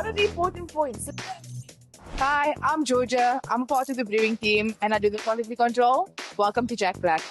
are the important points? Hi, I'm Georgia. I'm a part of the brewing team and I do the quality control. Welcome to Jack Black.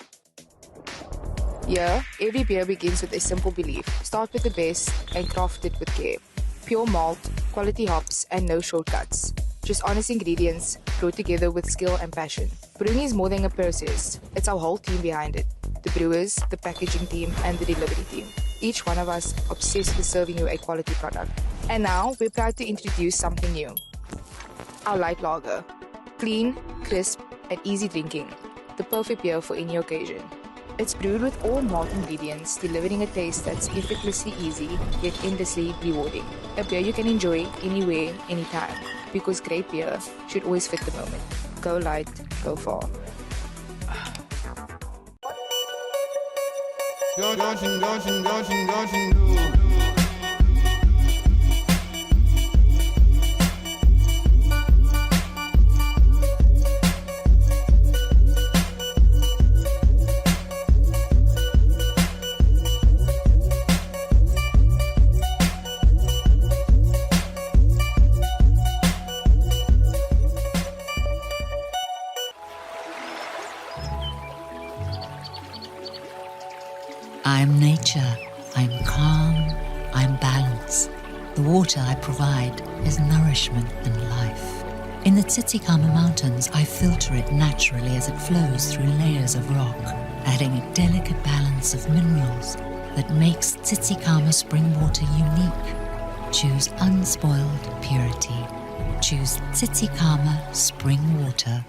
Here, every beer begins with a simple belief. Start with the best and craft it with care. Pure malt, quality hops, and no shortcuts. Just honest ingredients brought together with skill and passion. Brewing is more than a process. It's our whole team behind it. The brewers, the packaging team, and the delivery team. Each one of us obsessed with serving you a quality product. And now, we're proud to introduce something new. Our light lager. Clean, crisp, and easy drinking. The perfect beer for any occasion. It's brewed with all malt ingredients, delivering a taste that's effortlessly easy, yet endlessly rewarding. A beer you can enjoy anywhere, anytime. Because great beer should always fit the moment. Go light, go far. I'm nature, I'm calm, I'm balance. The water I provide is nourishment and life. In the Tsitsikamma Mountains, I filter it naturally as it flows through layers of rock, adding a delicate balance of minerals that makes Tsitsikamma spring water unique. Choose unspoiled purity. Choose Tsitsikamma spring water.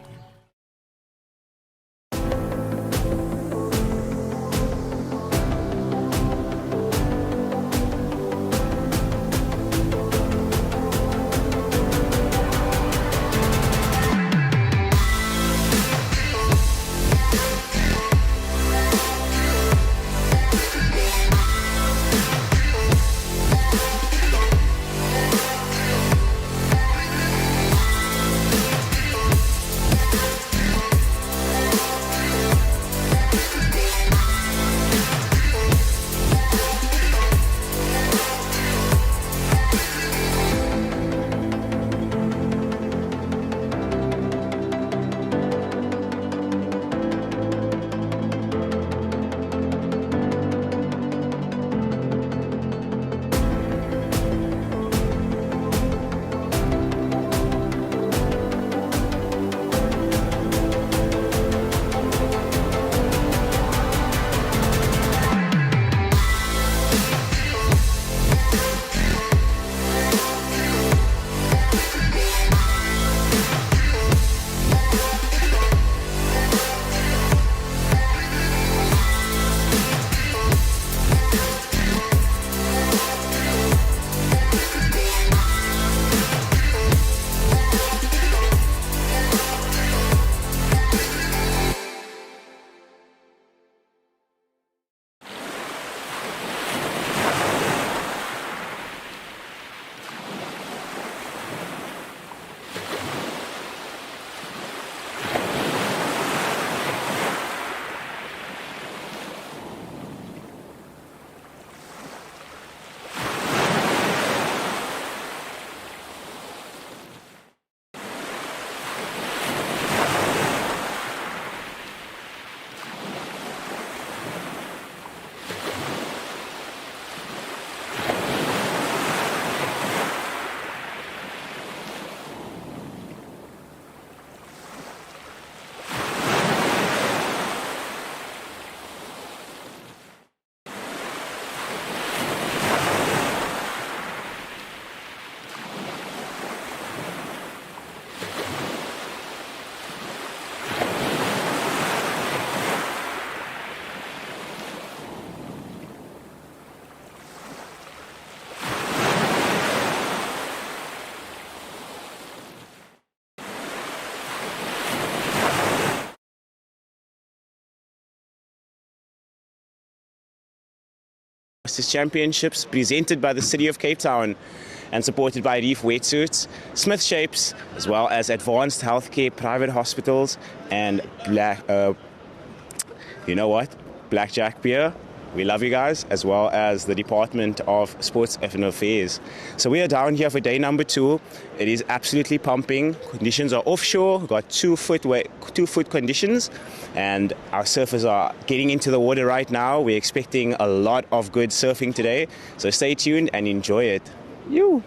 Masters Championships presented by the City of Cape Town and supported by Reef Wetsuits, Smith Shapes, as well as Advanced Healthcare Private Hospitals and Blackjack Beer. We love you guys, as well as the Department of Sports and Affairs. So we are down here for day number 2. It is absolutely pumping. Conditions are offshore. We've got 2 foot conditions, and our surfers are getting into the water right now. We're expecting a lot of good surfing today. So stay tuned and enjoy it. You.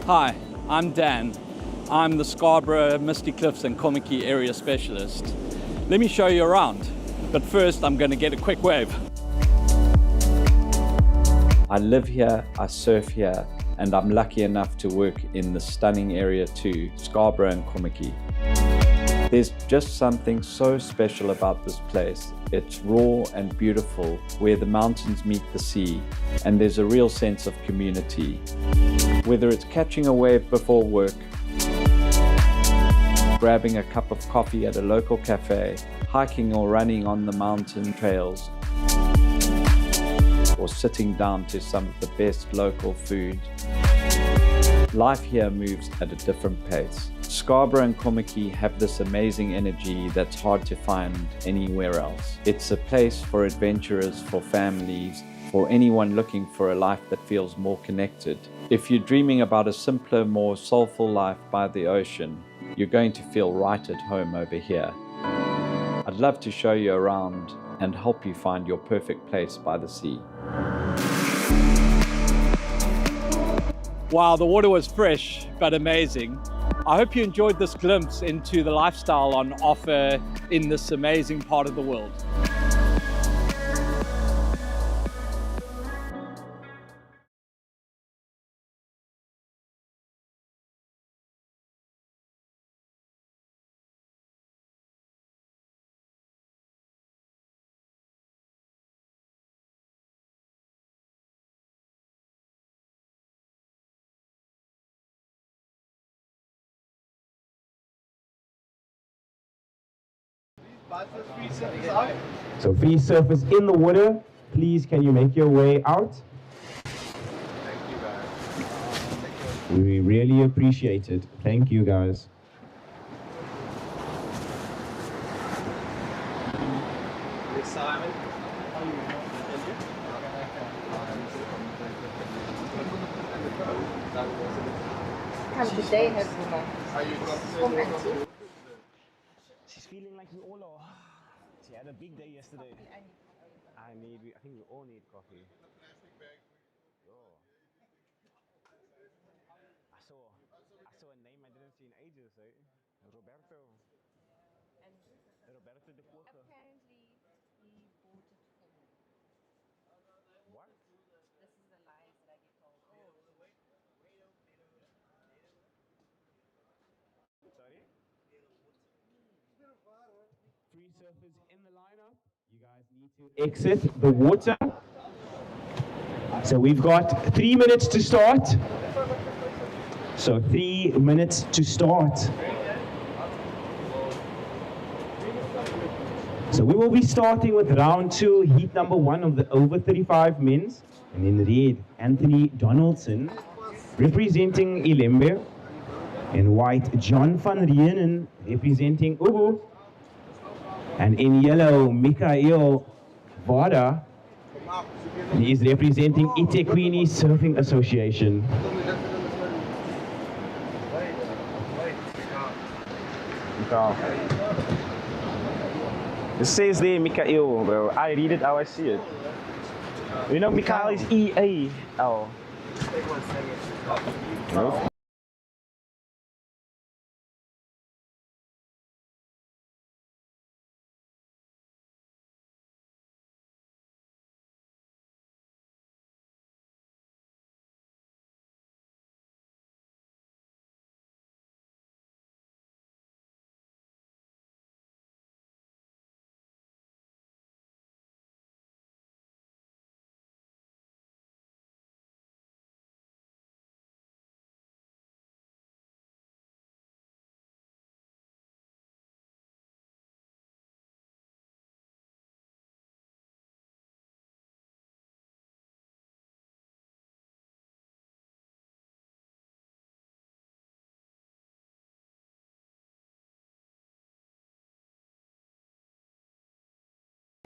Hi, I'm Dan. I'm the Scarborough, Misty Cliffs and Kommetjie area specialist. Let me show you around, but first I'm going to get a quick wave. I live here, I surf here, and I'm lucky enough to work in the stunning area too, Scarborough and Kommetjie. There's just something so special about this place. It's raw and beautiful, where the mountains meet the sea, and there's a real sense of community. Whether it's catching a wave before work, grabbing a cup of coffee at a local cafe, hiking or running on the mountain trails, or sitting down to some of the best local food, life here moves at a different pace. Scarborough and Kommetjie have this amazing energy that's hard to find anywhere else. It's a place for adventurers, for families, for anyone looking for a life that feels more connected. If you're dreaming about a simpler, more soulful life by the ocean, you're going to feel right at home over here. I'd love to show you around and help you find your perfect place by the sea. Wow, the water was fresh but amazing. I hope you enjoyed this glimpse into the lifestyle on offer in this amazing part of the world. So free surfers in the water, please can you make your way out? We really appreciate it. Thank you guys. Simon. Kan today have woman. She's feeling like we all are. She had a big day yesterday. I think we all need coffee. Yo. I saw a name I didn't see in ages, eh? Roberto de Porto. Apparently, he bought it for me. What? This is the lies that I get told. Sorry? Free surfers in the lineup. You guys need to exit the water. So we've got 3 minutes to start. So 3 minutes to start. So we will be starting with round 2, heat number 1 of the over 35 men's. And in red, Anthony Donaldson, representing Ilembe. In white, John van Rienen, representing Ubu. And in yellow, Mikael Vada. He is representing Itequini Surfing Association. It says there Mikael, bro. I read it how I see it. You know, Mikael is E-A-L. No?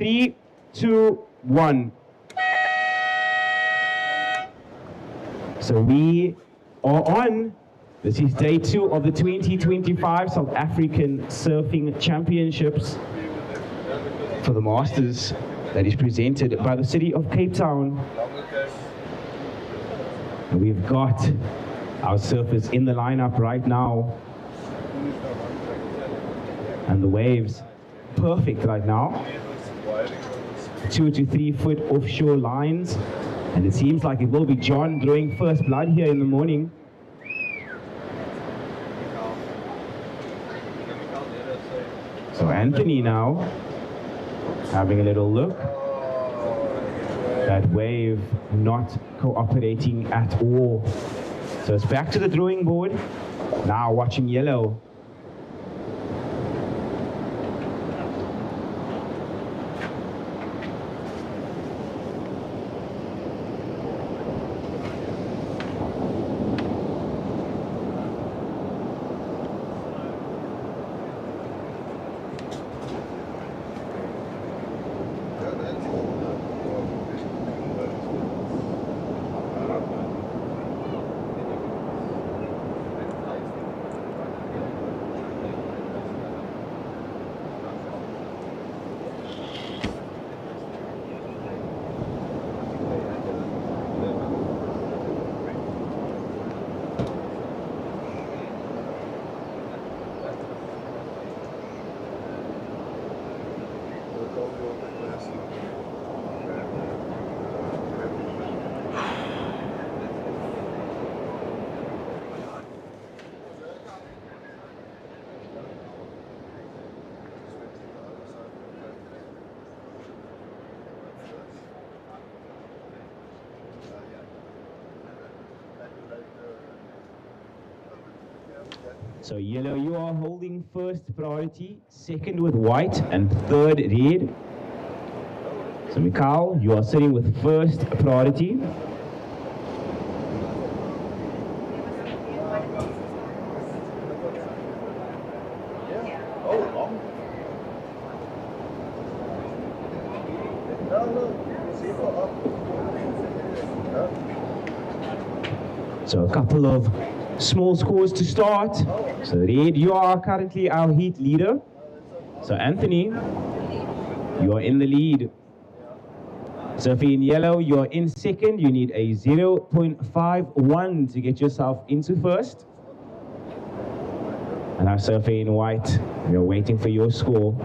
3, 2, 1. So we are on. This is day 2 of the 2025 South African Surfing Championships for the Masters that is presented by the city of Cape Town. And we've got our surfers in the lineup right now. And the waves perfect right now. 2 to 3 foot offshore lines. And it seems like it will be John drawing first blood here in the morning. So Anthony now having a little look. That wave not cooperating at all. So it's back to the drawing board. Now watching yellow. So yellow, you are holding first priority, second with white, and third red. So Mikhail, you are sitting with first priority. So a couple of small scores to start. So red, you are currently our heat leader. So Anthony, you are in the lead. Sophie in yellow, you are in second. You need a 0.51 to get yourself into first. And now Sophie in white, we are waiting for your score.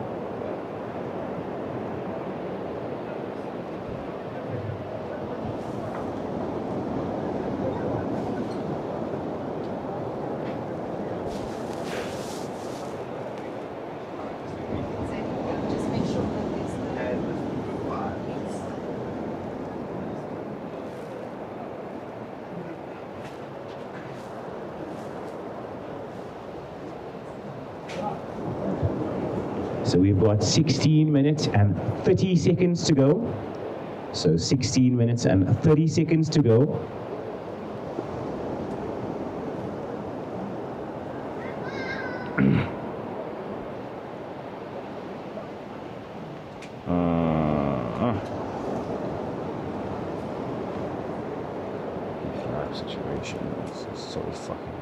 So we've got 16 minutes and 30 seconds to go. So 16 minutes and 30 seconds to go. Situation is so fucking.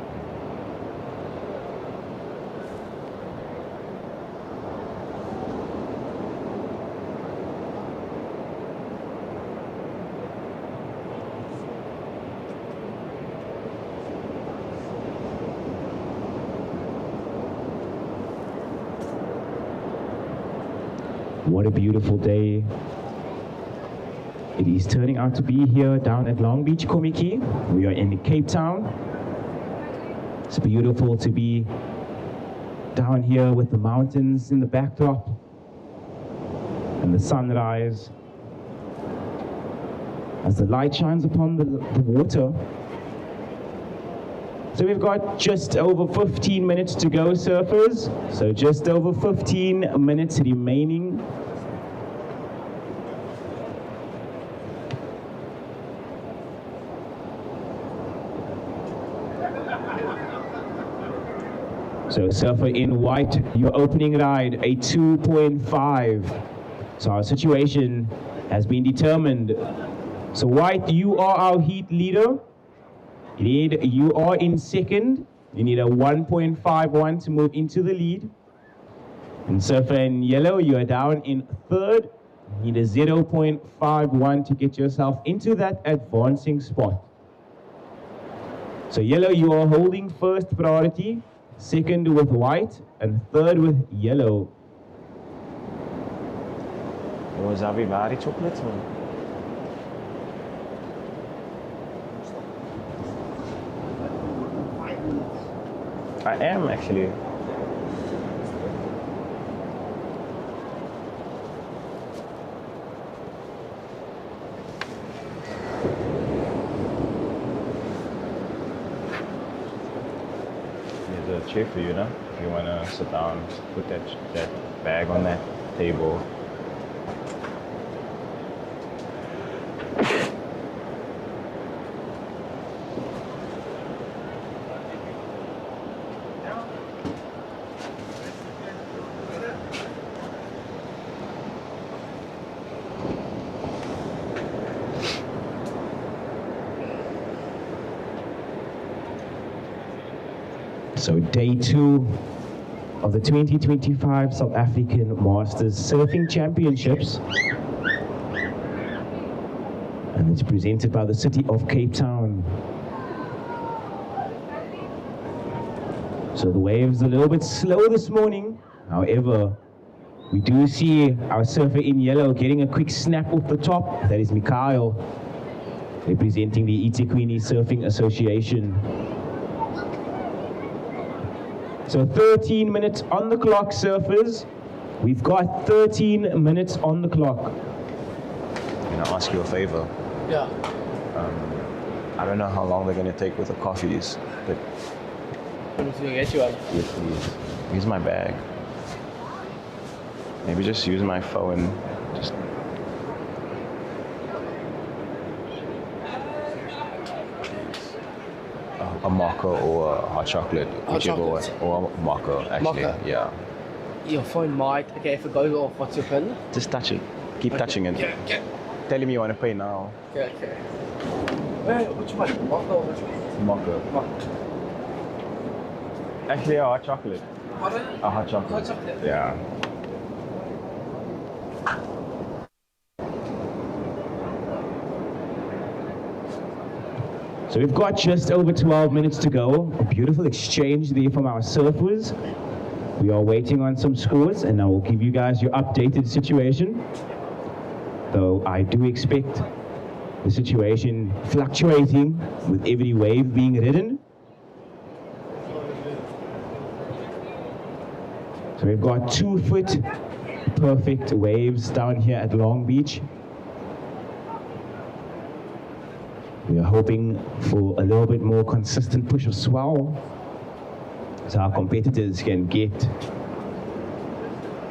What a beautiful day. It is turning out to be here down at Long Beach, Komiki. We are in Cape Town. It's beautiful to be down here with the mountains in the backdrop and the sunrise as the light shines upon the water. So we've got just over 15 minutes to go, surfers. So just over 15 minutes remaining. So surfer in white, your opening ride, a 2.5. So our situation has been determined. So white, you are our heat leader. Red, you are in second. You need a 1.51 to move into the lead. And surfer in yellow, you are down in third. You need a 0.51 to get yourself into that advancing spot. So yellow, you are holding first priority, second with white, and third with yellow. Was that very chocolate? I am actually. There's a chair for you, no? If you want to sit down, put that bag on that table. So day 2 of the 2025 South African Masters Surfing Championships. And it's presented by the city of Cape Town. So the waves a little bit slow this morning. However, we do see our surfer in yellow getting a quick snap off the top. That is Mikhail, representing the eThekwini Surfing Association. So 13 minutes on the clock, surfers. We've got 13 minutes on the clock. I'm going to ask you a favor. Yeah. I don't know how long they're going to take with the coffees, but I'm just gonna get you one. yes, please. Use my bag. Maybe just use my phone. Just a mocha or a hot chocolate, whichever one. chocolate. Or a mocha, actually. Mocha. Yeah. Your phone might. Okay, if it goes off, what's your pin? Just touch it. Keep touching it. Okay. Tell him you want to pay now. Okay. Which one? Mocha or which one? Mocha. Mocha. Actually, a hot chocolate. Pardon? A hot chocolate. Hot chocolate. Yeah. So we've got just over 12 minutes to go. A beautiful exchange there from our surfers. We are waiting on some scores, and I will give you guys your updated situation. Though I do expect the situation fluctuating with every wave being ridden. So we've got 2 foot perfect waves down here at Long Beach. We are hoping for a little bit more consistent push of swell so our competitors can get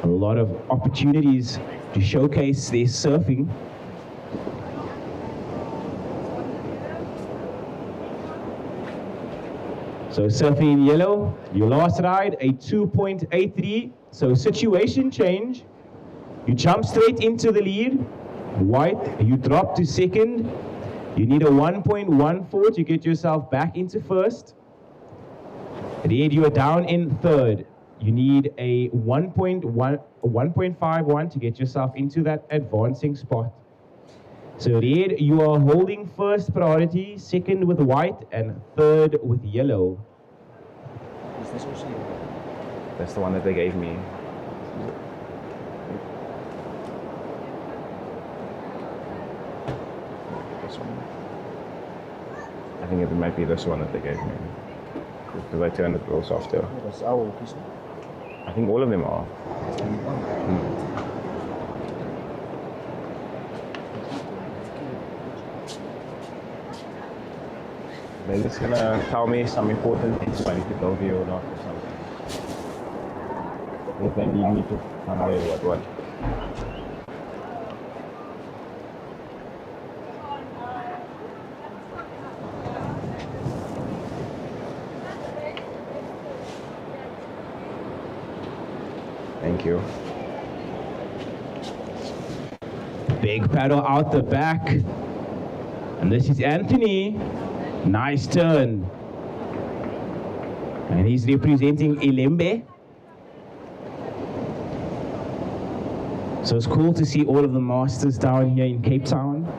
a lot of opportunities to showcase their surfing. So surfing in yellow, your last ride, a 2.83. So situation change. You jump straight into the lead. White, you drop to second. You need a 1.14 to get yourself back into first. Red, you are down in third. You need a 1.51 to get yourself into that advancing spot. So red, you are holding first priority, second with white, and third with yellow. That's the one that they gave me. This one. I think it might be this one that they gave me. Because I turned it a little softer. I think all of them are. They're just gonna tell me some important things if I need to go here or not or something. If they need me to come away, what? Thank you. Big paddle out the back. And this is Anthony. Nice turn. And he's representing Ilembe. So it's cool to see all of the masters down here in Cape Town.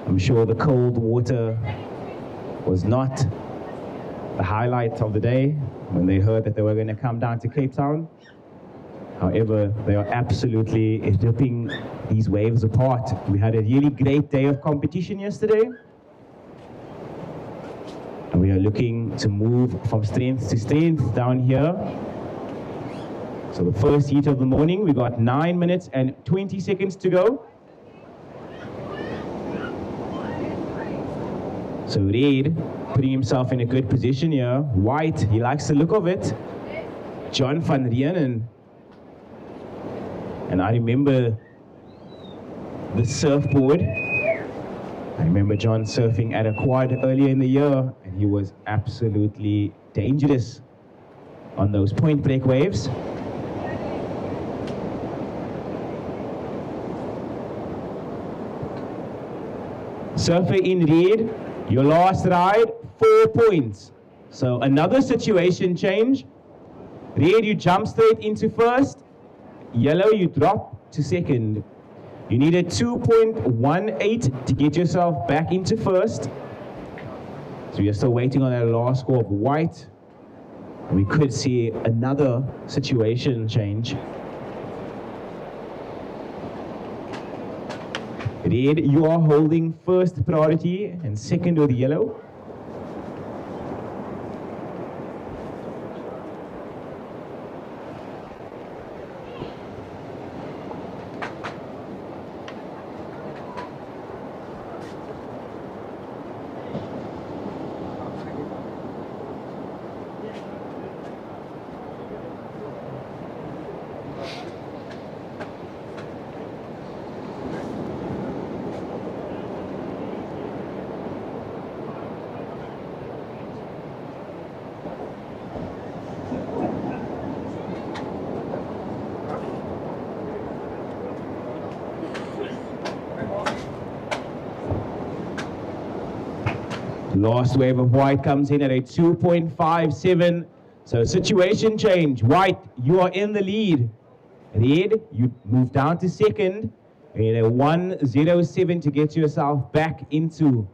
I'm sure the cold water was not the highlight of the day when they heard that they were going to come down to Cape Town. However, they are absolutely ripping these waves apart. We had a really great day of competition yesterday. And we are looking to move from strength to strength down here. So the first heat of the morning, we got 9 minutes and 20 seconds to go. So Red putting himself in a good position here. White, he likes the look of it. John van Rienen. And I remember the surfboard. I remember John surfing at a quad earlier in the year, and he was absolutely dangerous on those point break waves. Surfer in red, your last ride, 4 points. So another situation change. Red, you jump straight into first. Yellow, you drop to second. You need a 2.18 to get yourself back into first. So you're still waiting on that last score of white. We could see another situation change. Red, you are holding first priority and second with yellow. Last wave of white comes in at a 2.57. So situation change. White, you are in the lead. Red, you move down to second. And a 1.07 to get yourself back into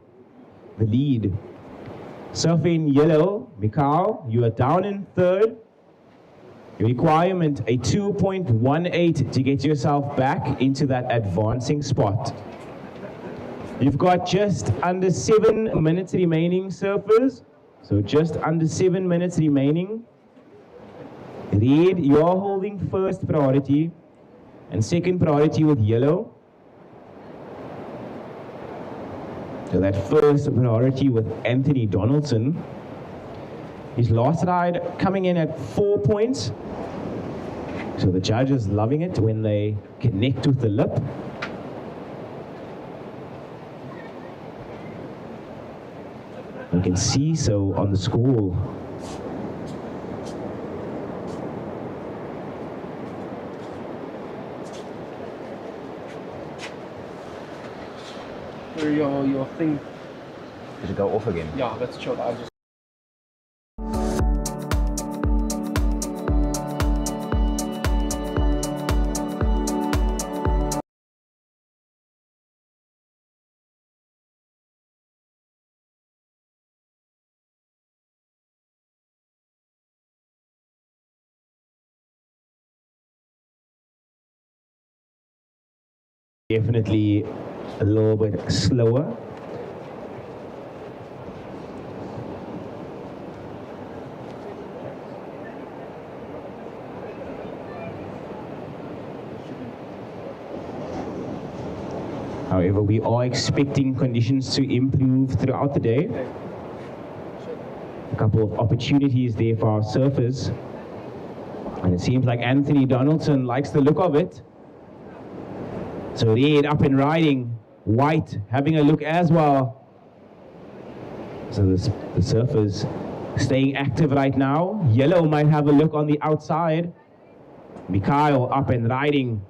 the lead. Surfing yellow, Mikhail, you are down in third. Your requirement, a 2.18 to get yourself back into that advancing spot. You've got just under 7 minutes remaining, surfers. So just under 7 minutes remaining. Red, you're holding first priority and second priority with yellow. So that first priority with Anthony Donaldson. His last ride coming in at 4 points. So the judge is loving it when they connect with the lip. You can see so on the score. Where your thing? Did it go off again? Yeah, that's chill. I just. Definitely a little bit slower. However, we are expecting conditions to improve throughout the day. A couple of opportunities there for our surfers. And it seems like Anthony Donaldson likes the look of it. So red up and riding, white having a look as well. So the surfers staying active right now. Yellow might have a look on the outside. Mikhail up and riding,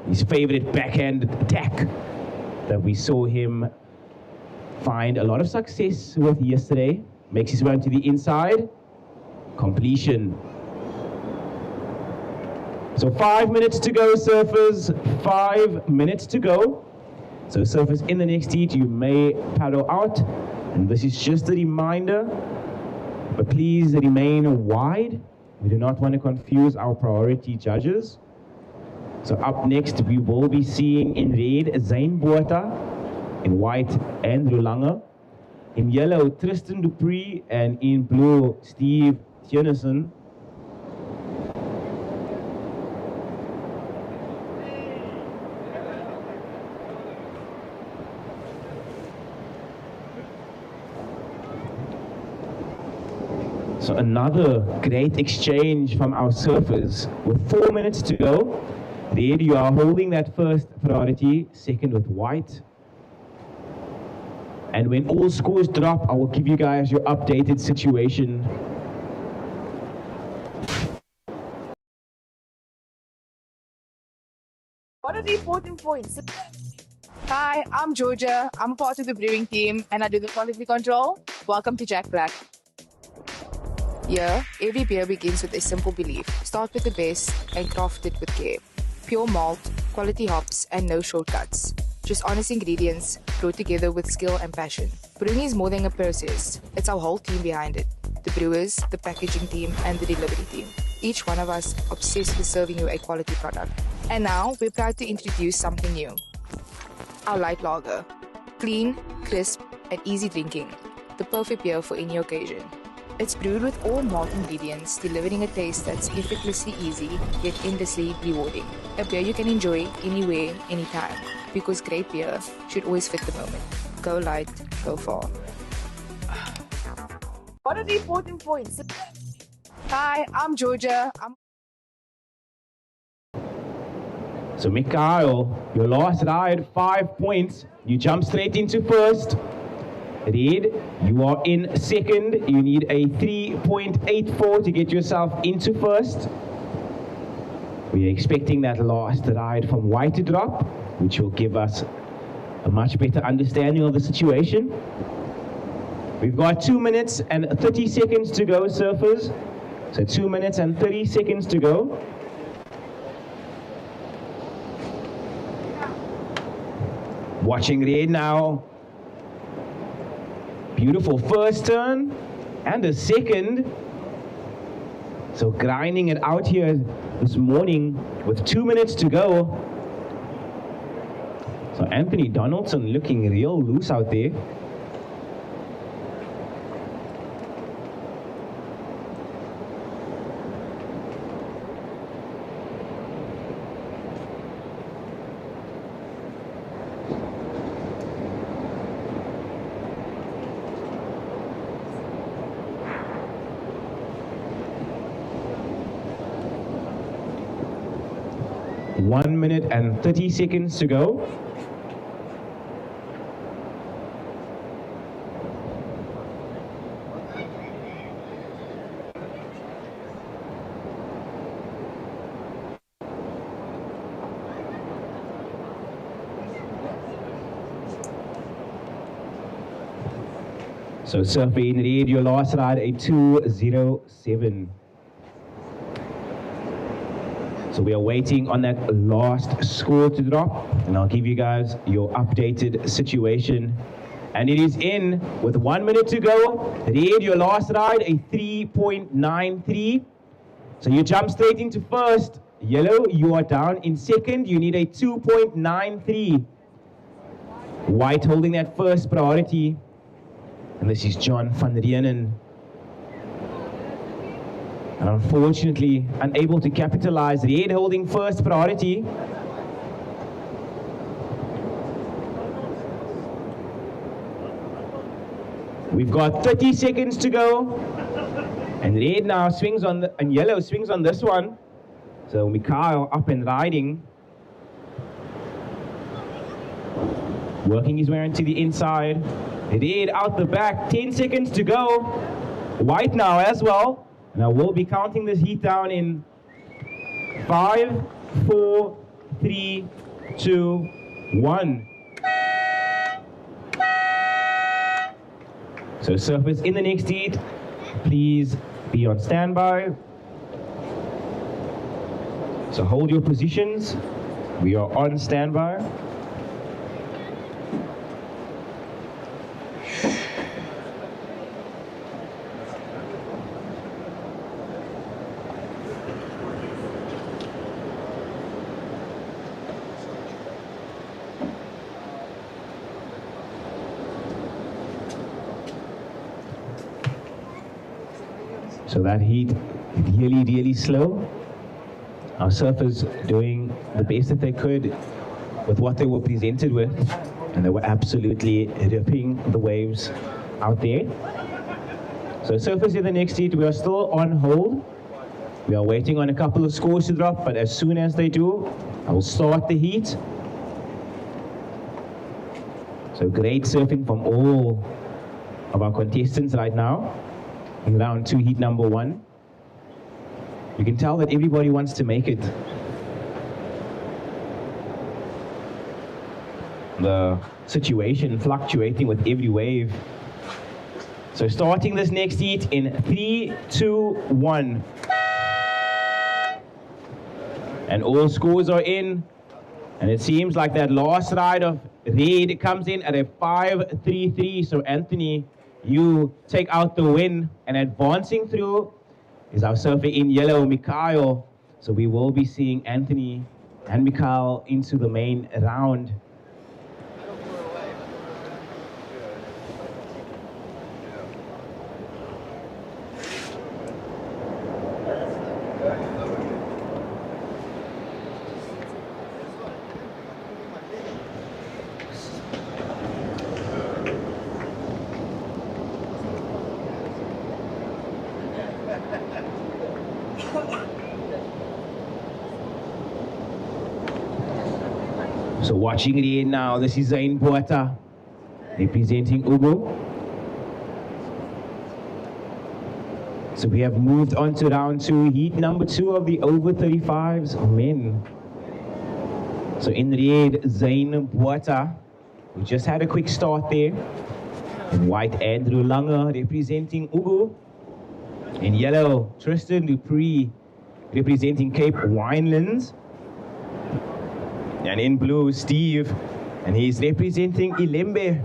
his favorite backhand attack that we saw him find a lot of success with yesterday. Makes his way to the inside. Completion. So 5 minutes to go, surfers. 5 minutes to go. So surfers in the next heat, you may paddle out. And this is just a reminder, but please remain wide. We do not want to confuse our priority judges. So up next, we will be seeing in red, Zane Botha, in white, Andrew Langer, in yellow, Tristan Dupree, and in blue, Steve Tjernesen. So another great exchange from our surfers. With 4 minutes to go, there you are holding that first priority, second with white. And when all scores drop, I will give you guys your updated situation. What are the important points? Hi, I'm Georgia. I'm a part of the brewing team and I do the quality control. Welcome to Jack Black. Here, every beer begins with a simple belief. Start with the best and craft it with care. Pure malt, quality hops, and no shortcuts. Just honest ingredients brought together with skill and passion. Brewing is more than a process. It's our whole team behind it. The brewers, the packaging team, and the delivery team. Each one of us obsessed with serving you a quality product. And now, we're proud to introduce something new. Our light lager. Clean, crisp, and easy drinking. The perfect beer for any occasion. It's brewed with all malt ingredients, delivering a taste that's effortlessly easy, yet endlessly rewarding. A beer you can enjoy anywhere, anytime. Because great beer should always fit the moment. Go light, go far. What are the important points? Hi, I'm Georgia. So Mikhail, your last ride, 5 points. You jump straight into first. Red, you are in second. You need a 3.84 to get yourself into first. We are expecting that last ride from white to drop, which will give us a much better understanding of the situation. We've got 2 minutes and 30 seconds to go, surfers. So 2 minutes and 30 seconds to go. Watching red now. Beautiful first turn and a second. So grinding it out here this morning with 2 minutes to go. So Anthony Donaldson looking real loose out there. One minute and 30 seconds to go. So surfing in red, your last ride, a 2:07. So we are waiting on that last score to drop, and I'll give you guys your updated situation. And it is in with 1 minute to go. Red, your last ride, a 3.93. So you jump straight into first. Yellow, you are down in second. You need a 2.93. White holding that first priority. And this is John van Rienen. And unfortunately, unable to capitalize. Red holding first priority. We've got 30 seconds to go. And red now swings on and yellow swings on this one. So Mikhail up and riding. Working his way into the inside. Red out the back, 10 seconds to go. White now as well. And I will be counting this heat down in 5, 4, 3, 2, 1. So surfers in the next heat, please be on standby. So hold your positions. We are on standby. So that heat, really slow. Our surfers doing the best that they could with what they were presented with, and they were absolutely ripping the waves out there. So surfers in the next heat, we are still on hold. We are waiting on a couple of scores to drop, but as soon as they do, I will start the heat. So great surfing from all of our contestants right now in round 2, heat number 1. You can tell that everybody wants to make it. The situation fluctuating with every wave. So starting this next heat in 3, 2, 1. And all scores are in. And it seems like that last ride of Red comes in at a 5.33. So Anthony, you take out the win, and advancing through is our surfer in yellow, Mikhail. So we will be seeing Anthony and Mikhail into the main round. So watching it now, this is Zain Buata representing Ugo. So we have moved on to round 2, heat number 2 of the over 35s men. So in red, Zain Buata, we just had a quick start there. In white, Andrew Langer representing Ugo. In yellow, Tristan Dupree representing Cape Winelands. And in blue, Steve, and he's representing Ilembe.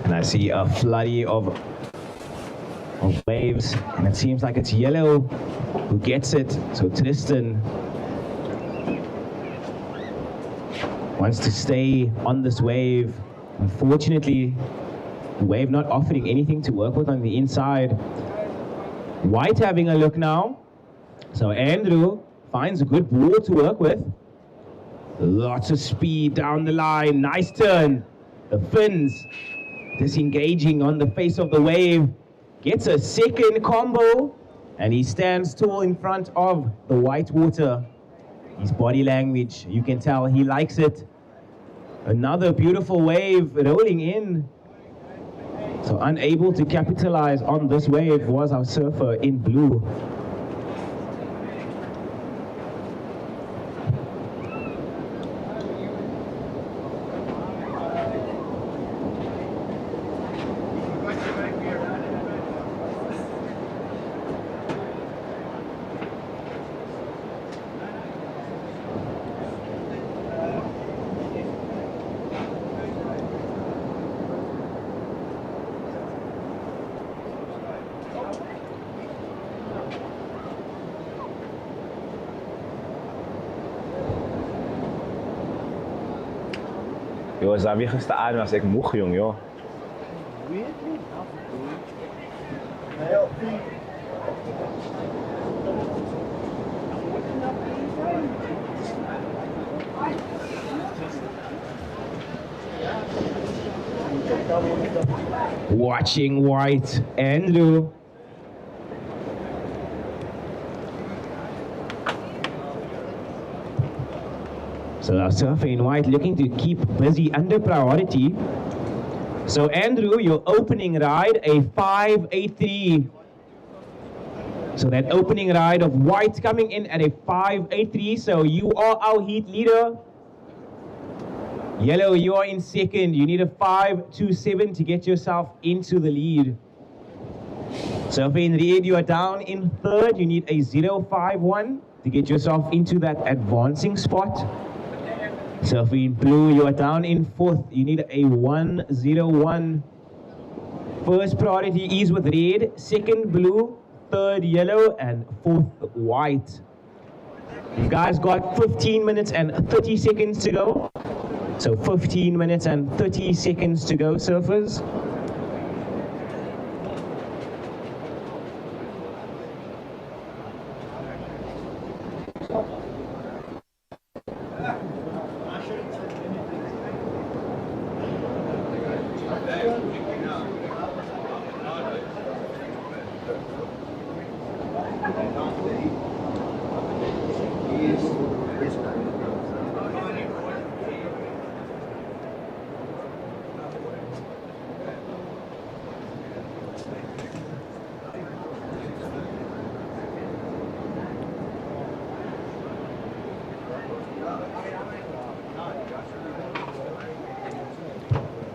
And I see a flurry of waves, and it seems like it's yellow who gets it. So Tristan wants to stay on this wave. Unfortunately, the wave not offering anything to work with on the inside. White having a look now. So Andrew finds a good ball to work with. Lots of speed down the line. Nice turn. The fins disengaging on the face of the wave. Gets a second combo. And he stands tall in front of the white water. His body language, you can tell he likes it. Another beautiful wave rolling in. So unable to capitalize on this wave was our surfer in blue. Joh, daar weer gestaan was ik moeg, jong, joh. Watching white, Andrew. So our surfer in white looking to keep busy under priority. So Andrew, your opening ride, a 583. So that opening ride of white coming in at a 583. So you are our heat leader. Yellow, you are in second. You need a 527 to get yourself into the lead. Surfer in red, you are down in third. You need a 051 to get yourself into that advancing spot. Surfer in blue, you are down in fourth. You need a 101. First priority is with red, second blue, third yellow, and fourth white. You guys got 15 minutes and 30 seconds to go. So 15 minutes and 30 seconds to go, surfers.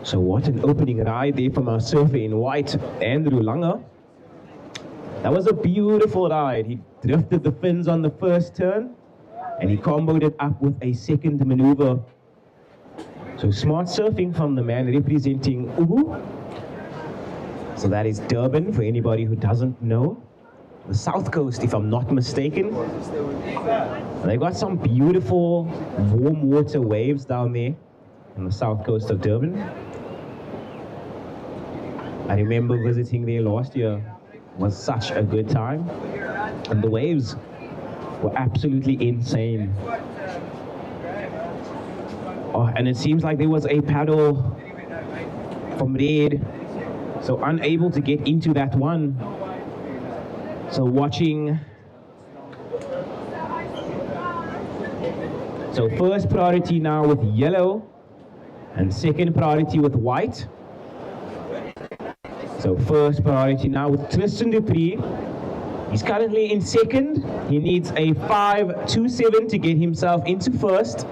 So what an opening ride there from our surfer in white, Andrew Langer. That was a beautiful ride. He drifted the fins on the first turn and he comboed it up with a second maneuver. So smart surfing from the man representing Ubu. So that is Durban for anybody who doesn't know. The South Coast, if I'm not mistaken. They got some beautiful warm water waves down there on the south coast of Durban. I remember visiting there last year. It was such a good time. And the waves were absolutely insane. Oh, and it seems like there was a paddle from red, so unable to get into that one. So watching. So first priority now with yellow and second priority with white. So first priority now with Tristan Dupree. He's currently in second. He needs a 527 to get himself into first.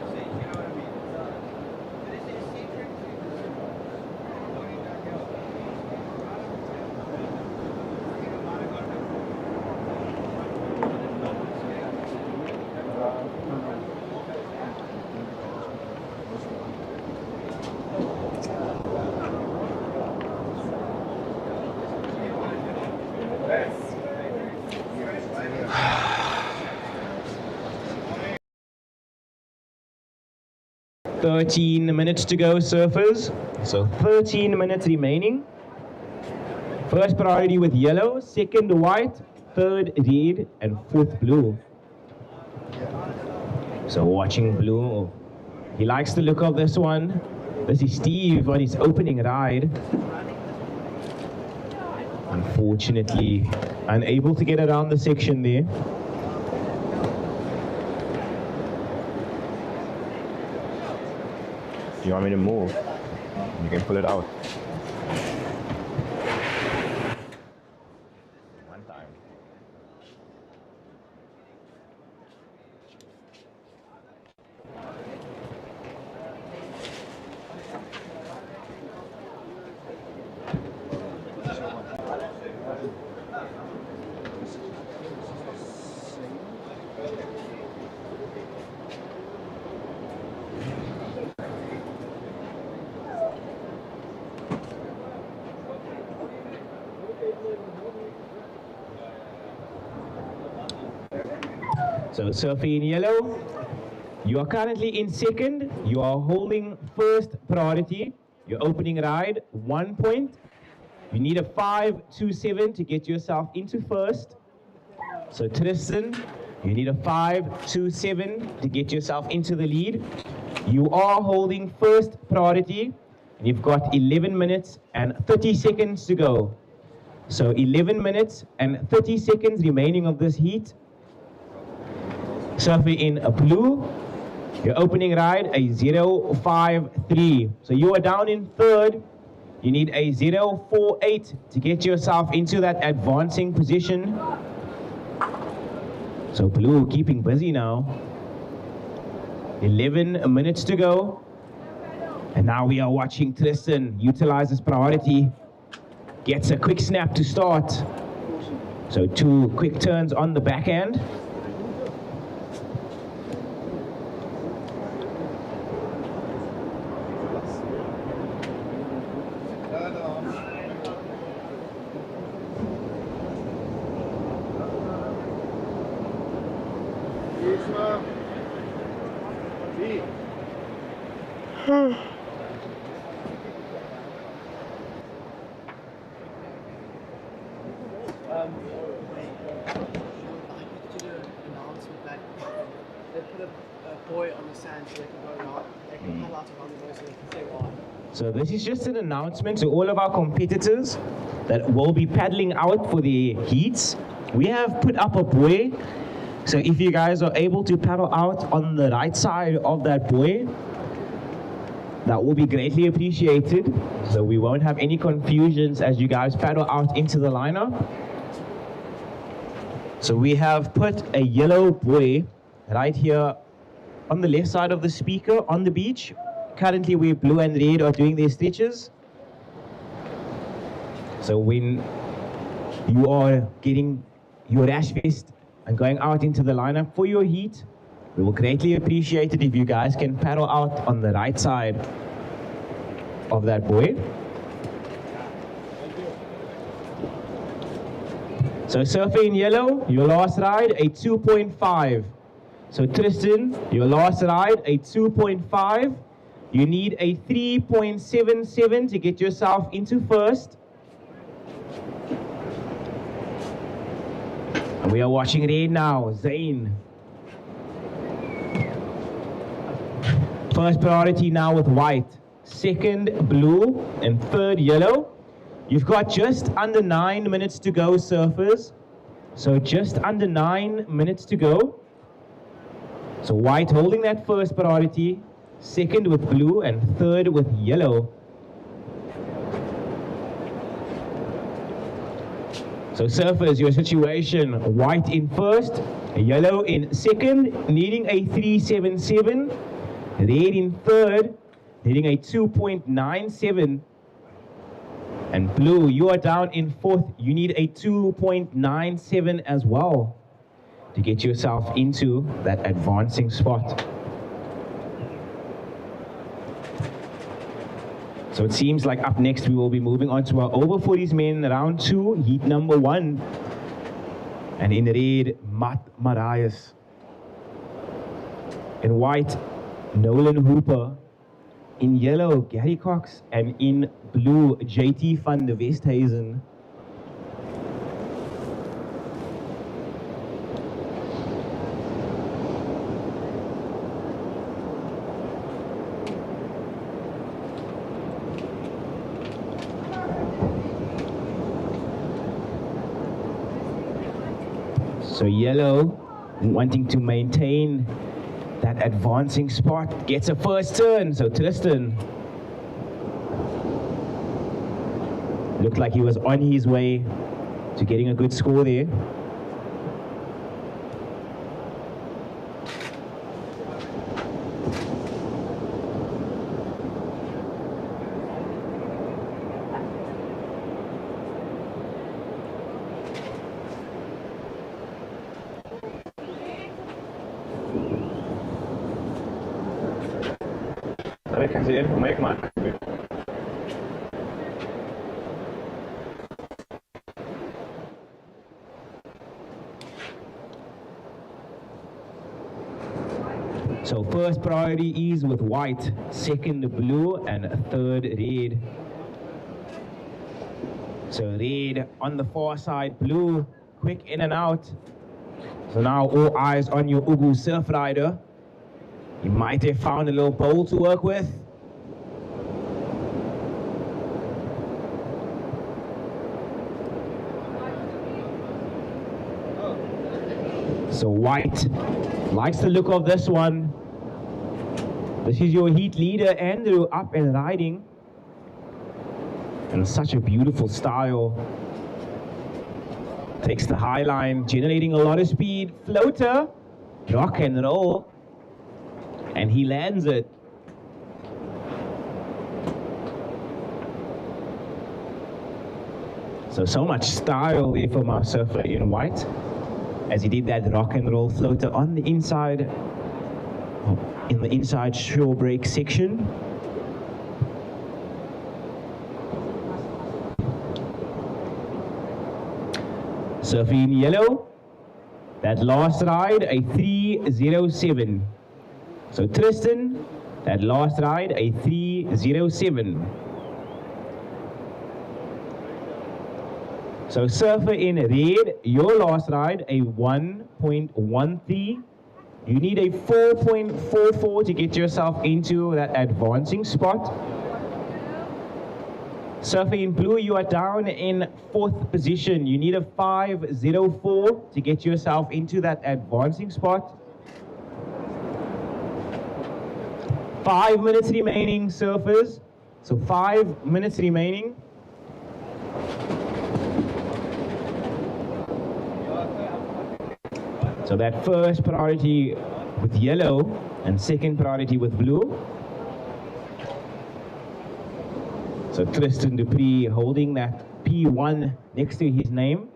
Minutes to go, surfers. So 13 minutes remaining. First priority with yellow, second white, third red, and fourth blue. So watching blue. He likes the look of this one. This is Steve on his opening ride. Unfortunately, unable to get around the section there. You want me to move? You can pull it out. One time. So surfing in yellow, you are currently in second. You are holding first priority. Your opening ride, 1 point. You need a 527 to get yourself into first. So Tristan, you need a 527 to get yourself into the lead. You are holding first priority. And you've got 11 minutes and 30 seconds to go. So 11 minutes and 30 seconds remaining of this heat. Surfer in a blue, your opening ride, a 0.53. So you are down in third. You need a 0.48 to get yourself into that advancing position. So blue keeping busy now. 11 minutes to go. And now we are watching Tristan utilize his priority. Gets a quick snap to start. So 2 quick turns on the backhand. So this is just an announcement to all of our competitors that will be paddling out for the heats. We have put up a buoy, so if you guys are able to paddle out on the right side of that buoy, that will be greatly appreciated. So we won't have any confusions as you guys paddle out into the liner. So we have put a yellow buoy right here on the left side of the speaker on the beach. Currently, where blue and red are doing their stitches. So when you are getting your rash vest and going out into the lineup for your heat, we will greatly appreciate it if you guys can paddle out on the right side of that buoy. So surfer in yellow, your last ride, a 2.5. So Tristan, your last ride, a 2.5. You need a 3.77 to get yourself into first. And we are watching red now, Zayn. First priority now with white, second blue, and third yellow. You've got just under 9 minutes to go, surfers. So just under 9 minutes to go. So white holding that first priority, second with blue, and third with yellow. So surfers, your situation, white in first, yellow in second, needing a 3.77, red in third, needing a 2.97, and blue, you are down in fourth, you need a 2.97 as well to get yourself into that advancing spot. So it seems like up next we will be moving on to our over 40s men round 2, heat number 1. And in red, Matt Marias. In white, Nolan Hooper. In yellow, Gary Cox. And in blue, JT van de Westhuizen. So yellow, wanting to maintain that advancing spot, gets a first turn. So Tristan looked like he was on his way to getting a good score there. So first priority is with white, second blue, and third red. So red on the far side, blue, quick in and out. So now all eyes on your Ugu surf rider. You might have found a little pole to work with. So White likes the look of this one. This is your heat leader, Andrew, up and riding. And such a beautiful style. Takes the high line, generating a lot of speed. Floater, rock and roll. And he lands it. So much style there from our surfer in White, as he did that rock and roll floater on the inside, in the inside shore break section. Surfing in yellow, that last ride, a 3:07. So Tristan, that last ride, a 3:07. So surfer in red, your last ride, a 1.13. You need a 4.44 to get yourself into that advancing spot. Surfer in blue, you are down in 4th position. You need a 5:04 to get yourself into that advancing spot. 5 minutes remaining, surfers. So 5 minutes remaining. So that first priority with yellow and second priority with blue. So Tristan Dupree holding that P1 next to his name.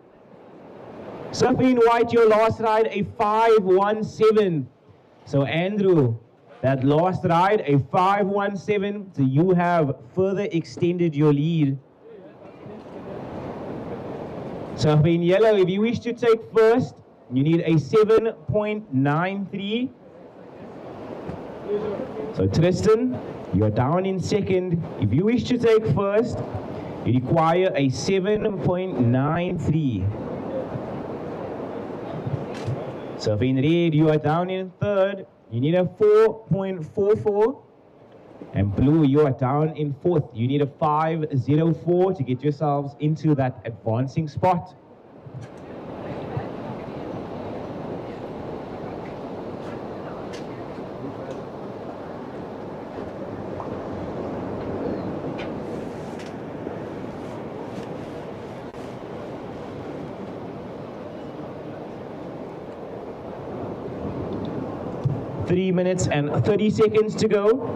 Surfing in White, your last ride, a 5:17. So Andrew, that last ride, a 5:17. So you have further extended your lead. Surfing in yellow, if you wish to take first, you need a 7.93. So Tristan, you're down in second. If you wish to take first, you require a 7.93. Surfing red, you are down in third. You need a 4.44. And blue, you are down in fourth. You need a 5:04 to get yourselves into that advancing spot. Three minutes and 30 seconds to go.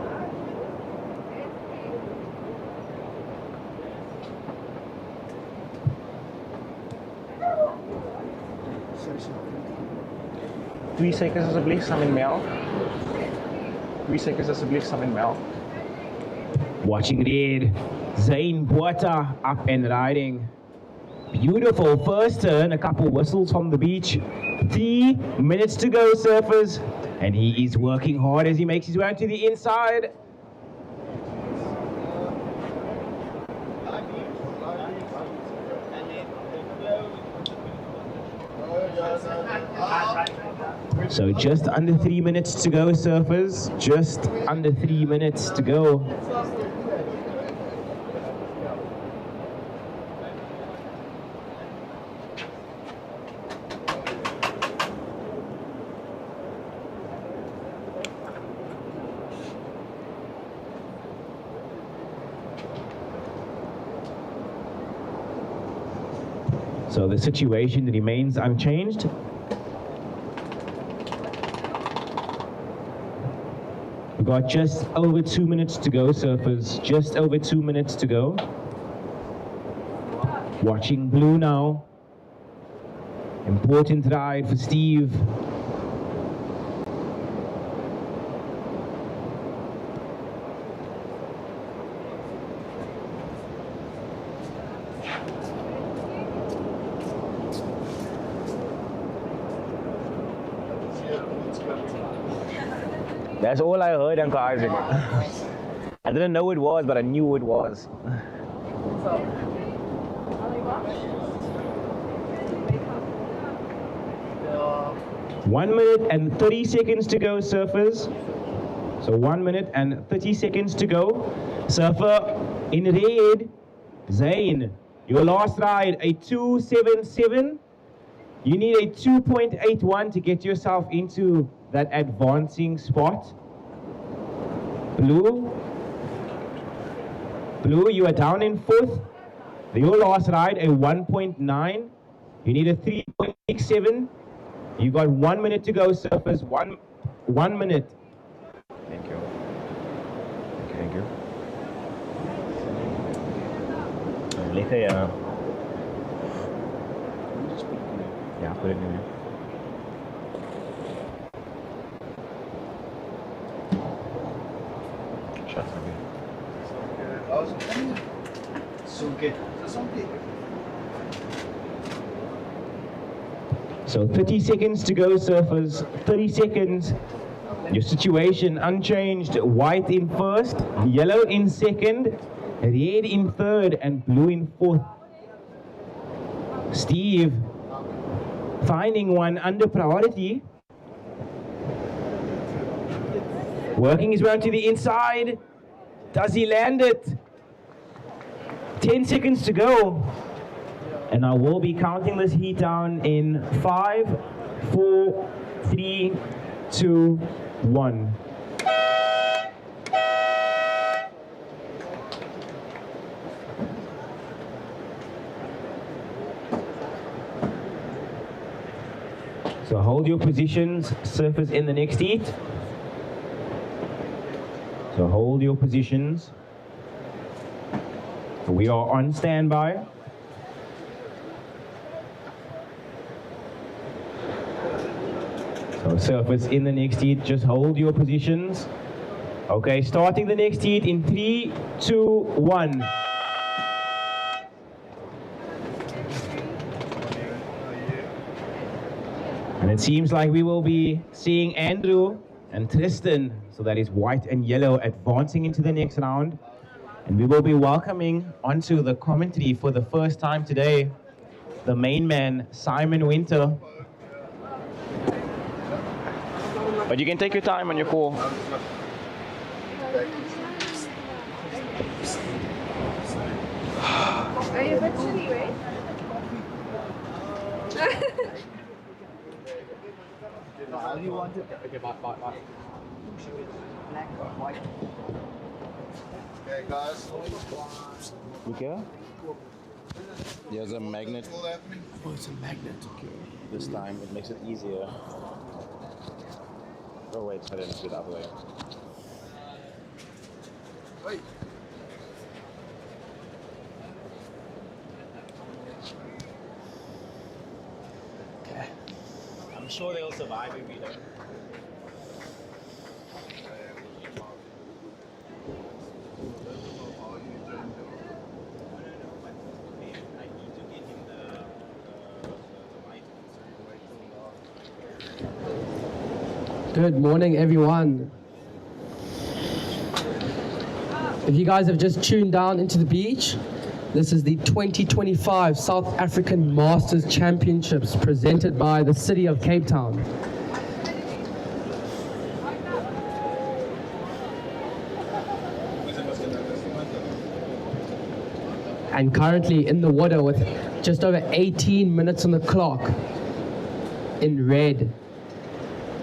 Drie seconds alsjeblieft, Sam en Mel. 3 seconds alsjeblieft, Sam en Mel. Watching red, Zane Buata up and riding. Beautiful first turn, a couple whistles from the beach. 3 minutes to go, surfers. And he is working hard as he makes his way to the inside. So just under 3 minutes to go, surfers. Just under 3 minutes to go. So the situation remains unchanged. We've got just over 2 minutes to go, surfers. Just over 2 minutes to go. Watching blue now. Important ride for Steve. That's all I heard, Uncle Isaac. I didn't know it was, but I knew it was. 1 minute and 30 seconds to go, surfers. So 1 minute and 30 seconds to go. Surfer in red, Zane. Your last ride, a 2:77. You need a 2.81 to get yourself into that advancing spot. Blue, you are down in 4th. Your last ride, a 1.9. You need a 3.67. You got 1 minute to go, surfers. One minute. Thank you. Thank you. Later, yeah. Yeah, put it in there. Shots are good. So 30 seconds to go, surfers. 30 seconds. Your situation unchanged. White in 1st, yellow in 2nd, red in 3rd, and blue in 4th. Steve finding one under priority. Working his way to the inside. Does he land it? 10 seconds to go. And I will be counting this heat down in 5, 4, 3, 2, 1. So hold your positions, surfers in the next heat. So hold your positions. We are on standby. So surfers in the next heat, just hold your positions. Okay, starting the next heat in 3, 2, 1. And it seems like we will be seeing Andrew and Tristan, so that is white and yellow, advancing into the next round. And we will be welcoming onto the commentary for the first time today, the main man, Simon Winter. But you can take your time on your call. Are you a bit silly, right? How do you want it? Okay, bye. Black or white. Okay, guys. Okay. There's a magnet. Oh, it's a magnet. Okay. This time it makes it easier. Oh wait, I didn't do it that way. Wait. Okay. I'm sure they'll survive if we don't. Good morning, everyone. If you guys have just tuned down into the beach, this is the 2025 South African Masters Championships presented by the City of Cape Town. And currently in the water with just over 18 minutes on the clock, in red,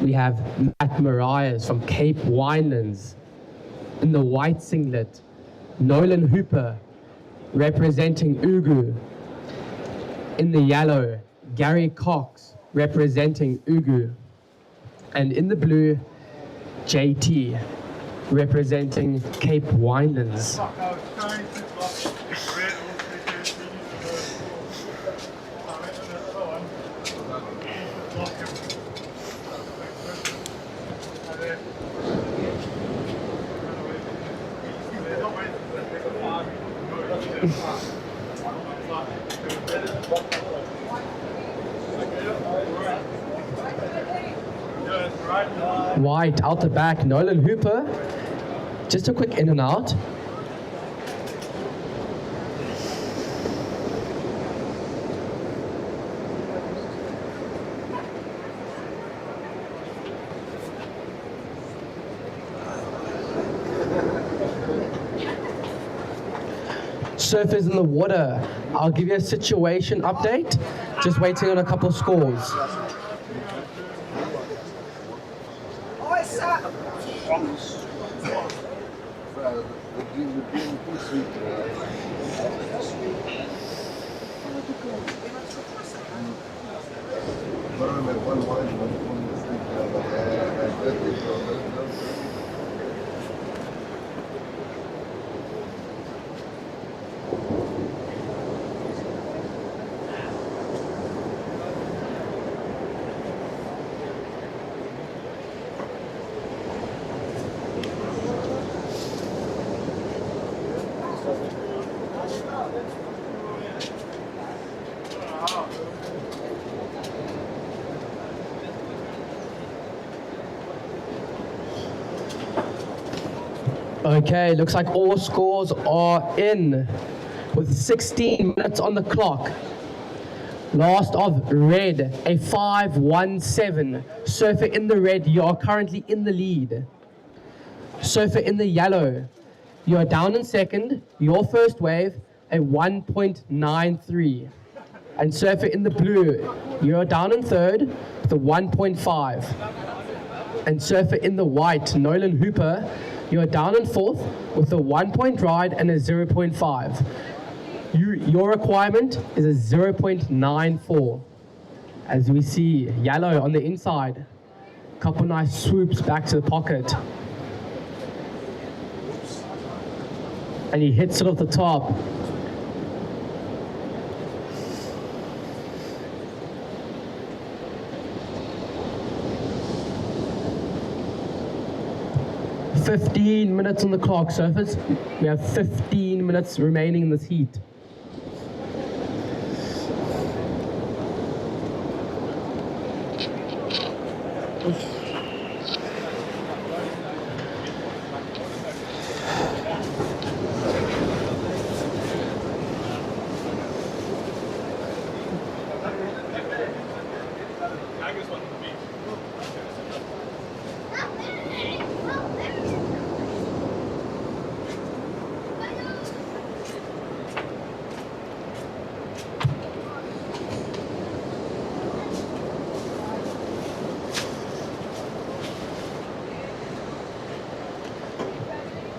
we have Matt Marias from Cape Winelands. In the white singlet, Nolan Hooper representing Ugu. In the yellow, Gary Cox representing Ugu. And in the blue, JT representing Cape Winelands. White out the back, Nolan Hooper. Just a quick in and out. surfers in the water. I'll give you a situation update. Just waiting on a couple scores. Okay, looks like all scores are in with 16 minutes on the clock. Last of red, a 5-1-7. Surfer in the red, you are currently in the lead. Surfer in the yellow, you are down in second. Your first wave, a 1.93. And surfer in the blue, you are down in third with a 1.5. And surfer in the white, Nolan Hooper, you are down in fourth with a 1-point ride and a 0.5. Your requirement is a 0.94. As we see, yellow on the inside. Couple nice swoops back to the pocket. And he hits it off the top. "15 minutes on the clock, surfers. We have 15 minutes remaining in this heat."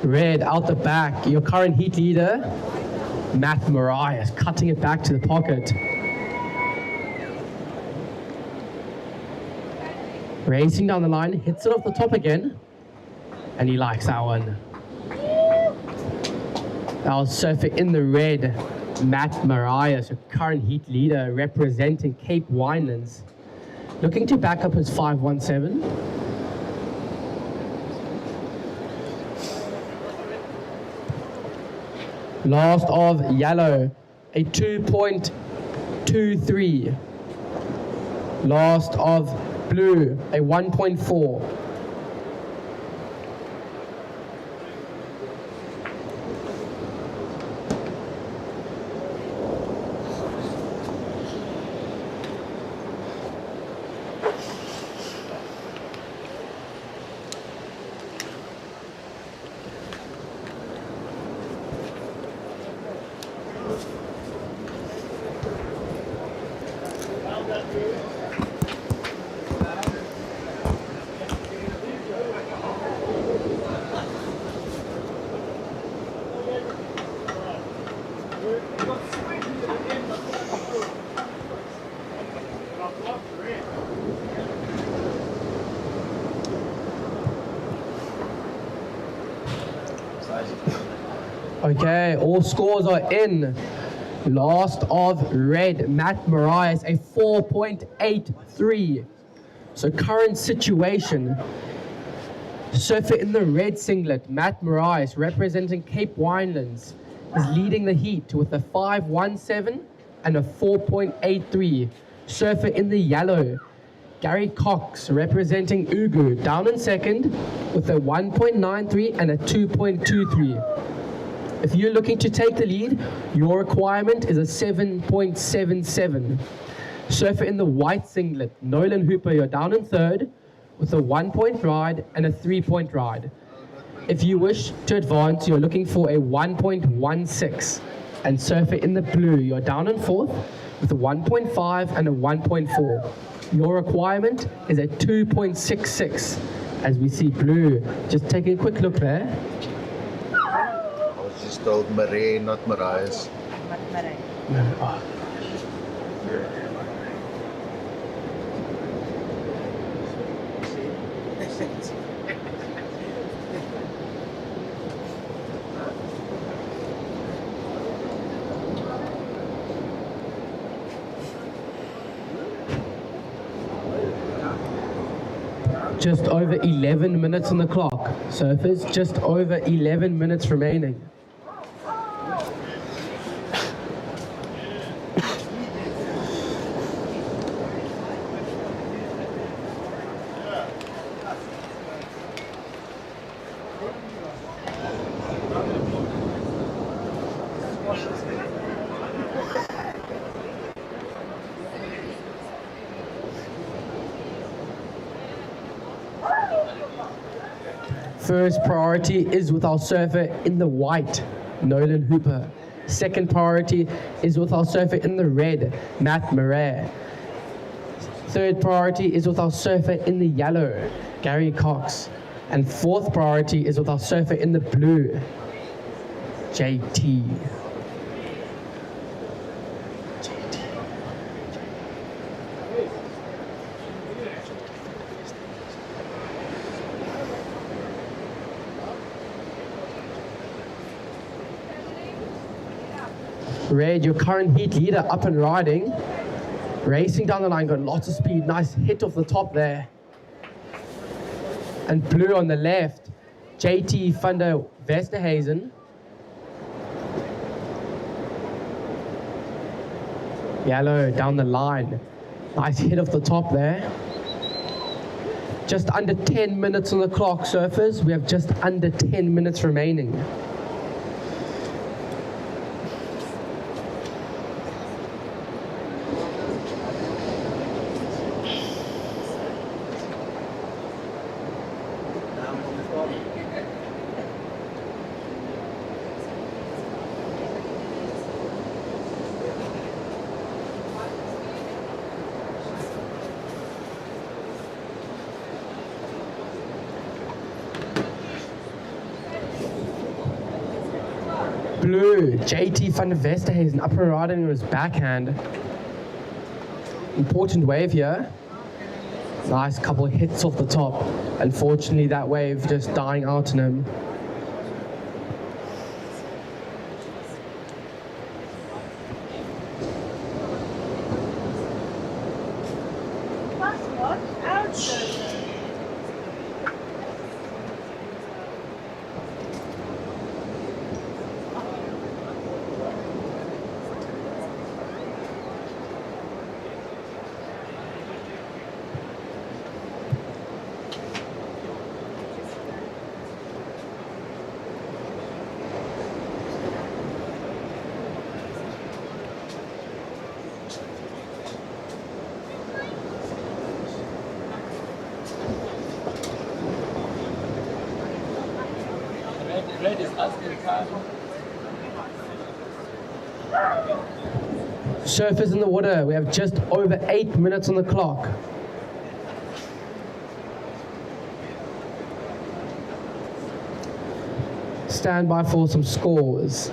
Red out the back, your current heat leader, Matt Marias, cutting it back to the pocket. Racing down the line, hits it off the top again, and he likes that one. Our surfer in the red, Matt Marias, your current heat leader, representing Cape Winelands, looking to back up his 5-1-7. Last of yellow, a 2.23. Last of blue, a 1.4. Okay, all scores are in. Last of red, Matt Marias, a 4.83. So current situation, surfer in the red singlet, Matt Marias, representing Cape Winelands, is leading the heat with a 5.17 and a 4.83. Surfer in the yellow, Gary Cox, representing Ugu, down in second with a 1.93 and a 2.23. If you're looking to take the lead, your requirement is a 7.77. Surfer in the white singlet, Nolan Hooper, you're down in third with a 1-point ride and a 3-point ride. If you wish to advance, you're looking for a 1.16. And surfer in the blue, you're down in fourth with a 1.5 and a 1.4. Your requirement is a 2.66. As we see blue, just taking a quick look there. I was just told Marais, not Mariah's. Oh. Just over 11 minutes on the clock. Surfers, just over 11 minutes remaining. First priority is with our surfer in the white, Nolan Hooper. Second priority is with our surfer in the red, Matt Marais. Third priority is with our surfer in the yellow, Gary Cox. And fourth priority is with our surfer in the blue, JT. Red, your current heat leader, up and riding. Racing down the line, got lots of speed. Nice hit off the top there. And blue on the left, JT van der Westerhuizen. Yellow down the line. Nice hit off the top there. Just under 10 minutes on the clock, surfers. We have just under 10 minutes remaining. Blue, JT van der Westerhuizen up and riding on his backhand. Important wave here. Nice couple of hits off the top. Unfortunately, that wave just dying out on him. Surfers in the water, we have just over 8 minutes on the clock. Stand by for some scores.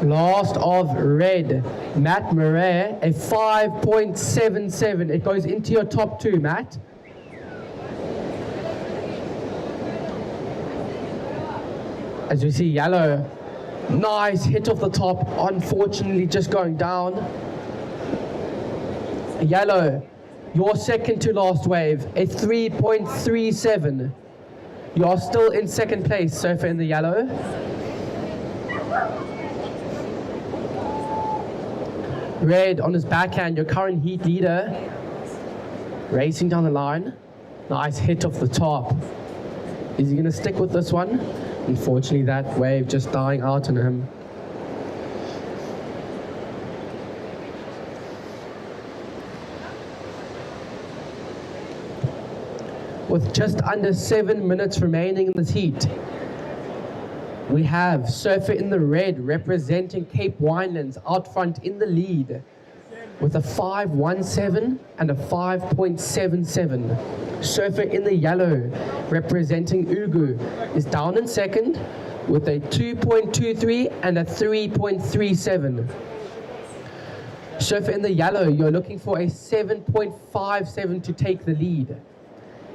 Last of red, Matt Marais, a 5.77. It goes into your top two, Matt. As we see yellow, nice hit off the top, unfortunately just going down. Yellow, your second to last wave, a 3.37. You are still in second place, surfer in the yellow. Red on his backhand, your current heat leader. Racing down the line. Nice hit off the top. Is he going to stick with this one? Unfortunately, that wave just dying out on him. With just under 7 minutes remaining in this heat, we have surfer in the red representing Cape Winelands out front in the lead with a 5.17 and a 5.77. Surfer in the yellow representing Ugu is down in second with a 2.23 and a 3.37. Surfer in the yellow, you're looking for a 7.57 to take the lead.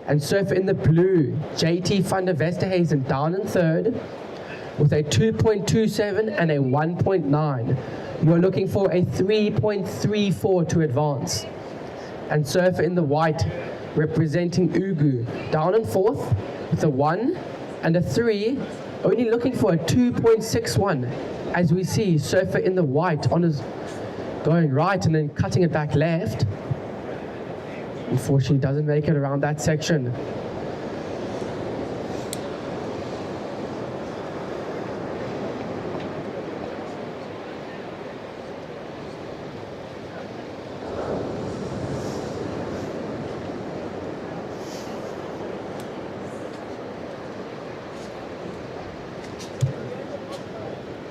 And surfer in the blue, JT van der Westerhuizen down in third with a 2.27 and a 1.9. You're looking for a 3.34 to advance. And surfer in the white, representing Ugu, down in fourth with a 1 and a 3, only looking for a 2.61. As we see, surfer in the white on his going right and then cutting it back left. Unfortunately, doesn't make it around that section.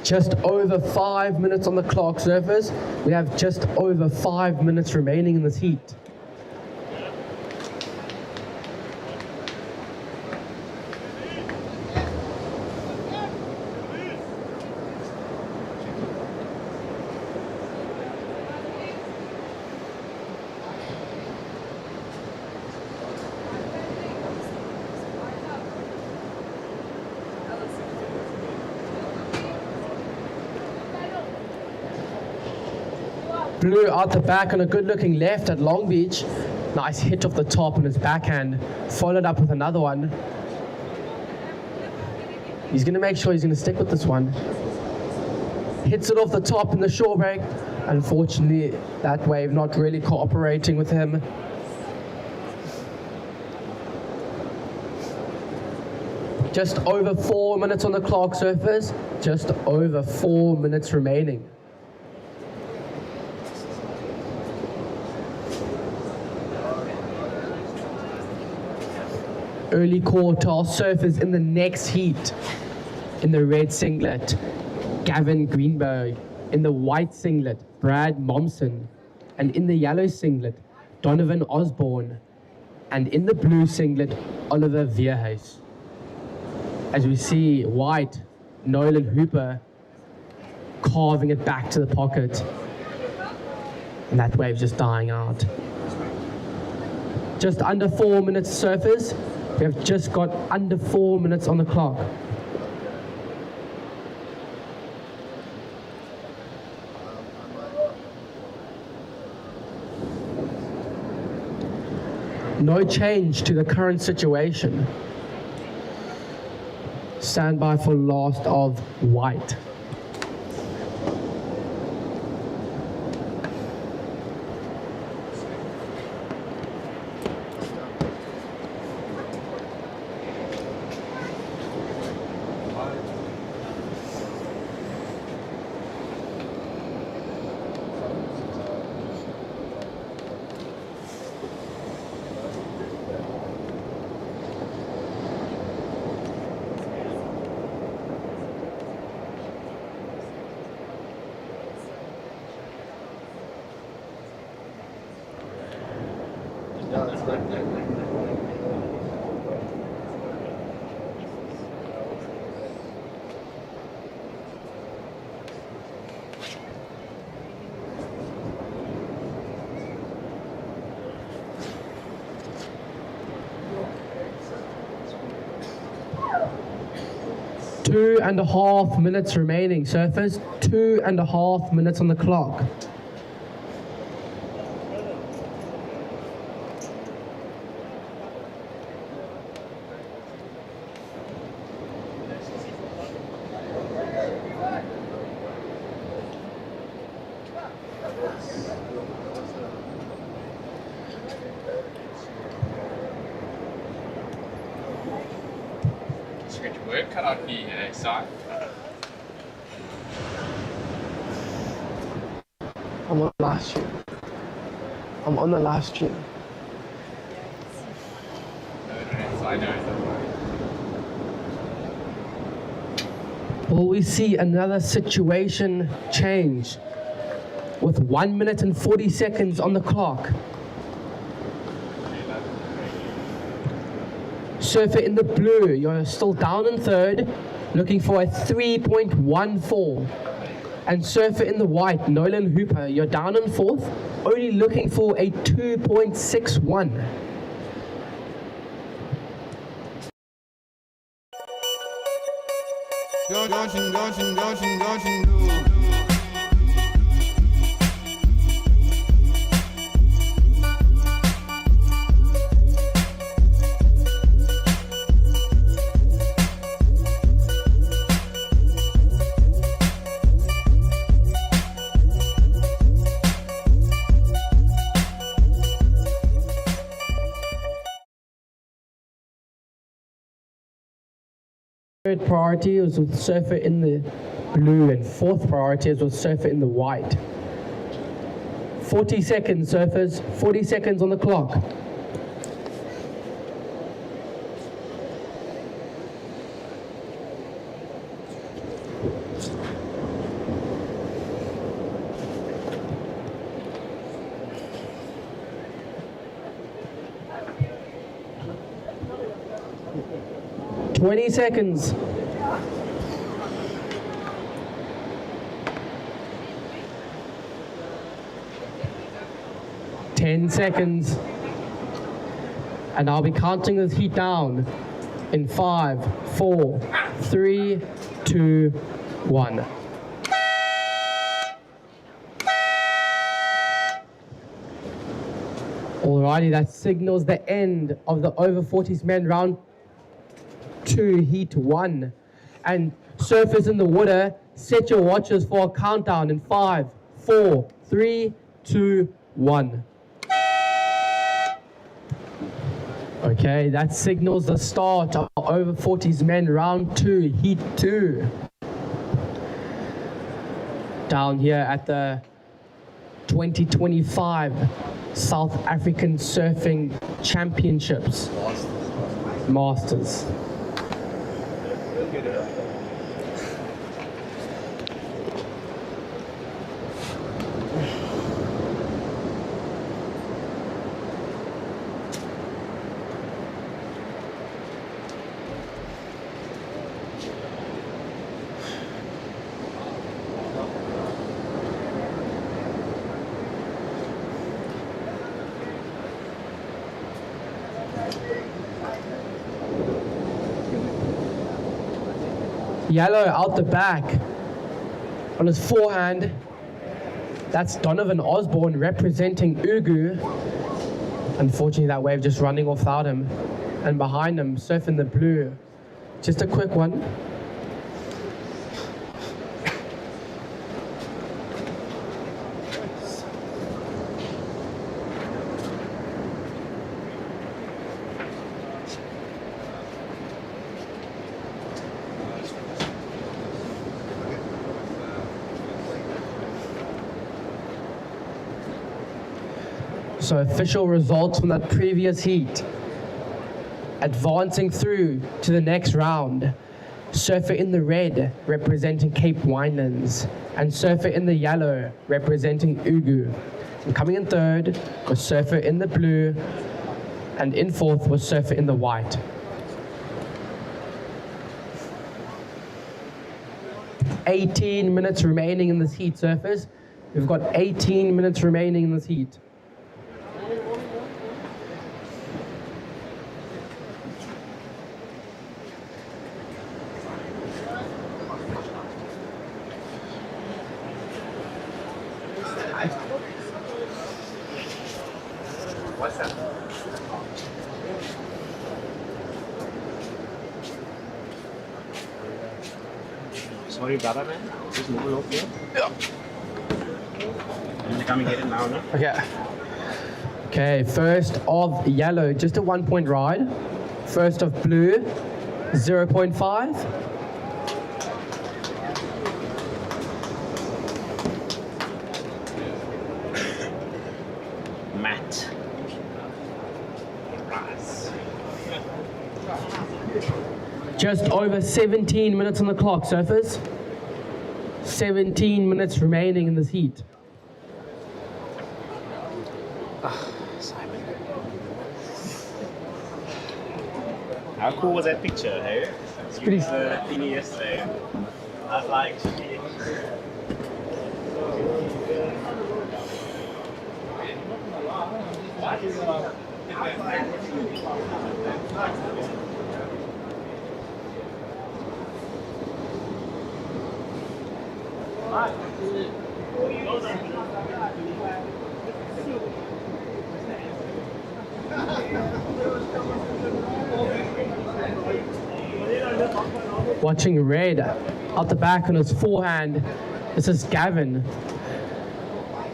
Just over 5 minutes on the clock, surfers. We have just over 5 minutes remaining in this heat. Blue out the back on a good looking left at Long Beach. Nice hit off the top on his backhand. Followed up with another one. He's going to make sure he's going to stick with this one. Hits it off the top in the shore break. Unfortunately, that wave not really cooperating with him. Just over 4 minutes on the clock, surfers. Just over 4 minutes remaining. Early quartile surfers in the next heat. In the red singlet, Gavin Greenberg. In the white singlet, Brad Momsen. And in the yellow singlet, Donovan Osborne. And in the blue singlet, Oliver Vierhuis. As we see white, Nolan Hooper carving it back to the pocket. And that wave just dying out. Just under 4 minutes, surfers. We have just got under 4 minutes on the clock. No change to the current situation. Stand by for last of white. Two and a half minutes remaining, surfers. 2.5 minutes on the clock. work cut out for you here, son. I'm on the live stream. I'm on the live stream. No, I know. Will we see another situation change with 1 minute and 40 seconds on the clock? Surfer in the blue, you're still down in third, looking for a 3.14. And surfer in the white, Nolan Hooper, you're down in fourth, only looking for a 2.61. Third priority was with surfer in the blue, and fourth priority is with surfer in the white. 40 seconds, surfers, 40 seconds on the clock. Twenty seconds. Ten seconds. And I'll be counting this heat down in 5, 4, 3, 2, 1. Alrighty, that signals the end of the over 40s men round 2, heat 1. And surfers in the water, set your watches for a countdown in 5, 4, 3, 2, 1. Okay, that signals the start of over 40s men round 2, heat 2. Down here at the 2025 South African Surfing Championships. Masters. Yellow out the back on his forehand. That's Donovan Osborne representing Ugu. Unfortunately, that wave just running off without him. And behind him, surfing the blue. Just a quick one. So official results from that previous heat. Advancing through to the next round. Surfer in the red representing Cape Winelands, and surfer in the yellow representing Ugu. And coming in third was surfer in the blue, and in fourth was surfer in the white. "18 minutes remaining in this heat, surfers. We've got 18 minutes remaining in this heat. What's that? Sorry, brother, man. Just move over here. Yeah. You come and get it now, no? Okay. Okay, first of yellow, just a 1 point ride. First of blue, 0.5. Matt. Just over 17 minutes on the clock, surfers. 17 minutes remaining in this heat. Simon. How cool was that picture, hey? It's pretty- thingy yesterday. I was like, Watching Red out the back on his forehand. This is Gavin.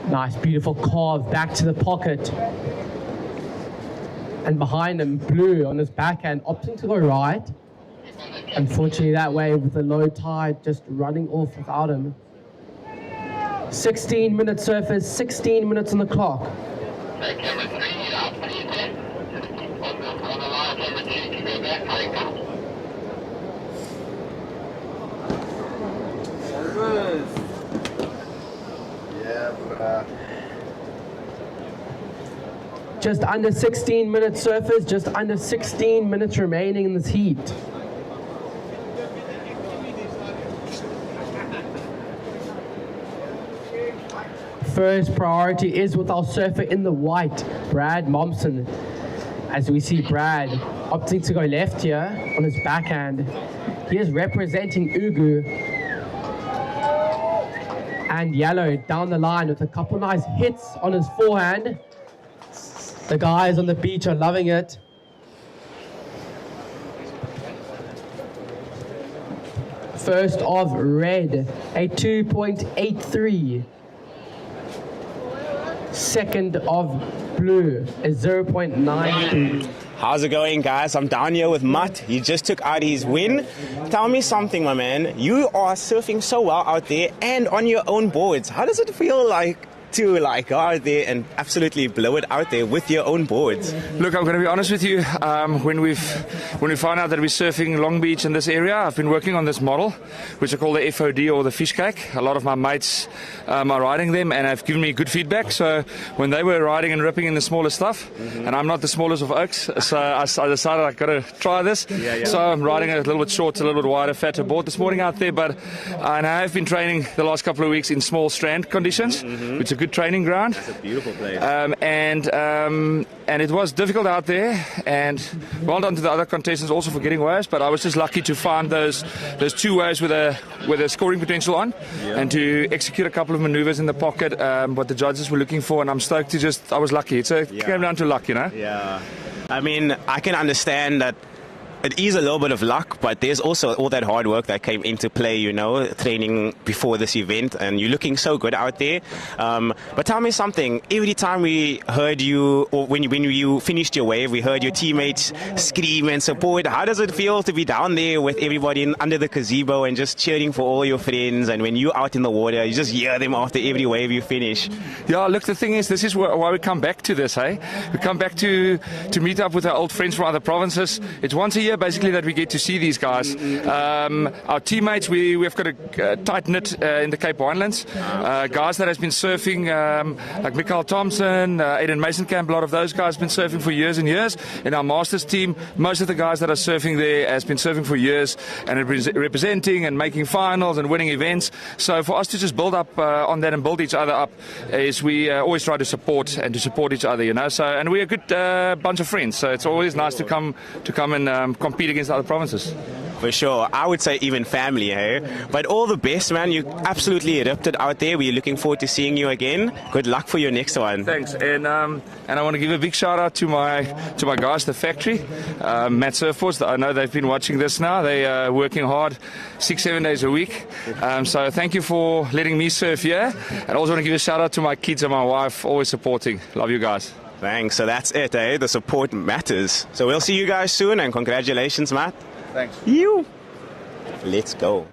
Nice, beautiful carve back to the pocket. And behind him, Blue on his backhand, opting to go right. Unfortunately, that way with the low tide, just running off without him. 16 minutes surfers, 16 minutes on the clock. Just under 16 minutes surfers, just under 16 minutes remaining in this heat. First priority is with our surfer in the white, Brad Momsen. As we see Brad opting to go left here on his backhand. He is representing Ugu. And Yellow down the line with a couple nice hits on his forehand. The guys on the beach are loving it. First of Red, a 2.83. Second of Blue, a 0.93. how's it going, guys? I'm down here with Matt. He just took out his win. Tell me something, my man. You are surfing so well out there and on your own boards. How does it feel like to go out there and absolutely blow it out there with your own boards? Look, I'm going to be honest with you. When we found out that we're surfing Long Beach in this area, I've been working on this model, which I call the FOD or the fish cake. A lot of my mates are riding them and have given me good feedback. So when they were riding and ripping in the smaller stuff, and I'm not the smallest of oaks, so I decided I've got to try this. So I'm riding a little bit shorter, a little bit wider, fatter board this morning out there. But and I have been training the last couple of weeks in small strand conditions, which is a good training ground. It's a beautiful place. And it was difficult out there, and well done to the other contestants also for getting waves, but I was just lucky to find those two waves with a scoring potential on, and to execute a couple of maneuvers in the pocket, what the judges were looking for, and I'm stoked I was lucky. It came down to luck, you know? Yeah. I mean, I can understand that it is a little bit of luck, but there's also all that hard work that came into play, you know, training before this event, and you're looking so good out there. But tell me something. Every time we heard you, or when you finished your wave, we heard your teammates scream and support. How does it feel to be down there with everybody under the gazebo and just cheering for all your friends? And when you're out in the water, you just hear them after every wave you finish. Yeah, look, the thing is, this is why we come back to this, hey? We come back to meet up with our old friends from other provinces. It's once a year basically that we get to see these guys. Our teammates, we've got a tight knit in the Cape Winelands. Guys that has been surfing, like Mikael Thompson, Aiden Masonkamp, a lot of those guys have been surfing for years and years. In our Masters team, most of the guys that are surfing there has been surfing for years and representing and making finals and winning events. So for us to just build up on that and build each other up is we always try to support each other, you know. So, and we're a good bunch of friends. So it's always nice to come and compete against other provinces. For sure. I would say even family, hey? But all the best, man. You absolutely erupted out there. We're looking forward to seeing you again. Good luck for your next one. Thanks. And I want to give a big shout out to my guys, the factory, Matt Surfboards. I know they've been watching this now. They are working hard 6-7 days a week. So thank you for letting me surf here. And I also want to give a shout out to my kids and my wife, always supporting. Love you guys. Thanks. So that's it, eh? The support matters. So we'll see you guys soon, and congratulations, Matt. Thanks. You. Let's go.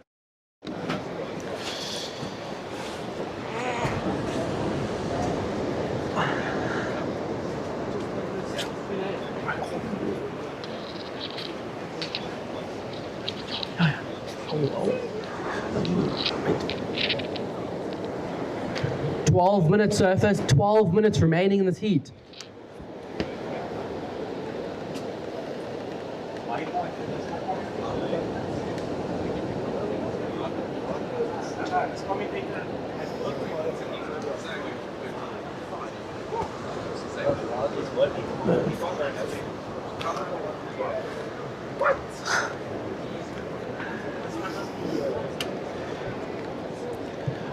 Oh. 12-minute surface, 12 minutes remaining in this heat.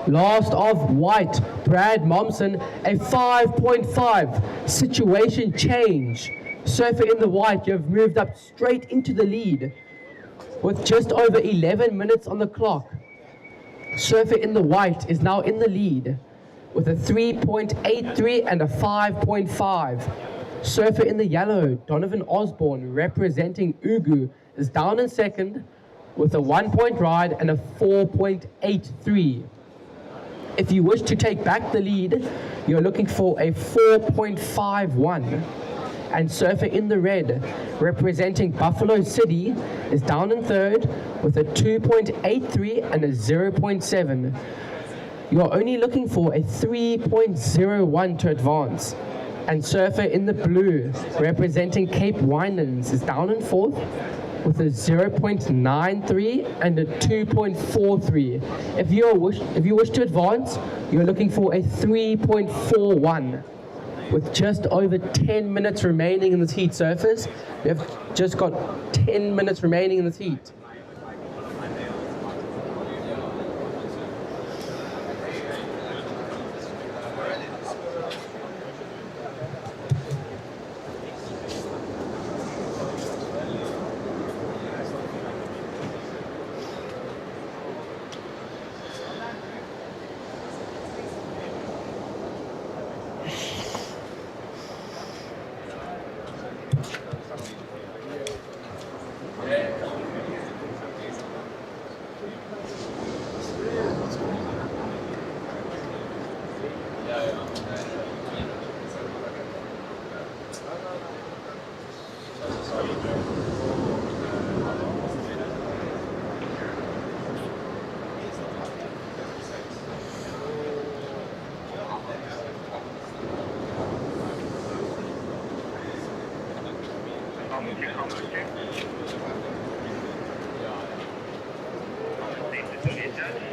Last of white, Brad Momsen, a 5.5. Situation change. Surfer in the white, you've moved up straight into the lead with just over 11 minutes on the clock. Surfer in the white is now in the lead with a 3.83 and a 5.5. Surfer in the yellow, Donovan Osborne, representing Ugu, is down in second with a 1-point ride and a 4.83. If you wish to take back the lead, you're looking for a 4.51. And Surfer in the red, representing Buffalo City, is down in third with a 2.83 and a 0.7. You're only looking for a 3.01 to advance. And Surfer in the blue, representing Cape Winelands, is down in fourth with a 0.93 and a 2.43. If you wish to advance, you're looking for a 3.41. With just over 10 minutes remaining in this heat, surfers, we have just got 10 minutes remaining in this heat.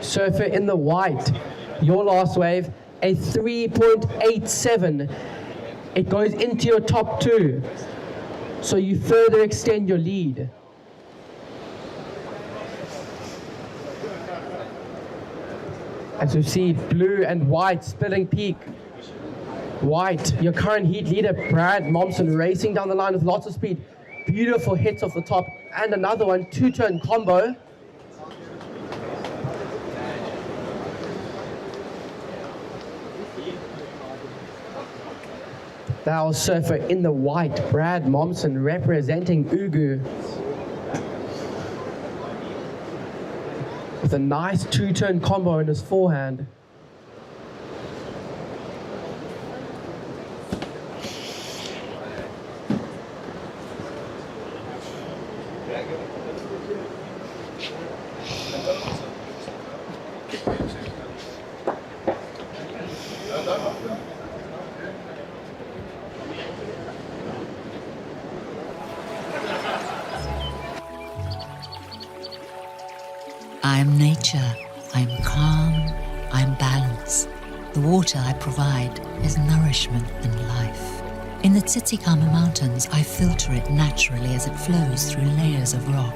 Surfer in the white, your last wave, a 3.87. It goes into your top two, so you further extend your lead. As you see, blue and white splitting peak. White, your current heat leader, Brad Momsen, racing down the line with lots of speed. Beautiful hits off the top, and another one, two-turn combo. Now Surfer in the white, Brad Momsen representing Ugu. With a nice two-turn combo in his forehand. I'm nature, I'm calm, I'm balance. The water I provide is nourishment and life. In the Tsitsikamma Mountains, I filter it naturally as it flows through layers of rock,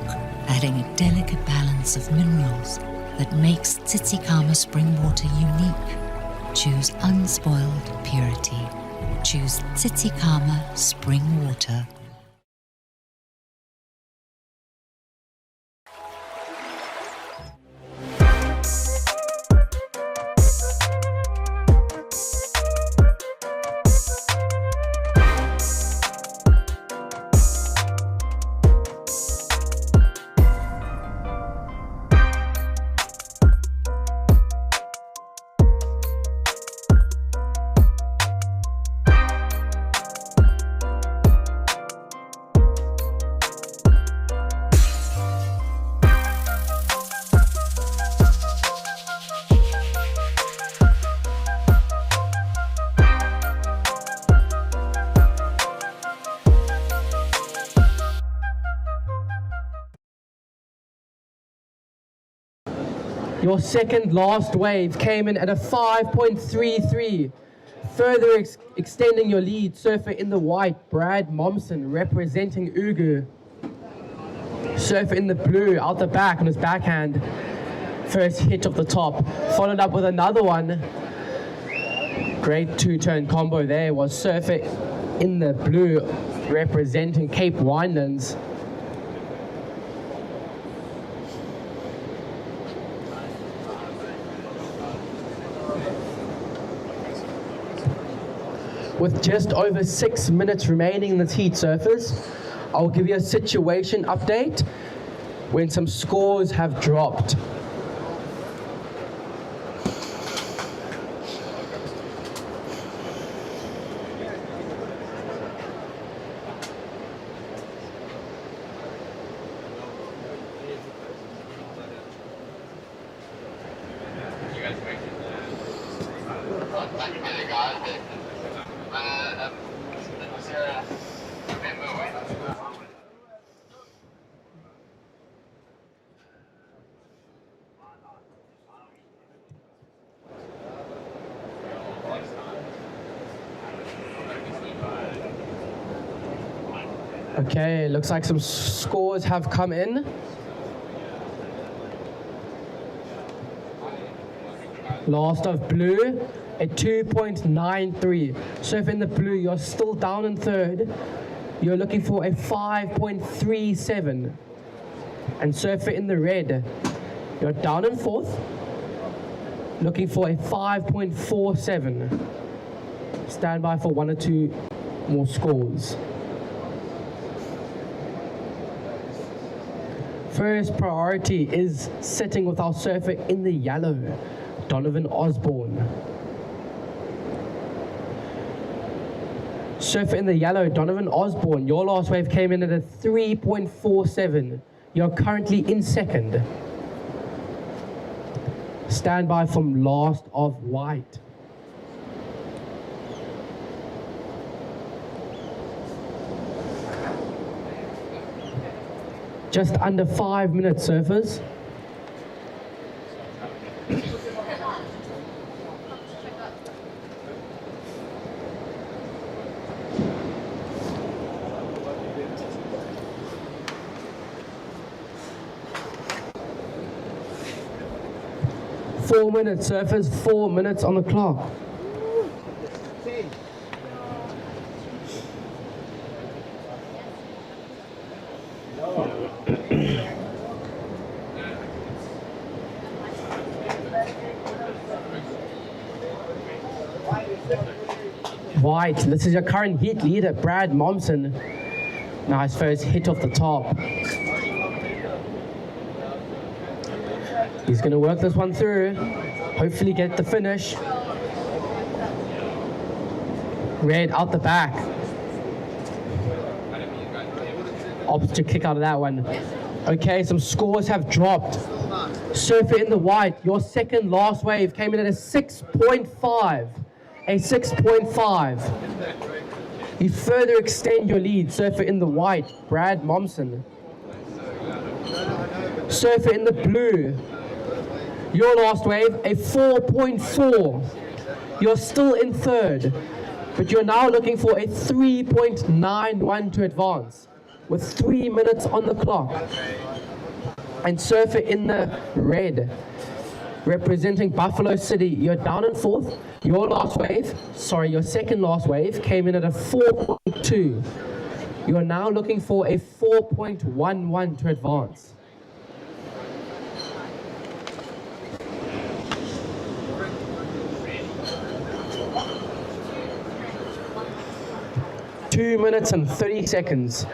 adding a delicate balance of minerals that makes Tsitsikamma spring water unique. Choose unspoiled purity. Choose Tsitsikamma spring water. Your second last wave came in at a 5.33. Further extending your lead, surfer in the white, Brad Momsen, representing Ugu. Surfer in the blue, out the back on his backhand. First hit off the top, followed up with another one. Great two-turn combo there was surfer in the blue, representing Cape Winelands. With just over 6 minutes remaining in this heat, surfers, I'll give you a situation update when some scores have dropped. Okay, looks like some scores have come in. Last of blue at 2.93. Surf in the blue, you're still down in third. You're looking for a 5.37. And surfer in the red, you're down in fourth. Looking for a 5.47. Stand by for one or two more scores. First priority is sitting with our surfer in the yellow, Donovan Osborne. Surfer in the yellow, Donovan Osborne, your last wave came in at a 3.47. You're currently in second. Stand by from last of white. Just under 5 minutes, surfers. Four minutes, surfers, 4 minutes on the clock. White, this is your current heat leader, Brad Momsen. Nice first hit off the top. He's going to work this one through, hopefully get the finish. Red out the back. Opts to kick out of that one. Okay, some scores have dropped. Surfer in the white, your second last wave came in at a 6.5. A 6.5. You further extend your lead, surfer in the white, Brad Momsen. Surfer in the blue, your last wave, a 4.4. You're still in third, but you're now looking for a 3.91 to advance, with 3 minutes on the clock. And surfer in the red, representing Buffalo City, you're down in fourth. Your second last wave came in at a 4.2. You're now looking for a 4.11 to advance. Two minutes and 30 seconds.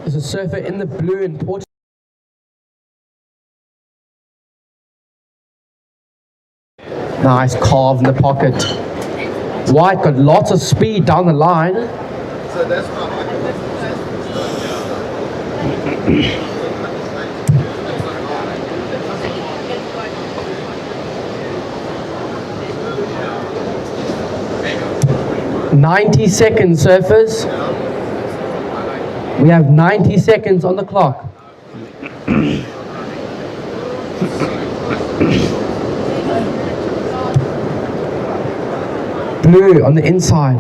There's a surfer in the blue in Port. Nice carve in the pocket. White got lots of speed down the line. So that's not 90 seconds, surfers. We have 90 seconds on the clock. Blue on the inside.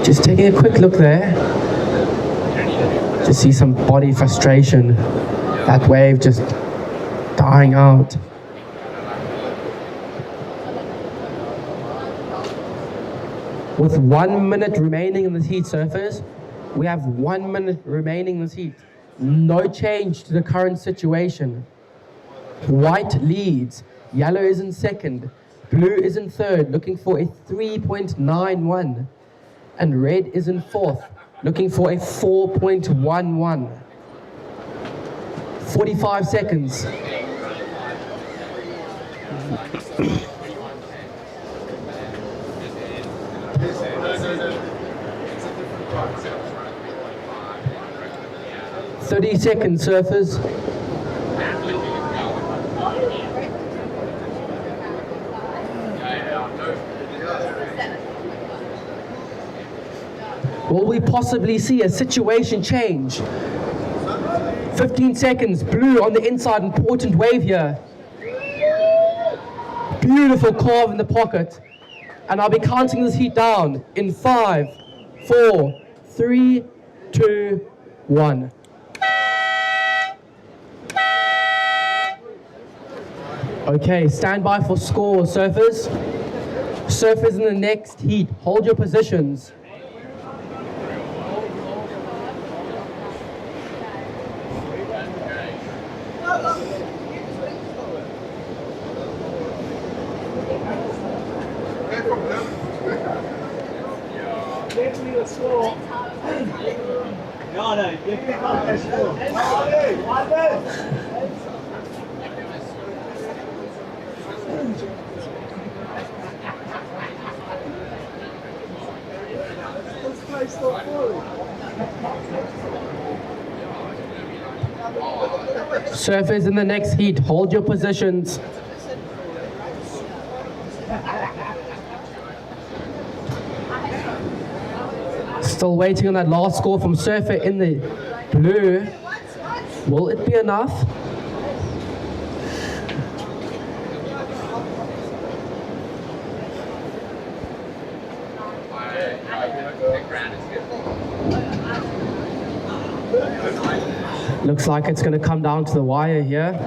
Just taking a quick look there. Just see some body frustration. That wave just dying out. With 1 minute remaining in this heat, surfers, we have 1 minute remaining in this heat. No change to the current situation. White leads, yellow is in second, blue is in third, looking for a 3.91, and red is in fourth, looking for a 4.11. 45 seconds. "30 seconds, surfers." Will we possibly see a situation change? 15 seconds, blue on the inside, important wave here. Beautiful carve in the pocket. And I'll be counting this heat down in 5, 4, 3, 2, 1. Okay, stand by for scores, surfers. Surfers in the next heat, hold your positions. Surfers in the next heat, hold your positions. Still waiting on that last score from surfer in the blue. Will it be enough? Looks like it's going to come down to the wire here.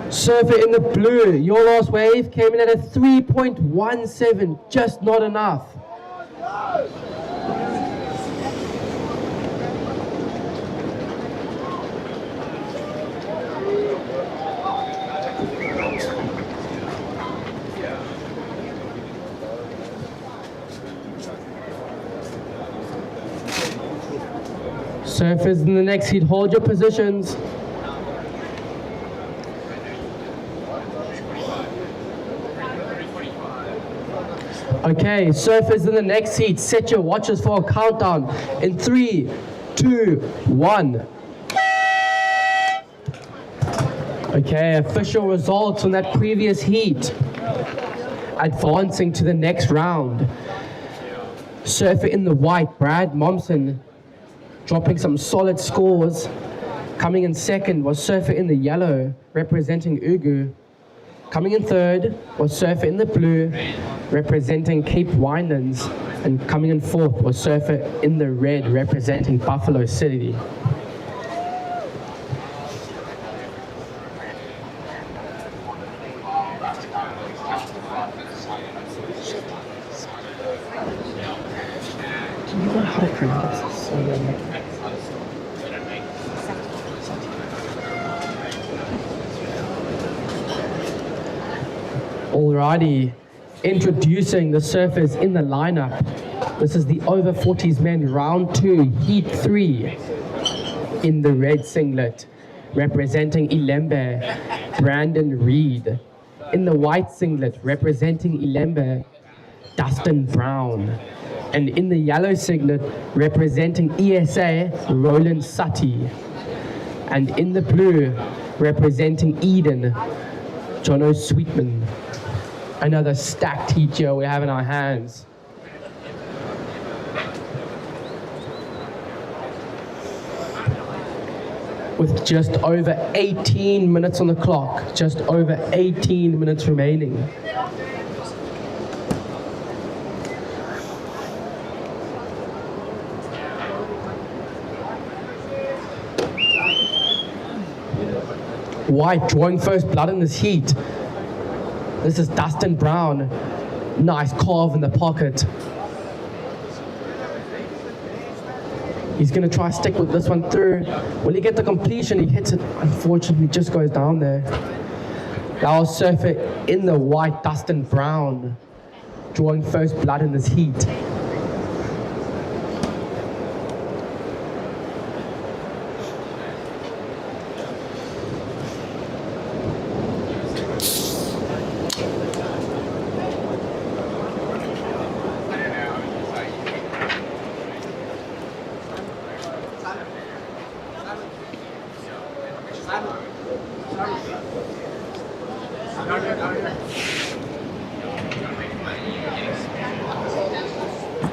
Surfer in the blue, your last wave came in at a 3.17, just not enough. Surfers in the next heat, hold your positions. Okay, surfers in the next heat, set your watches for a countdown in 3, 2, 1. Okay, official results from that previous heat. Advancing to the next round. Surfer in the white, Brad Momsen, dropping some solid scores. Coming in second was surfer in the yellow, representing Ugu. Coming in third was surfer in the blue, representing Cape Winelands. And coming in fourth was surfer in the red, representing Buffalo City. Do you know how to pronounce this? Alrighty, introducing the surfers in the lineup. This is the over 40s men, round 2, heat 3. In the red singlet, representing Ilembe, Brandon Reed. In the white singlet, representing Ilembe, Dustin Brown. And in the yellow singlet, representing ESA, Roland Sutty. And in the blue, representing Eden, Jono Sweetman. Another stacked heat here we have in our hands. With just over 18 minutes on the clock, just over 18 minutes remaining. White drawing first blood in this heat. This is Dustin Brown. Nice carve in the pocket. He's going to try to stick with this one through. Will he get the completion? He hits it. Unfortunately, just goes down there. Our surfer in the white, Dustin Brown, drawing first blood in this heat.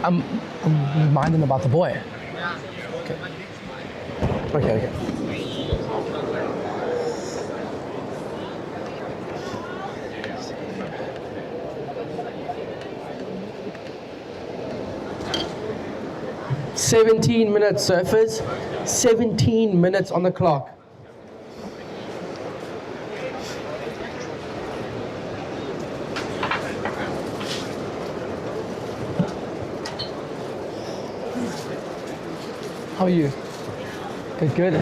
I'm reminding about the boy. Okay. 17 minutes, surfers. 17 minutes on the clock. How are you? Good.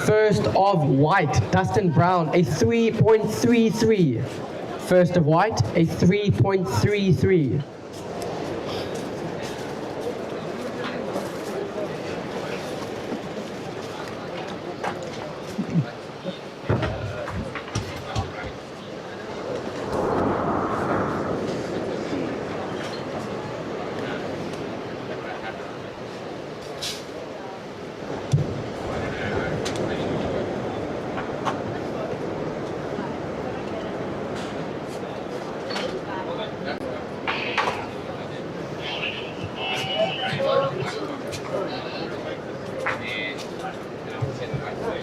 First of white, Dustin Brown, a 3.33. First of white, a 3.33.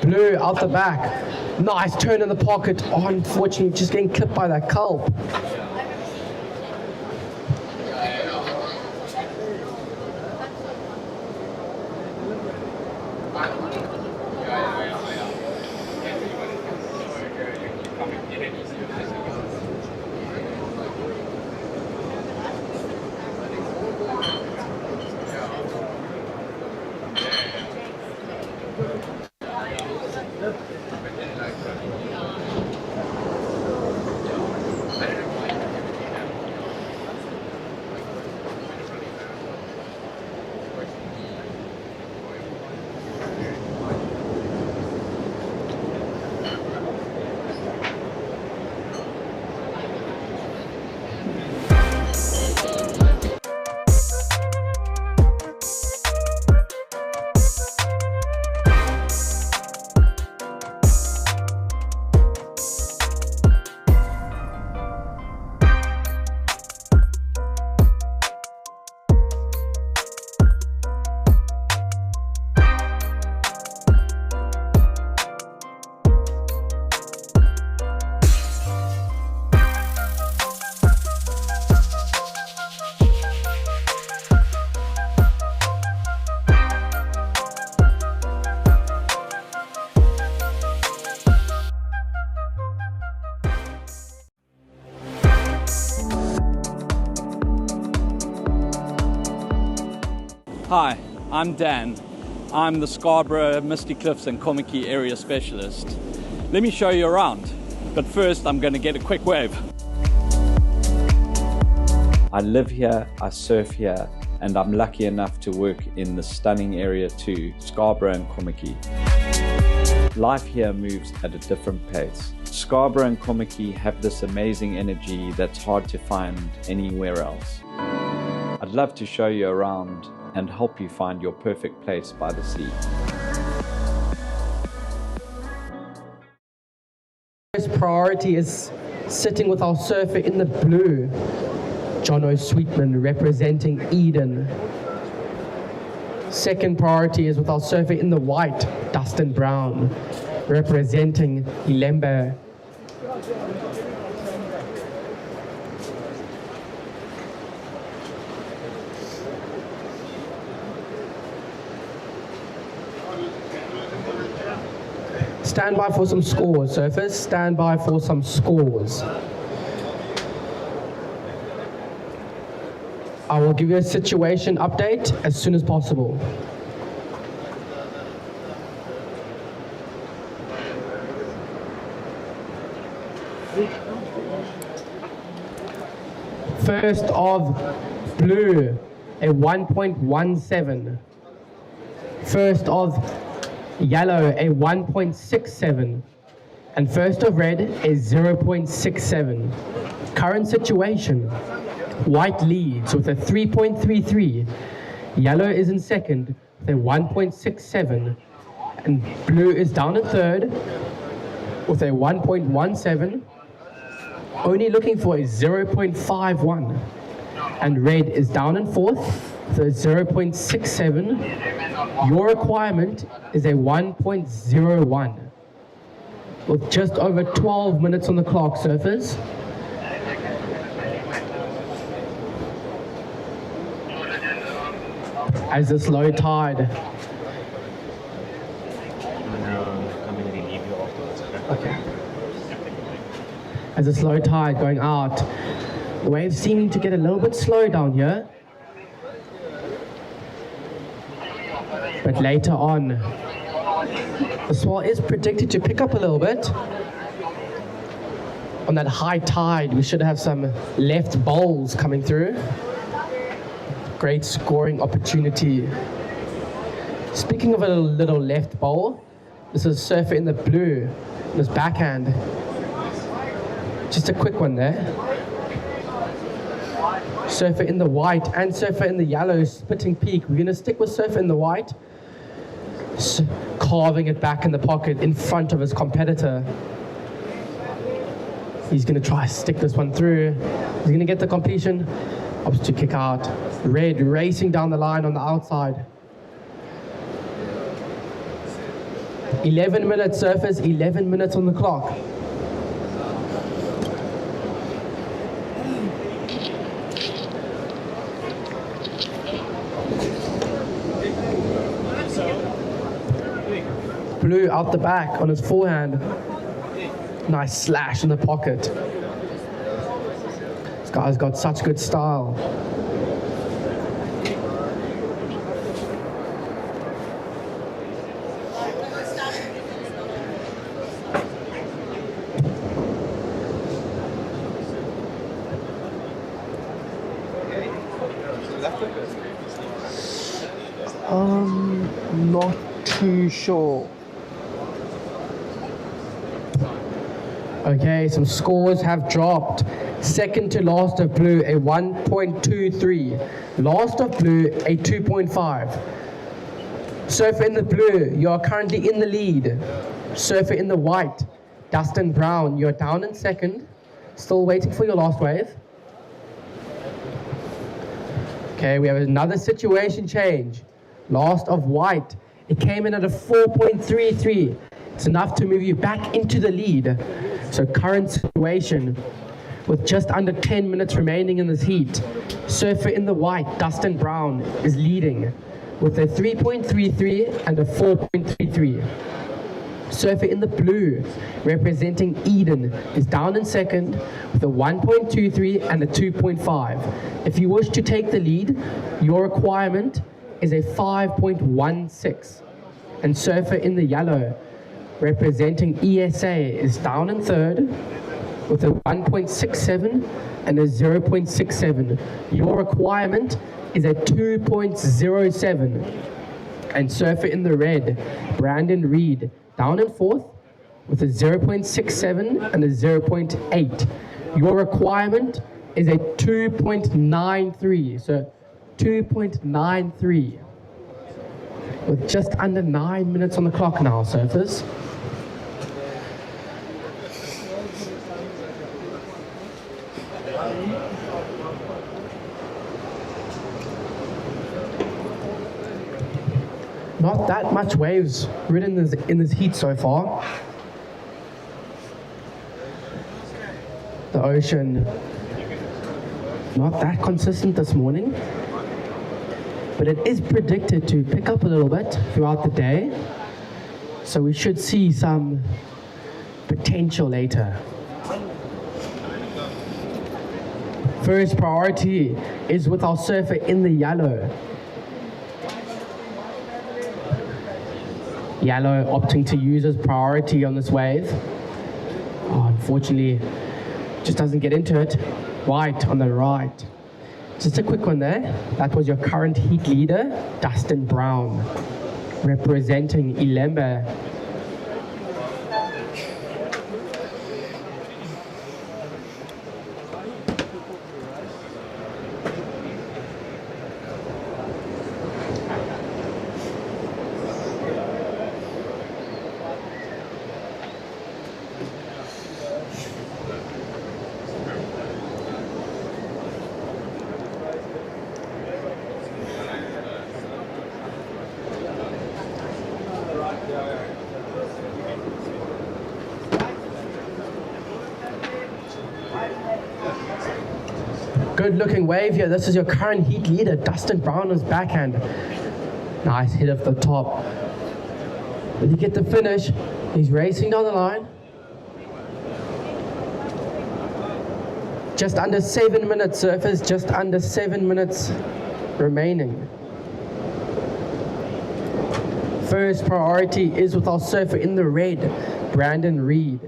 Blue out the back. Nice turn in the pocket. Oh, unfortunately, just getting clipped by that kelp. Hi, I'm Dan. I'm the Scarborough, Misty Cliffs and Komiki area specialist. Let me show you around. But first, I'm going to get a quick wave. I live here, I surf here, and I'm lucky enough to work in the stunning area too, Scarborough and Kommetjie. Life here moves at a different pace. Scarborough and Kommetjie have this amazing energy that's hard to find anywhere else. I'd love to show you around and help you find your perfect place by the sea. First priority is sitting with our surfer in the blue, Jono Sweetman representing Eden. Second priority is with our surfer in the white, Dustin Brown representing Ilembe. Stand by for some scores, surfers. Stand by for some scores. I will give you a situation update as soon as possible. First of blue, a 1.17. First of yellow, a 1.67. And first of red, a 0.67. Current situation, white leads with a 3.33. Yellow is in second with a 1.67. And blue is down in third with a 1.17. Only looking for a 0.51. And red is down in fourth with a 0.67. Your requirement is a 1.01. With just over 12 minutes on the clock, surfers. As this low tide. Okay. As this low tide going out, the waves seeming to get a little bit slow down here. But later on, the swell is predicted to pick up a little bit. On that high tide, we should have some left bowls coming through. Great scoring opportunity. Speaking of a little left bowl, this is surfer in the blue, this backhand. Just a quick one there. Surfer in the white and surfer in the yellow, splitting peak. We're going to stick with surfer in the white. Carving it back in the pocket in front of his competitor. He's going to try to stick this one through. He's going to get the completion. Opts to kick out. Red racing down the line on the outside. 11 minutes, surfers, 11 minutes on the clock. Blue out the back on his forehand. Nice slash in the pocket. This guy's got such good style. Not too sure. Okay, some scores have dropped. Second to last of blue, a 1.23. Last of blue, a 2.5. Surfer in the blue, you are currently in the lead. Surfer in the white, Dustin Brown, you're down in second. Still waiting for your last wave. Okay, we have another situation change. Last of white, it came in at a 4.33. It's enough to move you back into the lead. So current situation, with just under 10 minutes remaining in this heat, surfer in the white, Dustin Brown, is leading with a 3.33 and a 4.33. Surfer in the blue, representing Eden, is down in second with a 1.23 and a 2.5. If you wish to take the lead, your requirement is a 5.16. And surfer in the yellow, representing ESA, is down in third with a 1.67 and a 0.67. Your requirement is a 2.07. And surfer in the red, Brandon Reed, down in fourth with a 0.67 and a 0.8. Your requirement is a 2.93, so 2.93. With just under 9 minutes on the clock now, surfers. Not that much waves ridden in this heat so far. The ocean, not that consistent this morning, but it is predicted to pick up a little bit throughout the day. So we should see some potential later. First priority is with our surfer in the yellow. Yellow opting to use as priority on this wave. Oh, unfortunately, just doesn't get into it. White on the right. Just a quick one there. That was your current heat leader, Dustin Brown, representing Ilembe. Good looking wave here. This is your current heat leader, Dustin Brown, on his backhand. Nice hit off the top. When you get the finish, he's racing down the line. Just under 7 minutes, surfers, just under 7 minutes remaining. First priority is with our surfer in the red, Brandon Reed.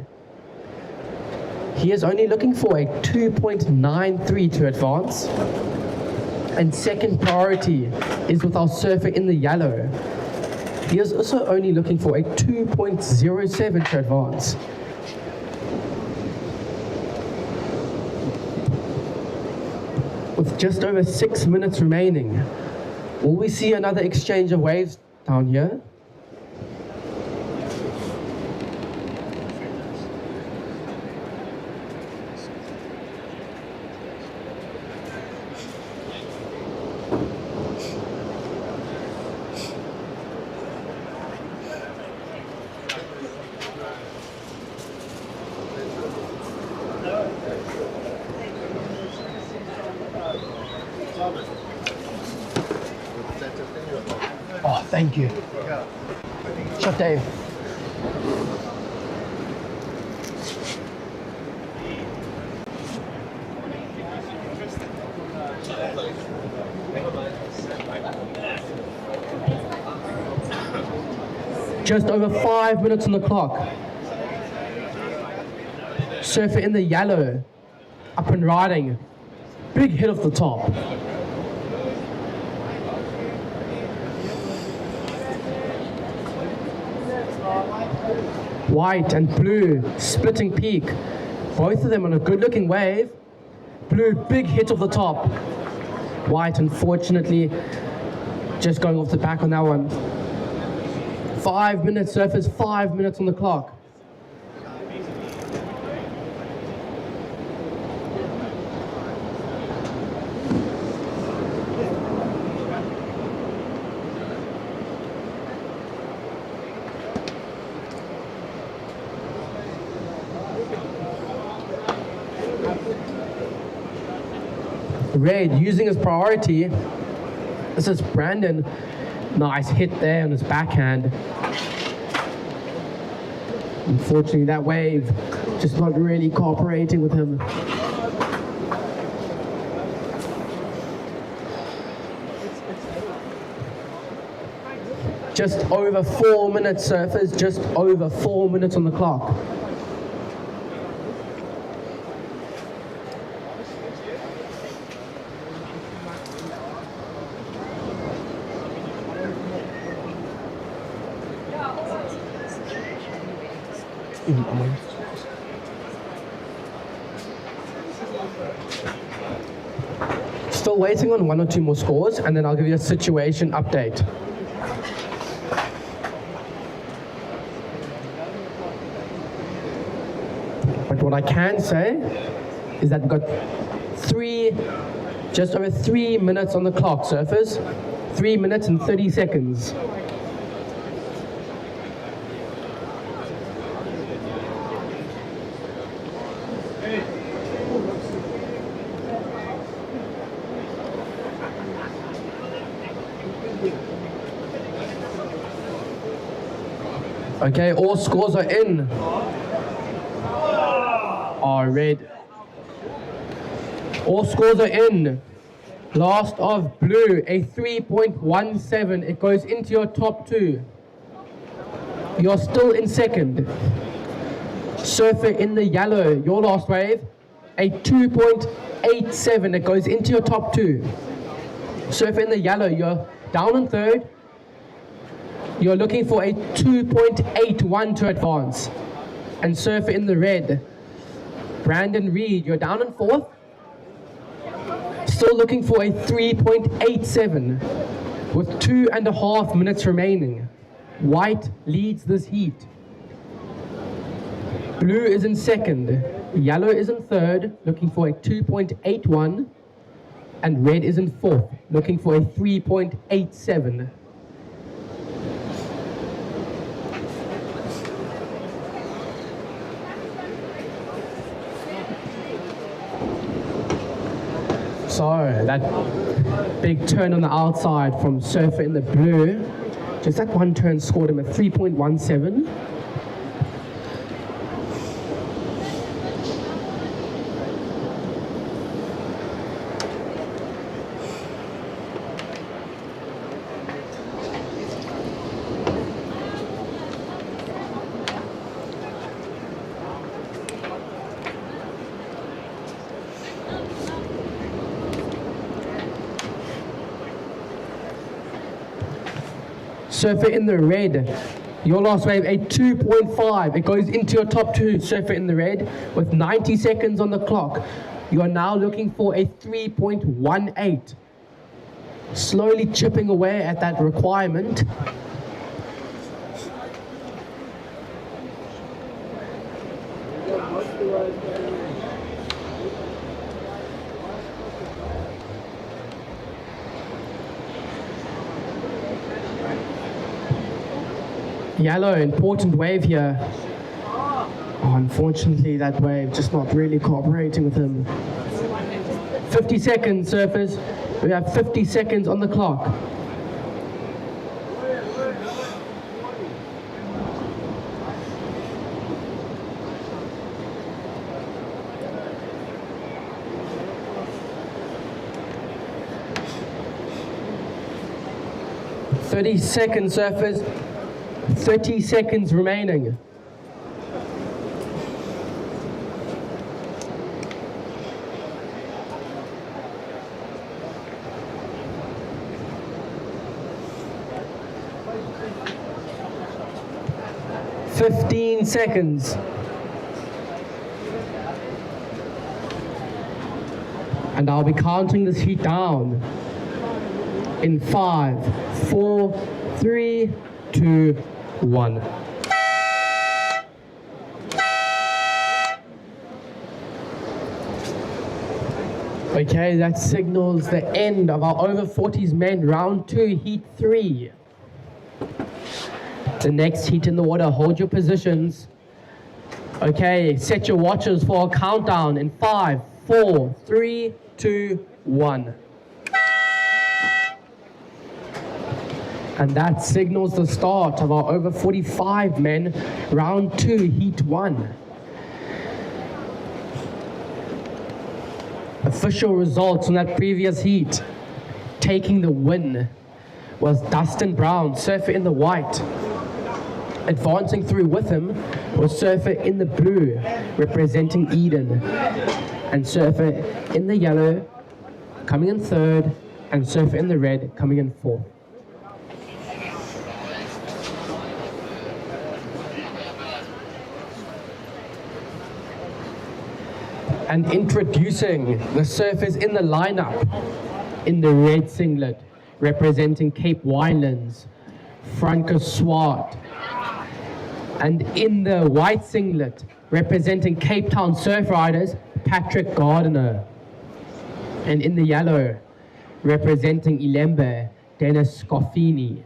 He is only looking for a 2.93 to advance. And second priority is with our surfer in the yellow. He is also only looking for a 2.07 to advance. With just over 6 minutes remaining, will we see another exchange of waves down here? Oh, thank you. Shot, Dave. Just over 5 minutes on the clock. Surfer in the yellow, up and riding. Big hit off the top. White and blue, splitting peak. Both of them on a good looking wave. Blue, big hit off the top. White, unfortunately, just going off the back on that one. 5 minutes, surfers, 5 minutes on the clock. Red using his priority. This is Brandon. Nice hit there on his backhand. Unfortunately, that wave just not really cooperating with him. Just over 4 minutes, surfers, just over 4 minutes on the clock. Still waiting on 1 or 2 more scores, and then I'll give you a situation update. But what I can say is that we've got just over 3 minutes on the clock, surfers. 3 minutes and 30 seconds. Okay, all scores are in. Are red. All scores are in. Last of blue, a 3.17. It goes into your top 2. You're still in second. Surfer in the yellow, your last wave, a 2.87. It goes into your top 2. Surfer in the yellow, you're down in third. You're looking for a 2.81 to advance. And surfer in the red, Brandon Reed, you're down in fourth. Still looking for a 3.87 with 2.5 minutes remaining. White leads this heat. Blue is in second. Yellow is in third, looking for a 2.81. And red is in fourth, looking for a 3.87. So that big turn on the outside from surfer in the blue, just that one turn scored him a 3.17. Surfer in the red, your last wave, a 2.5. It goes into your top 2, surfer in the red, with 90 seconds on the clock. You are now looking for a 3.18. Slowly chipping away at that requirement. Yellow, important wave here. Oh, unfortunately, that wave just not really cooperating with him. 50 seconds, surfers. We have 50 seconds on the clock. "30 seconds, surfers. 30 seconds remaining." "15 seconds. And I'll be counting this heat down in 5, 4, 3, 2, 1. Okay, that signals the end of our over 40s men round 2, heat 3. The next heat in the water, hold your positions. Okay, set your watches for a countdown in 5, 4, 3, 2, 1. And that signals the start of our over 45 men, round 2, heat 1. Official results from that previous heat, taking the win was Dustin Brown, surfer in the white. Advancing through with him was surfer in the blue, representing Eden, and surfer in the yellow, coming in third, and surfer in the red, coming in fourth. And introducing the surfers in the lineup, in the red singlet, representing Cape Winelands, Franco Swart. And in the white singlet, representing Cape Town Surf Riders, Patrick Gardiner. And in the yellow, representing Ilembe, Dennis Scoffini.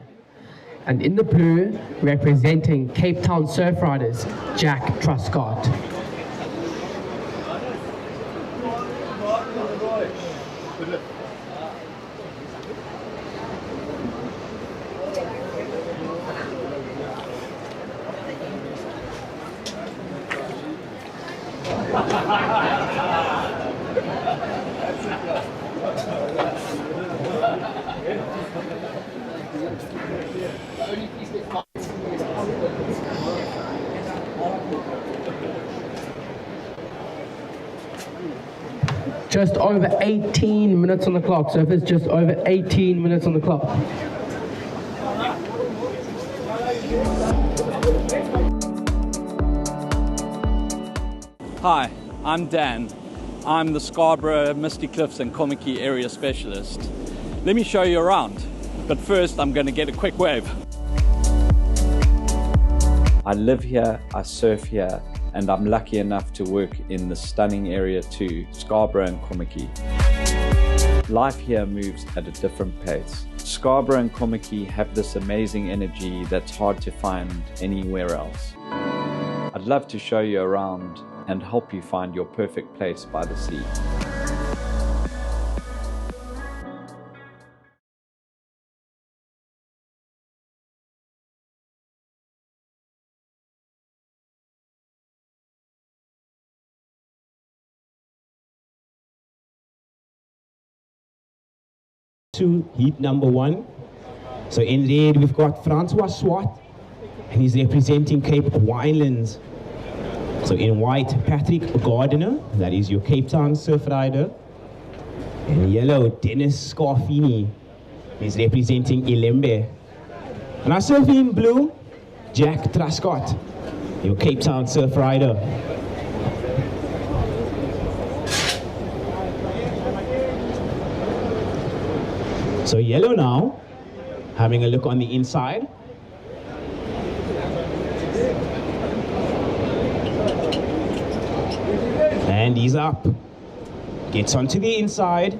And in the blue, representing Cape Town Surf Riders, Jack Truscott. Just over 18 minutes on the clock, surfers, just over 18 minutes on the clock. Hi, I'm Dan. I'm the Scarborough, Misty Cliffs and Komaki area specialist. Let me show you around, but first I'm going to get a quick wave. I live here, I surf here, and I'm lucky enough to work in the stunning area too, Scarborough and Komaki. Life here moves at a different pace. Scarborough and Komaki have this amazing energy that's hard to find anywhere else. I'd love to show you around and help you find your perfect place by the sea. To heat number 1. So in red we've got Francois Swart, and he's representing Cape Winelands. So in white, Patrick Gardiner, that is your Cape Town surf rider. In yellow, Dennis Scarfini, he's representing Ilembe. And our surfer in blue, Jack Truscott, your Cape Town surf rider. So yellow now, having a look on the inside. And he's up, gets onto the inside.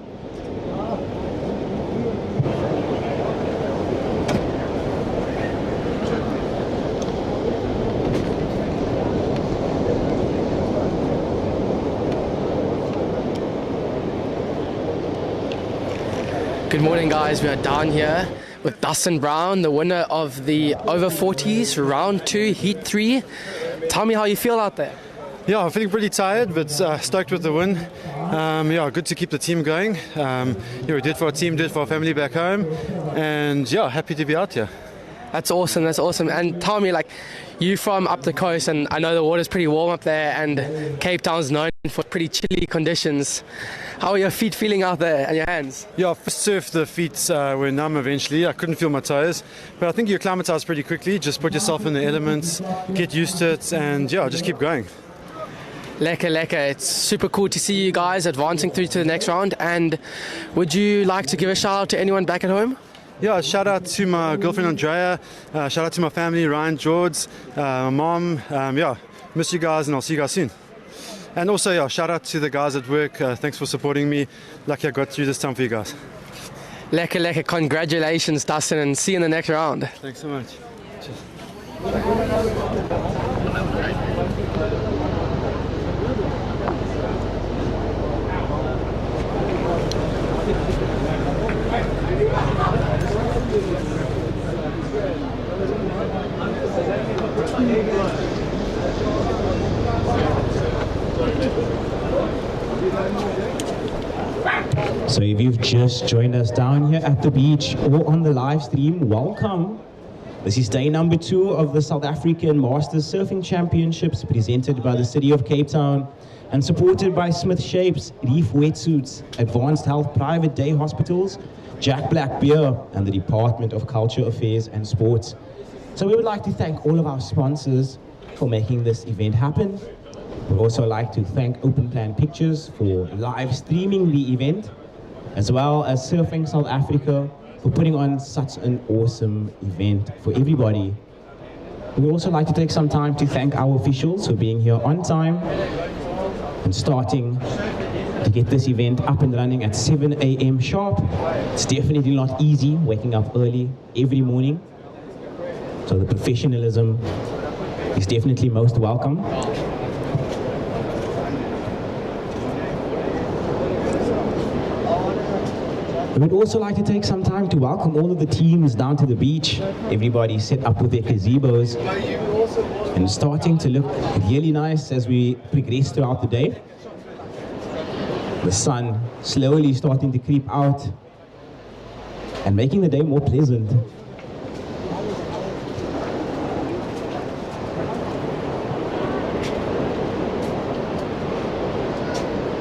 Good morning, guys. We are down here with Dustin Brown, the winner of the over 40s, round 2, heat 3. Tell me how you feel out there. Yeah, I'm feeling pretty tired, but stoked with the win. Yeah, good to keep the team going. Yeah, we did for our team, did for our family back home, and yeah, happy to be out here. That's awesome. That's awesome. And tell me, like, you from up the coast, and I know the water's pretty warm up there, and Cape Town's known for pretty chilly conditions. How are your feet feeling out there and your hands? Yeah, first surf the feet were numb eventually. I couldn't feel my toes, but I think you acclimatise pretty quickly. Just put yourself in the elements, get used to it, and yeah, just keep going. Lekker, lekker. It's super cool to see you guys advancing through to the next round. And would you like to give a shout out to anyone back at home? Yeah, shout out to my girlfriend Andrea, shout out to my family, Ryan, George, my mom. Yeah, miss you guys, and I'll see you guys soon. And also, yeah, shout out to the guys at work. Thanks for supporting me. Lucky I got through this time for you guys. Lekker, lekker. Congratulations, Dustin, and see you in the next round. Thanks so much. Cheers. So if you've just joined us down here at the beach or on the live stream, welcome. This is day number 2 of the South African Masters Surfing Championships presented by the City of Cape Town and supported by Smith Shapes, Reef Wetsuits, Advanced Health Private Day Hospitals, Jack Black Beer and the Department of Culture Affairs and Sports. So we would like to thank all of our sponsors for making this event happen. We'd also like to thank Open Plan Pictures for live streaming the event, as well as Surfing South Africa for putting on such an awesome event for everybody. We would also like to take some time to thank our officials for being here on time and starting to get this event up and running at 7 a.m. sharp. It's definitely not easy waking up early every morning, so the professionalism is definitely most welcome. We'd also like to take some time to welcome all of the teams down to the beach. Everybody set up with their gazebos and starting to look really nice as we progress throughout the day. The sun slowly starting to creep out and making the day more pleasant.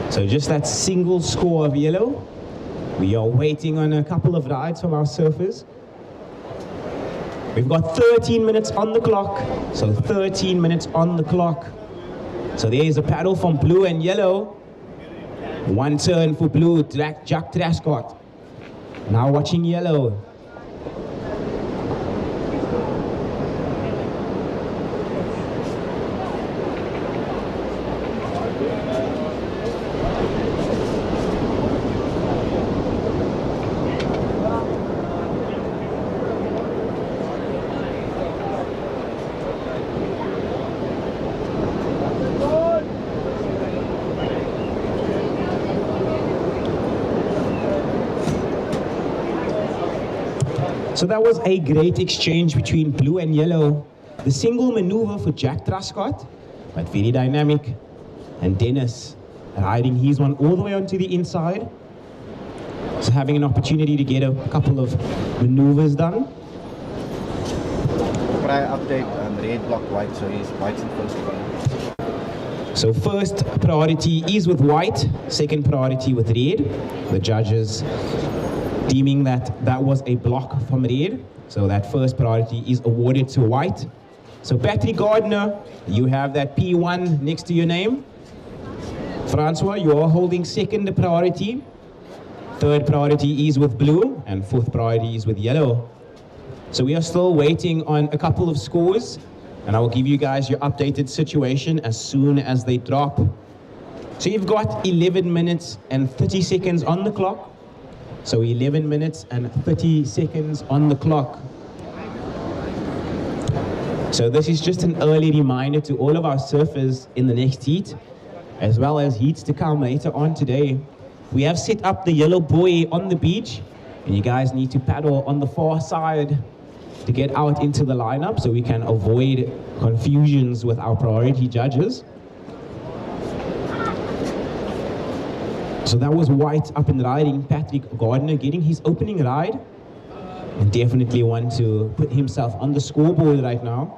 So just that single score of yellow. We are waiting on a couple of rides from our surfers. We've got 13 minutes on the clock. So 13 minutes on the clock. So there is a paddle from blue and yellow. One turn for blue, Jack Trascott. Now watching yellow. So that was a great exchange between blue and yellow. The single maneuver for Jack Trascott, but very dynamic. And Dennis riding his one all the way onto the inside. So having an opportunity to get a couple of maneuvers done. Could I update red block white, so he's white's in first. So first priority is with white, second priority with red. The judges deeming that that was a block from red, so that first priority is awarded to white. So Patrick Gardner, you have that P1 next to your name. Francois, you are holding second priority. Third priority is with blue, and fourth priority is with yellow. So we are still waiting on a couple of scores, and I will give you guys your updated situation as soon as they drop. So you've got 11 minutes and 30 seconds on the clock. So 11 minutes and 30 seconds on the clock. So this is just an early reminder to all of our surfers in the next heat, as well as heats to come later on today. We have set up the yellow buoy on the beach, and you guys need to paddle on the far side to get out into the lineup so we can avoid confusions with our priority judges. So that was white up and riding, Patrick Gardner getting his opening ride, and definitely want to put himself on the scoreboard right now.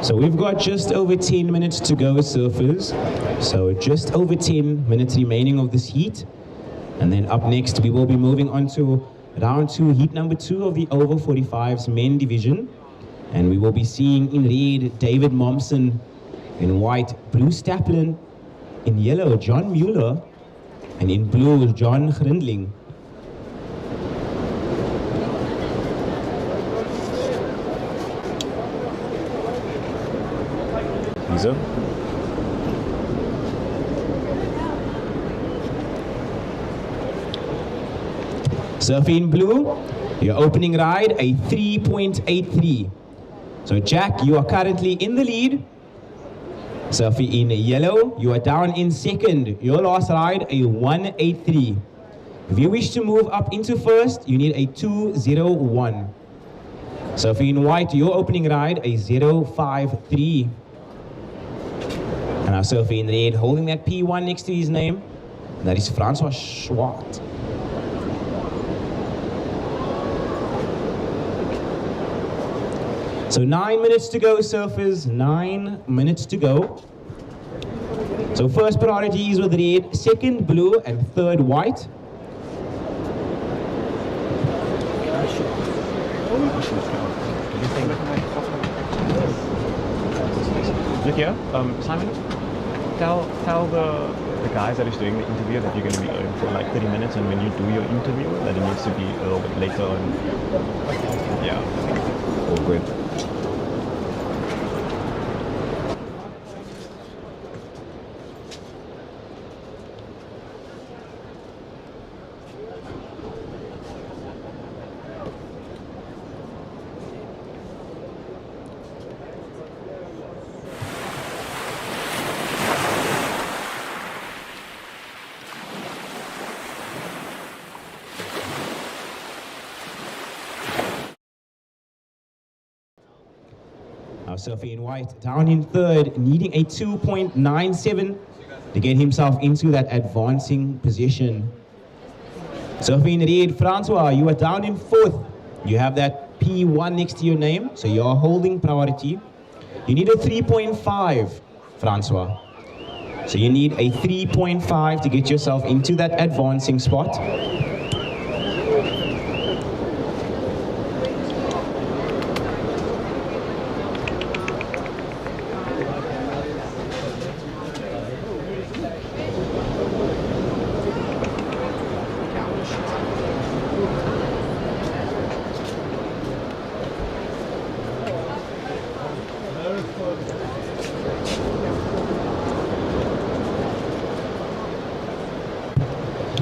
So we've got just over 10 minutes to go, surfers. So just over 10 minutes remaining of this heat. And then up next, we will be moving on to round 2, heat number 2 of the over 45s men division. And we will be seeing in red, David Momsen, in white, Bruce Staplin, in yellow, John Mueller, and in blue, John Grindling. Easy. Surfing blue, your opening ride, a 3.83. So Jack, you are currently in the lead. Surfing in yellow, you are down in second. Your last ride, a 183. If you wish to move up into first, you need a 201. Surfing in white, your opening ride, a 053. And now surfing in red, holding that P1 next to his name, and that is Francois Schwart. So 9 minutes to go, surfers, 9 minutes to go. So first priority is with red, second blue, and third white. Look here, Simon, tell the guys that is doing the interview that you're going to be going for like 30 minutes, and when you do your interview that it needs to be a little bit later on. Yeah. All good. Now surfing in white, down in third, needing a 2.97 to get himself into that advancing position. Surfing in red, Francois, you are down in fourth. You have that P1 next to your name, so you are holding priority. You need a 3.5, Francois. So you need a 3.5 to get yourself into that advancing spot.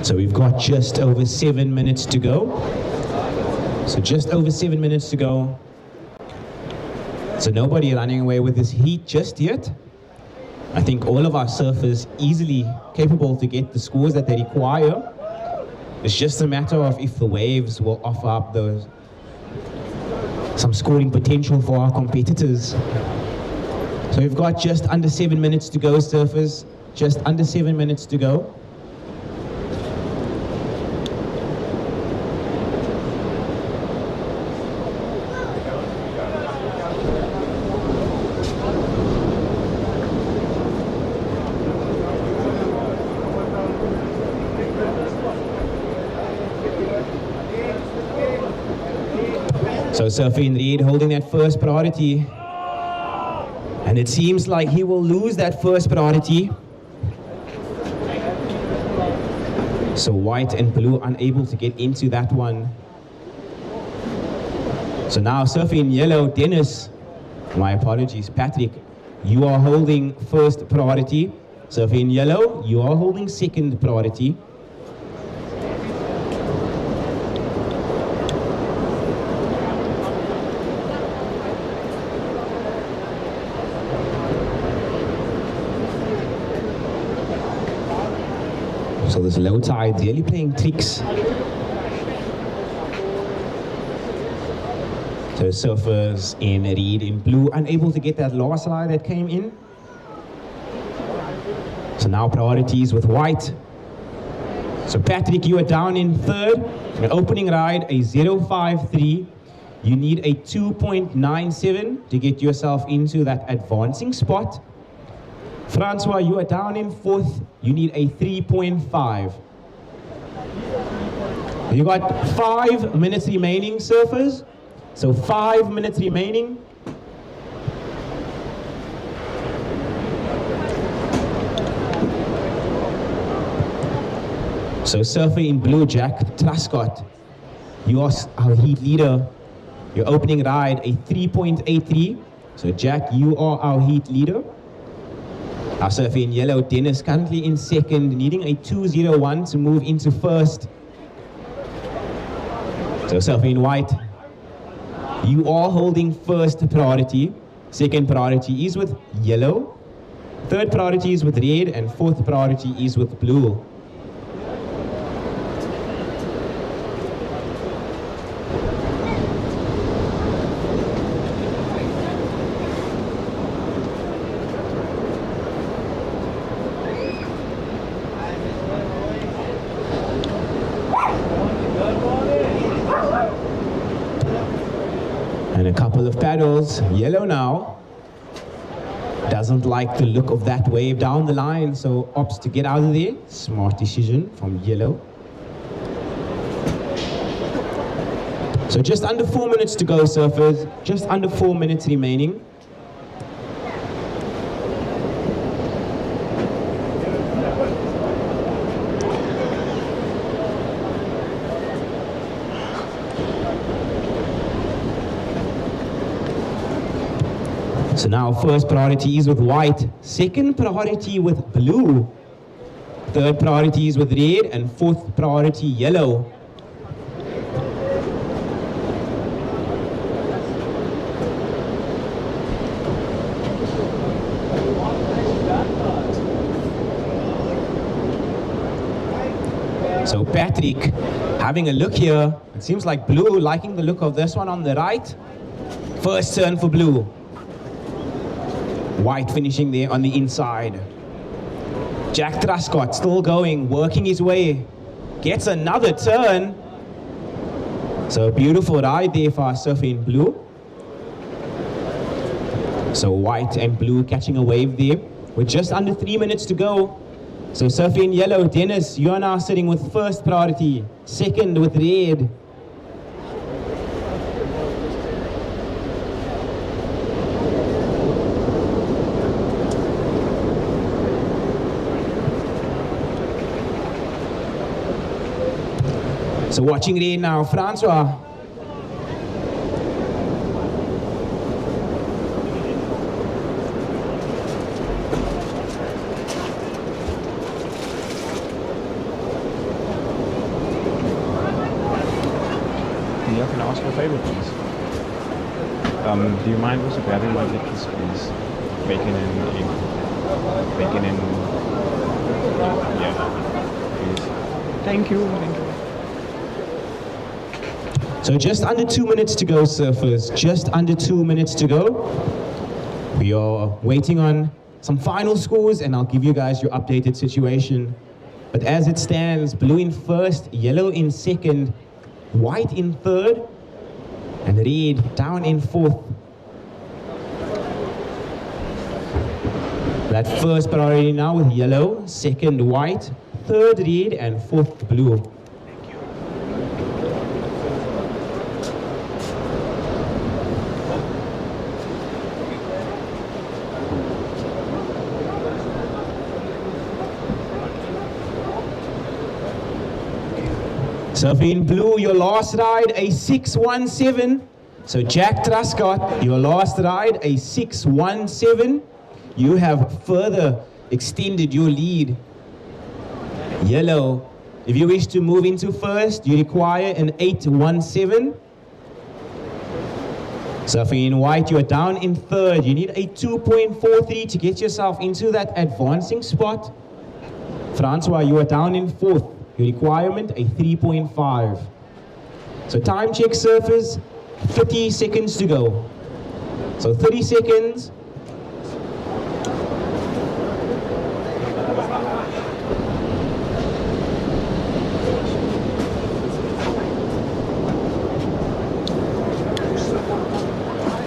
So we've got just over 7 minutes to go. So just over 7 minutes to go. So nobody running away with this heat just yet. I think all of our surfers easily capable to get the scores that they require. It's just a matter of if the waves will offer up some scoring potential for our competitors. So we've got just under 7 minutes to go, surfers. Just under 7 minutes to go. So surfing red holding that first priority. And it seems like he will lose that first priority. So white and blue unable to get into that one. So now surfing yellow, Dennis, my apologies, Patrick, you are holding first priority. Surfing yellow, you are holding second priority. So this low tide really playing tricks. So surfers in red, in blue, unable to get that last line that came in. So now priorities with white. So Patrick, you are down in third. An opening ride, a 053. You need a 2.97 to get yourself into that advancing spot. Francois, you are down in fourth. You need a 3.5. You got 5 minutes remaining, surfers. So 5 minutes remaining. So surfer in blue, Jack Truscott, you are our heat leader. Your opening ride, a 3.83. So Jack, you are our heat leader. Our surfer in yellow, Dennis, currently in second, needing a 2:01 to move into first. So surfer in white, you are holding first priority. Second priority is with yellow. Third priority is with red, and fourth priority is with blue. And a couple of paddles, yellow now. Doesn't like the look of that wave down the line, so opts to get out of there. Smart decision from yellow. So just under 4 minutes to go, surfers. Just under 4 minutes remaining. So now first priority is with white, second priority with blue, third priority is with red, and fourth priority yellow. So Patrick, having a look here, it seems like blue liking the look of this one on the right. First turn for blue. White finishing there on the inside. Jack Truscott still going, working his way. Gets another turn. So beautiful ride there for our surfer in blue. So white and blue catching a wave there. With just under 3 minutes to go. So surfer in yellow, Dennis, you are now sitting with first priority. Second with red. So watching red now, Francois. Yeah, can I ask you a favor, please? Do you mind also grabbing my lettuce, please? Bacon and egg. Bacon and... yeah, please. Thank you, thank you. So just under 2 minutes to go, surfers. Just under 2 minutes to go. We are waiting on some final scores, and I'll give you guys your updated situation. But as it stands, blue in first, yellow in second, white in third, and red down in fourth. That first priority now with yellow, second white, third red, and fourth blue. Surfing in blue, your last ride, a 6:17. So Jack Truscott, your last ride, a 6:17. You have further extended your lead. Yellow, if you wish to move into first, you require an 8:17. Surfing in white, you are down in third. You need a 2.43 to get yourself into that advancing spot. Francois, you are down in fourth. Your requirement, a 3.5. So time check, surfers, 30 seconds to go. So 30 seconds.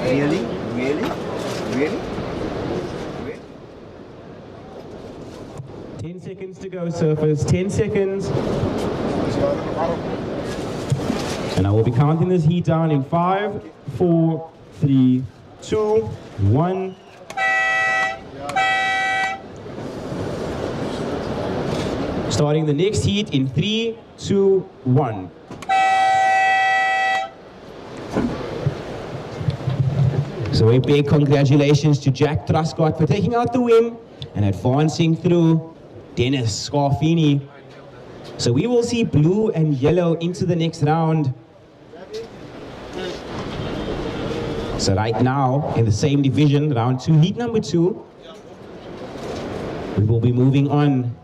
Really? Really? Really? 10 seconds to go, surfers. 10 seconds. And I will be counting this heat down in 5, 4, 3, 2, 1. Starting the next heat in 3, 2, 1. So a big congratulations to Jack Truscott for taking out the win. and advancing through Dennis Scarfini. So we will see blue and yellow into the next round. So right now, in the same division, round 2, heat number 2, we will be moving on.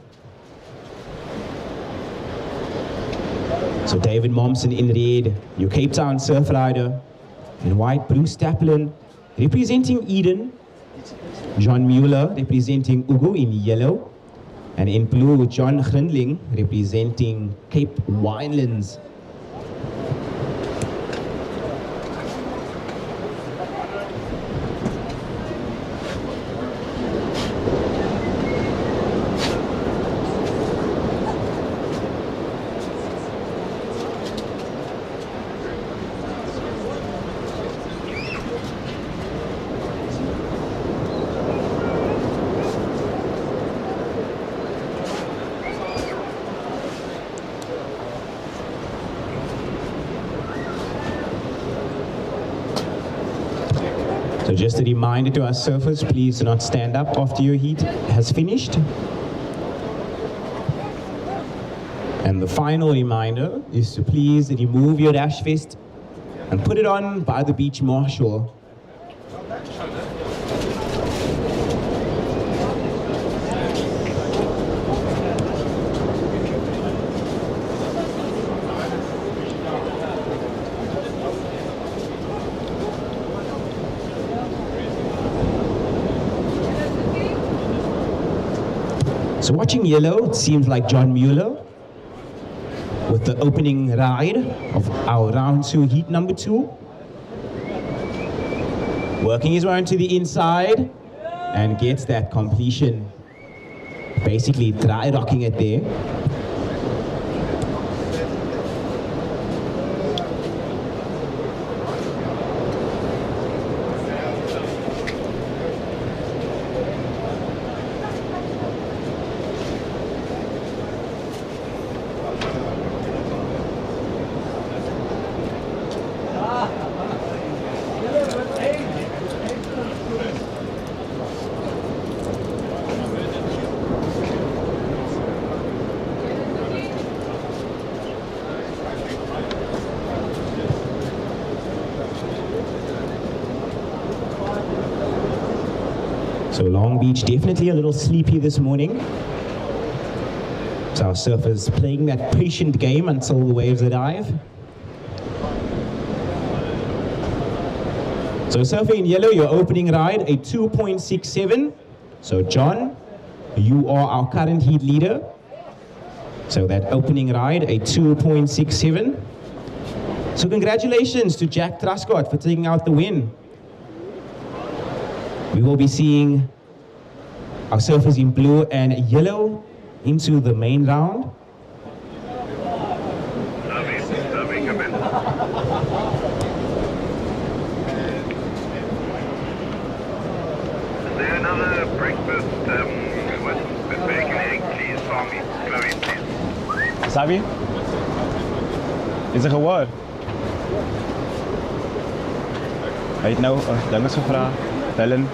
So David Momsen in red, your Cape Town surf rider. In white, Bruce Taplin, representing Eden. John Mueller, representing Ugu in yellow. And in blue, John Grindling, representing Cape Winelands. So just a reminder to our surfers, please do not stand up after your heat has finished. And the final reminder is to please remove your rash vest and put it on by the beach marshal. So watching yellow, it seems like John Mueller with the opening ride of our round 2 heat number 2. Working his way to the inside and gets that completion. Basically dry rocking it there. So Long Beach definitely a little sleepy this morning. So our surfers playing that patient game until the waves arrive. So surfing in yellow, your opening ride, a 2.67. So John, you are our current heat leader. So that opening ride, a 2.67. So congratulations to Jack Truscott for taking out the win. We will be seeing our surfers in blue and yellow into the main round. Is there another breakfast with bacon, egg, cheese for me? Chloe, please. Sabi? Is er gehoor? Hy het nou dinges gevra. Dylan.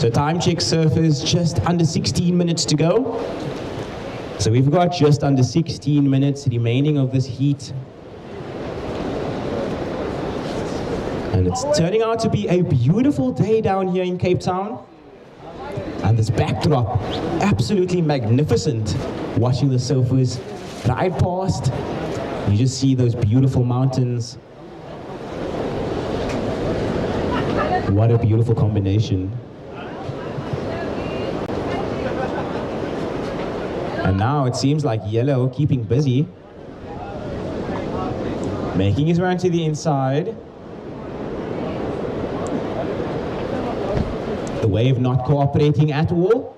So time check surfers, just under 16 minutes to go. So we've got just under 16 minutes remaining of this heat. And it's turning out to be a beautiful day down here in Cape Town. And this backdrop, absolutely magnificent. Watching the surfers ride past. You just see those beautiful mountains. What a beautiful combination. And now it seems like yellow keeping busy. Making his way to the inside. The wave not cooperating at all.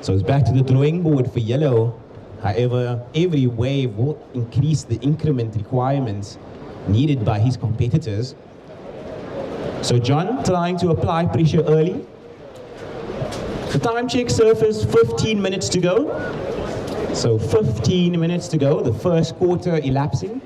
So it's back to the drawing board for yellow. However, every wave will increase the increment requirements needed by his competitors. So John trying to apply pressure early. The time check surfers, 15 minutes to go. So 15 minutes to go, the first quarter elapsing.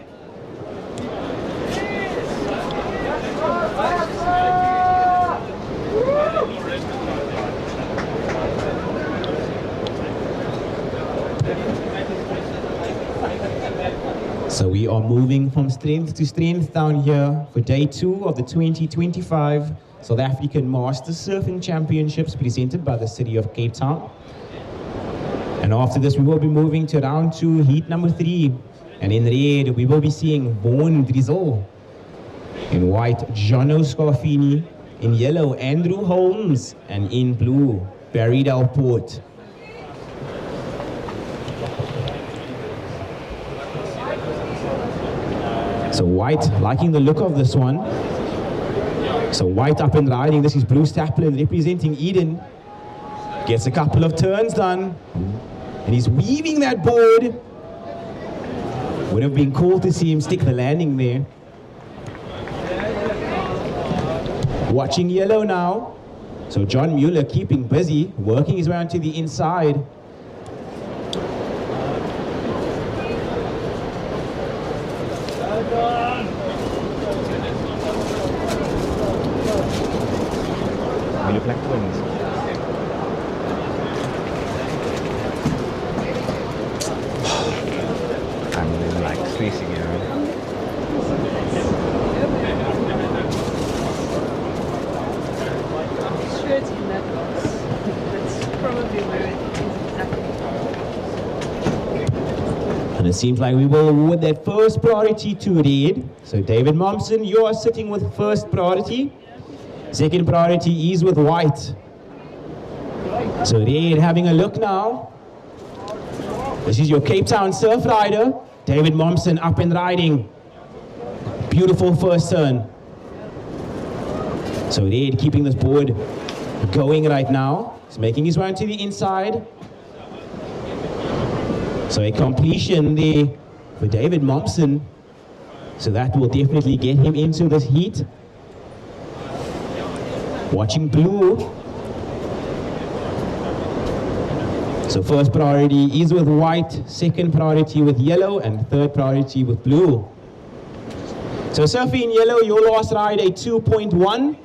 are moving from strength to strength down here for day 2 of the 2025 South African Masters Surfing Championships presented by the city of Cape Town. And after this, we will be moving to round 2, heat number 3. And in red, we will be seeing Vaughan Drizzle. In white, Jono Scarfini. In yellow, Andrew Holmes. And in blue, Barry Delport. So white, liking the look of this one. So white up and riding. This is Bruce Taplin representing Eden. Gets a couple of turns done. And he's weaving that board. Would have been cool to see him stick the landing there. Watching yellow now. So John Mueller keeping busy, working his way onto the inside. Will you black twins? I'm like spacing it around. Sure, it's in that box. That's probably where it is exactly. And it seems like we will award that first priority to red. So David Momsen, you are sitting with first priority. Second priority is with white. So red having a look now. This is your Cape Town surf rider, David Momsen, up and riding. Beautiful first turn. So red keeping this board going right now. He's making his way to the inside. So a completion there for David Momsen. So that will definitely get him into this heat. Watching blue. So first priority is with white, second priority with yellow, and third priority with blue. So surfing in yellow, your last ride a 2.1.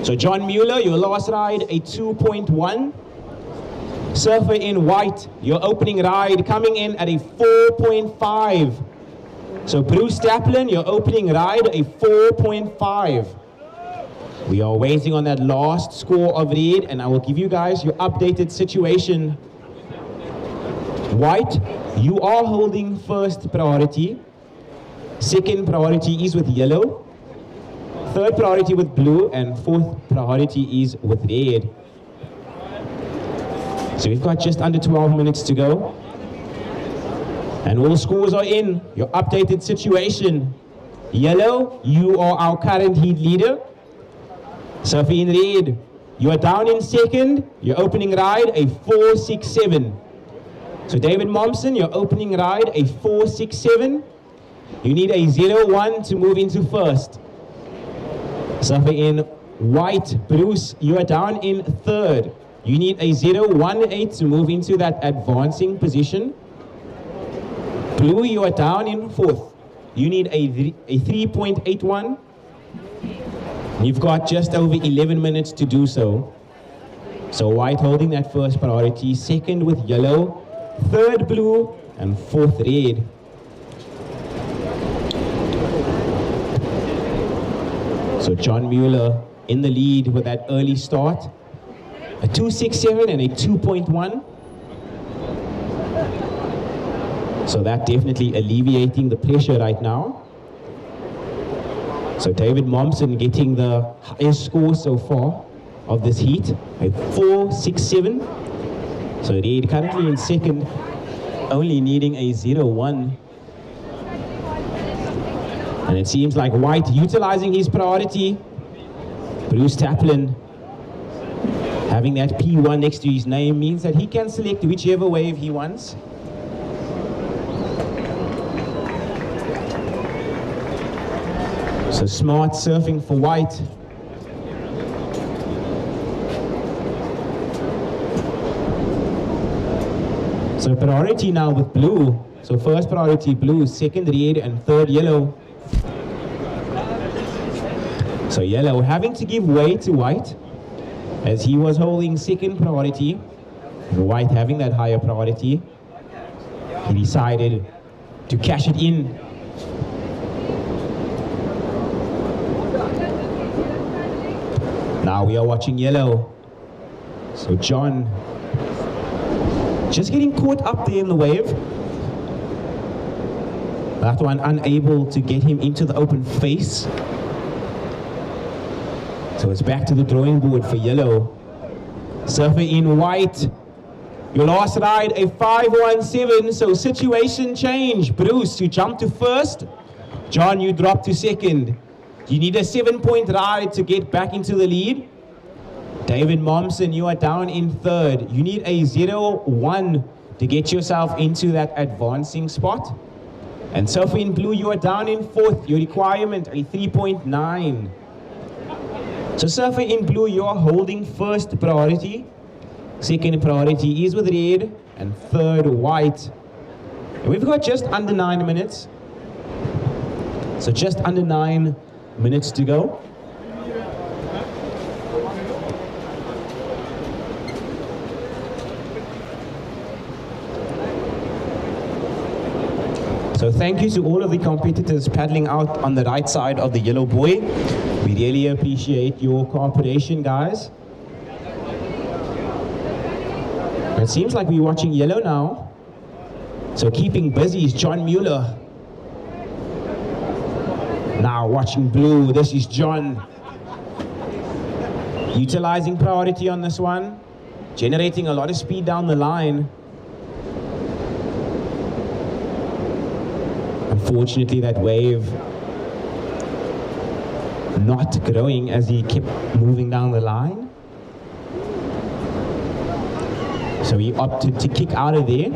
So John Mueller, your last ride a 2.1. Surfer in white, your opening ride coming in at a 4.5. So Bruce Taplin, your opening ride a 4.5. We are waiting on that last score of red, and I will give you guys your updated situation. White, you are holding first priority. Second priority is with yellow. Third priority with blue, and fourth priority is with red. So we've got just under 12 minutes to go. And all scores are in. Your updated situation. Yellow, you are our current heat leader. Surfing in red, you are down in second. Your opening ride, a 4.67. So David Momsen, your opening ride, a 4.67. You need a 0.1 to move into first. Surfing in white, Bruce, you are down in third. You need a 0.18 to move into that advancing position. Blue, you are down in fourth. You need a 3.81. You've got just over 11 minutes to do so. So white holding that first priority, second with yellow, third blue, and fourth red. So John Mueller in the lead with that early start. A 2.67 and a 2.1. So that definitely alleviating the pressure right now. So David Momsen getting the highest score so far of this heat, a 4.67. So red currently in second, only needing a 0.1. And it seems like white utilizing his priority. Bruce Taplin having that P1 next to his name means that he can select whichever wave he wants. So smart surfing for white. So priority now with blue. So first priority blue, second red, and third yellow. So yellow having to give way to white as he was holding second priority. And white having that higher priority. He decided to cash it in. Now we are watching yellow. So John just getting caught up there in the wave. That one unable to get him into the open face. So it's back to the drawing board for yellow. Surfer in white. Your last ride, a 517, so situation change. Bruce, you jump to first. John, you drop to second. You need a 7-point ride to get back into the lead. David Momsen, you are down in third. You need a 0-1 to get yourself into that advancing spot. And Surfer in blue, you are down in fourth. Your requirement, a 3.9. So Surfer in blue, you are holding first priority. Second priority is with red, and third white. And we've got just under 9 minutes. So just under 9 minutes to go. So thank you to all of the competitors paddling out on the right side of the yellow buoy. We really appreciate your cooperation, guys. It seems like we're watching yellow now. So keeping busy is John Mueller. Now watching blue, this is John. Utilizing priority on this one. Generating a lot of speed down the line. Unfortunately, that wave not growing as he kept moving down the line. So he opted to kick out of there.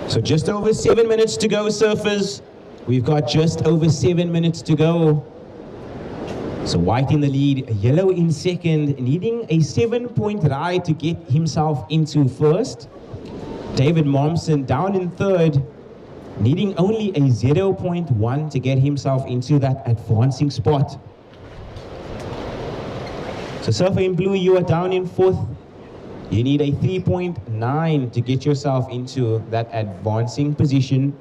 So just over 7 minutes to go, surfers. We've got just over 7 minutes to go. So white in the lead, yellow in second, needing a 7-point ride to get himself into first. David Momsen down in third, needing only a 0.1 to get himself into that advancing spot. So Surfer in blue, you are down in fourth. You need a 3.9 to get yourself into that advancing position.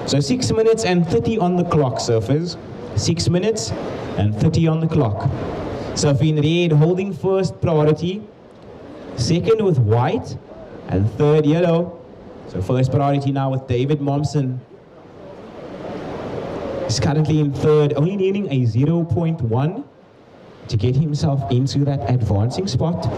So 6 minutes and 30 on the clock, surfers. 6 minutes and 30 on the clock. Surfer in red holding first priority. Second with white. And third yellow. So first priority now with David Momsen. He's currently in third, only needing a 0.1 to get himself into that advancing spot.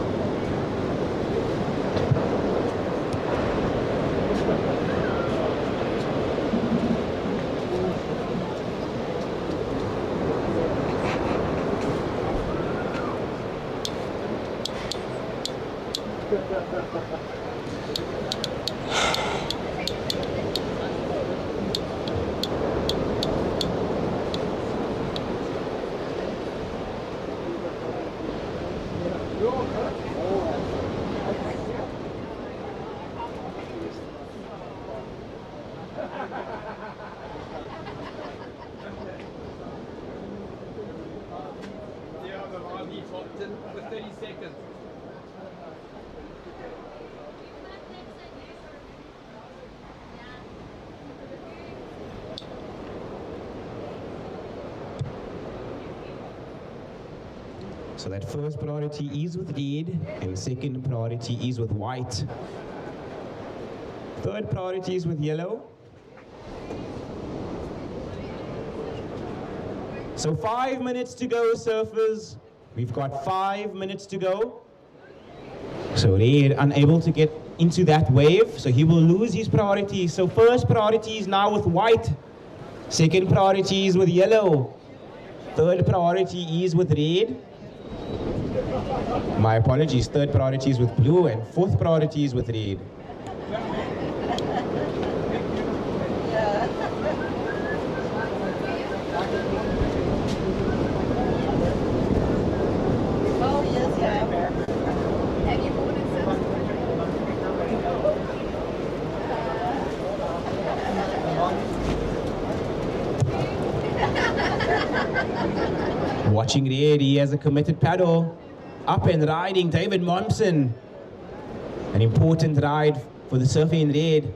With 30 seconds. So that first priority is with red, and second priority is with white. Third priority is with yellow. So 5 minutes to go, surfers. We've got 5 minutes to go. So red unable to get into that wave, so he will lose his priority. So first priority is now with white. Second priority is with yellow. Third priority is with red. My apologies, third priority is with blue and fourth priority is with red. Oh, yes, yeah. Have you bought it Watching red, he has a committed paddle. Up and riding, David Momsen. An important ride for the surfer in red.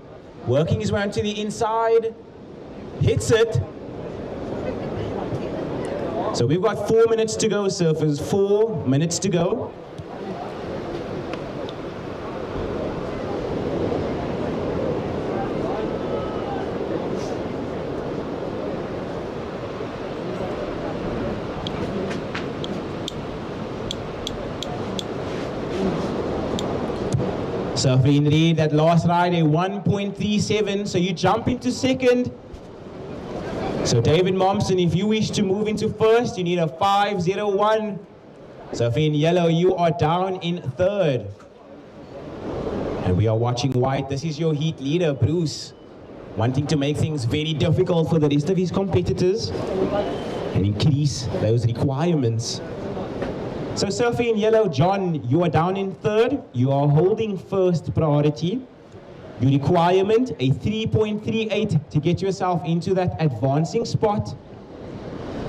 Working his way onto the inside. Hits it. So we've got 4 minutes to go, surfers. 4 minutes to go. Surfer in red, that last ride, a 1.37, so you jump into second. So David Momsen, if you wish to move into first, you need a 5.01. Surfer in yellow, you are down in third. And we are watching white. This is your heat leader, Bruce, wanting to make things very difficult for the rest of his competitors and increase those requirements. So surfer in yellow, John, you are down in third. You are holding first priority. Your requirement, a 3.38 to get yourself into that advancing spot.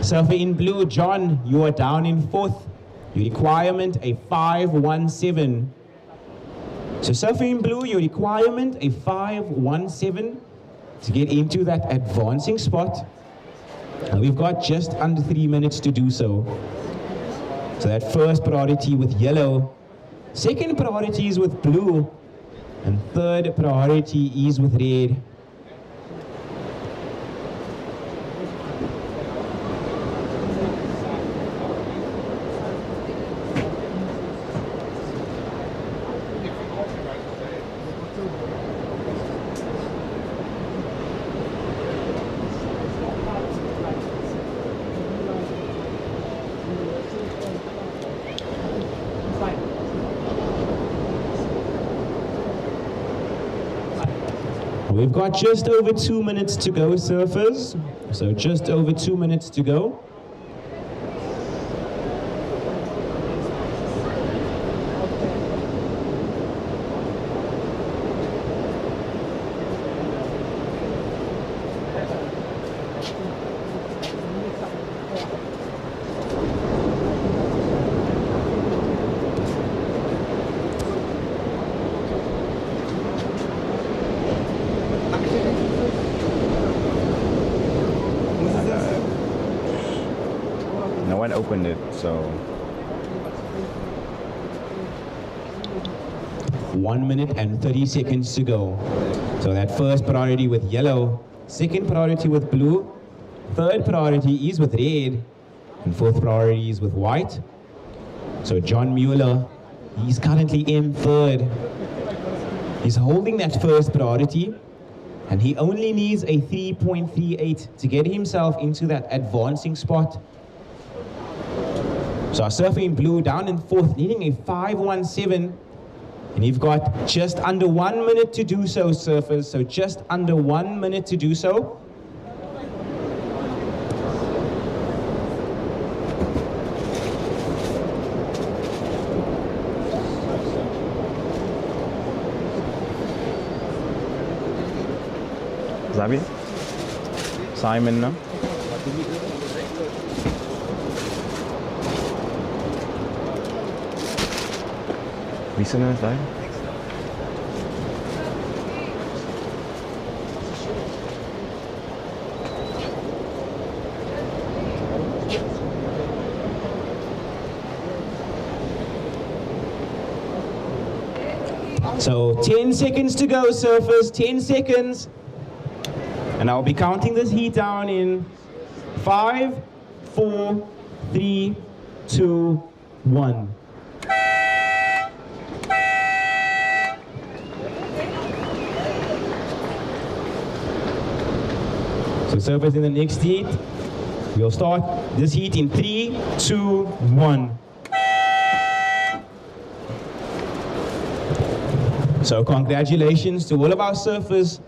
Surfer in blue, John, you are down in fourth. Your requirement, a 5.17. So surfer in blue, your requirement, a 5.17 to get into that advancing spot. And we've got just under 3 minutes to do so. So that first priority with yellow, second priority is with blue, and third priority is with red. We've got just over 2 minutes to go, surfers. So just over 2 minutes to go. No one opened it, so 1 minute and 30 seconds to go. So that first priority with yellow, second priority with blue, third priority is with red, and fourth priority is with white. So John Mueller, he's currently in third. He's holding that first priority, and he only needs a 3.38 to get himself into that advancing spot. So our surfer in blue down in fourth, needing a 5.17. And you've got just under 1 minute to do so, surfers. So just under 1 minute to do so. Zabi? Simon, no? Listen to that. So 10 seconds to go, surfers, 10 seconds. And I'll be counting this heat down in 5, 4, 3, 2, 1. So surfers in the next heat, we'll start this heat in 3, 2, 1. So congratulations to all of our surfers,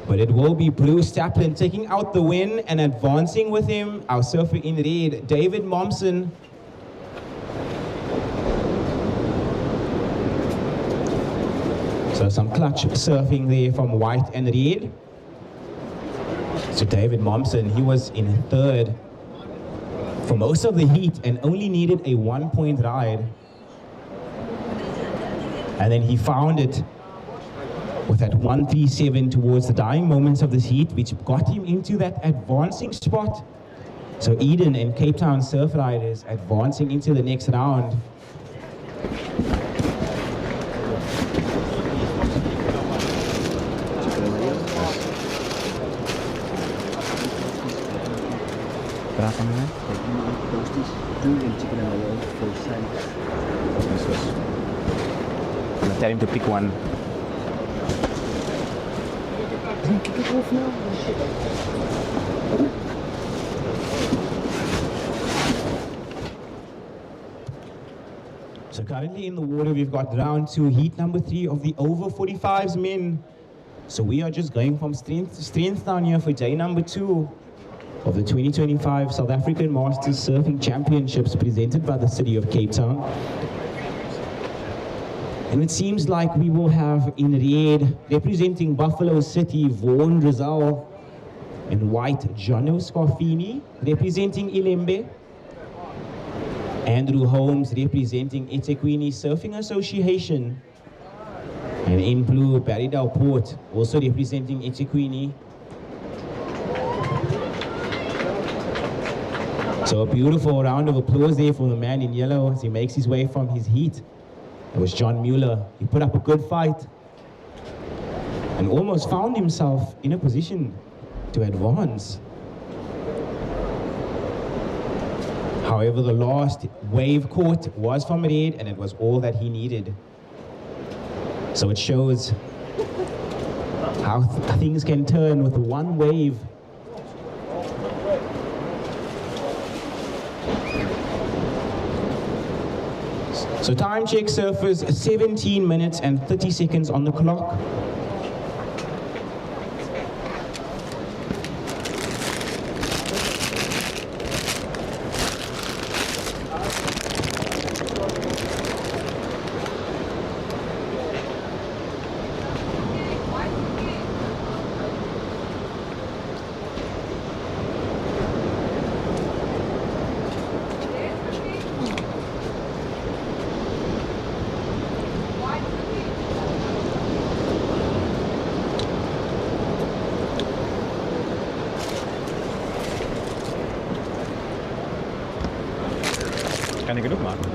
but it will be Bruce Taplin taking out the win, and advancing with him, our surfer in red, David Momsen. So some clutch surfing there from white and red. So David Momsen, he was in third for most of the heat and only needed a 1-point ride. And then he found it with that 137 towards the dying moments of this heat, which got him into that advancing spot. So Eden and Cape Town surf riders advancing into the next round. Berapa menit? I'm gonna tell him to pick one. Kick it off now. So currently in the water, we've got round 2, heat number 3 of the over 45s men. So we are just going from strength to strength down here for day number 2 of the 2025 South African Masters Surfing Championships presented by the city of Cape Town. And it seems like we will have in red, representing Buffalo City, Vaughan Rizal, in white, Jono Scarfini, representing Ilembe, Andrew Holmes, representing eThekwini Surfing Association, and in blue, Barry Dalport, also representing eThekwini. So a beautiful round of applause there for the man in yellow as he makes his way from his heat. It was John Mueller. He put up a good fight and almost found himself in a position to advance. However, the last wave caught was from red, and it was all that he needed. So it shows how things can turn with one wave. So time check surfers, 17 minutes and 30 seconds on the clock. Kan ik het ook maken?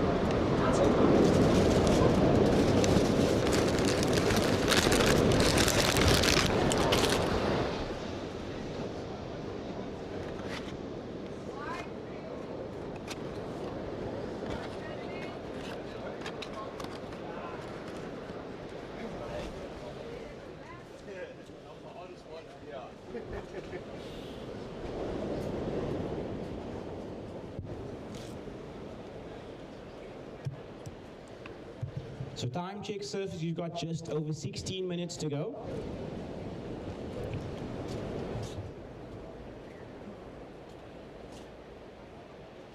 So time check surfers, you've got just over 16 minutes to go.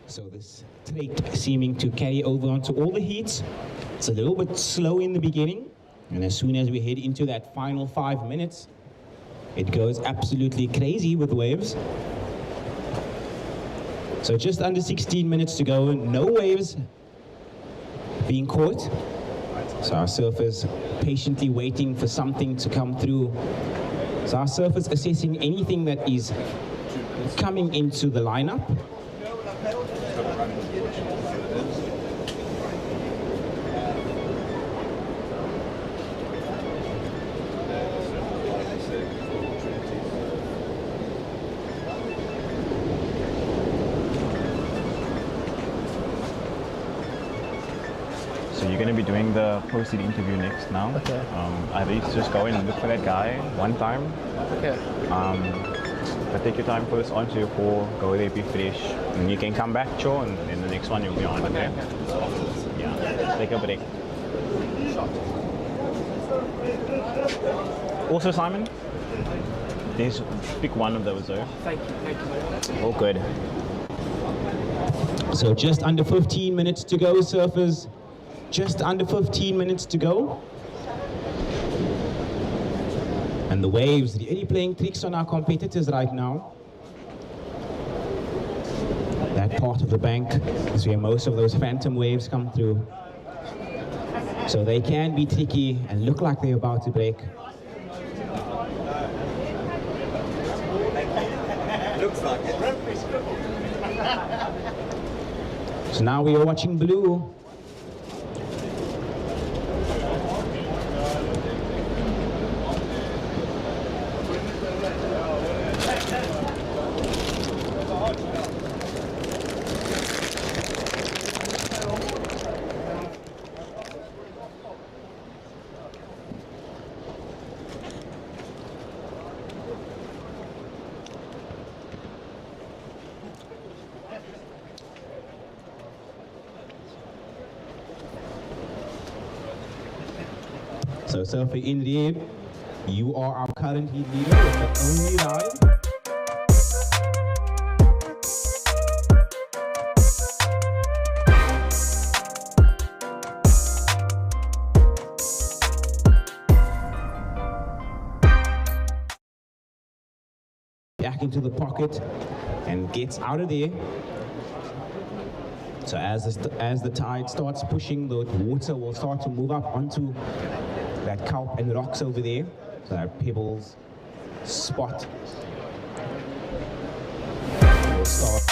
So this trait seeming to carry over onto all the heats. It's a little bit slow in the beginning, and as soon as we head into that final 5 minutes, it goes absolutely crazy with waves. So just under 16 minutes to go, no waves being caught. So our surfers patiently waiting for something to come through. So our surfers assessing anything that is coming into the lineup. So you're going to be doing the posted interview next now. Okay. At least just go in and look for that guy one time. Okay. But take your time first, onto your core, go there, be fresh, and you can come back, chill, and then the next one you'll be on. Okay. Yeah. Take a break. Also, Simon, there's pick one of those though. Thank you very much. All good. So just under 15 minutes to go, surfers. Just under 15 minutes to go. And the waves really playing tricks on our competitors right now. That part of the bank is where most of those phantom waves come through. So they can be tricky and look like they're about to break. Looks like it. So now we are watching blue. So surfer in Reef, you are our current heat leader with the only ride. Back into the pocket and gets out of there. So as the tide starts pushing, the water will start to move up onto that kelp and rocks over there. So that pebbles spot will start.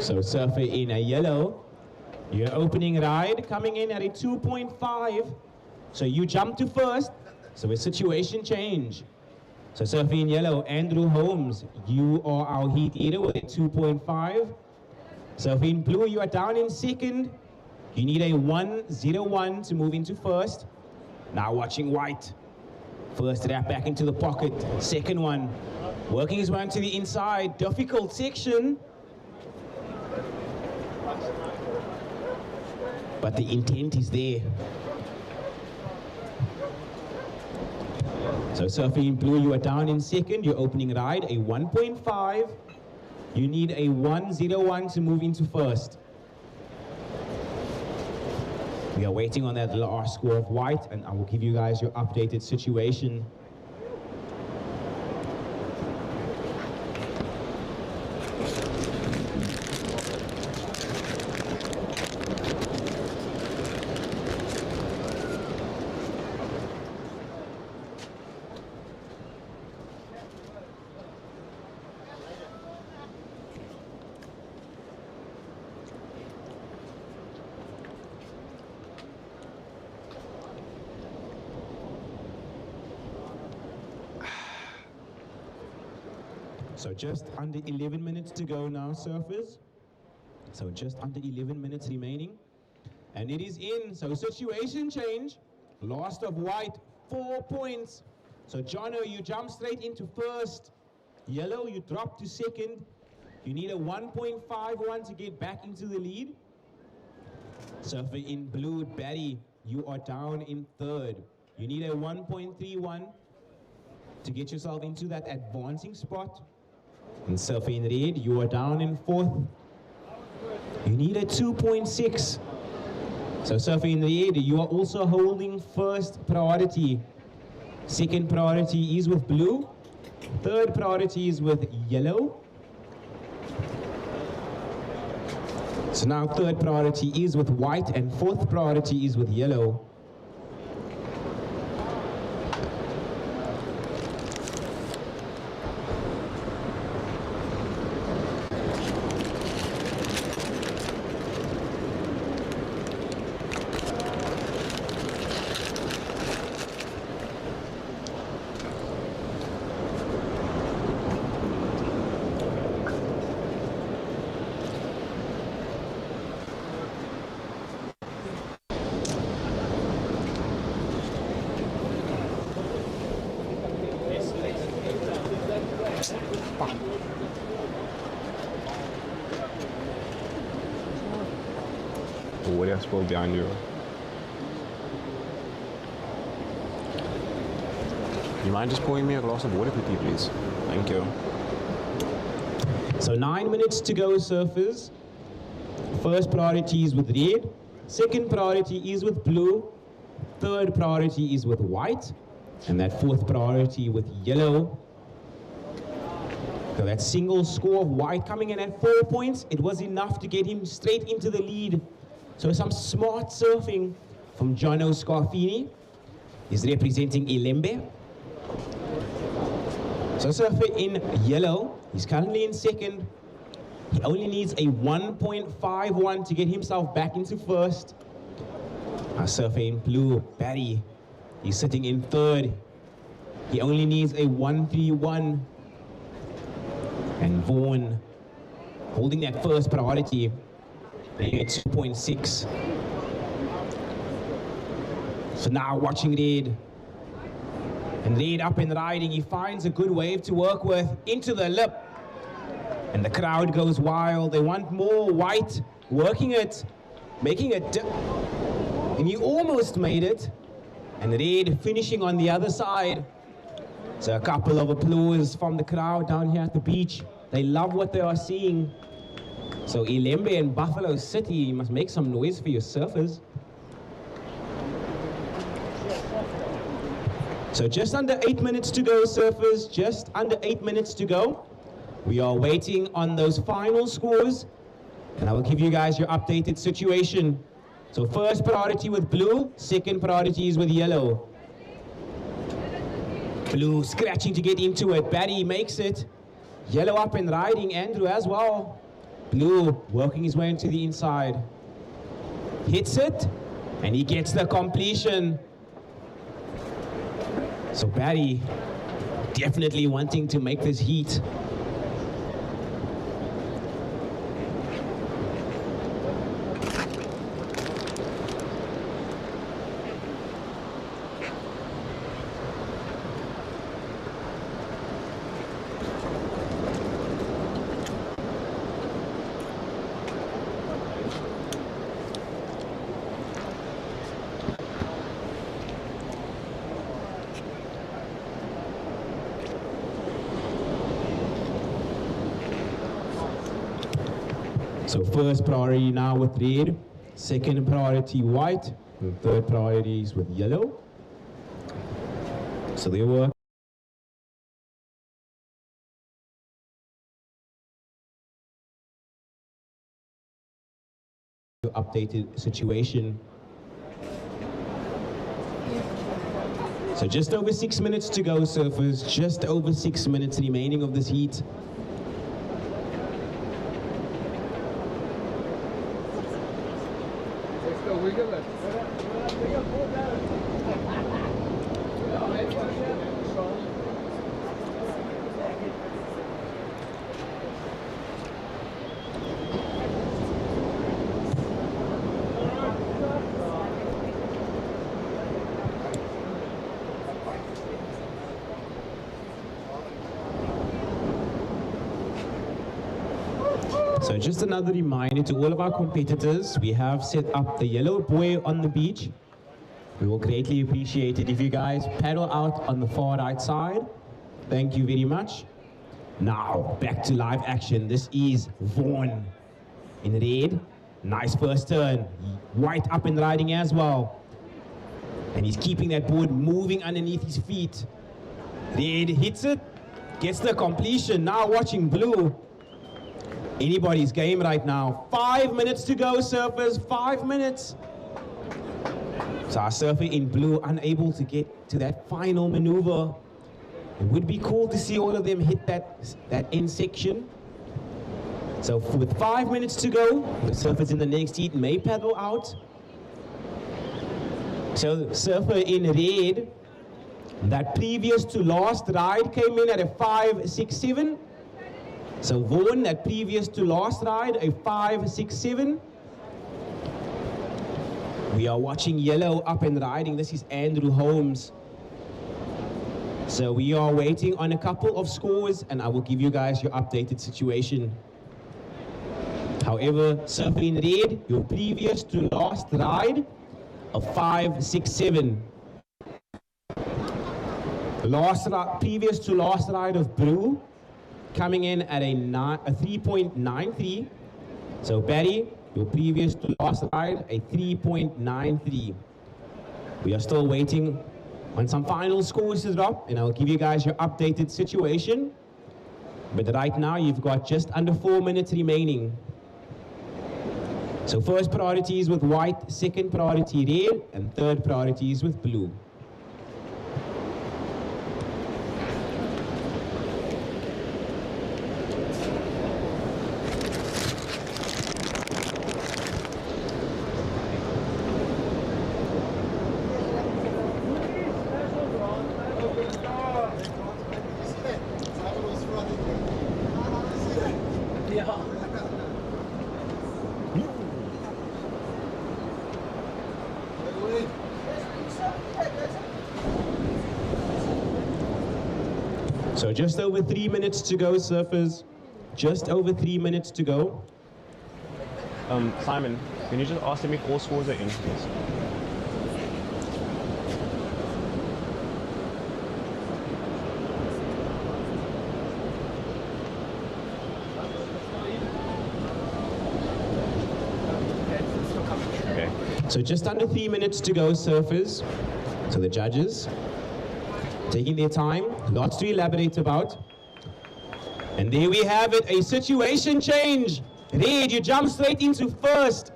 So surfer in a yellow, your opening ride coming in at a 2.5. So you jump to first, so a situation change. So surfer in yellow, Andrew Holmes, you are our heat leader with a 2.5. Surfer in blue, you are down in second. You need a 101 to move into first. Now watching white. First wrap back into the pocket, second one. Working his way to the inside, difficult section. But the intent is there. So surfing in blue, you are down in second. Your opening ride, a 1.5. You need a 101 to move into first. We are waiting on that last score of white, and I will give you guys your updated situation. So just under 11 minutes to go now, surfers. So just under 11 minutes remaining. And it is in, so situation change. Last of white, 4 points. So Jono, you jump straight into first. Yellow, you drop to second. You need a 1.51 to get back into the lead. Surfer in blue, Barry, you are down in third. You need a 1.31 to get yourself into that advancing spot. And surfer in red, you are down in fourth. You need a 2.6. So surfer in red, you are also holding first priority. Second priority is with blue. Third priority is with yellow. So now third priority is with white and fourth priority is with yellow. beer spilled behind you. You mind just pouring me a glass of water quickly, please? Thank you. So 9 minutes to go, surfers. First priority is with red. Second priority is with blue. Third priority is with white. And that fourth priority with yellow. So that single score of white coming in at 4 points, it was enough to get him straight into the lead. So some smart surfing from Jono Scarfini. He's representing Ilembe. So surfer in yellow, he's currently in second. He only needs a 1.51 to get himself back into first. Our surfer in blue, Barry, he's sitting in third. He only needs a 1.31. And Vaughan holding that first priority, maybe at 2.6. So now watching Red. And Red up and riding, he finds a good wave to work with into the lip. And the crowd goes wild. They want more white, working it, making it dip. And he almost made it. And Red finishing on the other side. So a couple of applause from the crowd down here at the beach. They love what they are seeing. So Ilembe and Buffalo City, you must make some noise for your surfers. So just under 8 minutes to go, surfers, just under 8 minutes to go. We are waiting on those final scores, and I will give you guys your updated situation. So first priority with blue, second priority is with yellow. Blue scratching to get into it. Barry makes it. Yellow up and riding. Andrew as well. Blue working his way into the inside. Hits it. And he gets the completion. So Barry definitely wanting to make this heat. So first priority now with red, second priority white, and third priority is with yellow. So they work. Updated situation. So just over 6 minutes to go, surfers. Just over 6 minutes remaining of this heat. So just another reminder to all of our competitors, we have set up the yellow buoy on the beach. We will greatly appreciate it if you guys paddle out on the far right side. Thank you very much. Now, back to live action. This is Vaughan in red. Nice first turn. White up and riding as well. And he's keeping that board moving underneath his feet. Red hits it, gets the completion. Now watching blue. Anybody's game right now. 5 minutes to go, surfers. 5 minutes. So our surfer in blue unable to get to that final maneuver. It would be cool to see all of them hit that end section. So with 5 minutes to go, the surfers in the next heat may paddle out. So surfer in red, that previous to last ride came in at a 5.67. So Vaughan, that previous to last ride, a 5.67. We are watching yellow up and riding. This is Andrew Holmes. So we are waiting on a couple of scores, and I will give you guys your updated situation. However, surfer in red, your previous to last ride, a 5.67. Previous to last ride of blue, coming in at a 3.93. So Barry, your previous to last ride, a 3.93. We are still waiting on some final scores to drop, and I'll give you guys your updated situation. But right now, you've got just under 4 minutes remaining. So first priority is with white, second priority red, and third priority is with blue. So just over 3 minutes to go, surfers. Just over 3 minutes to go. Simon, can you just ask them if all scores are in, please? Okay. So just under 3 minutes to go, surfers. So the judges taking their time, lots to elaborate about. And there we have it, a situation change. Red, you jump straight into first.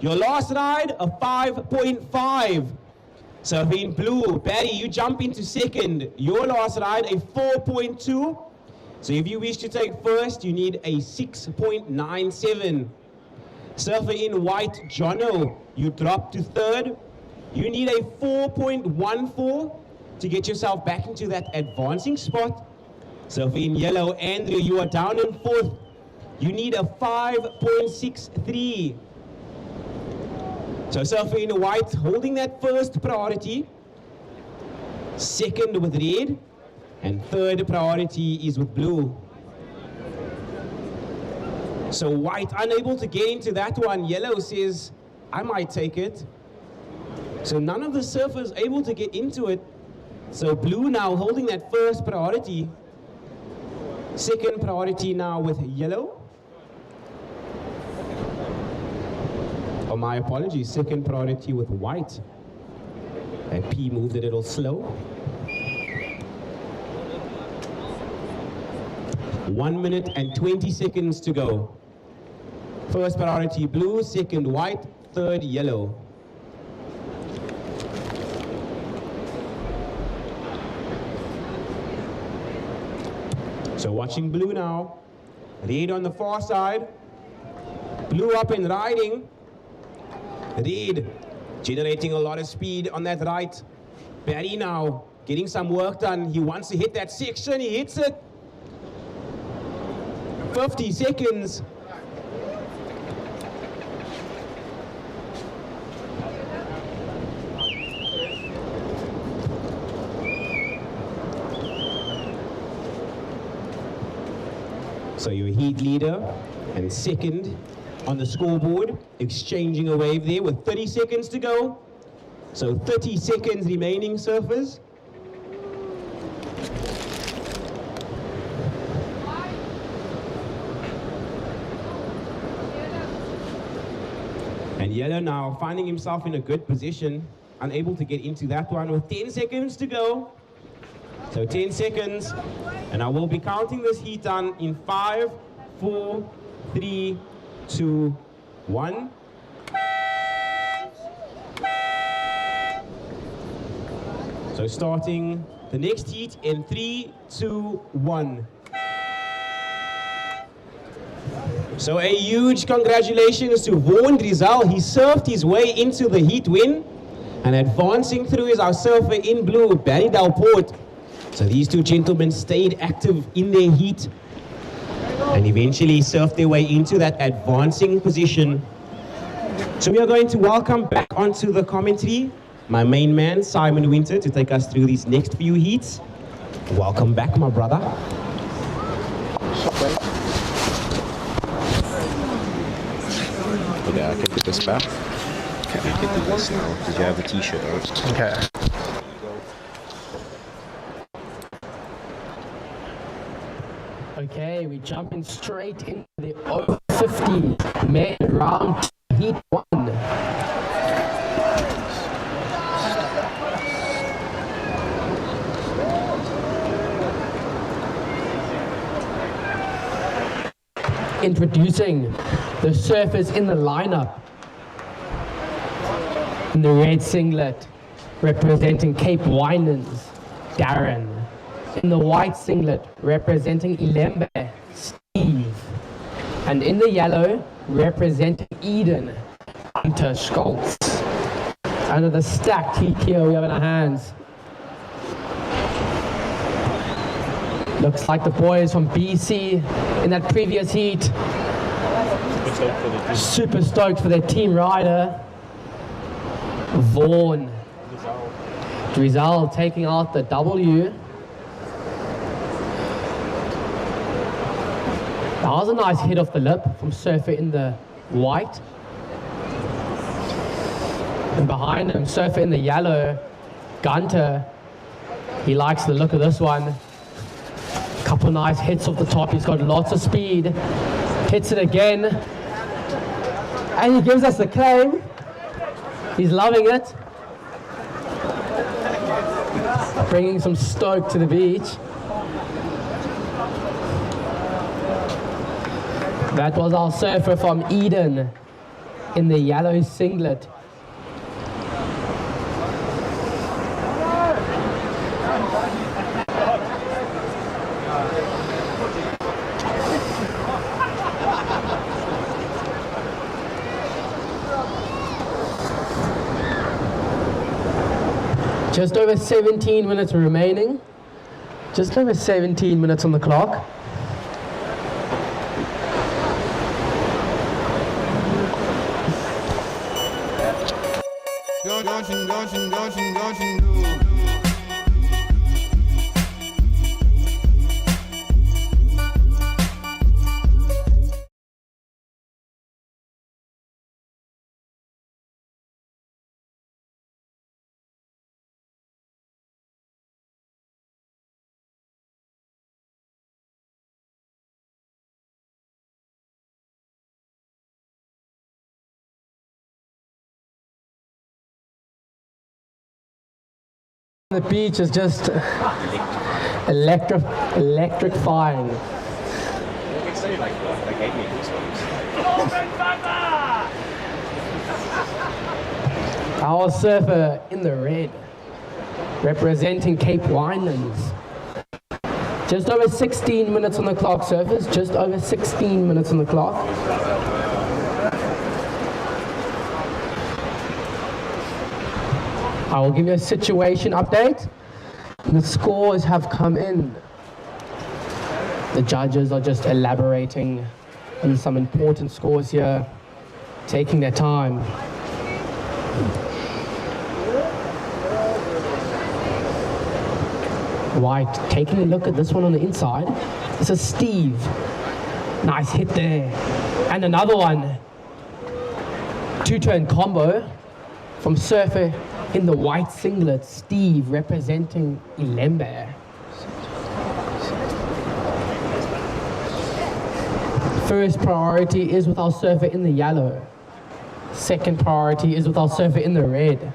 Your last ride, a 5.5. So in blue, Barry, you jump into second. Your last ride, a 4.2. So if you wish to take first, you need a 6.97. Surfer in white, Jono, you drop to third. You need a 4.14 to get yourself back into that advancing spot. Surfer in yellow, Andrew, you are down in fourth. You need a 5.63. So surfer in white, holding that first priority. Second with red. And third priority is with blue. So white, unable to get into that one. Yellow says, I might take it. So none of the surfers able to get into it. So blue now holding that first priority. Second priority now with yellow. Oh, my apologies. Second priority with white. And P moved a little slow. 1 minute and 20 seconds to go. First priority blue, second white, third yellow. So watching blue now. Red on the far side. Blue up and riding. Red generating a lot of speed on that right. Barry now getting some work done. He wants to hit that section. He hits it. 50 seconds. So your heat leader and second on the scoreboard, exchanging a wave there with 30 seconds to go. So 30 seconds remaining, surfers. And yellow now finding himself in a good position, unable to get into that one with 10 seconds to go. So 10 seconds, and I will be counting this heat down in 5, 4, 3, 2, 1. So starting the next heat in 3, 2, 1. So a huge congratulations to Vaughan Rizal. He surfed his way into the heat win, and advancing through is our surfer in blue, Barry Dalport. So these two gentlemen stayed active in their heat and eventually surfed their way into that advancing position. So we are going to welcome back onto the commentary my main man, Simon Winter, to take us through these next few heats. Welcome back, my brother. Okay, I can put this back. Okay, I can do this now. Did you have a t-shirt on? Okay. Okay, we jumping straight into the over 50 men round heat 1. Introducing the surfers in the lineup. In the red singlet, representing Cape Winans, Darren. In the white singlet, representing Ilembe, Steve. And in the yellow, representing Eden, Hunter Schultz. Under the stacked heat here we have in our hands. Looks like the boys from BC in that previous heat. Super stoked for their team rider. Vaughan. Drizel taking out the W. That was a nice hit off the lip from Surfer in the white. And behind him, Surfer in the yellow, Gunter. He likes the look of this one. Couple nice hits off the top. He's got lots of speed. Hits it again. And he gives us the claim. He's loving it. Bringing some stoke to the beach. That was our surfer from Eden in the yellow singlet. Just over 17 minutes remaining. Just over 17 minutes on the clock. The beach is just electrifying. Our surfer in the red, representing Cape Winans. Just over 16 minutes on the clock, surfers. Just over 16 minutes on the clock. I will give you a situation update. The scores have come in. The judges are just elaborating on some important scores here, taking their time. Right, taking a look at this one on the inside. This is Steve. Nice hit there. And another one. Two-turn combo from Surfer in the white singlet, Steve representing Ilembe. First priority is with our surfer in the yellow. Second priority is with our surfer in the red.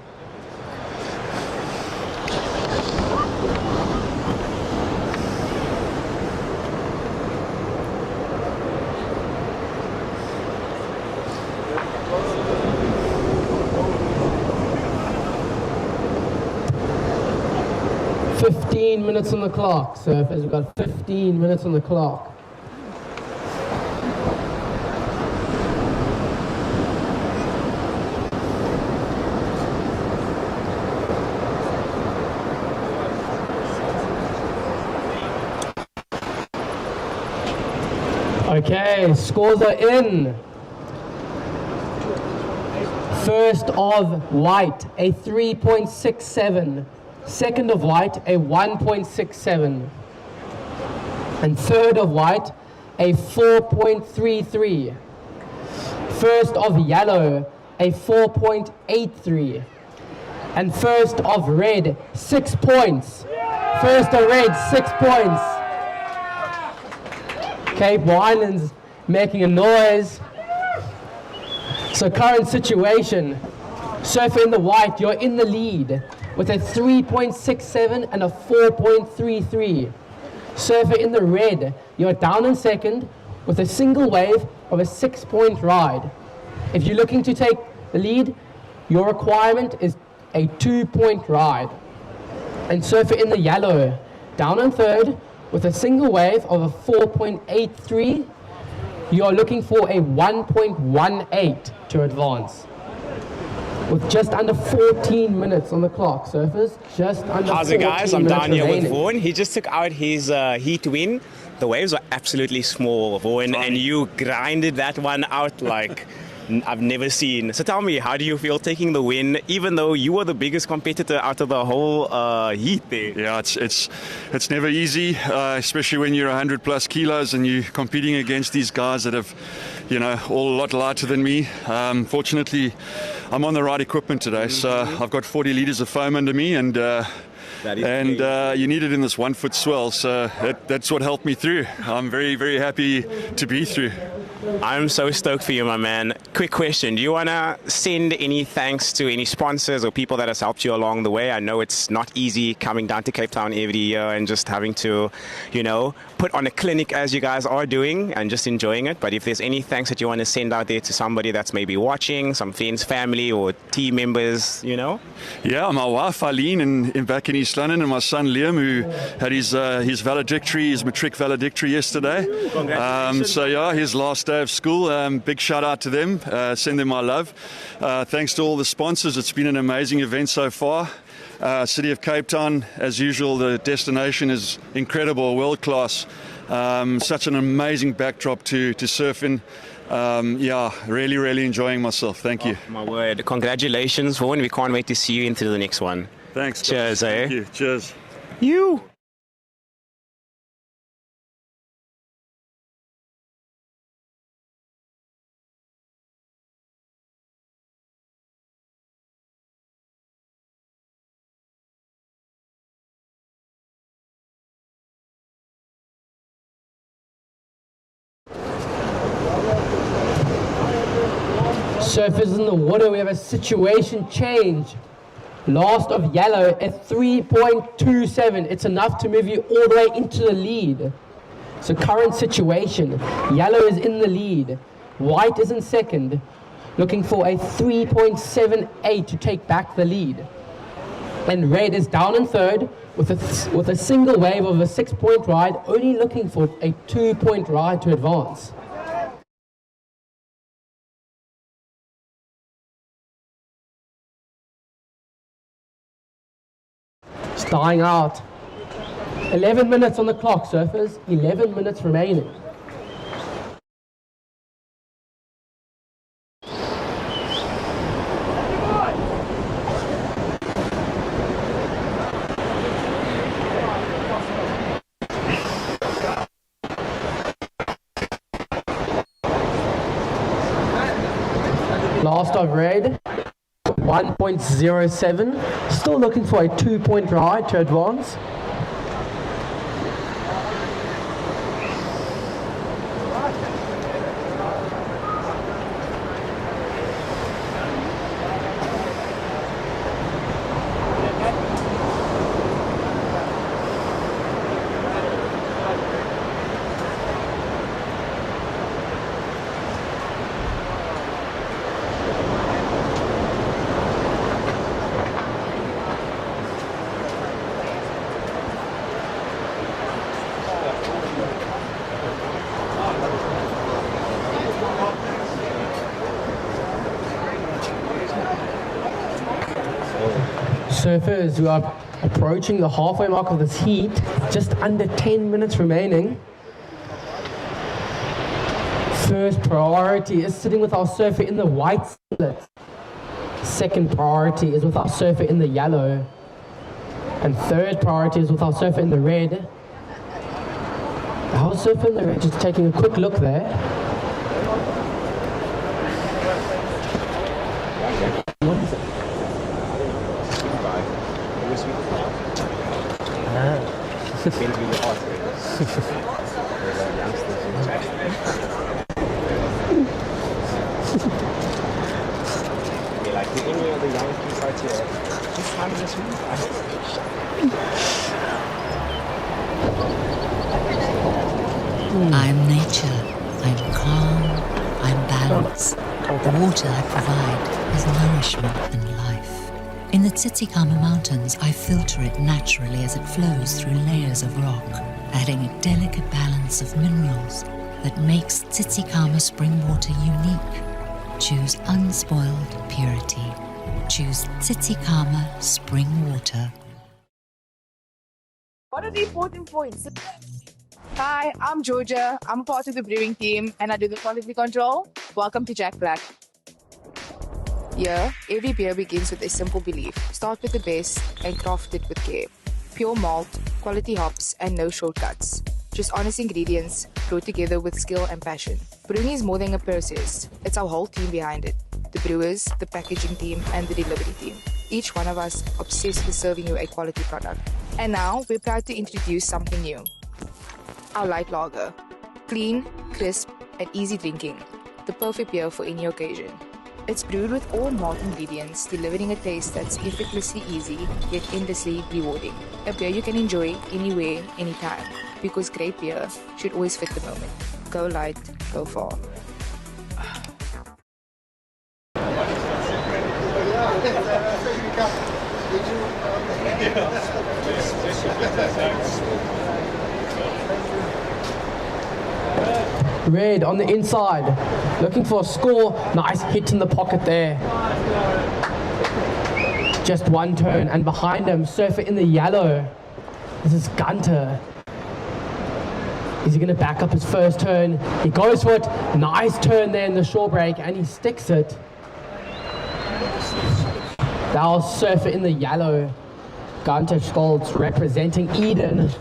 Minutes on the clock, surfers. We've got 15 minutes on the clock. Okay, scores are in. First of white, a 3.67. Second of white, a 1.67. And third of white, a 4.33. First of yellow, a 4.83. And first of red, 6 points. First of red, 6 points. Cape Winelands making a noise. So current situation, surfer in the white, you're in the lead with a 3.67 and a 4.33. Surfer in the red, you're down in second with a single wave of a 6-point ride. If you're looking to take the lead, your requirement is a 2-point ride. And surfer in the yellow, down in third with a single wave of a 4.83. You're looking for a 1.18 to advance. With just under 14 minutes on the clock, surfers, just under 14 minutes. How's it, guys? I'm down here with remaining. Vaughan. He just took out his heat win. The waves were absolutely small, Vaughan, and you grinded that one out like I've never seen. So tell me, how do you feel taking the win, even though you were the biggest competitor out of the whole heat there? Yeah, it's never easy, especially when you're 100 plus kilos and you're competing against these guys that have, you know, all a lot lighter than me. Fortunately, I'm on the right equipment today, so I've got 40 liters of foam under me, and you need it in this 1 foot swell, so that's what helped me through. I'm very, very happy to be through. I'm so stoked for you, my man. Quick question. Do you want to send any thanks to any sponsors or people that has helped you along the way? I know it's not easy coming down to Cape Town every year and just having to, you know, put on a clinic as you guys are doing and just enjoying it. But if there's any thanks that you want to send out there to somebody that's maybe watching, some friends, family or team members, you know? Yeah, my wife Eileen back in East London, and my son Liam, who had his valedictory, his matric valedictory yesterday. Congratulations. So yeah, his last day of school. Big shout out to them. Send them my love. Thanks to all the sponsors. It's been an amazing event so far. City of Cape Town, as usual, the destination is incredible, world class. Such an amazing backdrop to surf in. Yeah, really, really enjoying myself. Thank you. My word. Congratulations, Vaughan. We can't wait to see you into the next one. Thanks. Cheers, Thank you. Cheers. You. Surfers in the water, we have a situation change. Last of yellow at 3.27. It's enough to move you all the way into the lead. So current situation, yellow is in the lead. White is in second, looking for a 3.78 to take back the lead. And red is down in third with a single wave of a 6-point ride, only looking for a 2-point ride to advance. Dying out. 11 minutes on the clock, surfers. 11 minutes remaining. Last of red. 1.07, still looking for a 2-point ride to advance. Surfers, we are approaching the halfway mark of this heat, just under 10 minutes remaining. First priority is sitting with our surfer in the white split. Second priority is with our surfer in the yellow. And third priority is with our surfer in the red. Our surfer in the red, just taking a quick look there. Depends who you ask. There's youngsters in chat. Like any of the young kids out here, just have this one. I'm nature, I'm calm, I'm balance. The water I provide is nourishment and life. In the Titicaca Mountains, I filter it naturally as it flows through layers of rock, adding a delicate balance of minerals that makes Titicaca spring water unique. Choose unspoiled purity. Choose Titicaca spring water. What are the important points? Hi, I'm Georgia. I'm a part of the brewing team and I do the quality control. Welcome to Jack Black. Here, every beer begins with a simple belief. Start with the best and craft it with care. Pure malt, quality hops, and no shortcuts. Just honest ingredients brought together with skill and passion. Brewing is more than a process. It's our whole team behind it. The brewers, the packaging team, and the delivery team. Each one of us obsessed with serving you a quality product. And now, we're proud to introduce something new. Our light lager. Clean, crisp, and easy drinking. The perfect beer for any occasion. It's brewed with all malt ingredients, delivering a taste that's effortlessly easy, yet endlessly rewarding. A beer you can enjoy anywhere, anytime. Because great beer should always fit the moment. Go light, go far. Red on the inside, looking for a score. Nice hit in the pocket there. Just one turn, and behind him, Surfer in the yellow. This is Gunter. Is he going to back up his first turn? He goes for it. Nice turn there in the shore break, and he sticks it. That was Surfer in the yellow. Gunter Stoltz representing Eden.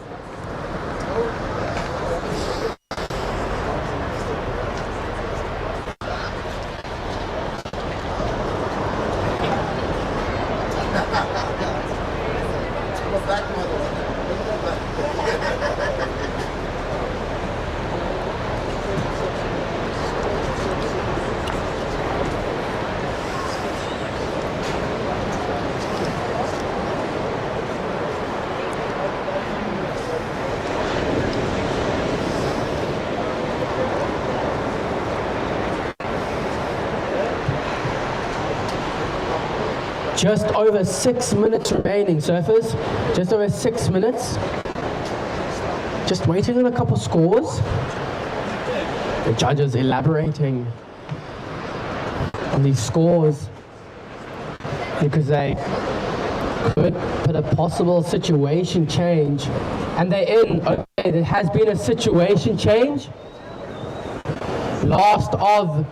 Just over 6 minutes remaining, surfers. Just over 6 minutes. Just waiting on a couple scores. The judges elaborating on these scores because they could put a possible situation change. And they're in. Okay, there has been a situation change. Last of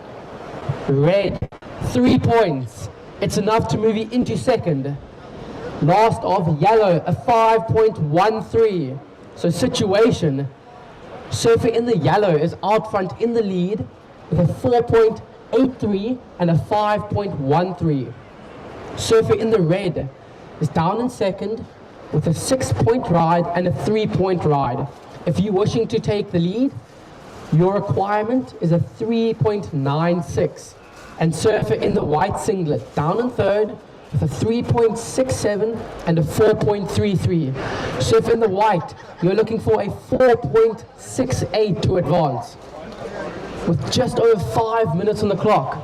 red, 3 points. It's enough to move you into second. Last of yellow, a 5.13. So situation, Surfer in the yellow is out front in the lead with a 4.83 and a 5.13. Surfer in the red is down in second with a 6-point ride and a 3-point ride. If you're wishing to take the lead, your requirement is a 3.96. And Surfer in the white singlet, down in third with a 3.67 and a 4.33. Surfer in the white, you're looking for a 4.68 to advance. With just over 5 minutes on the clock.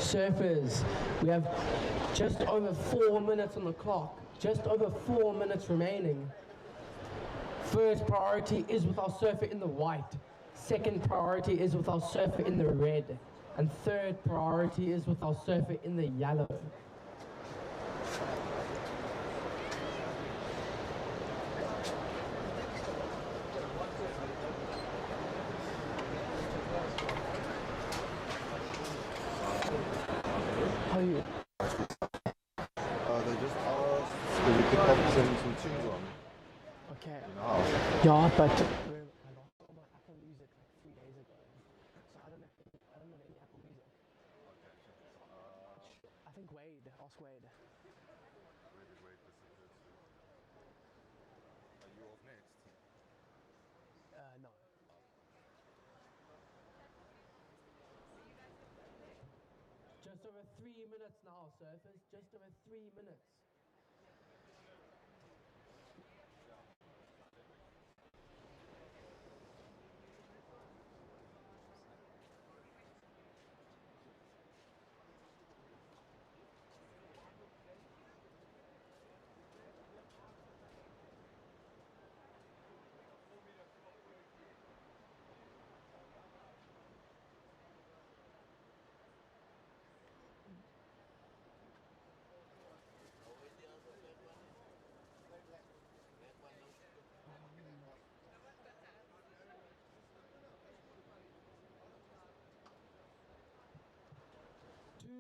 Surfers, we have just over 4 minutes on the clock, just over 4 minutes remaining. First priority is with our surfer in the white. Second priority is with our surfer in the red. And third priority is with our surfer in the yellow. How are you? They just asked if we could pop some tunes on. Okay. You know, Yeah, but I lost all my Apple Music like 3 days ago, so I don't have any Apple Music. I think Wade. Ask Wade. Where did Wade disappear to? Are you off next? No. Just over 3 minutes now, surfers. Just over 3 minutes.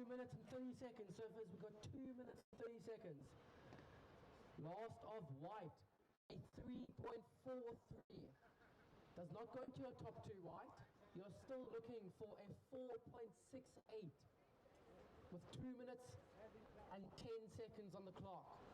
Minutes and 30 seconds, surfers. We've got 2 minutes and 30 seconds. Last of white, a 3.43. Does not go into your top two, white. You're still looking for a 4.68 with 2 minutes and 10 seconds on the clock.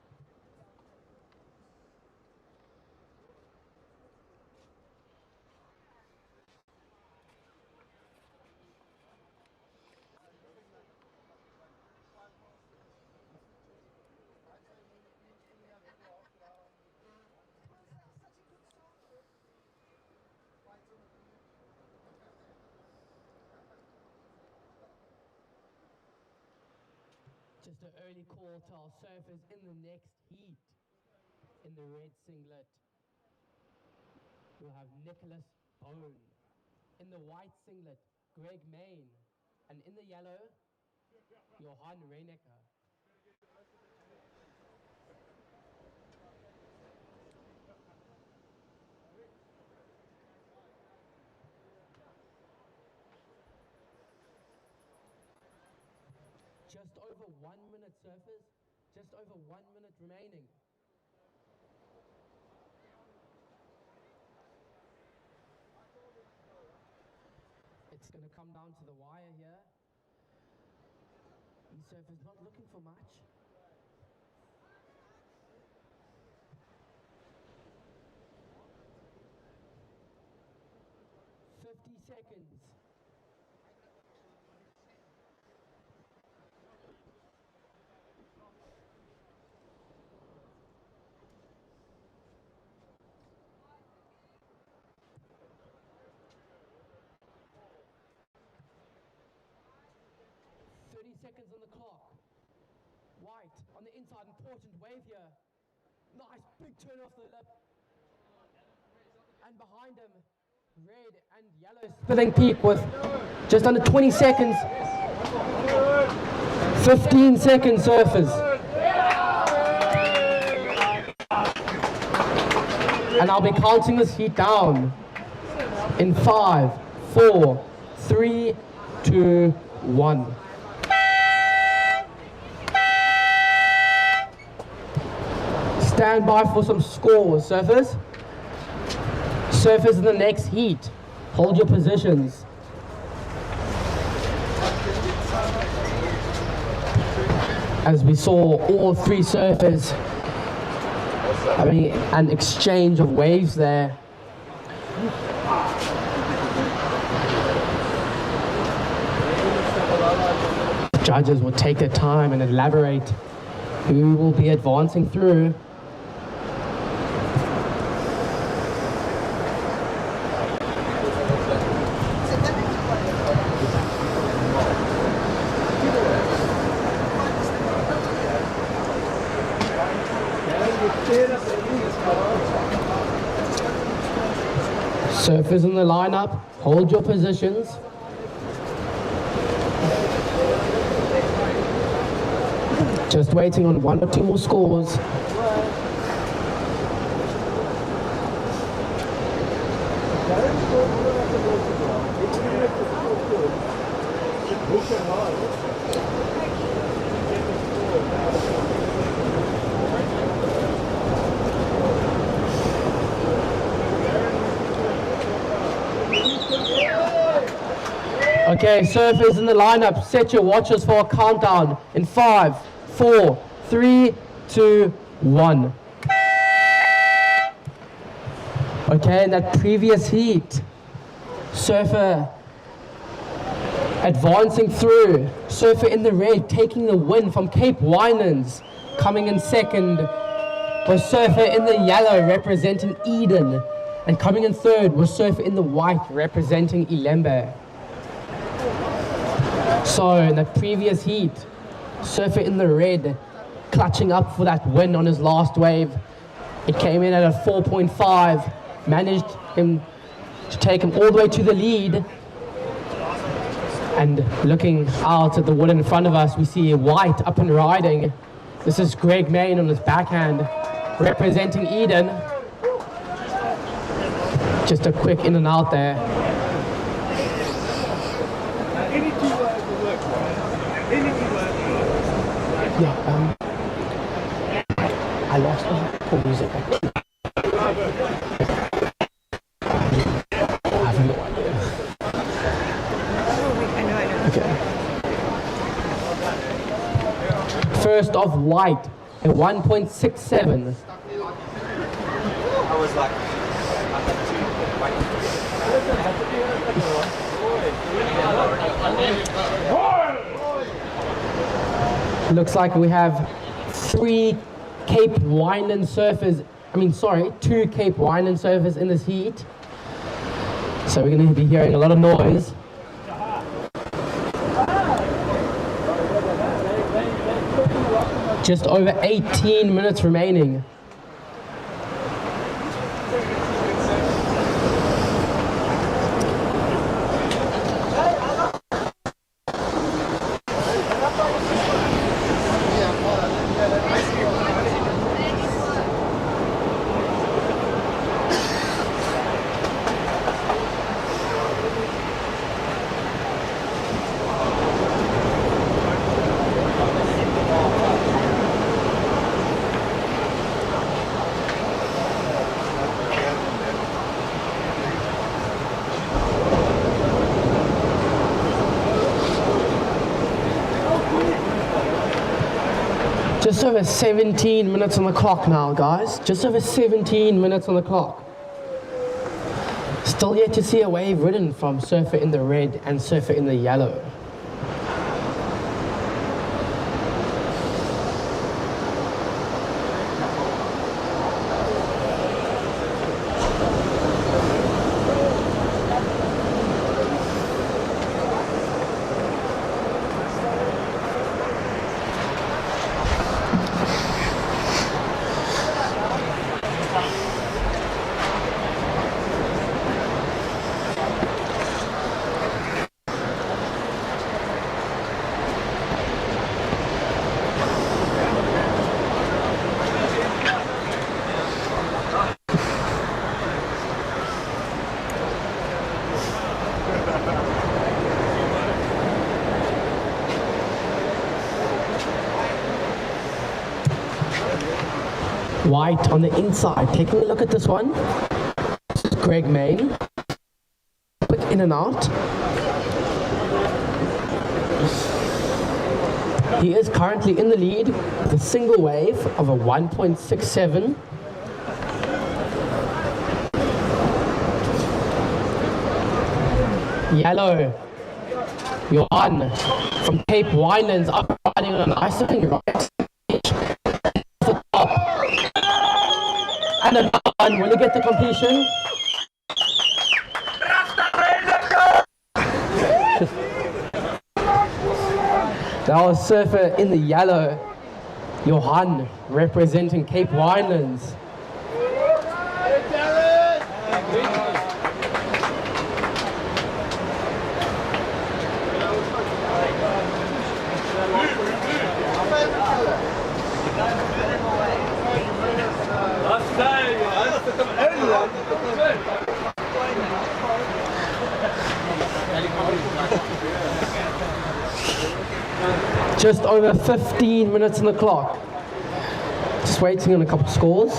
Just an early call to our surfers in the next heat. In the red singlet, we'll have Nicholas Bone. In the white singlet, Greg Main. And in the yellow, Johan Reinecker. Just over 1 minute, surfers. Just over 1 minute remaining. It's going to come down to the wire here. These surfers not looking for much. Seconds. 30 seconds on the clock. White on the inside, important wave here. Nice big turn off the lip. And behind him, red and yellow spinning peak with just under 20 seconds. 15 seconds, surfers. And I'll be counting this heat down in 5, 4, 3, 2, 1. Stand by for some scores, surfers. Surfers in the next heat. Hold your positions. As we saw all three surfers having an exchange of waves there. Judges will take their time and elaborate who will be advancing through. Surfers in the lineup, hold your positions. Just waiting on 1 or 2 more scores. Okay, surfers in the lineup, set your watches for a countdown in 5, 4, 3, 2, 1. Okay, in that previous heat, surfer advancing through, surfer in the red taking the win from Cape Winelands. Coming in second was surfer in the yellow representing Eden, and coming in third was surfer in the white representing Ilembe. So in the previous heat, surfer in the red clutching up for that win on his last wave. It came in at a 4.5, managed him to take him all the way to the lead. And looking out at the wood in front of us, we see white up and riding. This is Greg Main on his backhand, representing Eden. Just a quick in and out there. Yeah, I lost the music. I have no idea. Okay. First off, white at 1.67. I was like, Looks like we have 3 Cape Wineland surfers, two Cape Wineland surfers in this heat. So we're going to be hearing a lot of noise. Just over 18 minutes remaining. Just over 17 minutes on the clock now, guys. Just over 17 minutes on the clock. Still yet to see a wave ridden from surfer in the red and surfer in the yellow. White on the inside, taking a look at this one. This is Greg Main. Quick in and out. He is currently in the lead with a single wave of a 1.67. Yellow, Johan from Cape Winelands up riding on an nice looking right. And another one, will he get the completion? That was surfer in the yellow, Johan, representing Cape Winelands. just over 15 minutes on the clock. Just waiting on a couple scores.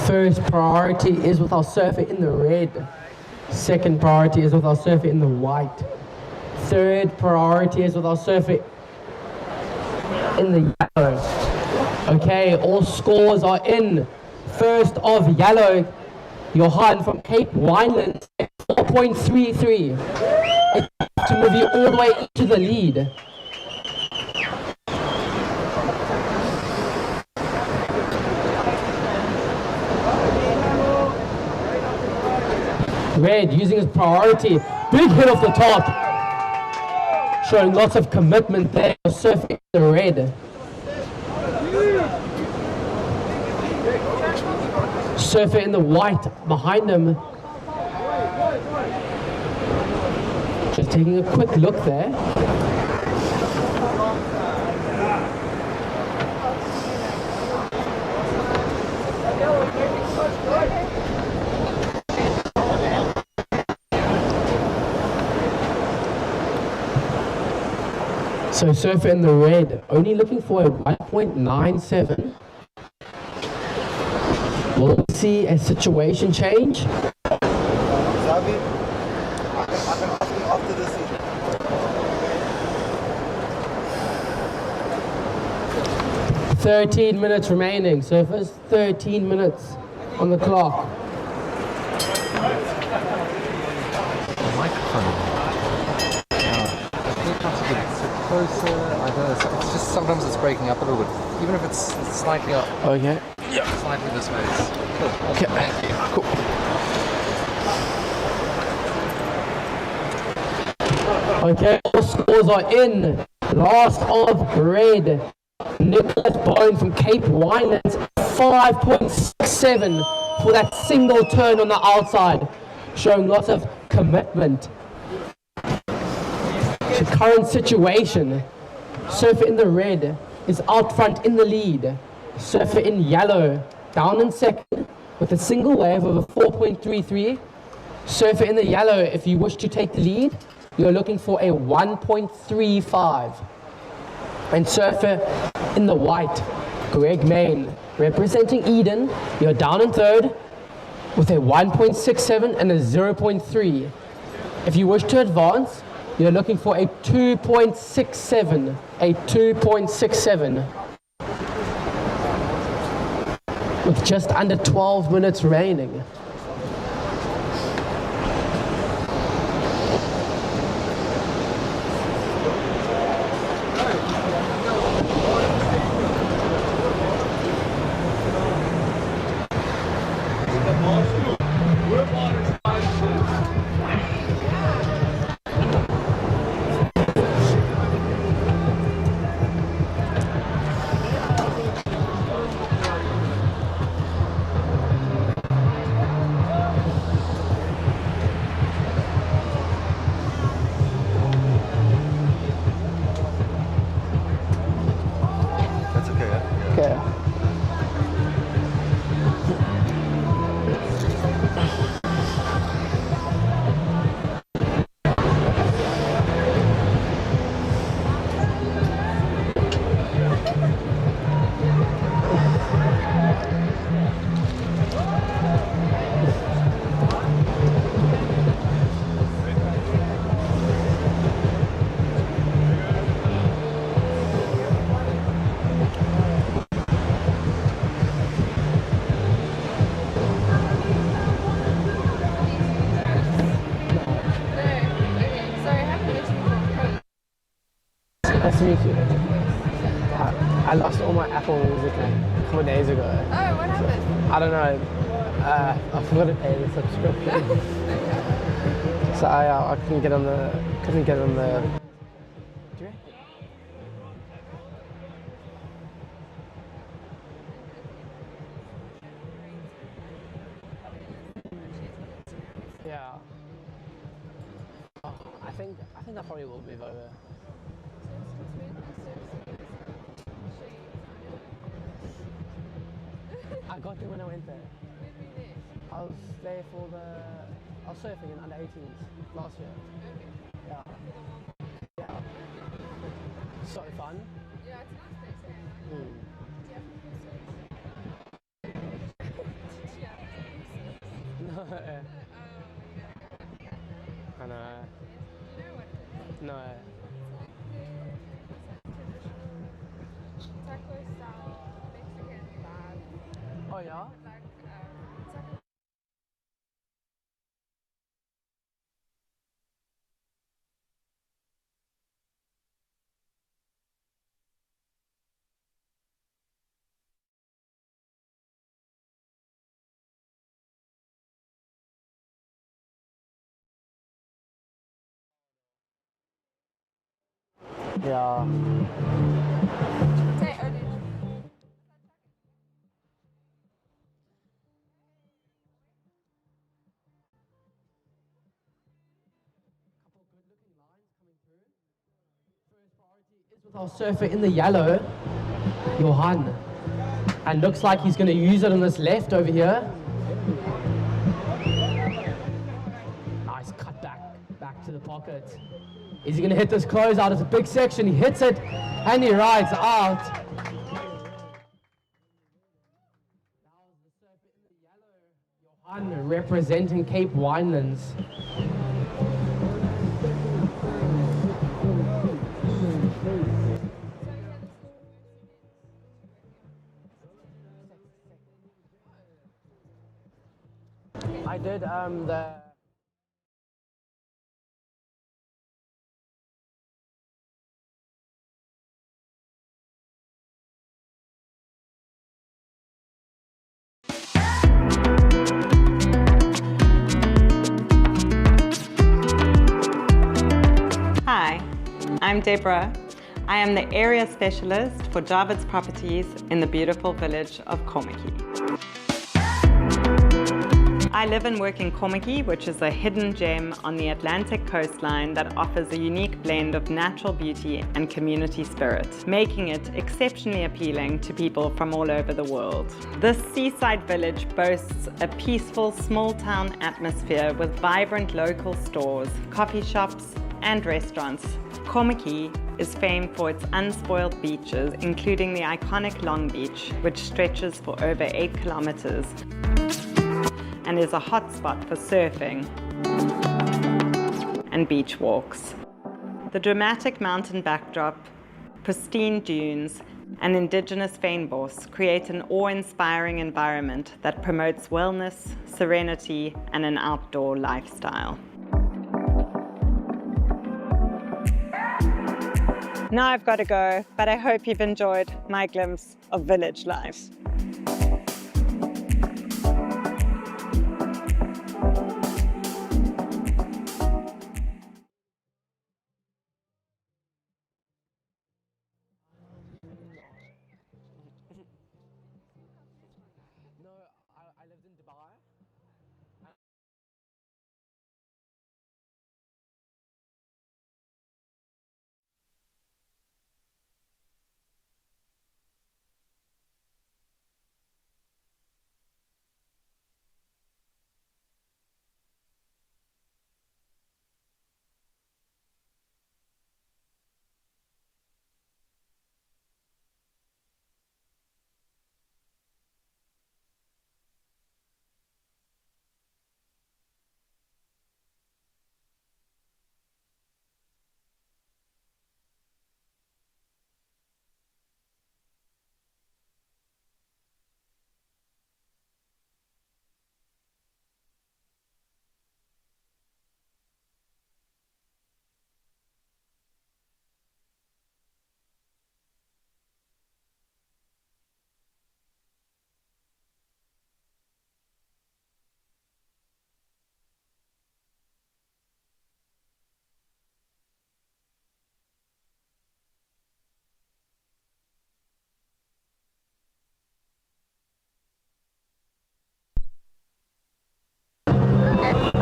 First priority is with our surfer in the red. Second priority is with our surfer in the white. Third priority is with our surfer in the yellow. Okay, all scores are in. First of yellow, Johan from Cape Wineland, 4.33. To move you all the way into the lead. Red using his priority, big hit off the top, showing lots of commitment there, surfing the red. Surfer in the white behind him, just taking a quick look there. So surfer in the red, only looking for a 1.97. We'll see a situation change. Zavi, after this. 13 minutes remaining, surfers. 13 minutes on the clock. Closer, I don't know, it's just sometimes it's breaking up a little bit, even if it's slightly up. Okay. Yeah. Slightly this way. Cool. Okay. Thank you. Cool. Okay, all scores are in. Last of red. Nicholas Bone from Cape Winelands, 5.67 for that single turn on the outside, showing lots of commitment. The current situation, surfer in the red is out front in the lead. Surfer in yellow down in second with a single wave of a 4.33. Surfer in the yellow, if you wish to take the lead, you're looking for a 1.35. And surfer in the white, Greg Main, representing Eden, you're down in third with a 1.67 and a 0.3. If you wish to advance, you're looking for a 2.67, a 2.67. With just under 12 minutes remaining. Nice to meet you. I lost all my Apple Music like a couple of days ago. Oh, what happened? I don't know. I forgot to pay the subscription. So I couldn't get on the. Do you reckon? Yeah. Oh, I think I probably will move over. I got there when I went there. I was there for I was surfing in under 18s last year. Yeah. Yeah. So fun. Yeah, it's a nice place. Mm. No. I know. No. Taco style Mexican vibe. Oh yeah? Like, it's like Yeah. say only. With our surfer in the yellow, Johan. And looks like he's going to use it on this left over here. Nice cut back to the pocket. Is he going to hit this closeout? It's a big section. He hits it and he rides out. Johan representing Cape Winelands. I did the. Hi, I'm Deborah. I am the area specialist for Jarvis Properties in the beautiful village of Kommetjie. I live and work in Kommetjie, which is a hidden gem on the Atlantic coastline that offers a unique blend of natural beauty and community spirit, making it exceptionally appealing to people from all over the world. This seaside village boasts a peaceful small town atmosphere with vibrant local stores, coffee shops, and restaurants. Kommetjie is famed for its unspoiled beaches, including the iconic Long Beach, which stretches for over 8 kilometers. And is a hotspot for surfing and beach walks. The dramatic mountain backdrop, pristine dunes, and indigenous fynbos create an awe-inspiring environment that promotes wellness, serenity, and an outdoor lifestyle. Now I've got to go, but I hope you've enjoyed my glimpse of village life. No, I lived in Dubai.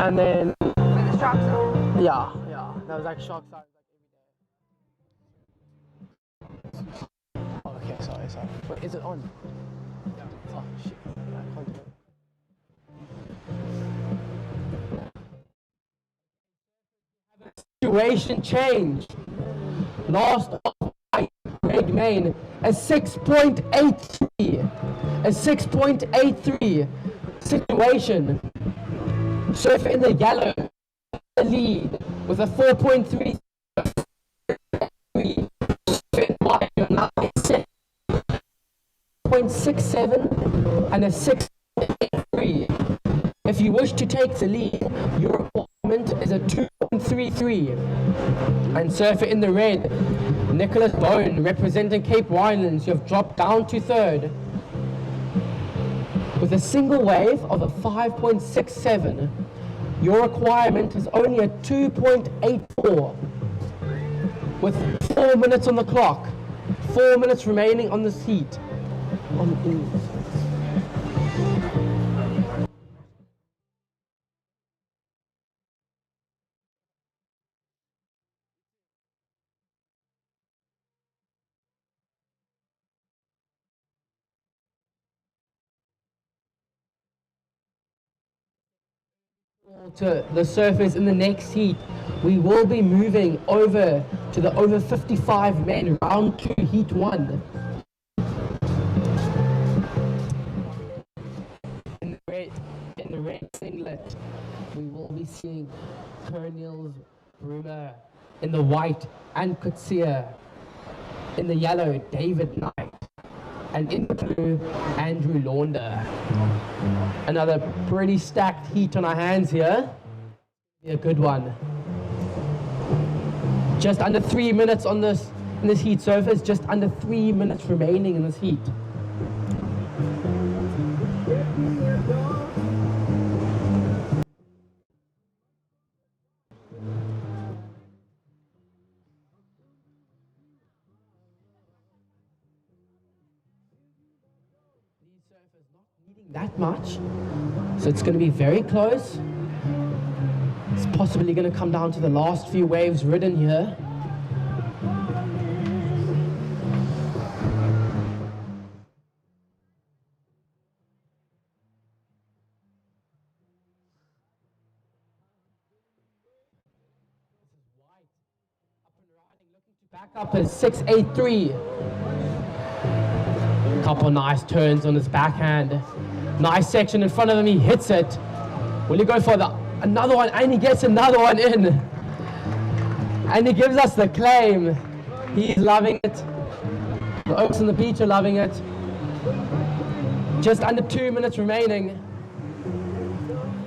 And then Where the sharks are. yeah, there was like shark signs like every day. Oh, okay, sorry. Wait, is it on? Oh shit, I can't do it. Situation change. Last of Greg Main, a 6.83. A 6.83 situation. Surf in the yellow, the lead with a 4.3. 6.67 and a 6.83. If you wish to take the lead, your requirement is a 2.33. And surfer in the red, Nicholas Bone, representing Cape Winelands, you have dropped down to third. With a single wave of a 5.67, your requirement is only a 2.84. With 4 minutes on the clock, 4 minutes remaining on this heat. To the surface in the next heat, we will be moving over to the over 55 men round 2 heat 1. In the red singlet, we will be seeing Cornelius Brumer. In the white, Ann Kutsia. In the yellow, David Knight. And in the blue, Andrew Launder. Another pretty stacked heat on our hands here. Be a good one. Just under 3 minutes on in this heat surface, just under 3 minutes remaining in this heat. That much, so it's going to be very close. It's possibly going to come down to the last few waves ridden here. Back up is 6.83. Couple nice turns on his backhand. Nice section in front of him, he hits it. Will he go for another one? And he gets another one in. And he gives us the claim. He's loving it. The Oaks on the beach are loving it. Just under 2 minutes remaining.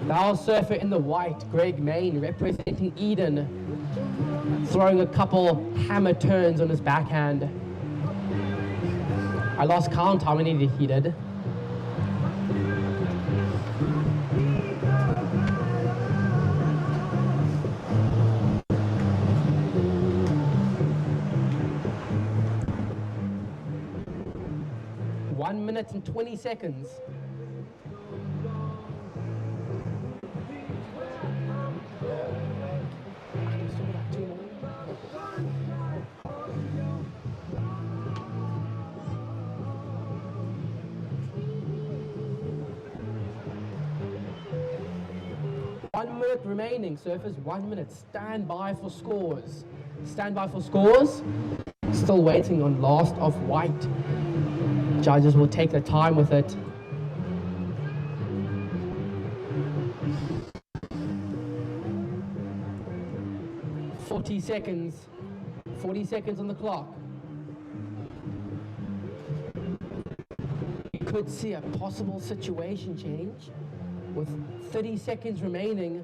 Now surfer in the white, Greg Main, representing Eden. Throwing a couple hammer turns on his backhand. I lost count how many he did. One minute and 20 seconds. Remaining, surfers, 1 minute. Stand by for scores. Stand by for scores. Still waiting on last of white. Judges will take their time with it. Forty seconds. 40 seconds on the clock. You could see a possible situation change. With 30 seconds remaining,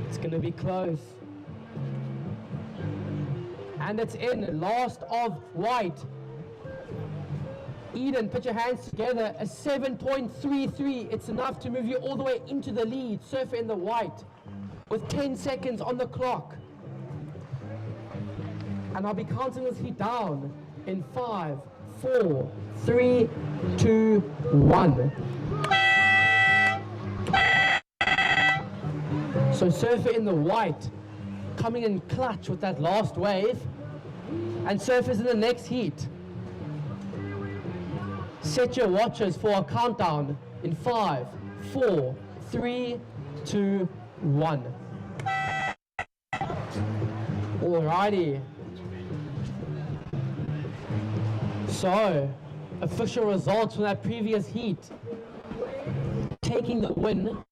it's going to be close. And it's in, last of white. Eden, put your hands together, a 7.33. It's enough to move you all the way into the lead. Surfer in the white with 10 seconds on the clock. And I'll be counting this heat down in 5, 4, 3, 2, 1. So surfer in the white, coming in clutch with that last wave, and surfers in the next heat. Set your watches for a countdown in 5, 4, 3, 2, 1. Alrighty. So, official results from that previous heat. Taking the win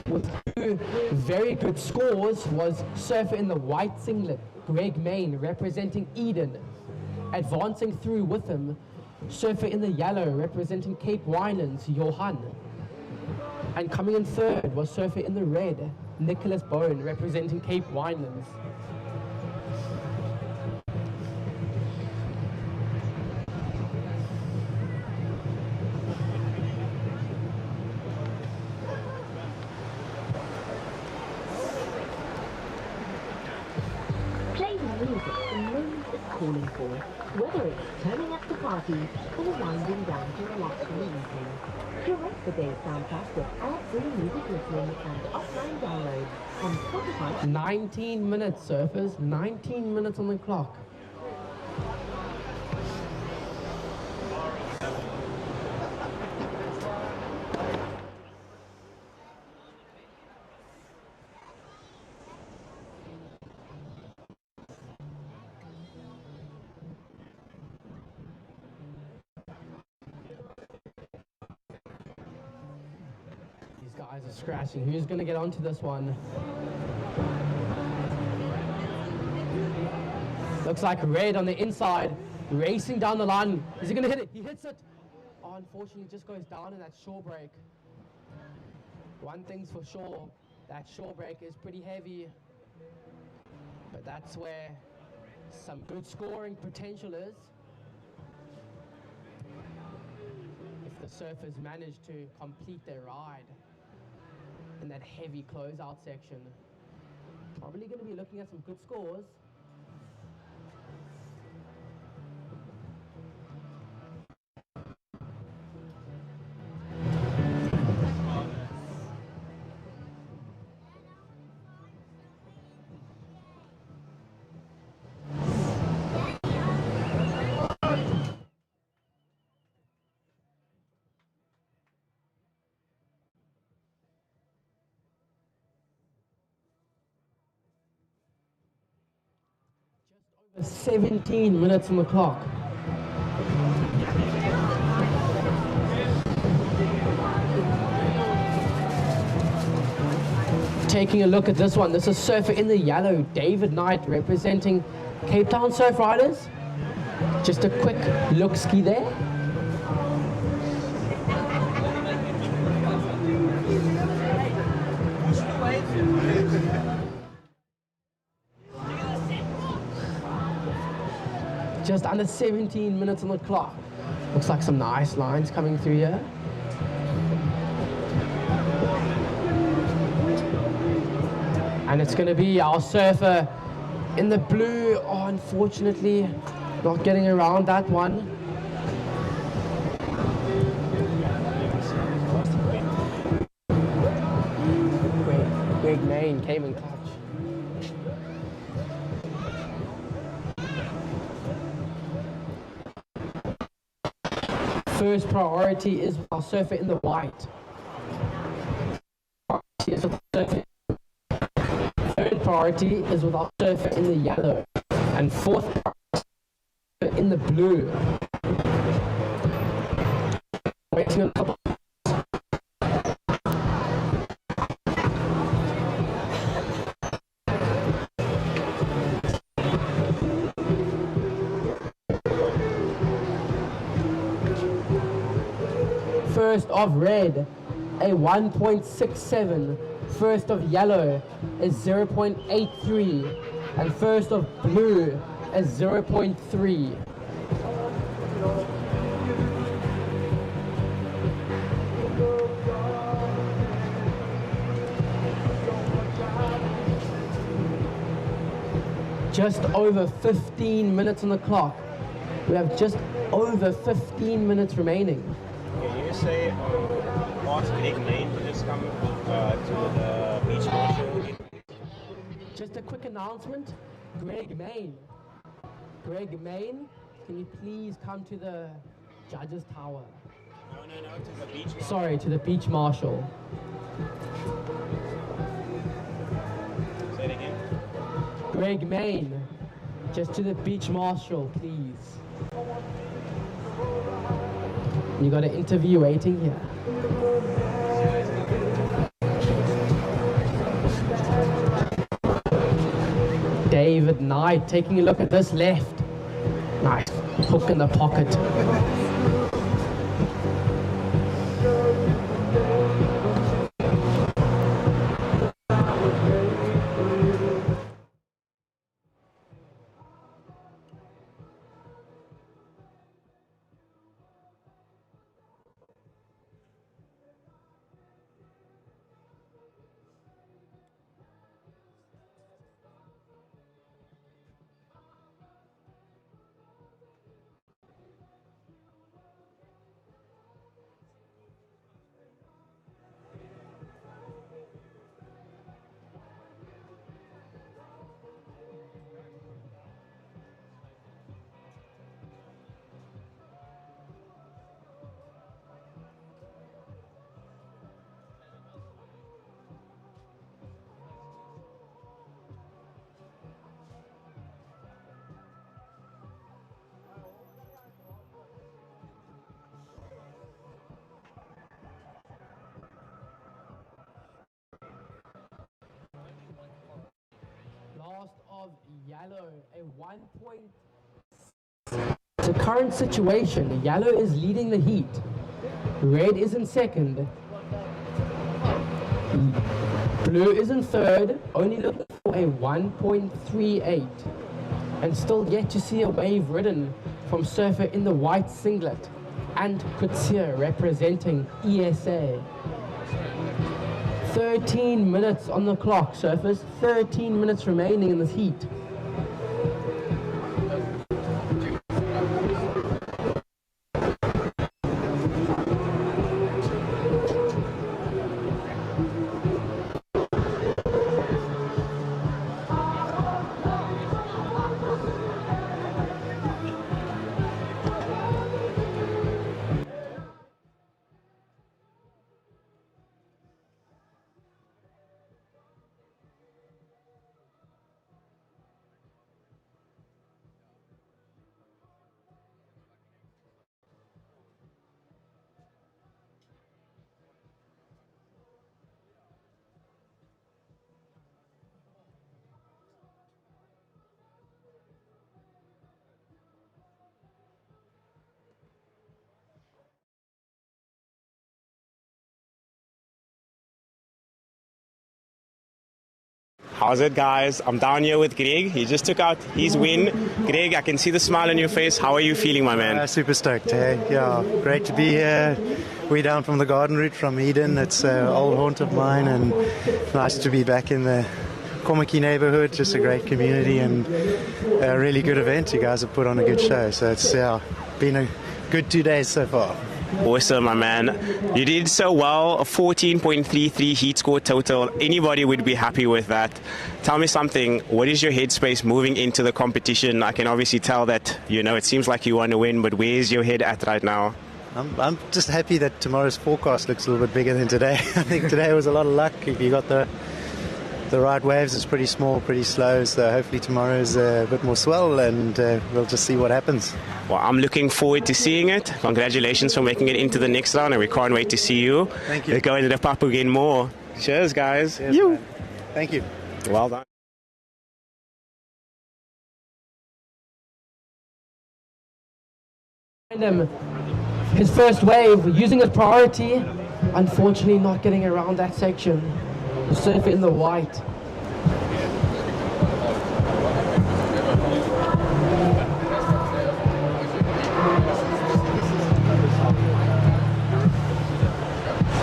with 2 very good scores was surfer in the white singlet, Greg Main, representing Eden. Advancing through with him, surfer in the yellow, representing Cape Winelands, Johan. And coming in third was surfer in the red, Nicholas Bone, representing Cape Winelands. Play the music the moment is calling for, whether it's turning up the party or winding down to relax for the evening. Curate the day's soundtrack with ad-free music listening and offline download on Spotify. 19 minutes, surfers. 19 minutes on the clock. Guys are scratching. Who's going to get onto this one? Looks like Red on the inside, racing down the line. Is he going to hit it? He hits it. Oh, unfortunately, just goes down in that shore break. One thing's for sure, that shore break is pretty heavy. But that's where some good scoring potential is. If the surfers manage to complete their ride in that heavy closeout section, probably going to be looking at some good scores. Just over 17 minutes on the clock. Taking a look at this one, this is surfer in the yellow, David Knight, representing Cape Town Surf Riders. Just a quick look-ski there. Just under 17 minutes on the clock. Looks like some nice lines coming through here. And it's going to be our surfer in the blue. Oh, unfortunately, not getting around that one. Greg Main came in clutch. First priority is our surfer in the white. Third priority is with our surfer in the yellow. And fourth priority in the blue. Waiting a couple. First of red, a 1.67. First of yellow is 0.83. And first of blue is 0.3. Just over 15 minutes on the clock. We have just over 15 minutes remaining. Can you say, ask Greg Main to just come to the beach marshal Just a quick announcement. Greg Main, can you please come to the judges tower? No, to the beach marshal. Sorry, to the beach marshal. Say it again. Greg Main, just to the beach marshal, please. You got an interview waiting here. David Knight taking a look at this left. Nice hook in the pocket. Last of yellow, a 1 point. The current situation, yellow is leading the heat. Red is in second. Blue is in third, only looking for a 1.38. And still yet to see a wave ridden from surfer in the white singlet and Kutsia representing ESA. 13 minutes on the clock, surfers. 13 minutes remaining in this heat. How's it, guys? I'm down here with Greg. He just took out his win. Greg, I can see the smile on your face. How are you feeling, my man? Super stoked, hey? Yeah, great to be here. We're down from the garden route from Eden. It's an old haunt of mine, and nice to be back in the Komaki neighborhood. Just a great community and a really good event. You guys have put on a good show. So it's been a good 2 days so far. Awesome, my man. You did so well, a 14.33 heat score total. Anybody would be happy with that. Tell me something. What is your headspace moving into the competition? I can obviously tell that, it seems like you want to win, but where's your head at right now? I'm just happy that tomorrow's forecast looks a little bit bigger than today. I think today was a lot of luck. If you got the right waves, it's pretty small, pretty slow. So hopefully tomorrow's a bit more swell, and we'll just see what happens. Well, I'm looking forward to seeing it. Congratulations for making it into the next round, and we can't wait to see you. Thank you. Let's go into the Papu again more. Cheers, guys. Cheers, man. Thank you. Well done. His first wave, using his priority, unfortunately not getting around that section. The surfer in the white.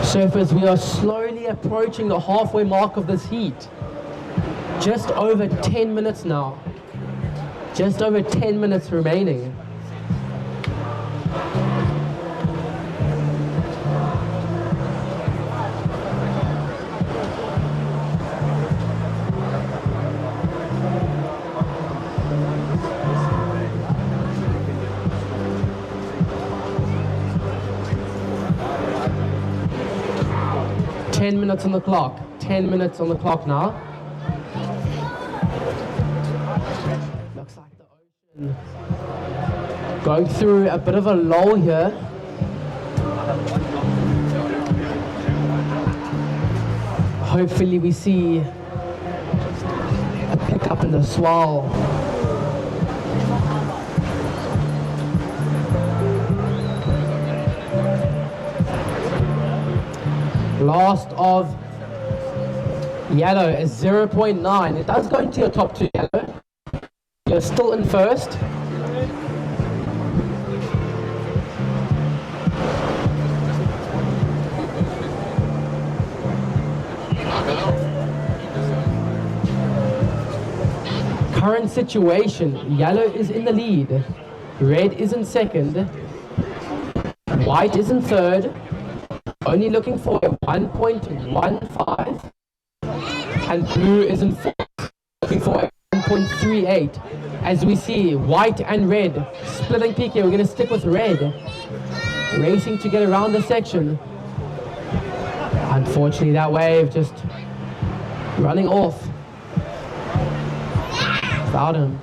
Surfers, we are slowly approaching the halfway mark of this heat. Just over 10 minutes now. Just over 10 minutes remaining. 10 minutes on the clock. 10 minutes on the clock now. Looks like the ocean going through a bit of a lull here. Hopefully we see a pickup in the swell. Last of yellow is 0.9. It does go into your top two yellow. You're still in first. Current situation, yellow is in the lead, red is in second, white is in third, only looking for a 1.15, and blue is in fourth, looking for a 1.38. As we see, white and red splitting peak here. We're going to stick with red, racing to get around the section. Unfortunately, that wave just running off without him.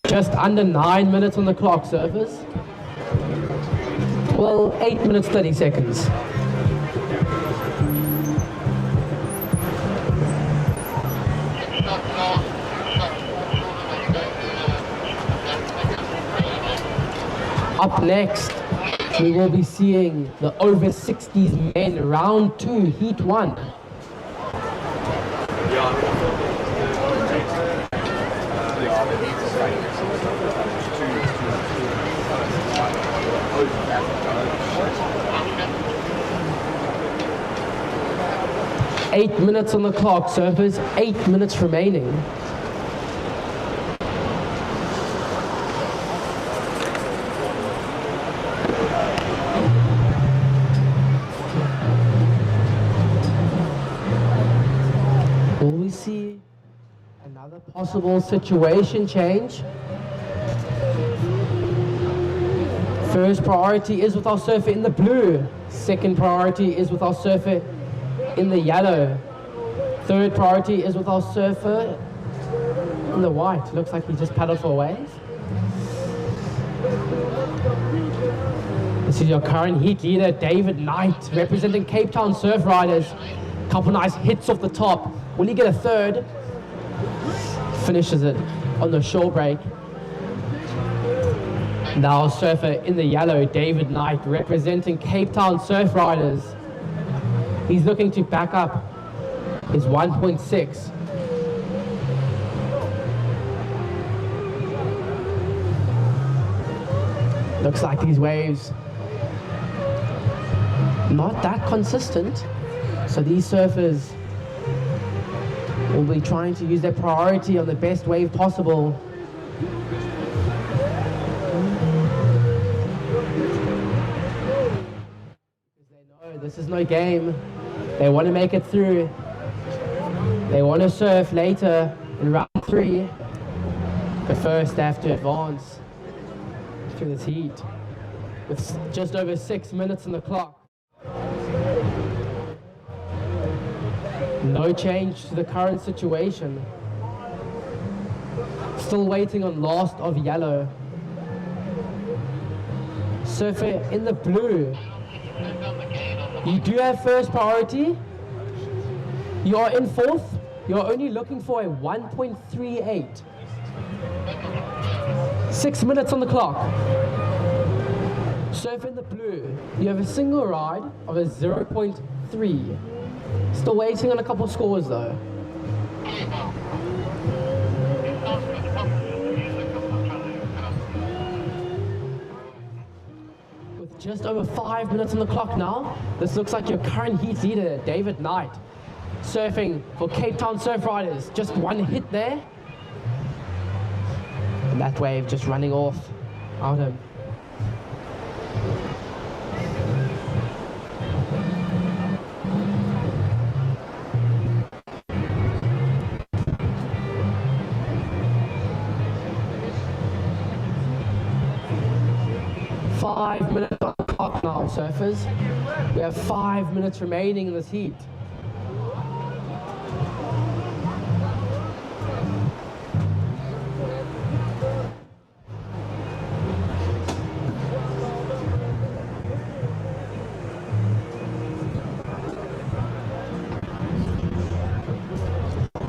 Just under 9 minutes on the clock, surfers. Well, 8 minutes 30 seconds. Up next, we will be seeing the over 60s men round 2, heat 1. 8 minutes on the clock, surfers, 8 minutes remaining. Will we see another possible situation change? First priority is with our surfer in the blue. Second priority is with our surfer in the yellow. Third priority is with our surfer in the white. Looks like he just paddled for a wave. This is your current heat leader, David Knight, representing Cape Town Surf Riders. Couple nice hits off the top. Will he get a third? Finishes it on the shore break. Now surfer in the yellow, David Knight, representing Cape Town Surf Riders. He's looking to back up his 1.6. Looks like these waves not that consistent, so these surfers will be trying to use their priority on the best wave possible. This is no game. They want to make it through. They want to surf later in round 3. But first they have to advance through this heat. With just over 6 minutes on the clock. No change to the current situation. Still waiting on last of yellow. Surfer in the blue. You do have first priority. You are in fourth. You're only looking for a 1.38. 6 minutes on the clock. Surf in the blue. You have a single ride of a 0.3. Still waiting on a couple scores though. Just over 5 minutes on the clock now. This looks like your current heat leader, David Knight, surfing for Cape Town Surf Riders. Just one hit there. And that wave just running off out him. Five minutes on the clock now. on, surfers. We have 5 minutes remaining in this heat.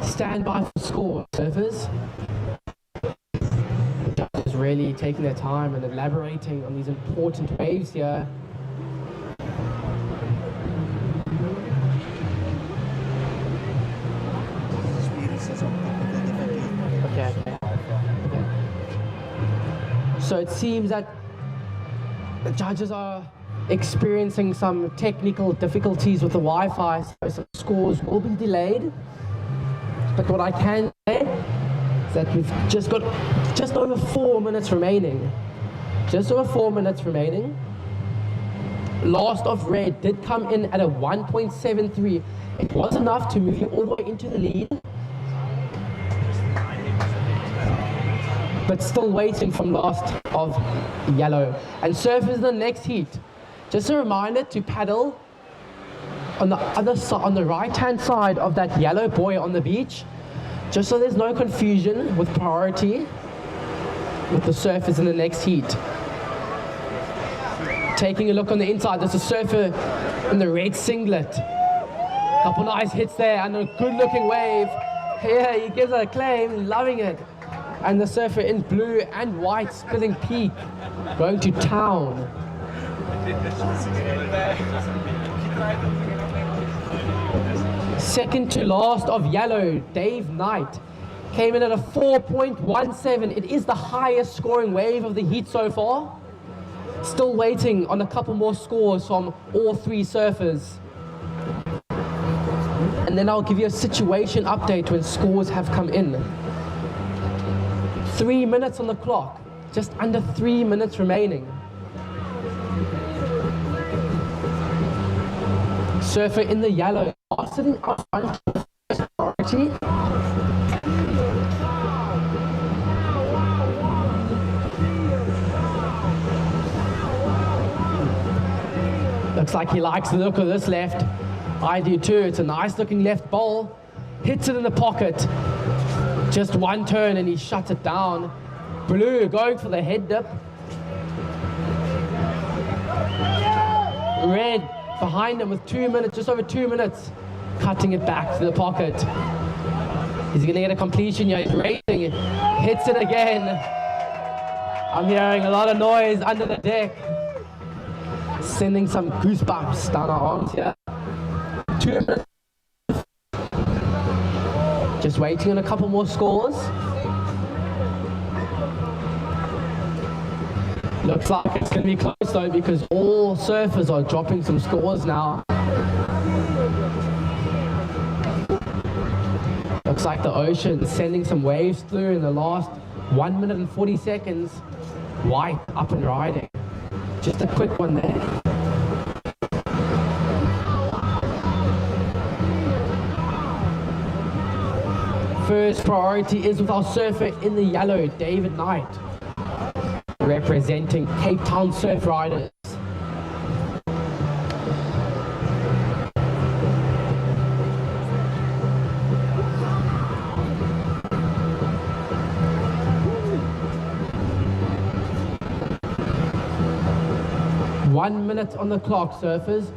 Stand by for score, surfers. Judges really taking their time and elaborating on these important waves here. Okay. So it seems that the judges are experiencing some technical difficulties with the Wi-Fi, so some scores will be delayed. But what I can say is that we've just got just over 4 minutes remaining. Just over 4 minutes remaining. Last of Red did come in at a 1.73. It was enough to move you all the way into the lead. But still waiting from last of Yellow. And surfers in the next heat. Just a reminder to paddle on the other side, on the right-hand side of that yellow buoy on the beach, just so there's no confusion with priority with the surfers in the next heat. Taking a look on the inside, there's a surfer in the red singlet. Couple nice hits there and a good-looking wave. Yeah, he gives it a claim, loving it. And the surfer in blue and white, splitting peak, going to town. Second to last of Yellow, Dave Knight, came in at a 4.17. It is the highest scoring wave of the heat so far. Still waiting on a couple more scores from all three surfers. And then I'll give you a situation update when scores have come in. 3 minutes on the clock, just under 3 minutes remaining. Surfer in the yellow are sitting up front for first priority. Looks like he likes the look of this left. I do too. It's a nice looking left bowl. Hits it in the pocket. Just one turn and he shuts it down. Blue going for the head dip. Red behind him with 2 minutes, just over 2 minutes, cutting it back to the pocket. He's going to get a completion here. He's racing. Hits it again. I'm hearing a lot of noise under the deck. Sending some goosebumps down our arms here. 2 minutes. Just waiting on a couple more scores. Looks like it's going to be close though, because all surfers are dropping some scores now. Looks like the ocean is sending some waves through in the last 1 minute and 40 seconds. White up and riding. Just a quick one there. First priority is with our surfer in the yellow, David Knight, representing Cape Town Surf Riders. One minute on the clock, surfers.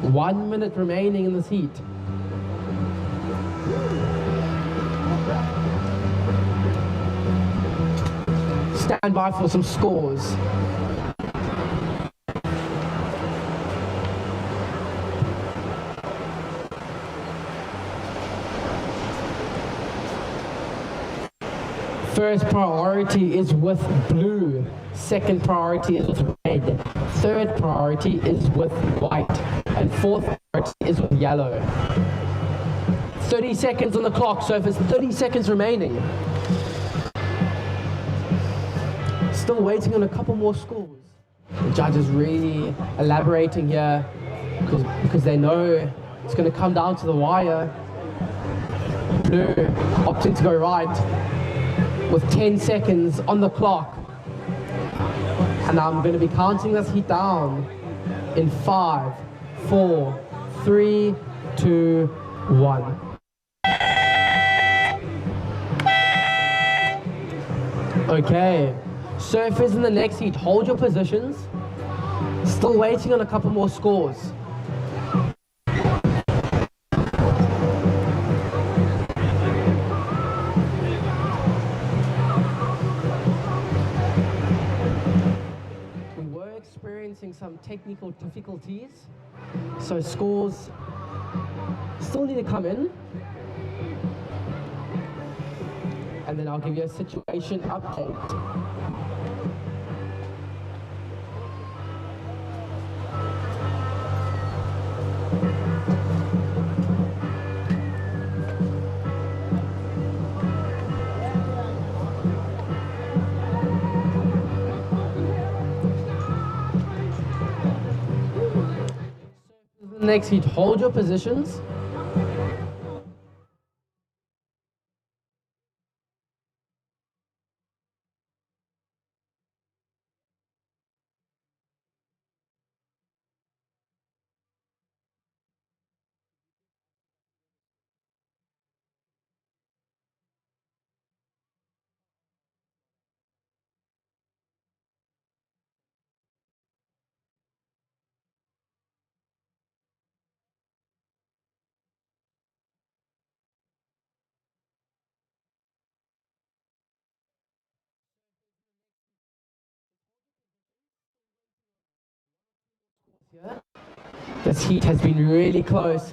1 minute remaining in this heat. Stand by for some scores. First priority is with blue. Second priority is with red. Third priority is with white. And fourth priority is with yellow. 30 seconds on the clock, surfers. 30 seconds remaining. Still waiting on a couple more scores. The judge is really elaborating here because they know it's going to come down to the wire. Blue opting to go right with 10 seconds on the clock. And I'm going to be counting this heat down. in 5, 4, 3, 2, 1. Okay, surfers in the next heat, hold your positions. Still waiting on a couple more scores. We were experiencing some technical difficulties, so scores still need to come in. And then I'll give you a situation update. Next heat, hold your positions. This heat has been really close.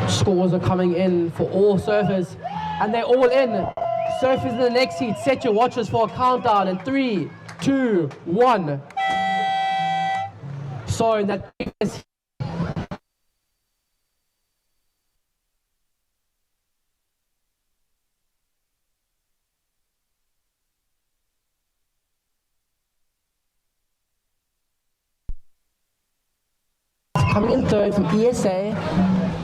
Scores are coming in for all surfers, and they're all in. Surfers in the next heat, set your watches for a countdown in 3, 2, 1. So in that previous coming in third from ESA,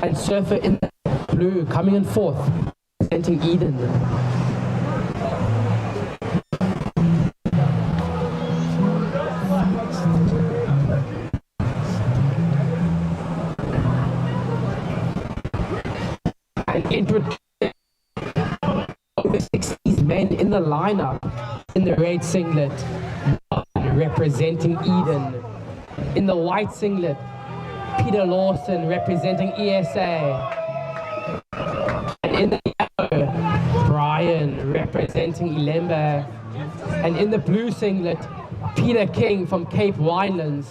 and surfer in blue coming in fourth, representing Eden. And into over 60s men in the lineup in the red singlet, representing Eden. In the white singlet, Peter Lawson representing ESA. And in the yellow, Brian representing Ilembe. And in the blue singlet, Peter King from Cape Winelands.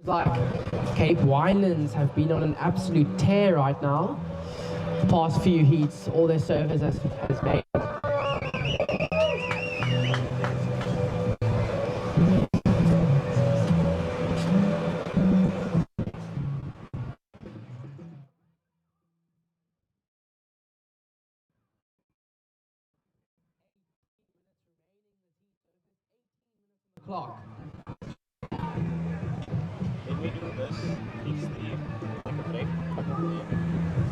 Like Cape Winelands have been on an absolute tear right now. The past few heats, all their surfers has made. Clock. When we do this, it's like a break.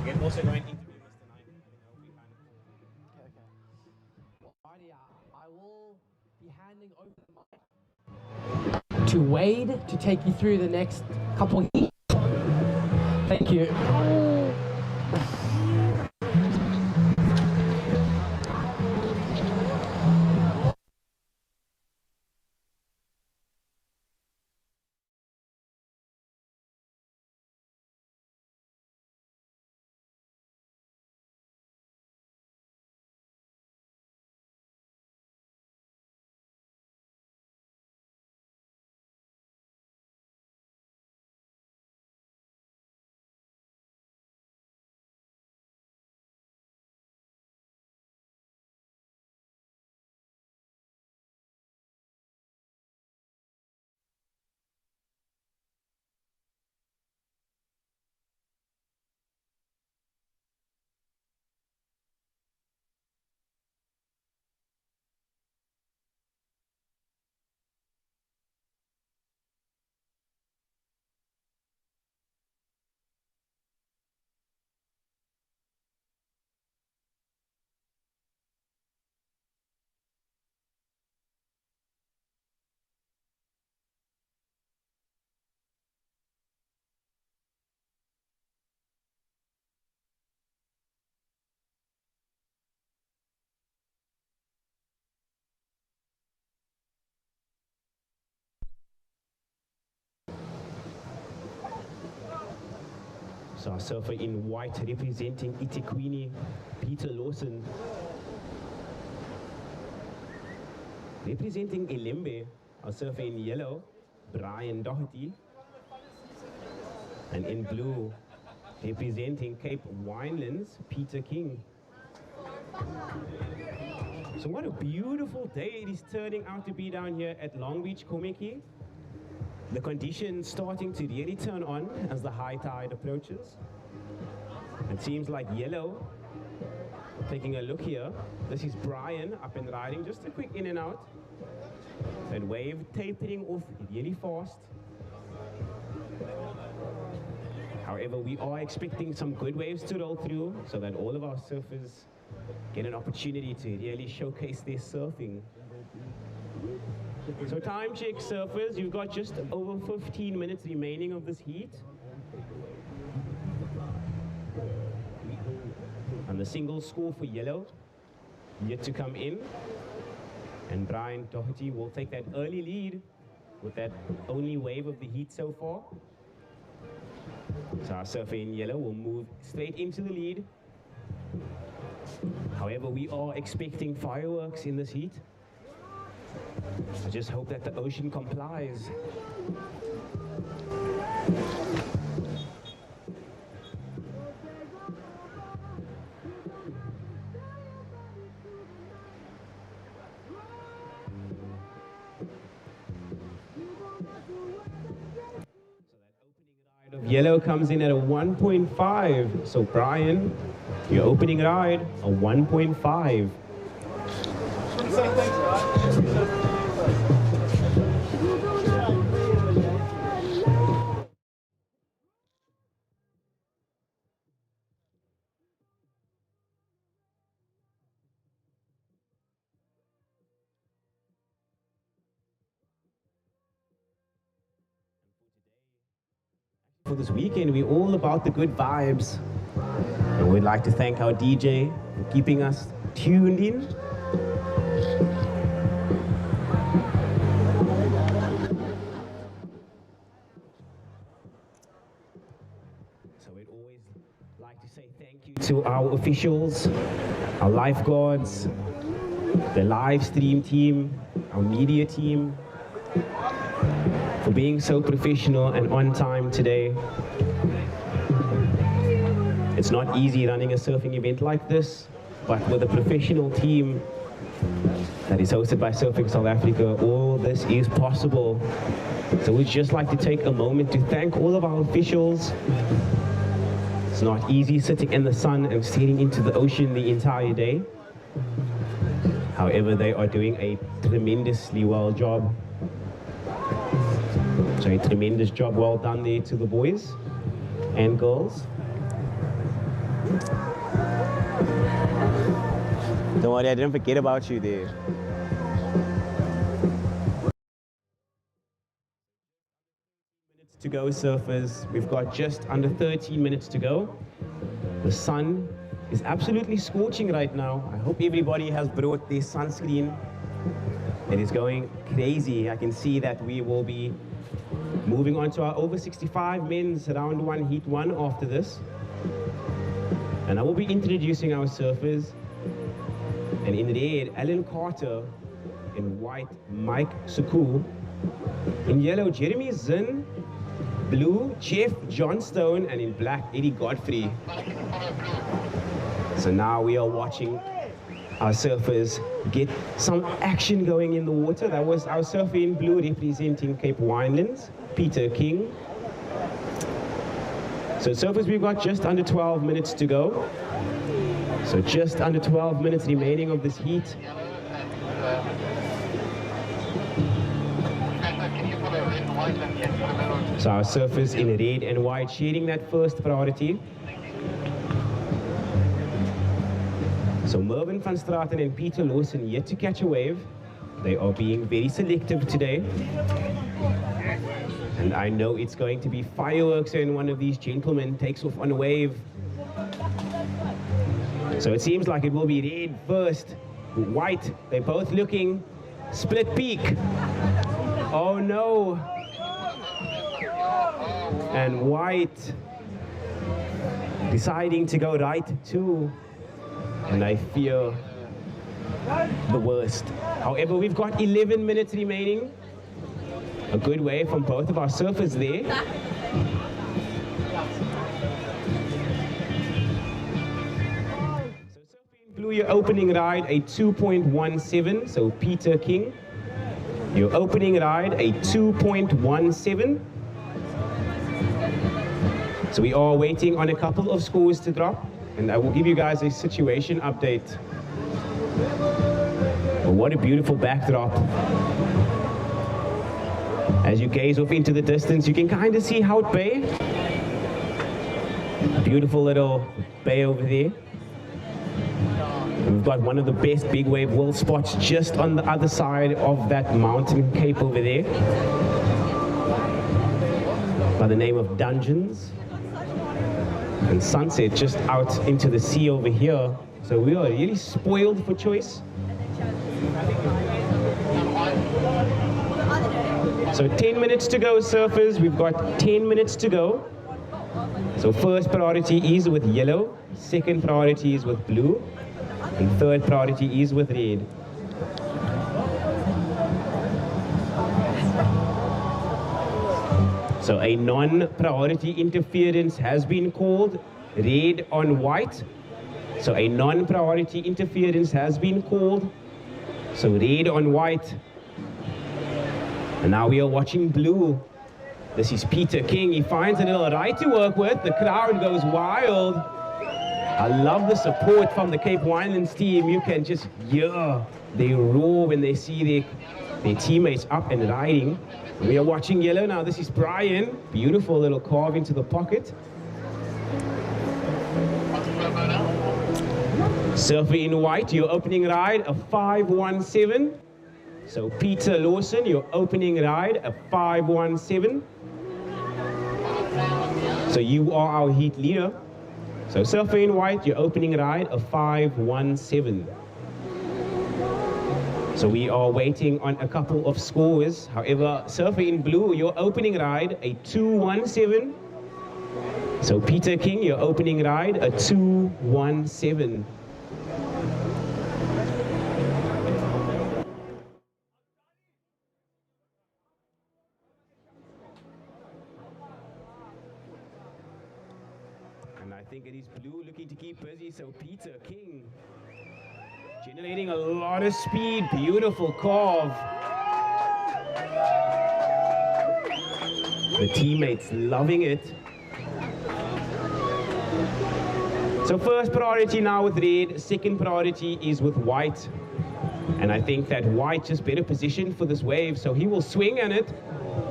You can also go and interview Mr. Nine. Alrighty, I will be handing over the mic to Wade to take you through the next couple heats. Thank you. So our surfer in white representing Itiquini, Peter Lawson. Representing Ilembe, our surfer in yellow, Brian Doherty. And in blue, representing Cape Winelands, Peter King. So what a beautiful day it is turning out to be down here at Long Beach, Komiki. The conditions starting to really turn on as the high tide approaches. It seems like yellow. Taking a look here, this is Brian up and riding, just a quick in and out. That wave tapering off really fast. However, we are expecting some good waves to roll through so that all of our surfers get an opportunity to really showcase their surfing. So time check, surfers, you've got just over 15 minutes remaining of this heat. And the single score for yellow yet to come in. And Brian Doherty will take that early lead with that only wave of the heat so far. So our surfer in yellow will move straight into the lead. However, we are expecting fireworks in this heat. I just hope that the ocean complies. Yellow comes in at a 1.5. So Brian, your opening ride, a 1.5. For this weekend, we're all about the good vibes. And we'd like to thank our DJ for keeping us tuned in. So we'd always like to say thank you to our officials, our lifeguards, the live stream team, our media team, for being so professional and on time today. It's not easy running a surfing event like this, but with a professional team that is hosted by Surfing South Africa, all this is possible. So we'd just like to take a moment to thank all of our officials. It's not easy sitting in the sun and staring into the ocean the entire day. However, they are doing a tremendously well job. So a tremendous job well done there to the boys and girls. Don't worry, I didn't forget about you there. Minutes to go, surfers. We've got just under 13 minutes to go. The sun is absolutely scorching right now. I hope everybody has brought their sunscreen. It is going crazy. I can see that we will be moving on to our over 65 men's round one, heat one after this. And I will be introducing our surfers. And in red, Alan Carter. In white, Mike Suku. In yellow, Jeremy Zinn. Blue, Jeff Johnstone. And in black, Eddie Godfrey. So now we are watching our surfers get some action going in the water. That was our surfer in blue representing Cape Winelands, Peter King. So surfers, we've got just under 12 minutes to go. So just under 12 minutes remaining of this heat. So our surfers in red and white sharing that first priority. So Mervyn van Straten and Peter Lawson yet to catch a wave. They are being very selective today. And I know it's going to be fireworks when one of these gentlemen takes off on a wave. So it seems like it will be red first, white. They're both looking split peak. Oh no. And white deciding to go right too, and I fear the worst. However, we've got 11 minutes remaining. A good wave from both of our surfers there. So surfing in blue, your opening ride a 2.17, so Peter King. Your opening ride a 2.17. So we are waiting on a couple of scores to drop, and I will give you guys a situation update. But what a beautiful backdrop. As you gaze off into the distance, you can kind of see Hout Bay. Beautiful little bay over there. And we've got one of the best big wave world spots just on the other side of that mountain cape over there, by the name of Dungeons. And sunset just out into the sea over here. So we are really spoiled for choice. So 10 minutes to go, surfers. We've got 10 minutes to go. So first priority is with yellow, second priority is with blue, and third priority is with red. So a non-priority interference has been called, red on white. So a non-priority interference has been called, so red on white. And now we are watching blue. This is Peter King. He finds a little right to work with. The crowd goes wild. I love the support from the Cape Winelands team. You can just hear they roar when they see their teammates up and riding. We are watching yellow now. This is Brian. Beautiful little carve into the pocket. Surfer in white, your opening ride, a 517. So Peter Lawson, your opening ride, a 517. So you are our heat leader. So surfer in white, your opening ride, a 517. So we are waiting on a couple of scores. However, surfer in blue, your opening ride, a 217. So Peter King, your opening ride, a 217. And I think it is blue looking to keep busy, so Peter King generating a lot of speed, beautiful carve. The teammates loving it. So first priority now with red, second priority is with white. And I think that white just better positioned for this wave, so he will swing on it.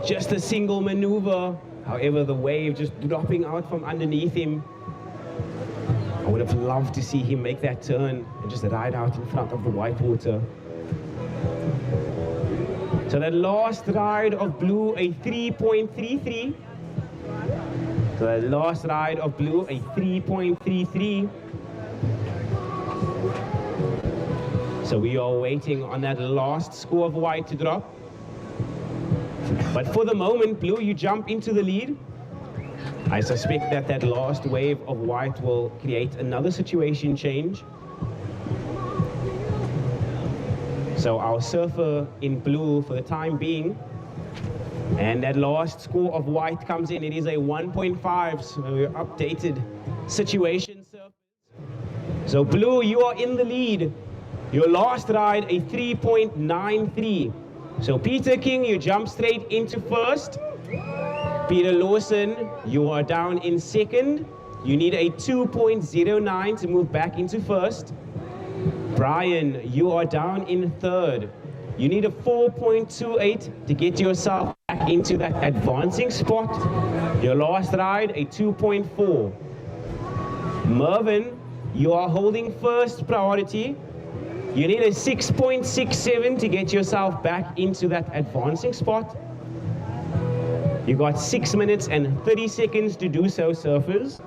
Just a single maneuver. However, the wave just dropping out from underneath him. I would have loved to see him make that turn and just ride out in front of the white water. So that last ride of blue, a 3.33. So that last ride of blue, a 3.33. So we are waiting on that last score of white to drop. But for the moment, blue, you jump into the lead. I suspect that that last wave of white will create another situation change. So our surfer in blue for the time being. And that last score of white comes in. It is a 1.5, so we're updated situation, surfers. So blue, you are in the lead. Your last ride, a 3.93. So Peter King, you jump straight into first. Peter Lawson, you are down in second. You need a 2.09 to move back into first. Brian, you are down in third. You need a 4.28 to get yourself back into that advancing spot. Your last ride, a 2.4. Mervyn, you are holding first priority. You need a 6.67 to get yourself back into that advancing spot. You got 6 minutes and 30 seconds to do so, surfers.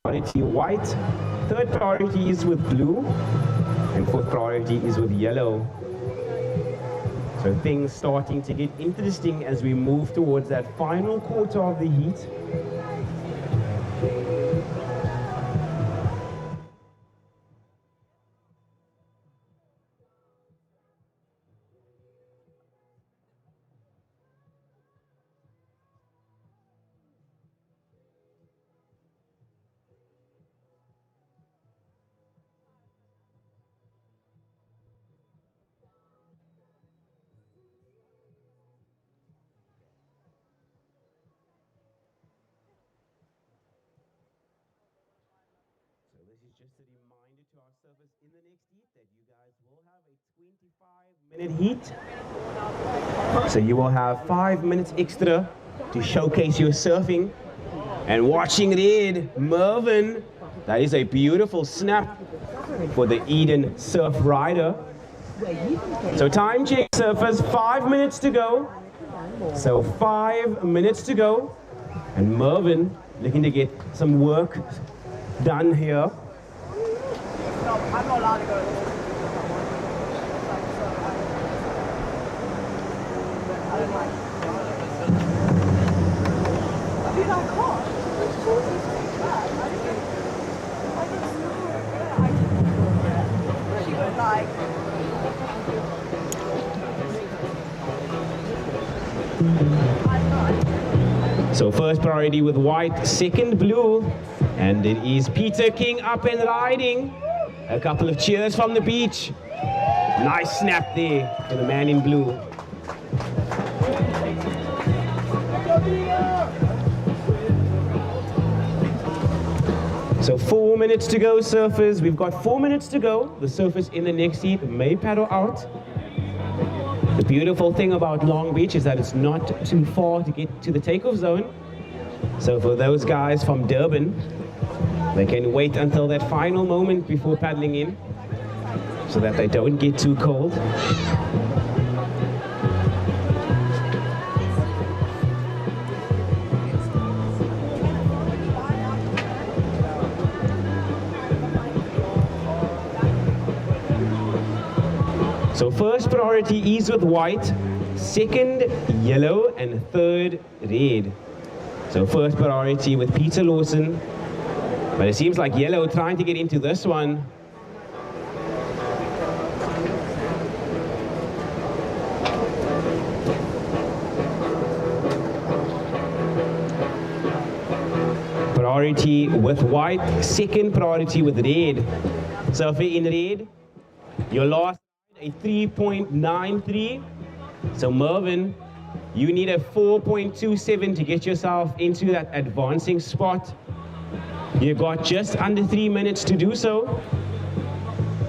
priority white, third priority is with blue, and fourth priority is with yellow. So things starting to get interesting as we move towards that final quarter of the heat. So this is just a reminder to our surfers in the next heat that you guys will have a 25-minute heat. So you will have 5 minutes extra to showcase your surfing. And watching red, Mervin, that is a beautiful snap for the Eden Surf Rider. So time check, surfers, 5 minutes to go. So 5 minutes to go. And Mervin looking to get some work done here. I'm not allowed to go. I don't like. I feel like hot. She was like. So first priority with white, second blue, and it is Peter King up and riding. A couple of cheers from the beach. Nice snap there for the man in blue. So 4 minutes to go, surfers. We've got 4 minutes to go. The surfers in the next heat may paddle out. The beautiful thing about Long Beach is that it's not too far to get to the takeoff zone. So for those guys from Durban, they can wait until that final moment before paddling in so that they don't get too cold. So first priority is with white, second yellow, and third red. So first priority with Peter Lawson, but it seems like yellow trying to get into this one. Priority with white, second priority with red. So if you're in red, your last a 3.93. So Mervin, you need a 4.27 to get yourself into that advancing spot. You've got just under 3 minutes to do so.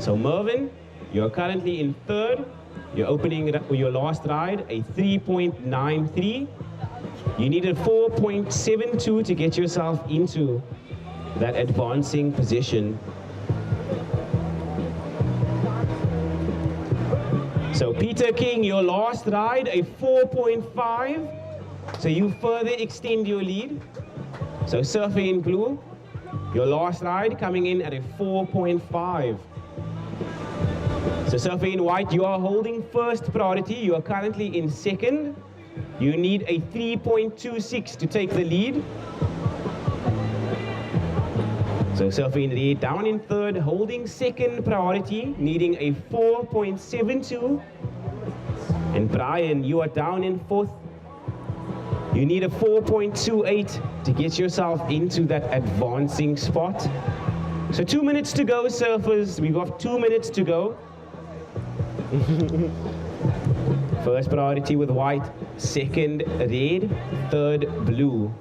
So Mervin, you're currently in third. You're opening your last ride, a 3.93. You need a 4.72 to get yourself into that advancing position. So Peter King, your last ride, a 4.5. So you further extend your lead. So Surfer in blue, your last ride coming in at a 4.5. So Surfer in white, you are holding first priority. You are currently in second. You need a 3.26 to take the lead. So Surfer in red down in third, holding second priority, needing a 4.72. And Brian, you are down in fourth. You need a 4.28 to get yourself into that advancing spot. So 2 minutes to go, surfers. We've got 2 minutes to go. First priority with white, second red, third blue.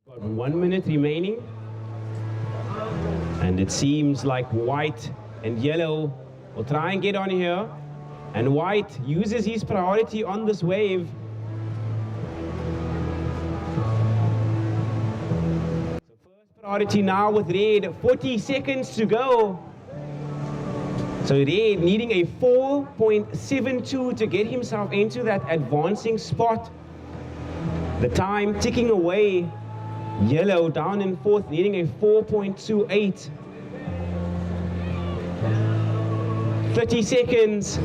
Got 1 minute remaining. And it seems like white and yellow will try and get on here. And white uses his priority on this wave. So first priority now with red, 40 seconds to go. So red needing a 4.72 to get himself into that advancing spot. The time ticking away. Yellow down in fourth, needing a 4.28. 30 seconds.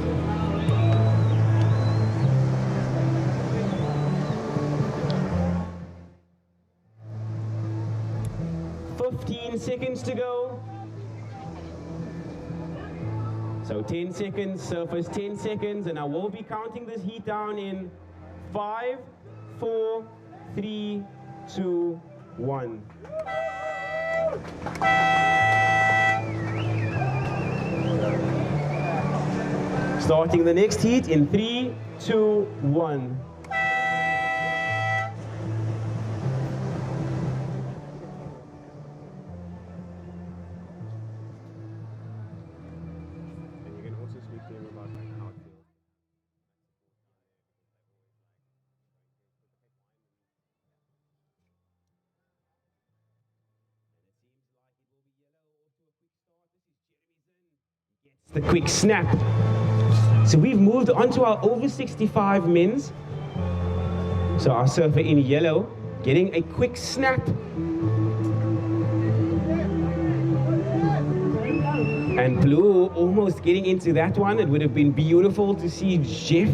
Seconds to go. So 10 seconds, surface 10 seconds, and I will be counting this heat down in 5, 4, 3, 2, 1. Starting the next heat in 3, 2, 1. The quick snap. So we've moved on to our over 65 men's. So our surfer in yellow getting a quick snap. And blue almost getting into that one. It would have been beautiful to see Jeff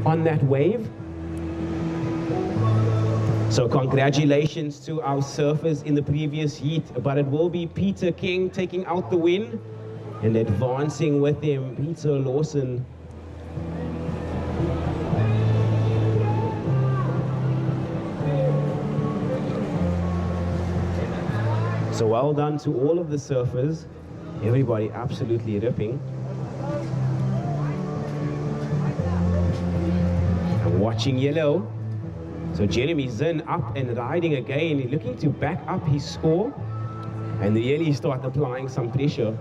on that wave. So congratulations to our surfers in the previous heat, but it will be Peter King taking out the win. And advancing with him, Peter Lawson. So well done to all of the surfers. Everybody absolutely ripping. And watching yellow. So Jeremy Zinn up and riding again, looking to back up his score and really start applying some pressure.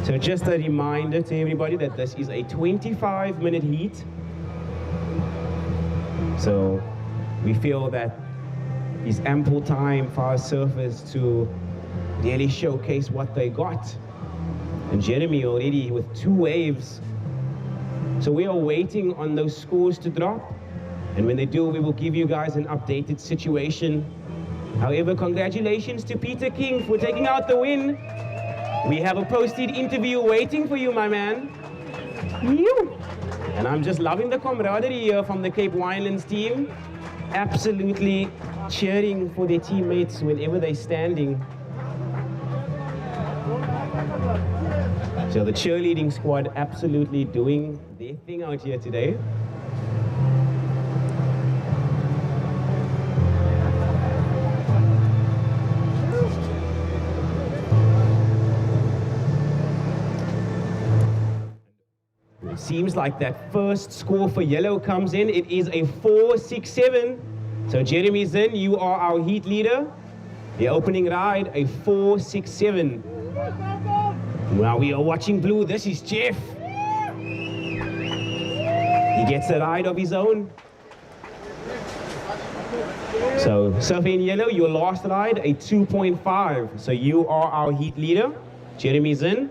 So just a reminder to everybody that this is a 25-minute heat. So we feel that is ample time for our surfers to really showcase what they got. And Jeremy already with 2 waves. So we are waiting on those scores to drop. And when they do, we will give you guys an updated situation. However, congratulations to Peter King for taking out the win. We have a posted interview waiting for you, my man. You. And I'm just loving the camaraderie here from the Cape Winelands team. Absolutely cheering for their teammates whenever they're standing. So the cheerleading squad absolutely doing their thing out here today. Seems like that first score for yellow comes in. It is a 4.67. So Jeremy Zinn, you are our heat leader. The opening ride, a 4.67. Now we are watching blue. This is Jeff. He gets a ride of his own. So surfing in yellow, your last ride, a 2.5. So you are our heat leader, Jeremy Zinn.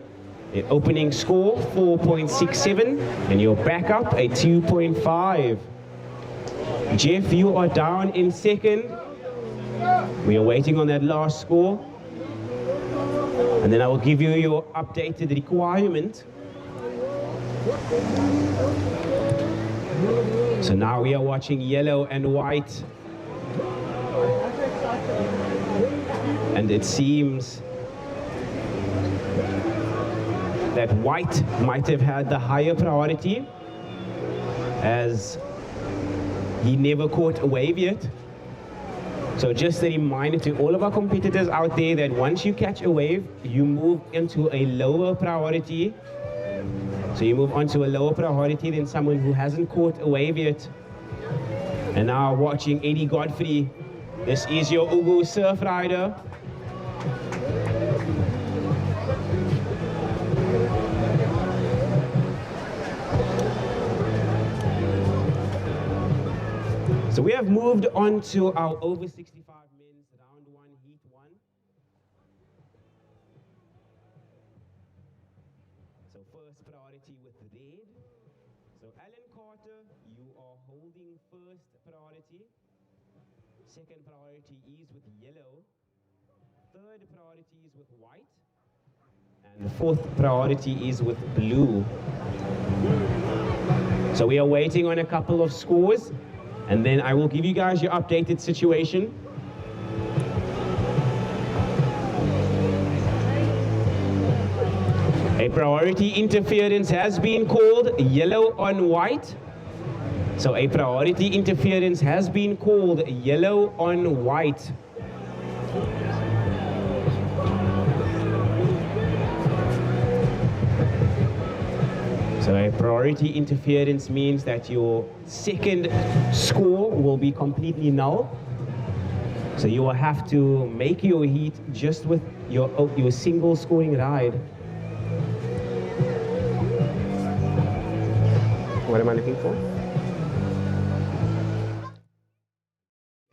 The opening score, 4.67, and your backup, a 2.5. Jeff, you are down in second. We are waiting on that last score. And then I will give you your updated requirement. So now we are watching yellow and white. And it seems that white might have had the higher priority as he never caught a wave yet. So just a reminder to all of our competitors out there that once you catch a wave, you move into a lower priority. So you move on to a lower priority than someone who hasn't caught a wave yet. And now watching Eddie Godfrey. This is your Ugu surf rider. So we have moved on to our over 65 men's round 1, heat 1. So first priority with red. So Alan Carter, you are holding first priority. Second priority is with yellow. Third priority is with white. And the fourth priority is with blue. So we are waiting on a couple of scores, and then I will give you guys your updated situation. A priority interference has been called, yellow on white. So a priority interference has been called, yellow on white. So a priority interference means that your second score will be completely null. So you will have to make your heat just with your single scoring ride. What am I looking for?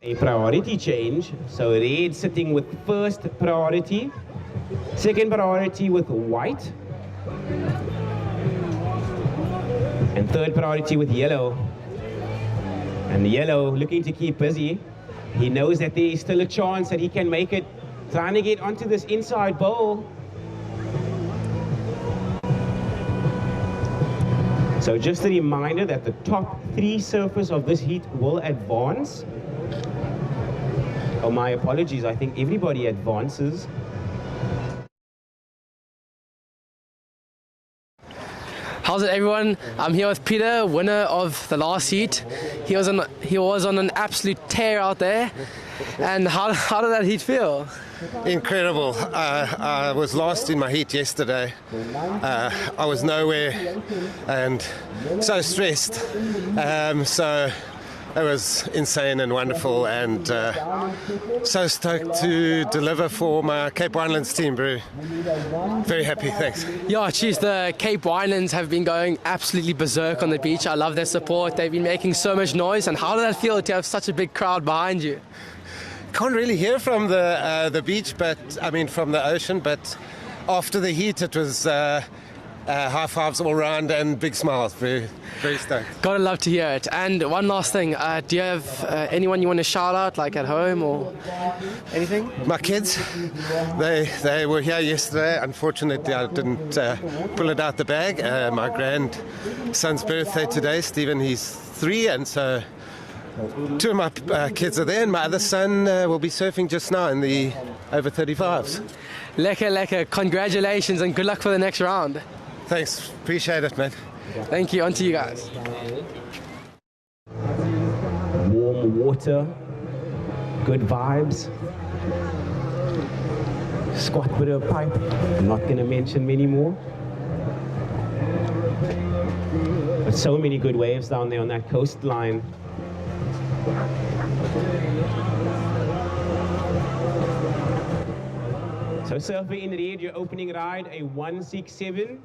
A priority change. So red sitting with first priority, second priority with white, and third priority with yellow. And yellow looking to keep busy. He knows that there is still a chance that he can make it, trying to get onto this inside bowl. So just a reminder that the top 3 surfers of this heat will advance. Oh, my apologies, I think everybody advances. How's it, everyone? I'm here with Peter, winner of the last heat. He was on an absolute tear out there. And how did that heat feel? Incredible. I was last in my heat yesterday. I was nowhere and so stressed. So it was insane and wonderful, and so stoked to deliver for my Cape Winelands team, bro. Very happy, thanks. Yeah, geez, the Cape Winelands have been going absolutely berserk on the beach. I love their support. They've been making so much noise. And how did that feel to have such a big crowd behind you? Can't really hear from the beach, but I mean from the ocean. But after the heat, it was high fives all around and big smiles. Very, very stoked. Gotta love to hear it. And one last thing, do you have anyone you want to shout out, like at home or anything? My kids, they were here yesterday. Unfortunately, I didn't pull it out the bag. My grandson's birthday today, Stephen, he's 3, and so 2 of my kids are there, and my other son will be surfing just now in the over 35s. Lekker. Congratulations and good luck for the next round. Thanks. Appreciate it, man. Thank you. On to you guys. Warm water, good vibes. Squat with a pipe. I'm not going to mention many more. But so many good waves down there on that coastline. So surfer in red, your opening ride, a 167.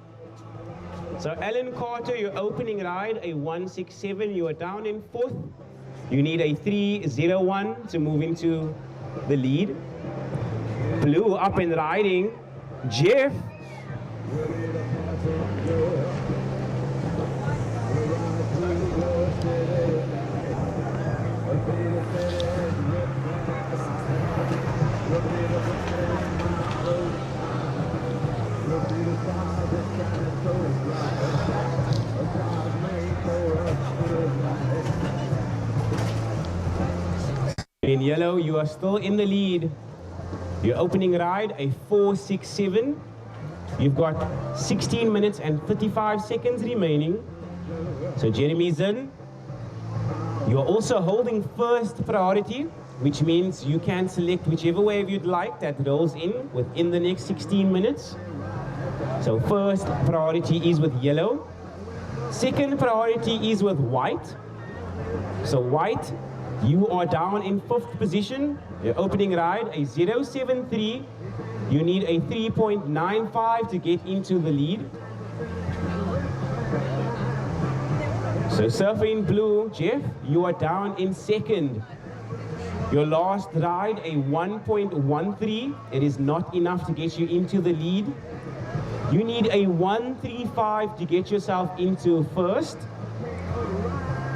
So Alan Carter, your opening ride, a 167. You are down in 4th. You need a 301 to move into the lead. Blue up and riding. Jeff. In yellow, you are still in the lead. Your opening ride, a 467. You've got 16 minutes and 55 seconds remaining. So Jeremy's in. You're also holding first priority, which means you can select whichever wave you'd like that rolls in within the next 16 minutes. So first priority is with yellow. Second priority is with white. So white You are down in 5th position. Your opening ride, a 0.73. You need a 3.95 to get into the lead. So surfer in blue, Jeff, you are down in 2nd. Your last ride, a 1.13. It is not enough to get you into the lead. You need a 1.35 to get yourself into 1st.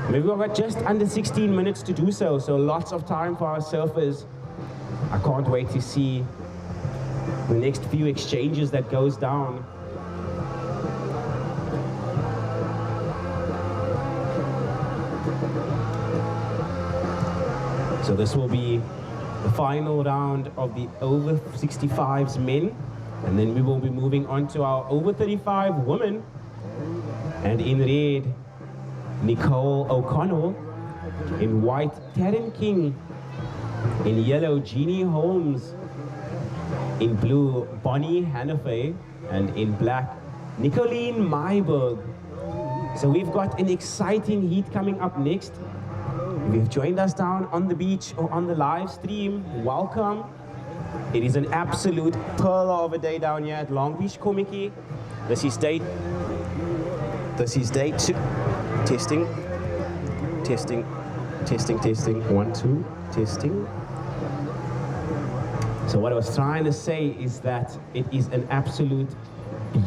Maybe we've got just under 16 minutes to do so, so lots of time for our surfers. I can't wait to see the next few exchanges that goes down. So this will be the final round of the over 65s men, and then we will be moving on to our over 35 women. And in red, Nicole O'Connell. In white, Taryn King. In yellow, Jeannie Holmes. In blue, Bonnie Hannafay. And in black, Nicolene Myberg. So we've got an exciting heat coming up next. If you've joined us down on the beach or on the live stream, welcome. It is an absolute pearl of a day down here at Long Beach Komiki. This is day 2. Testing. 1, 2, testing. So what I was trying to say is that it is an absolute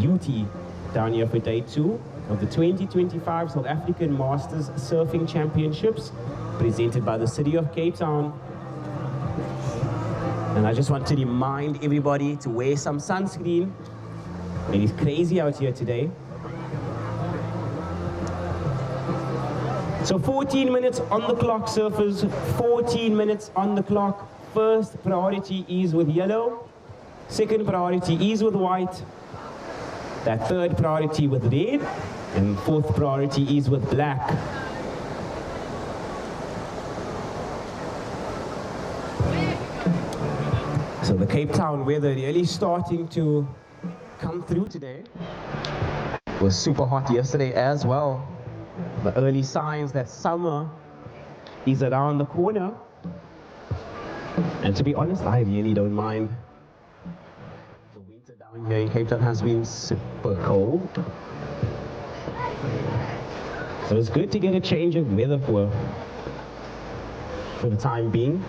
beauty down here for day 2 of the 2025 South African Masters Surfing Championships, presented by the City of Cape Town. And I just want to remind everybody to wear some sunscreen. It is crazy out here today. So 14 minutes on the clock, surfers. 14 minutes on the clock. First priority is with yellow. Second priority is with white. That third priority with red. And fourth priority is with black. So the Cape Town weather really starting to come through today. It was super hot yesterday as well. The early signs that summer is around the corner. And to be honest, I really don't mind. The winter down here in Cape Town has been super cold. So it's good to get a change of weather for the time being.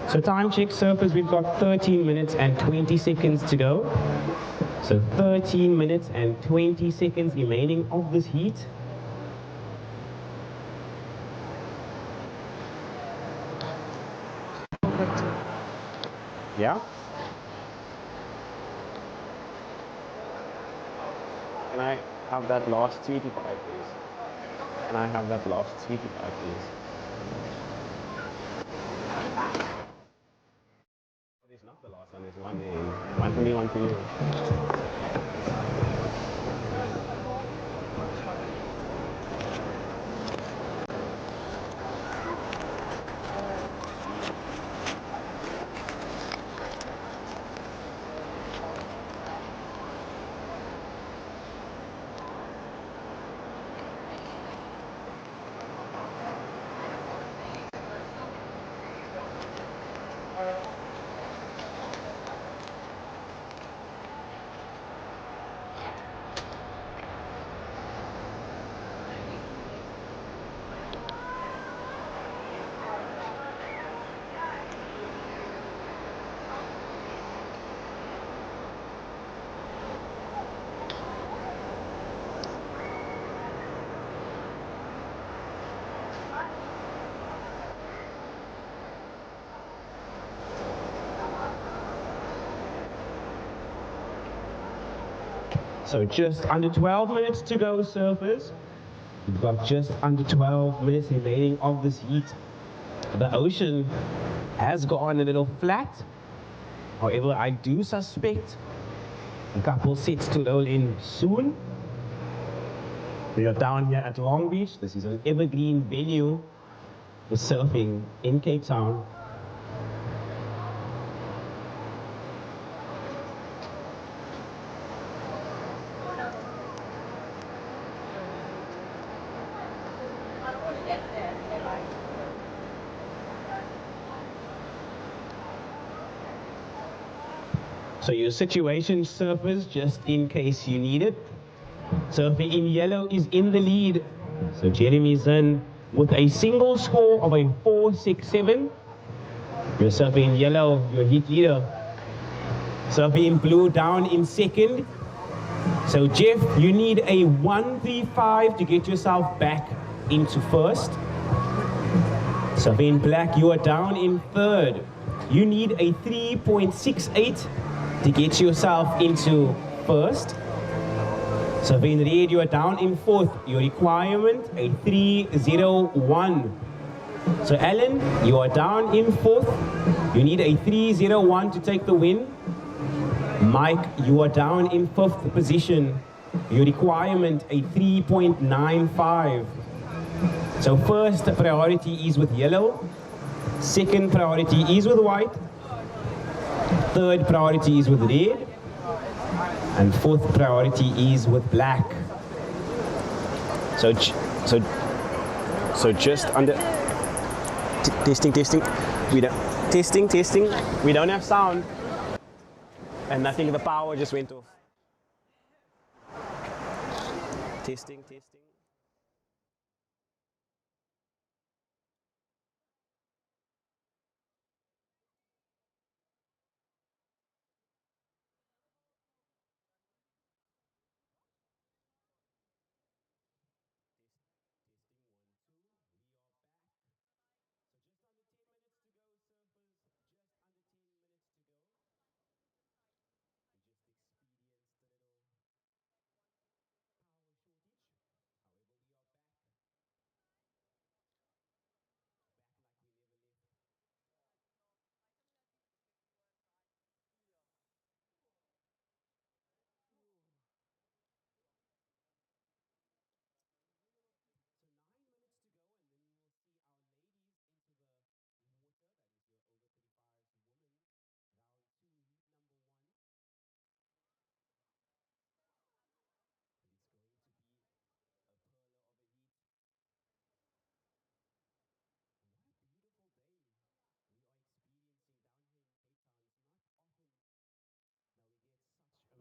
So time check, surfers, we've got 13 minutes and 20 seconds to go. So 13 minutes and 20 seconds remaining of this heat. Yeah? Can I have that last sweetie pie, please? Can I have that last sweetie pie, please? It's not the last one, it's one in. One for me, one for you. So just under 12 minutes to go, surfers. We've got just under 12 minutes remaining of this heat. The ocean has gone a little flat. However, I do suspect a couple sets to roll in soon. We are down here at Long Beach. This is an evergreen venue for surfing in Cape Town. So your situation surfers, just in case you need it. Surfer in yellow is in the lead. So Jeremy's in with a single score of a 4.67. Your surfer in yellow, your heat leader. Surfer in blue down in second. So Jeff, you need a 1.35 to get yourself back into first. Surfer in black, you are down in third. You need a 3.68 to get yourself into first. Surfer in red, you are down in fourth. Your requirement, a 3.01. So Alan, you are down in fourth. You need a 3.01 to take the win. Mike, you are down in fifth position. Your requirement, a 3.95. So first priority is with yellow. Second priority is with white. Third priority is with red. And fourth priority is with black. So just under testing. We don't have sound. And I think the power just went off. Testing.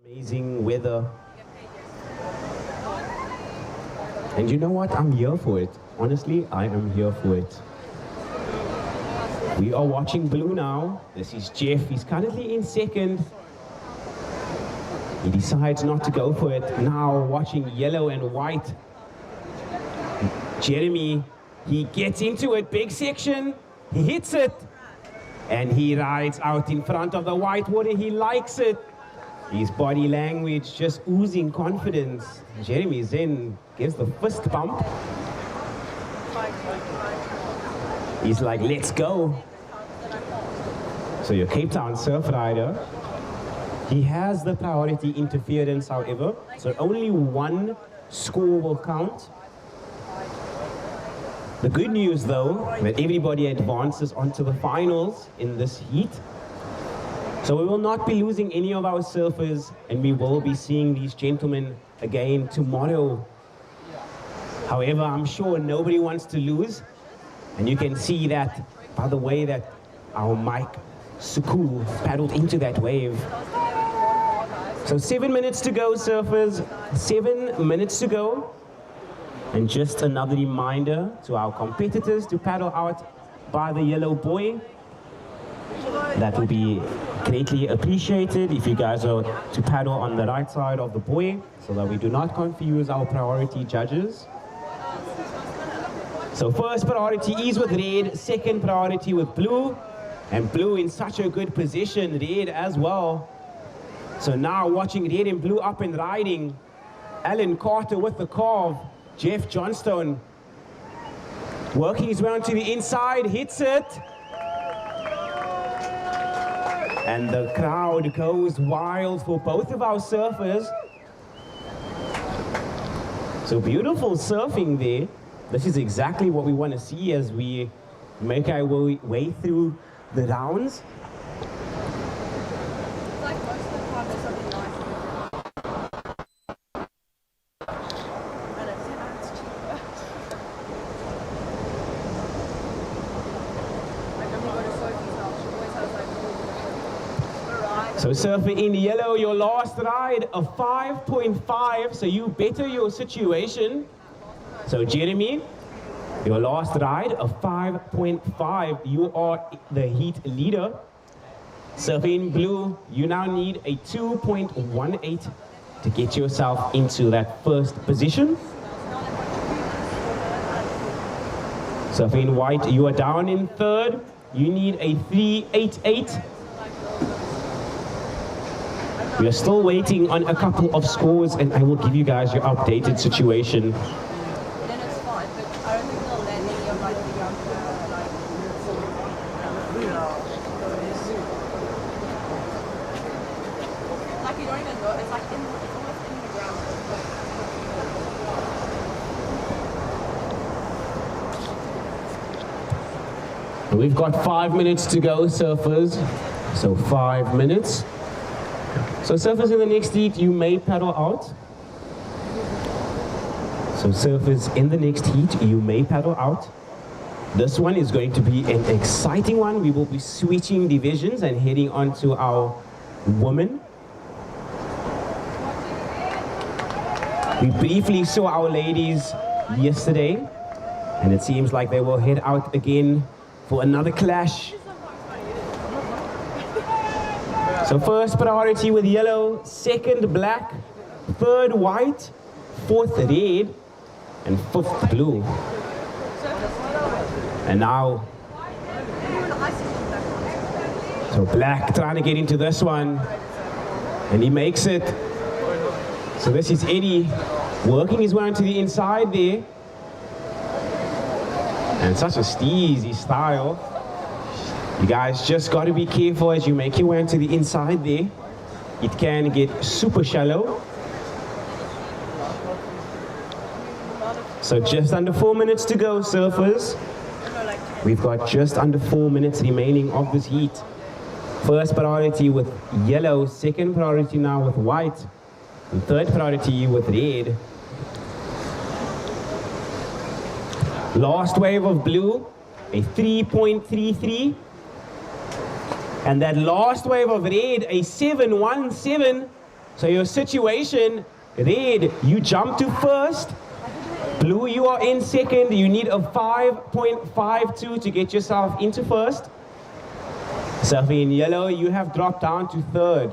Amazing weather. And you know what? I'm here for it. Honestly, I am here for it. We are watching blue now. This is Jeff. He's currently in second. He decides not to go for it. Now watching yellow and white. Jeremy, he gets into it. Big section. He hits it. And he rides out in front of the white water. He likes it. His body language just oozing confidence. Jeremy Zen gives the fist bump. He's like, let's go. So your Cape Town surf rider, he has the priority interference, however, so only one score will count. The good news, though, that everybody advances onto the finals in this heat. So we will not be losing any of our surfers, and we will be seeing these gentlemen again tomorrow. However, I'm sure nobody wants to lose, and you can see that by the way that our Mike Suku paddled into that wave. So 7 minutes to go, surfers. 7 minutes to go. And just another reminder to our competitors to paddle out by the yellow buoy. That will be greatly appreciated if you guys are to paddle on the right side of the buoy so that we do not confuse our priority judges. So first priority is with red, second priority with blue, and blue in such a good position, red as well. So now watching red and blue up and riding, Alan Carter with the carve, Jeff Johnstone working his way onto the inside, hits it. And the crowd goes wild for both of our surfers. So beautiful surfing there. This is exactly what we want to see as we make our way through the rounds. So surfer in yellow, your last ride, a 5.5, so you better your situation. So Jeremy, your last ride, a 5.5, you are the heat leader. Surfer in blue, you now need a 2.18 to get yourself into that first position. Surfer in white, you are down in third, you need a 3.88. We are still waiting on a couple of scores and I will give you guys your updated situation. Then it's fine, but I don't think they'll let any of like the younger like you don't even know, it's like it's almost in the ground. We've got 5 minutes to go, surfers. So 5 minutes. So surfers in the next heat, you may paddle out. So surfers in the next heat, you may paddle out. This one is going to be an exciting one. We will be switching divisions and heading on to our women. We briefly saw our ladies yesterday, and it seems like they will head out again for another clash. So first priority with yellow, second black, third white, fourth red, and fifth blue. And now, so black trying to get into this one, and he makes it. So this is Eddie working his way onto the inside there. And such a steezy style. You guys just got to be careful as you make your way into the inside there. It can get super shallow. So just under 4 minutes to go, surfers. We've got just under 4 minutes remaining of this heat. First priority with yellow, second priority now with white, and third priority with red. Last wave of blue, a 3.33. And that last wave of red, a 7.17. So your situation, red, you jump to first. Blue, you are in second. You need a 5.52 to get yourself into first. Surfing in yellow, you have dropped down to third.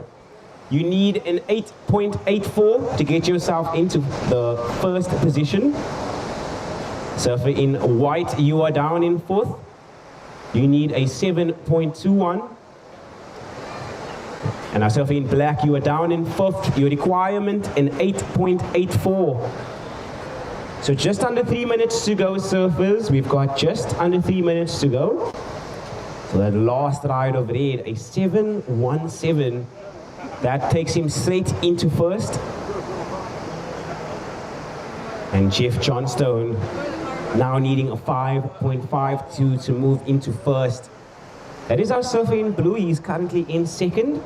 You need an 8.84 to get yourself into the first position. Surfer in white, you are down in fourth. You need a 7.21. And now surfer in black, you are down in fifth. Your requirement, an 8.84. So just under 3 minutes to go, surfers. We've got just under 3 minutes to go. So that last ride of red, a 7.17. That takes him straight into first. And Jeff Johnstone now needing a 5.52 to move into first. That is our surfer in blue. He's currently in second.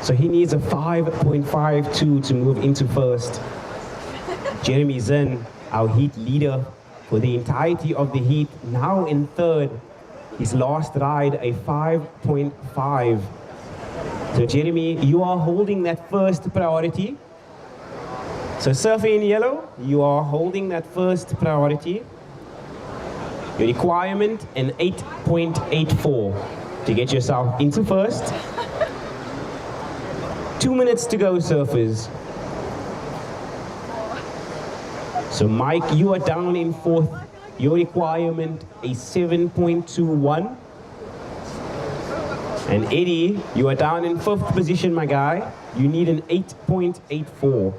So he needs a 5.52 to move into first. Jeremy Zinn, our heat leader for the entirety of the heat, now in third. His last ride, a 5.5. So Jeremy, you are holding that first priority. So surfing in yellow, you are holding that first priority. Your requirement, an 8.84 to get yourself into first. 2 minutes to go, surfers. So Mike, you are down in fourth. Your requirement, a 7.21. And Eddie, you are down in fifth position, my guy. You need an 8.84.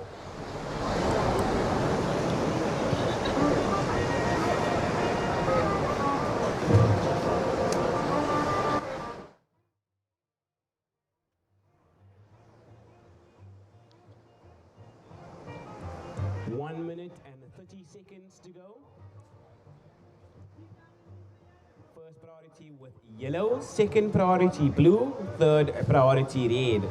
With yellow, second priority blue, third priority red.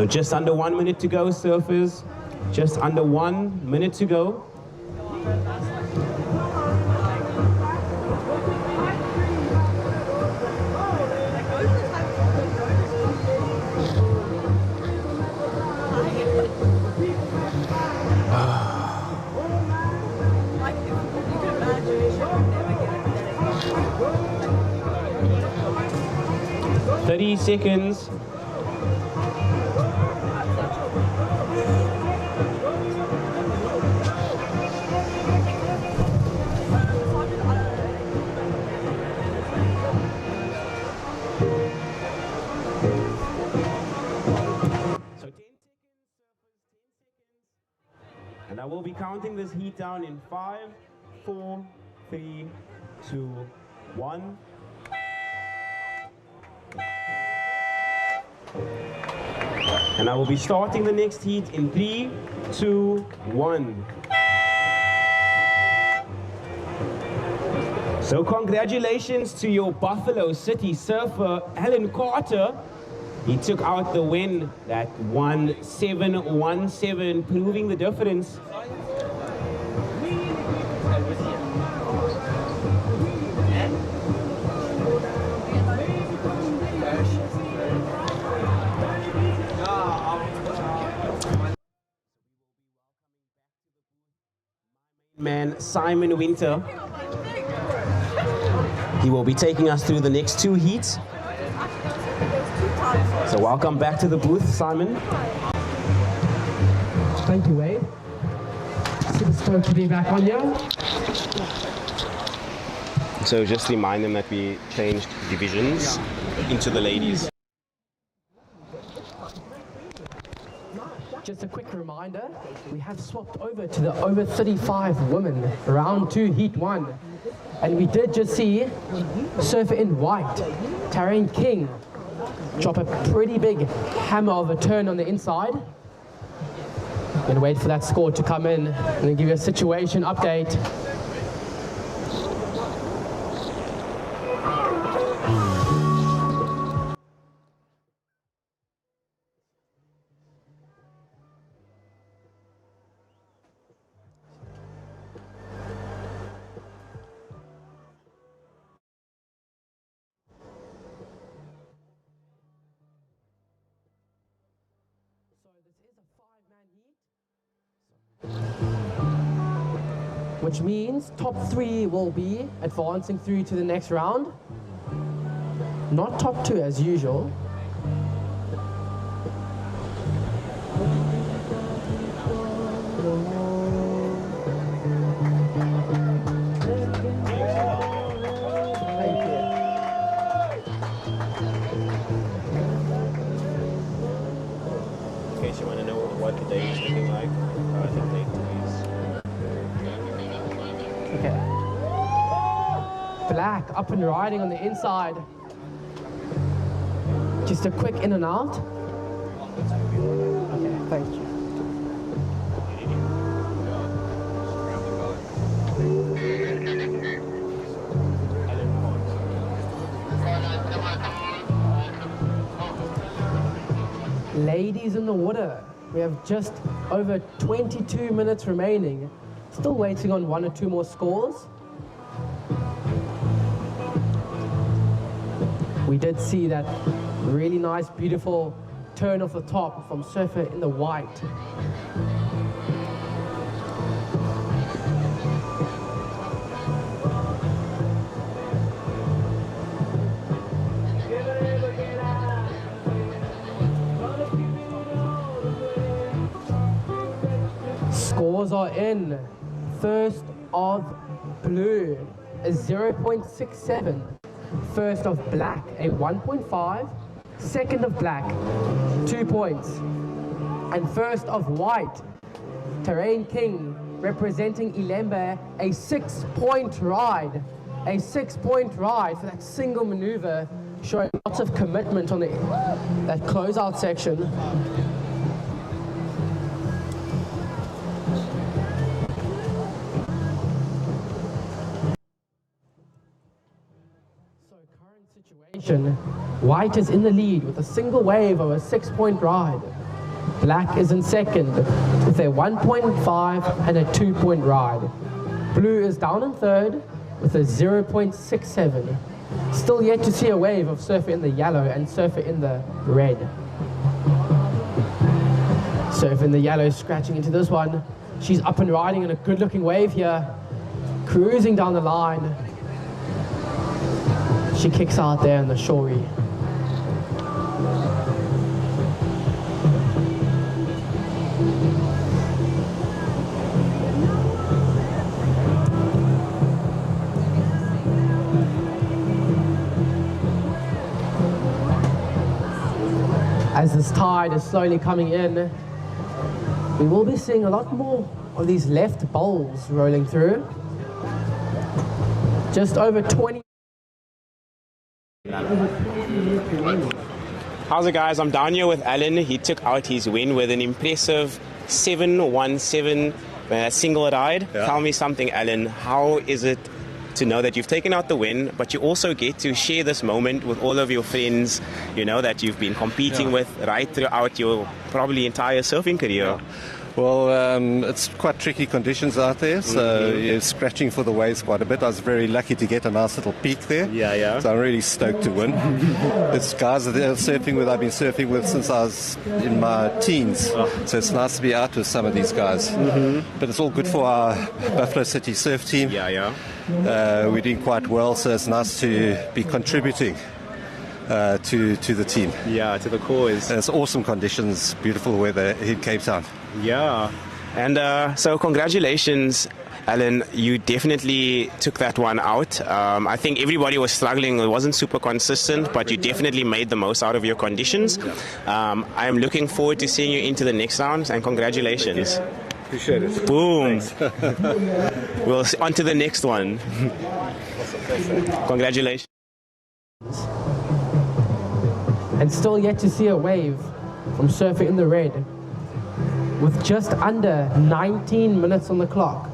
So just under 1 minute to go, surfers. Just under 1 minute to go. Like, you can imagine 30 seconds. And I will be counting this heat down in 5, 4, 3, 2, 1. And I will be starting the next heat in 3, 2, 1. So congratulations to your Buffalo City surfer, Alan Carter. He took out the win at 1.717, proving the difference. Man, Simon Winter. He will be taking us through the next 2 heats. So welcome back to the booth, Simon. Thank you, Wade. Super stoked to be back on you. So just remind them that we changed divisions into the ladies. Just a quick reminder, we have swapped over to the over 35 women, round 2, heat 1. And we did just see surfer in white, Taryn King, drop a pretty big hammer of a turn on the inside. Gonna wait for that score to come in and then give you a situation update. Which means top 3 will be advancing through to the next round. Not top 2 as usual. In case you want to know what the day is looking like, the date is... Okay. Black up and riding on the inside. Just a quick in and out. Okay, thank you. Ladies in the water. We have just over 22 minutes remaining. Still waiting on 1 or 2 more scores. We did see that really nice, beautiful turn off the top from surfer in the white. Scores are in. First of blue, a 0.67. First of black, a 1.5. Second of black, 2 points. And first of white, Terrain King, representing Ilembe, a 6-point ride. A 6-point ride for that single maneuver, showing lots of commitment on that closeout section. White is in the lead with a single wave of a 6-point ride. Black is in second with a 1.5 and a 2-point ride. Blue is down in third with a 0.67. Still yet to see a wave of Surfer in the yellow and Surfer in the red. Surfer in the yellow scratching into this one. She's up and riding in a good looking wave here. Cruising down the line. She kicks out there in the shorey. As this tide is slowly coming in, we will be seeing a lot more of these left bowls rolling through. Just over 20. How's it, guys? I'm down here with Alan. He took out his win with an impressive 717 single ride. Yeah. Tell me something, Alan. How is it to know that you've taken out the win, but you also get to share this moment with all of your friends, you know, that you've been competing with right throughout your probably entire surfing career? Yeah. Well, it's quite tricky conditions out there, so you're scratching for the waves quite a bit. I was very lucky to get a nice little peak there. Yeah. So I'm really stoked to win. It's guys that I'm surfing with, I've been surfing with since I was in my teens. So it's nice to be out with some of these guys. But it's all good for our Buffalo City surf team. Yeah. We're doing quite well, so it's nice to be contributing to the team. Yeah, to the cause. And it's awesome conditions, beautiful weather in Cape Town. Yeah. And so congratulations, Alan. You definitely took that one out. I think everybody was struggling. It wasn't super consistent, but you definitely made the most out of your conditions. I am looking forward to seeing you into the next round, and congratulations. Appreciate it. Boom. We'll see, on to the next one. Congratulations. And still yet to see a wave from Surfer in the red with just under 19 minutes on the clock.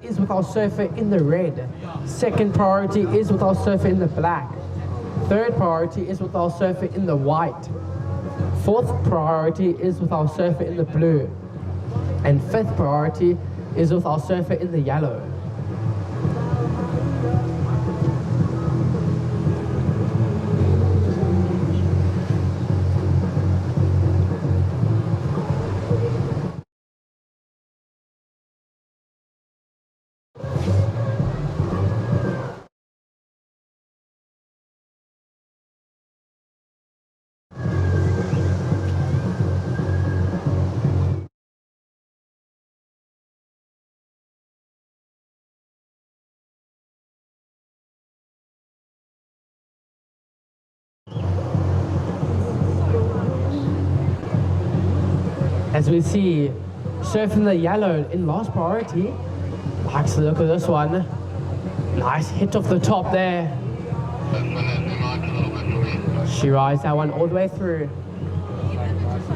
Is with our surfer in the red. Second priority is with our surfer in the black. Third priority is with our surfer in the white. Fourth priority is with our surfer in the blue. And fifth priority is with our surfer in the yellow. As we see, surfing the yellow in last priority. Likes to look at this one. Nice hit off the top there. She rides that one all the way through.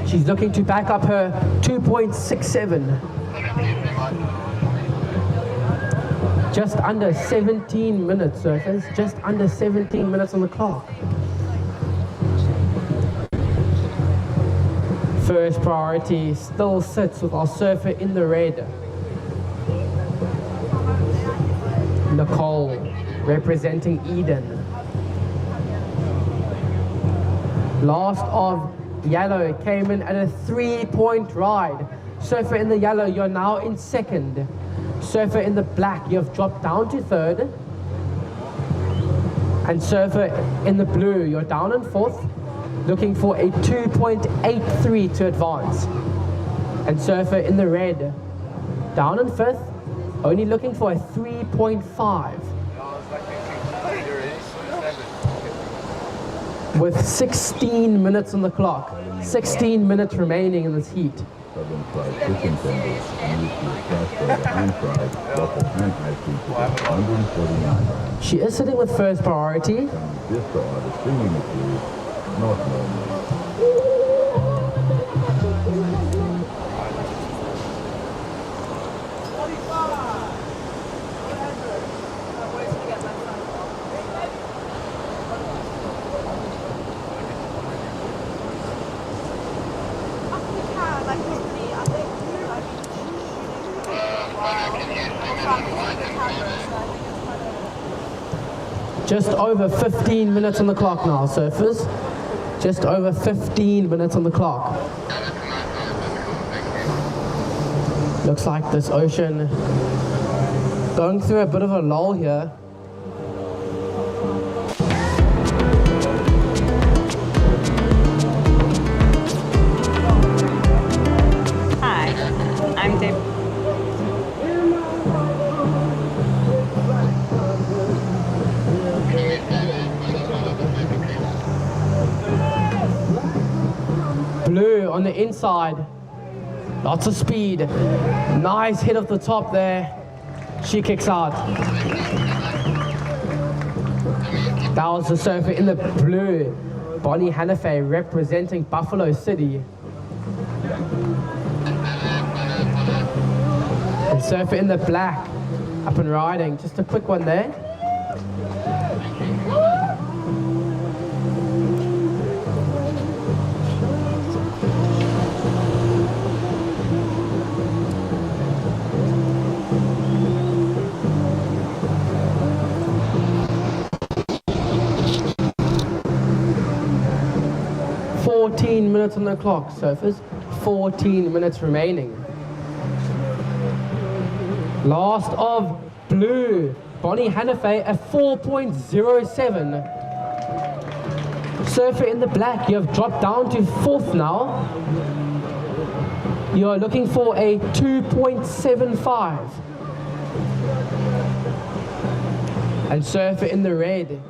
She's looking to back up her 2.67. Just under 17 minutes, surfers. Just under 17 minutes on the clock. First priority still sits with our surfer in the red. Nicole, representing Eden. Last of yellow came in at a 3-point ride. Surfer in the yellow, you're now in second. Surfer in the black, you've dropped down to third. And surfer in the blue, you're down in fourth, looking for a 2.83 to advance. And surfer in the red, down in fifth, only looking for a 3.5. with 16 minutes on the clock. 16 minutes remaining in this heat. She is sitting with first priority. Just over 15 minutes on the clock now, surfers. Just over 15 minutes on the clock. Looks like this ocean going through a bit of a lull here. Hi, I'm Deb. Blue on the inside, lots of speed, nice hit off the top there, she kicks out. That was the surfer in the blue, Bonnie Hannafay representing Buffalo City. And surfer in the black, up and riding, just a quick one there. Minutes on the clock, surfers. 14 minutes remaining. Last of blue, Bonnie Hannafay at 4.07. Surfer in the black, you have dropped down to fourth now. You are looking for a 2.75. And surfer in the red,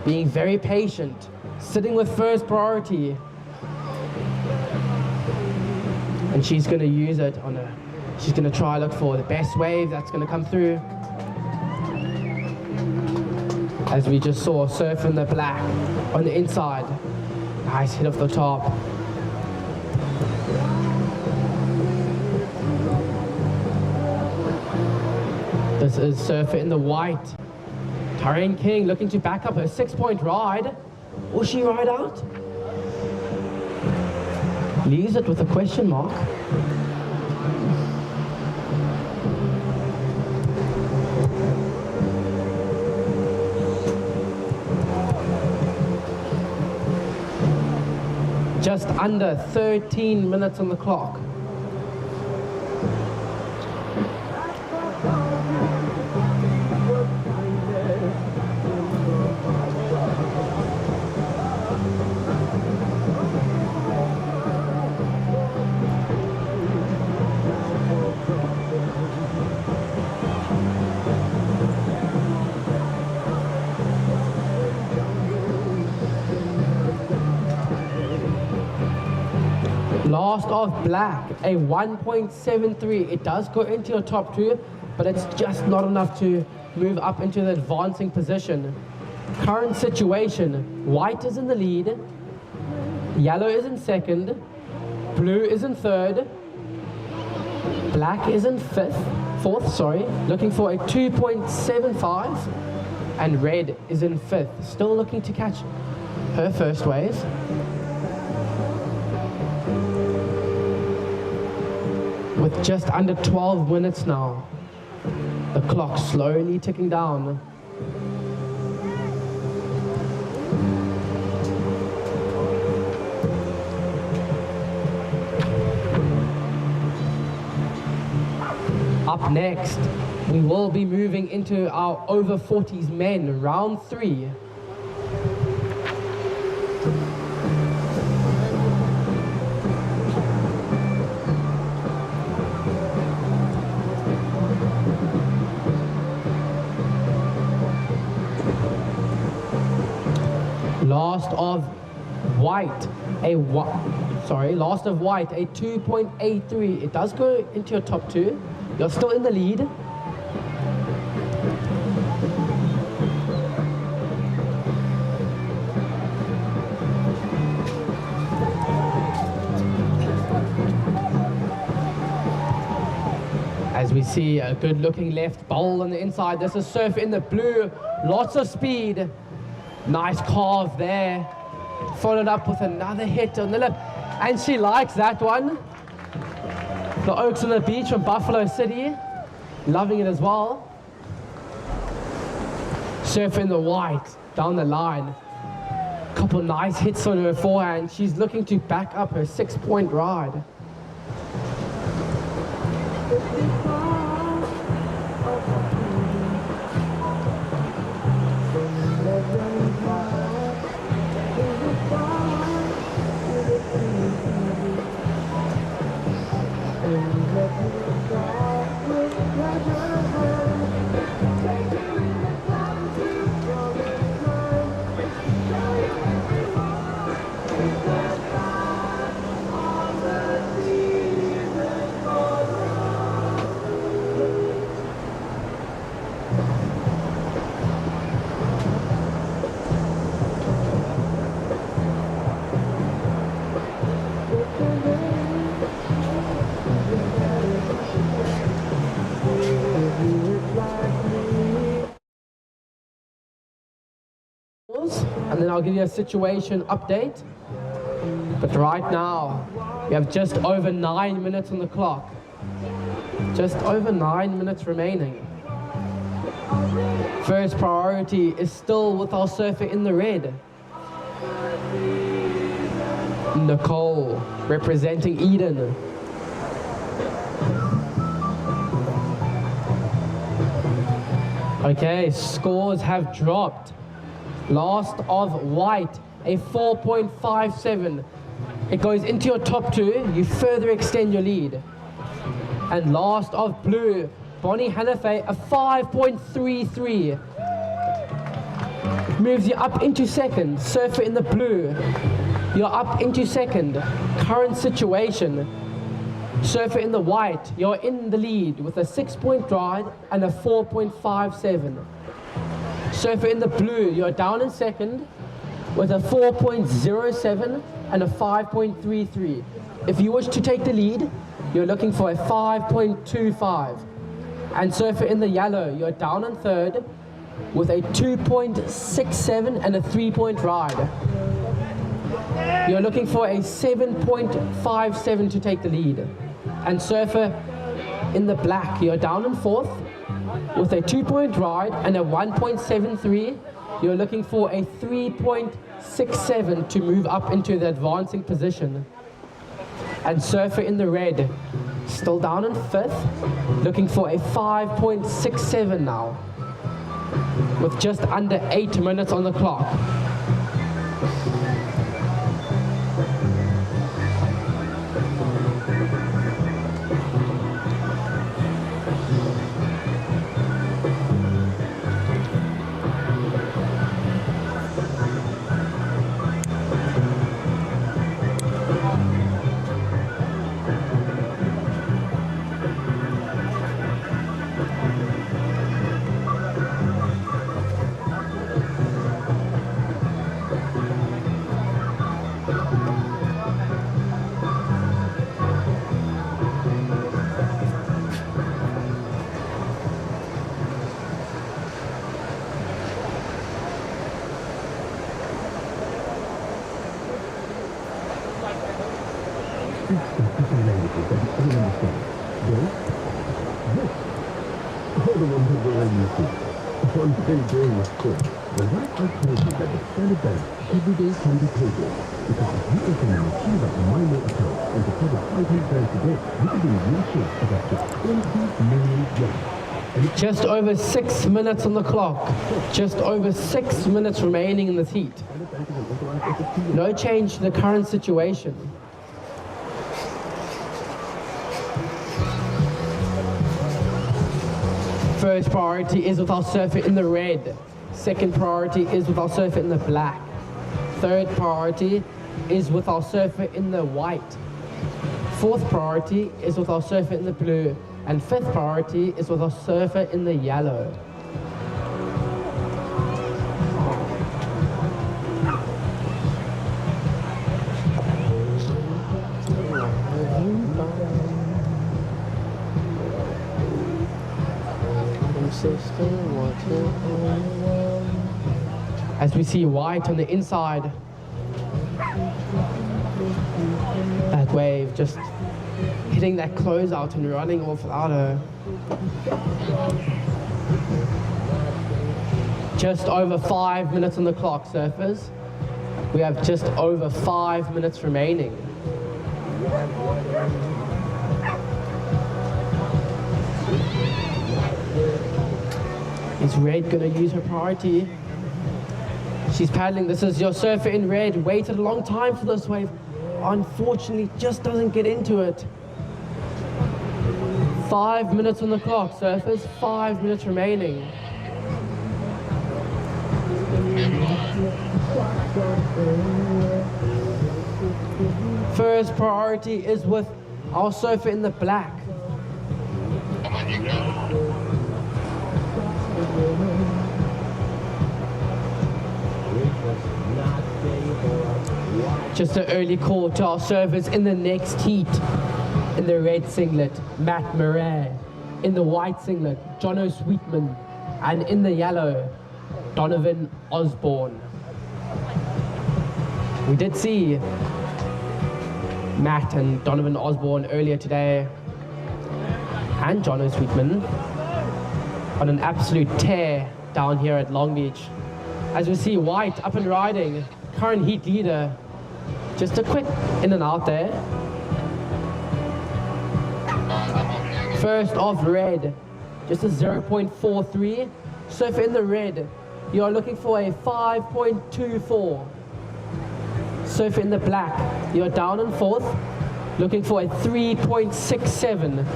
being very patient, sitting with first priority. And she's going to use it on a, she's going to try look for the best wave that's going to come through. As we just saw, surf in the black on the inside. Nice hit off the top. This is surfer in the white. Tyrone King looking to back up her 6-point ride. Will she ride out? Leaves it with a question mark. Just under 13 minutes on the clock. Last of black, a 1.73. It does go into your top two, but it's just not enough to move up into the advancing position. Current situation, white is in the lead, yellow is in second, blue is in third, black is in fourth, looking for a 2.75, and red is in fifth, still looking to catch her first wave. With just under 12 minutes now, the clock slowly ticking down. Up next, we will be moving into our over 40s men, round 3. Last of white, last of white, a 2.83. It does go into your top two. You're still in the lead. As we see a good looking left bowl on the inside. This is Surf in the blue, lots of speed. Nice carve there. Followed up with another hit on the lip. And she likes that one. The Oaks on the Beach from Buffalo City. Loving it as well. Surf in the white, down the line. Couple nice hits on her forehand. She's looking to back up her 6-point ride. And then I'll give you a situation update. But right now, we have just over 9 minutes on the clock. Just over 9 minutes remaining. First priority is still with our surfer in the red. Nicole, representing Eden. Okay, scores have dropped. Last of white, a 4.57. It goes into your top two, you further extend your lead. And last of blue, Bonnie Hanafe, a 5.33. Moves you up into second. Surfer in the blue, you're up into second. Current situation, surfer in the white, you're in the lead with a 6-point ride and a 4.57. Surfer in the blue, you're down in second with a 4.07 and a 5.33. If you wish to take the lead, you're looking for a 5.25. And surfer in the yellow, you're down in third with a 2.67 and a 3-point ride. You're looking for a 7.57 to take the lead. And surfer in the black, you're down in fourth with a 2-point ride and a 1.73. You're looking for a 3.67 to move up into the advancing position. And surfer in the red, still down in fifth, looking for a 5.67 now, with just under 8 minutes on the clock. Every day can be payable because if you open an Achieva MyNote account and deposit $500 today, you can be in your share of up to 20 million. Just over 6 minutes on the clock. Just over 6 minutes remaining in this heat. No change to the current situation. First priority is with our surfer in the red. Second priority is with our surfer in the black. Third priority is with our surfer in the white. Fourth priority is with our surfer in the blue. And fifth priority is with our surfer in the yellow. As we see white on the inside, that wave just hitting that closeout and running off without her. Just over 5 minutes on the clock, surfers. We have just over 5 minutes remaining. Is red going to use her priority? She's paddling. This is your surfer in red. Waited a long time for this wave. Unfortunately, just doesn't get into it. 5 minutes on the clock, surfers. 5 minutes remaining. First priority is with our surfer in the black. Just an early call to our surfers in the next heat. In the red singlet, Matt Murray. In the white singlet, Jono Sweetman. And in the yellow, Donovan Osborne. We did see Matt and Donovan Osborne earlier today, and Jono Sweetman, on an absolute tear down here at Long Beach. As we see white up and riding, current heat leader. Just a quick in and out there. First off red, just a 0.43. Surfer in the red, you are looking for a 5.24. Surfer in the black, you're down in fourth, looking for a 3.67.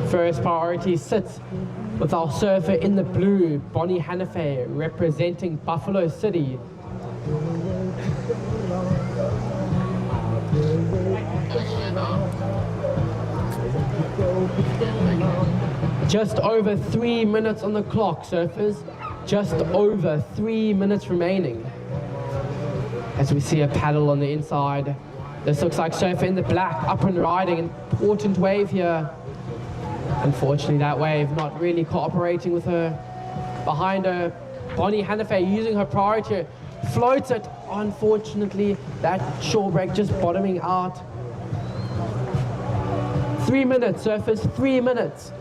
First priority sits with our surfer in the blue, Bonnie Hannafay, representing Buffalo City. Just over 3 minutes on the clock, surfers. Just over 3 minutes remaining. As we see a paddle on the inside. This looks like surfer in the black, up and riding. Important wave here. Unfortunately, that wave not really cooperating with her. Behind her, Bonnie Hannafay using her priority, floats it. Unfortunately, that shore break just bottoming out. 3 minutes, surfers, 3 minutes.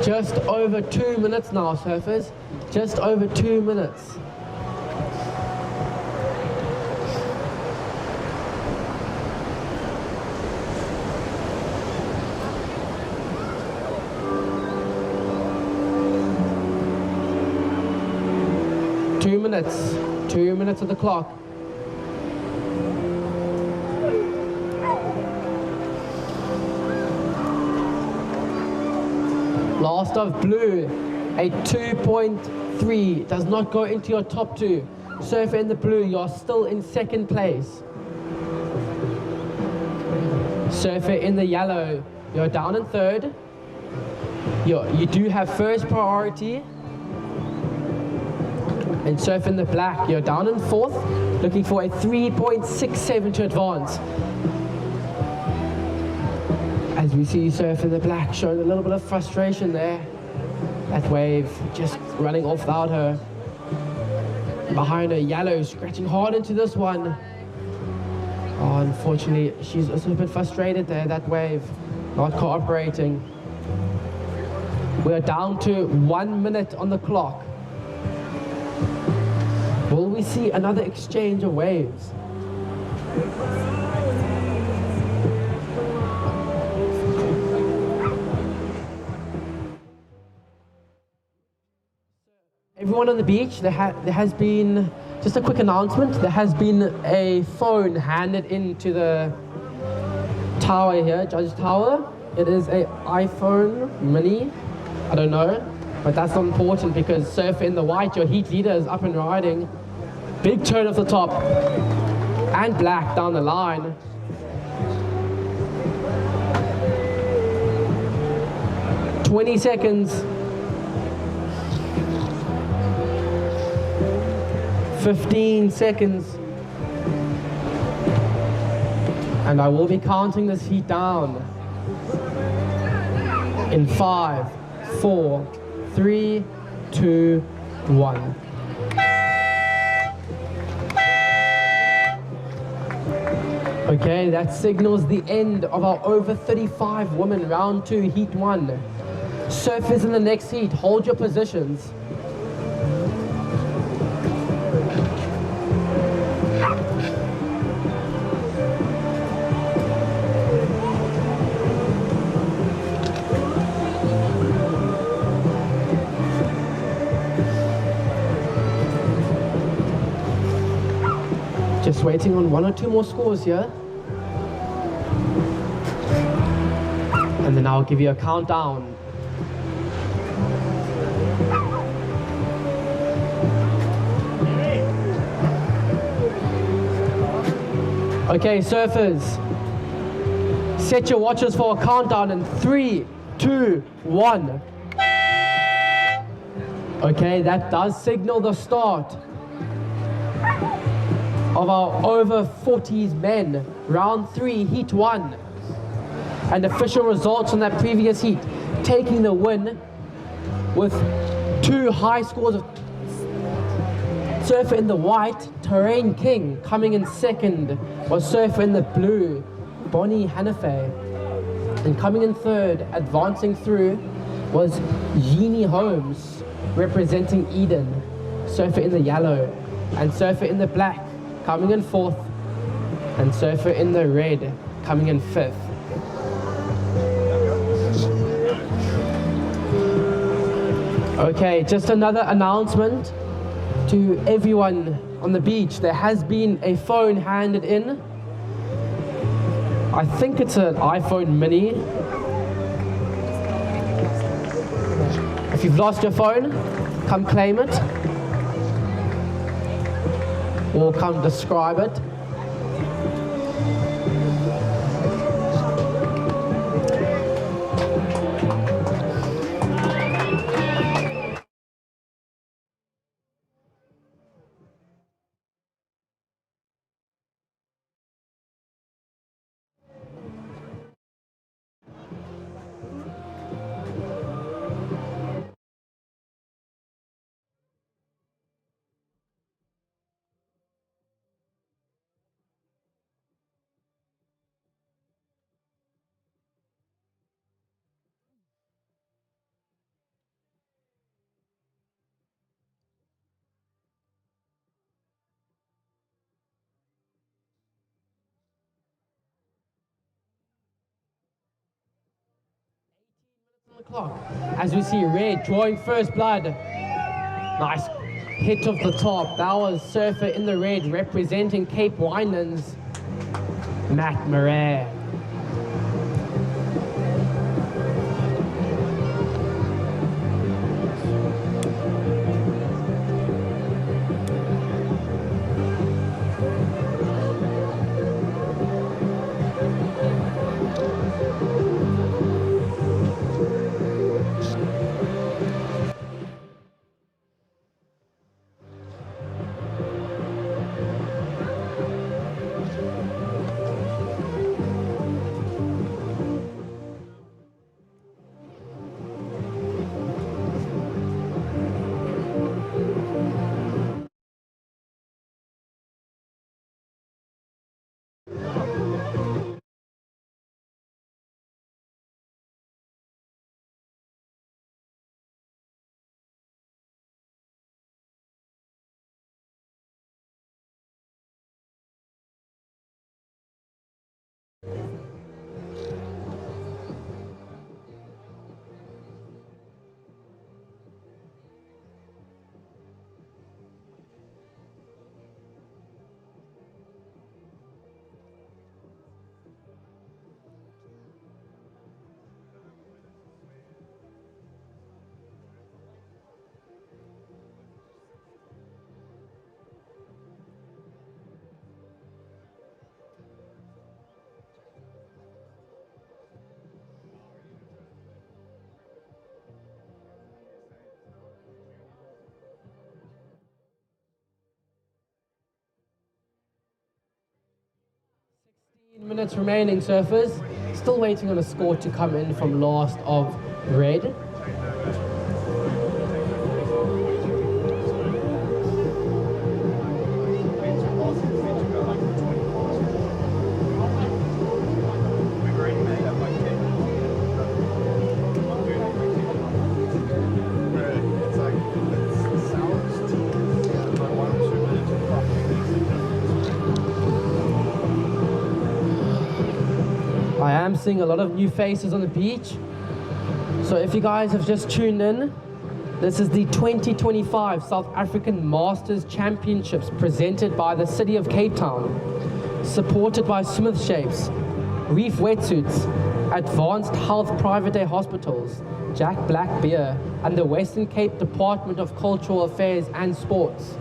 Just over 2 minutes now, surfers. Just over 2 minutes. Two minutes of the clock. Last of blue, a 2.3, does not go into your top two. Surfer in the blue, you're still in second place. Surfer in the yellow, you're down in third. You do have first priority. And surf in the black, you're down in fourth, looking for a 3.67 to advance. As we see surf in the black showing a little bit of frustration there. That wave just running off without her. Behind her, yellow scratching hard into this one. Oh, unfortunately, she's also a bit frustrated there, that wave. not cooperating. We're down to 1 minute on the clock. Will we see another exchange of waves? Everyone on the beach, there has been, just a quick announcement, there has been a phone handed into the tower here, Judge Tower. It is an iPhone mini, I don't know, but that's not important because Surfer in the White, your heat leader, is up and riding. Big turn off the top, and black down the line. "20 seconds. 15 seconds. And I will be counting this heat down. In 5, 4, 3, 2, 1. Okay, that signals the end of our over 35 women round 2, heat 1. Surfers in the next heat, hold your positions. Just waiting on 1 or 2 more scores here. And then I'll give you a countdown. Okay, surfers, set your watches for a countdown in 3, 2, 1. Okay, that does signal the start of our over 40s men, round 3, heat 1. And official results from that previous heat, taking the win with 2 high scores of Surfer in the White, Terrain King. Coming in second was Surfer in the Blue, Bonnie Hanafe. And coming in third, advancing through, was Jeannie Holmes, representing Eden. Surfer in the Yellow, and Surfer in the Black, coming in fourth, and Surfer in the Red, coming in fifth. Okay, just another announcement to everyone on the beach. There has been a phone handed in. I think it's an iPhone mini. If you've lost your phone, come claim it. Or come describe it. As we see Red drawing first blood. Nice hit off the top. That was Surfer in the Red representing Cape Winelands, Matt Murray. Minutes remaining, surfers. Still waiting on a score to come in from last of red. I am seeing a lot of new faces on the beach. So if you guys have just tuned in, this is the 2025 South African Masters Championships presented by the City of Cape Town, supported by Smith Shapes, Reef Wetsuits, Advanced Health Private Day Hospitals, Jack Black Beer, and the Western Cape Department of Cultural Affairs and Sports.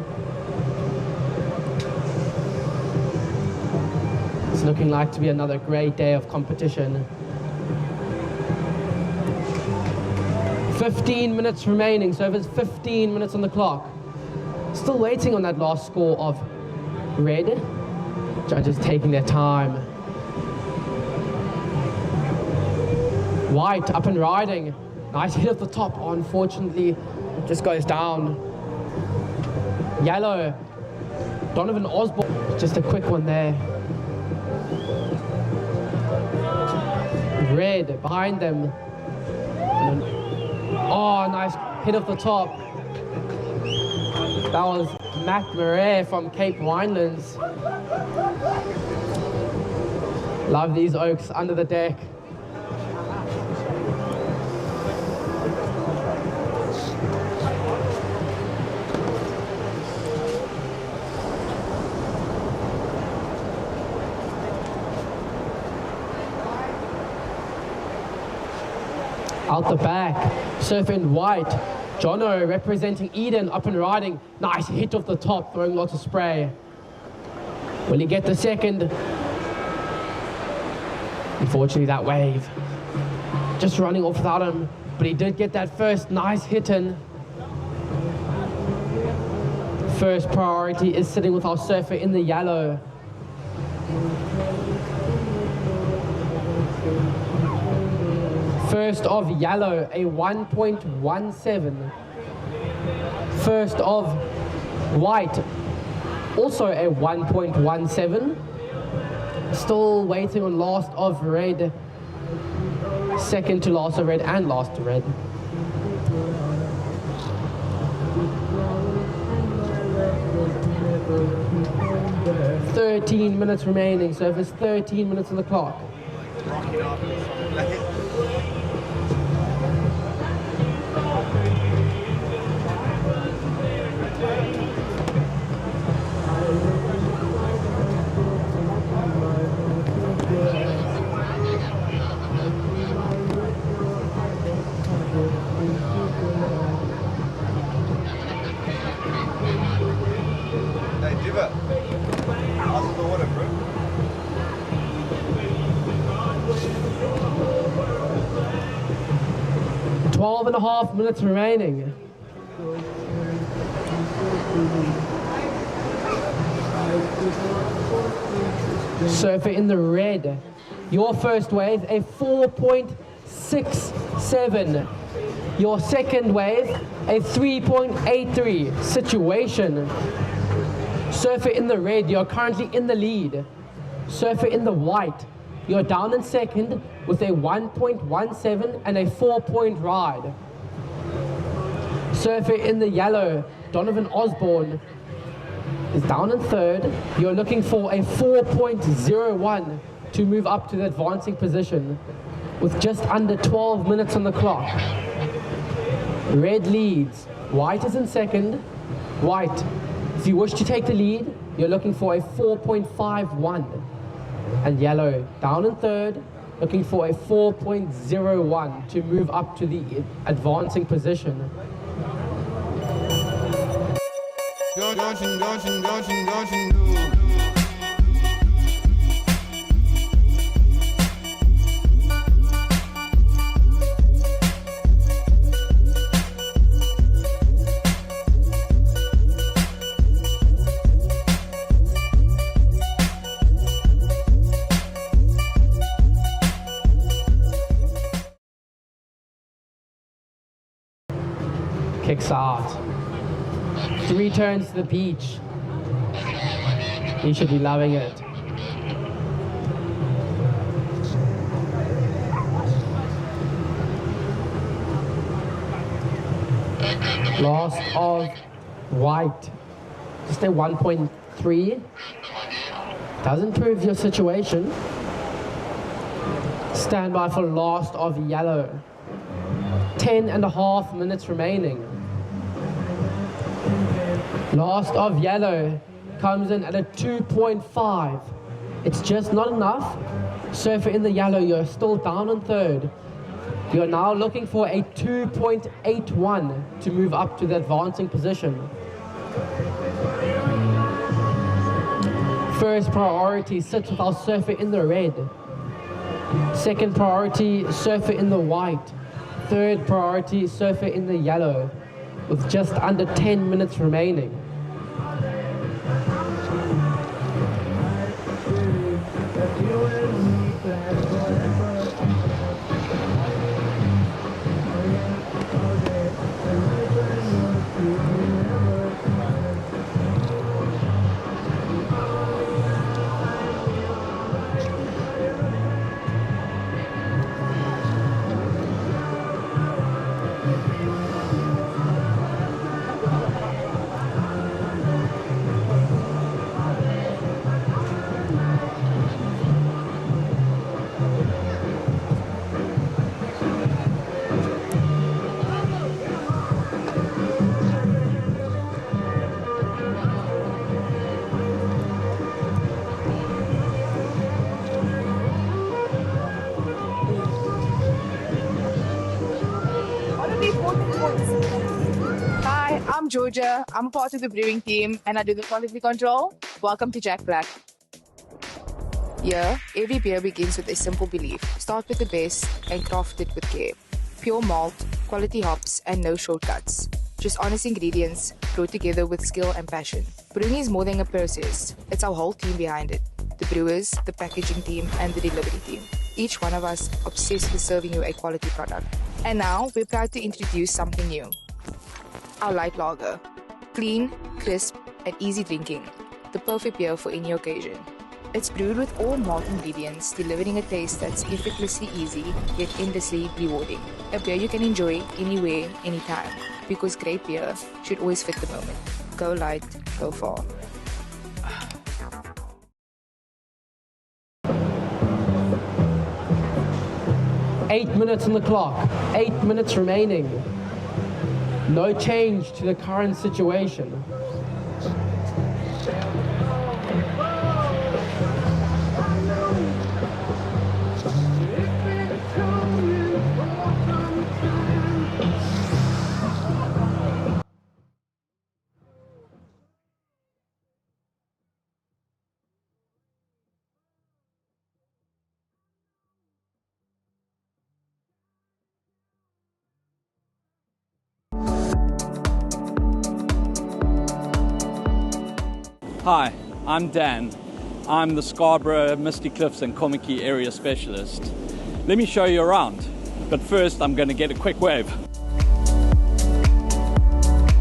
It's looking like to be another great day of competition. 15 minutes remaining, so there's 15 minutes on the clock. Still waiting on that last score of red. Judges taking their time. White up and riding. Nice hit at the top. Unfortunately, it just goes down. Yellow. Donovan Osborne. Just a quick one there. Red behind them. Oh, nice hit off the top. That was Matt Murray from Cape Winelands. Love these oaks under the deck. Out the back, surf in white. Jono representing Eden up and riding. Nice hit off the top, throwing lots of spray. Will he get the second? Unfortunately, that wave just running off without him, but he did get that first nice hit in. First priority is sitting with our surfer in the yellow. First of yellow, a 1.17. First of white, also a 1.17. Still waiting on last of red. Second to last of red and last to red. "13 minutes remaining, so there's 13 minutes on the clock. Hey, Diva. How's the water, bro? Twelve and a half minutes remaining. Surfer in the red. Your first wave, a 4.67. Your second wave, a 3.83. Situation. Surfer in the red, you're currently in the lead. Surfer in the white, you're down in second with a 1.17 and a 4-point ride. Surfer in the yellow, Donovan Osborne, is down in third. You're looking for a 4.01 to move up to the advancing position with just under 12 minutes on the clock. Red leads. White is in second. White, if you wish to take the lead, you're looking for a 4.51. And yellow, down in third, looking for a 4.01 to move up to the advancing position. Kicks out. 3 turns to the beach. He should be loving it. Last of white. Just a 1.3. Doesn't prove your situation. Stand by for last of yellow. 10.5 minutes remaining. Last of yellow comes in at a 2.5. It's just not enough. Surfer in the yellow, you're still down on third. You're now looking for a 2.81 to move up to the advancing position. First priority sits with our surfer in the red. Second priority, surfer in the white. Third priority, surfer in the yellow, with just under 10 minutes remaining. Hi, I'm Georgia. I'm part of the brewing team and I do the quality control. Welcome to Jack Black. Here, every beer begins with a simple belief. Start with the best and craft it with care. Pure malt, quality hops, and no shortcuts. Just honest ingredients brought together with skill and passion. Brewing is more than a process. It's our whole team behind it. The brewers, the packaging team, and the delivery team. Each one of us obsessed with serving you a quality product. And now, we're proud to introduce something new. Our light lager. Clean, crisp, and easy drinking. The perfect beer for any occasion. It's brewed with all malt ingredients, delivering a taste that's effortlessly easy, yet endlessly rewarding. A beer you can enjoy anywhere, anytime. Because great beer should always fit the moment. Go light, go far. Eight minutes on the clock. 8 minutes remaining. No change to the current situation. Hi, I'm Dan. I'm the Scarborough, Misty Cliffs and Kommetjie area specialist. Let me show you around, but first I'm going to get a quick wave.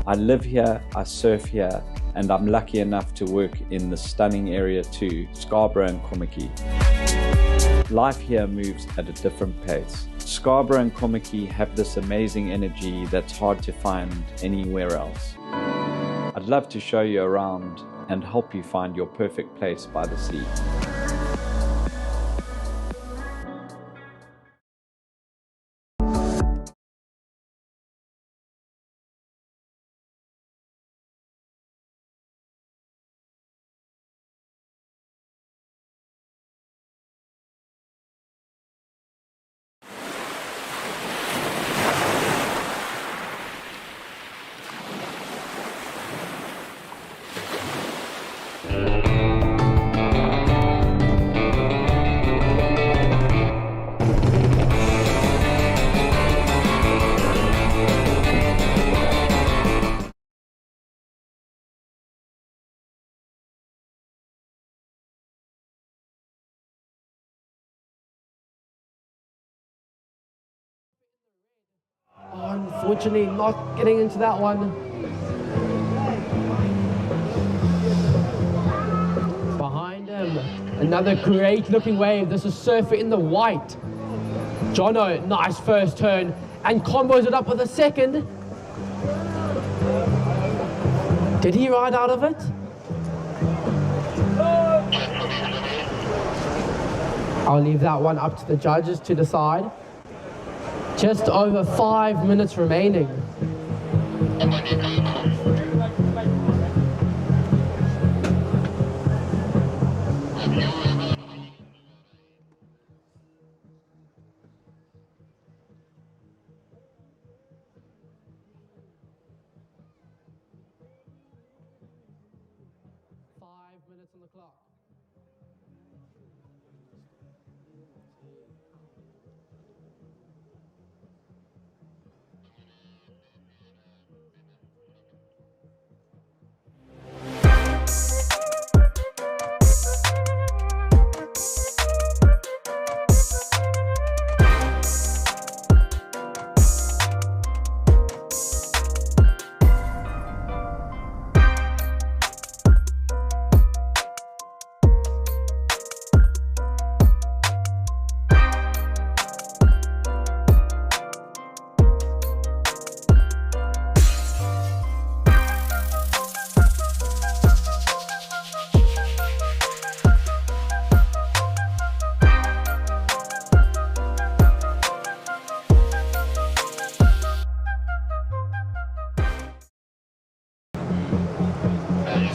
I live here, I surf here, and I'm lucky enough to work in the stunning area too, Scarborough and Kommetjie. Life here moves at a different pace. Scarborough and Kommetjie have this amazing energy that's hard to find anywhere else. I'd love to show you around and help you find your perfect place by the sea. unfortunately not getting into that one. Behind him, another great looking wave. This is Surfer in the white. Jono, nice first turn, and combos it up with a second. Did he ride out of it? I'll leave that one up to the judges to decide. Just over 5 minutes remaining.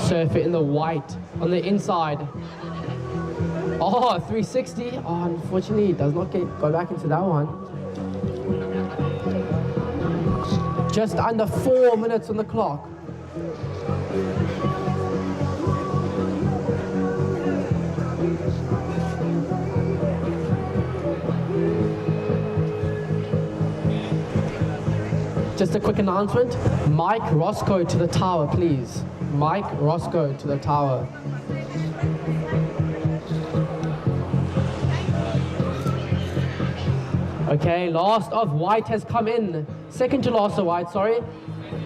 Surfer in the white on the inside. Oh, 360. Oh, unfortunately, does not go back into that one. Just under 4 minutes on the clock. Just a quick announcement. Mike Roscoe to the tower, please. Mike Roscoe to the tower. Okay, last of white has come in. Second to last of white, sorry.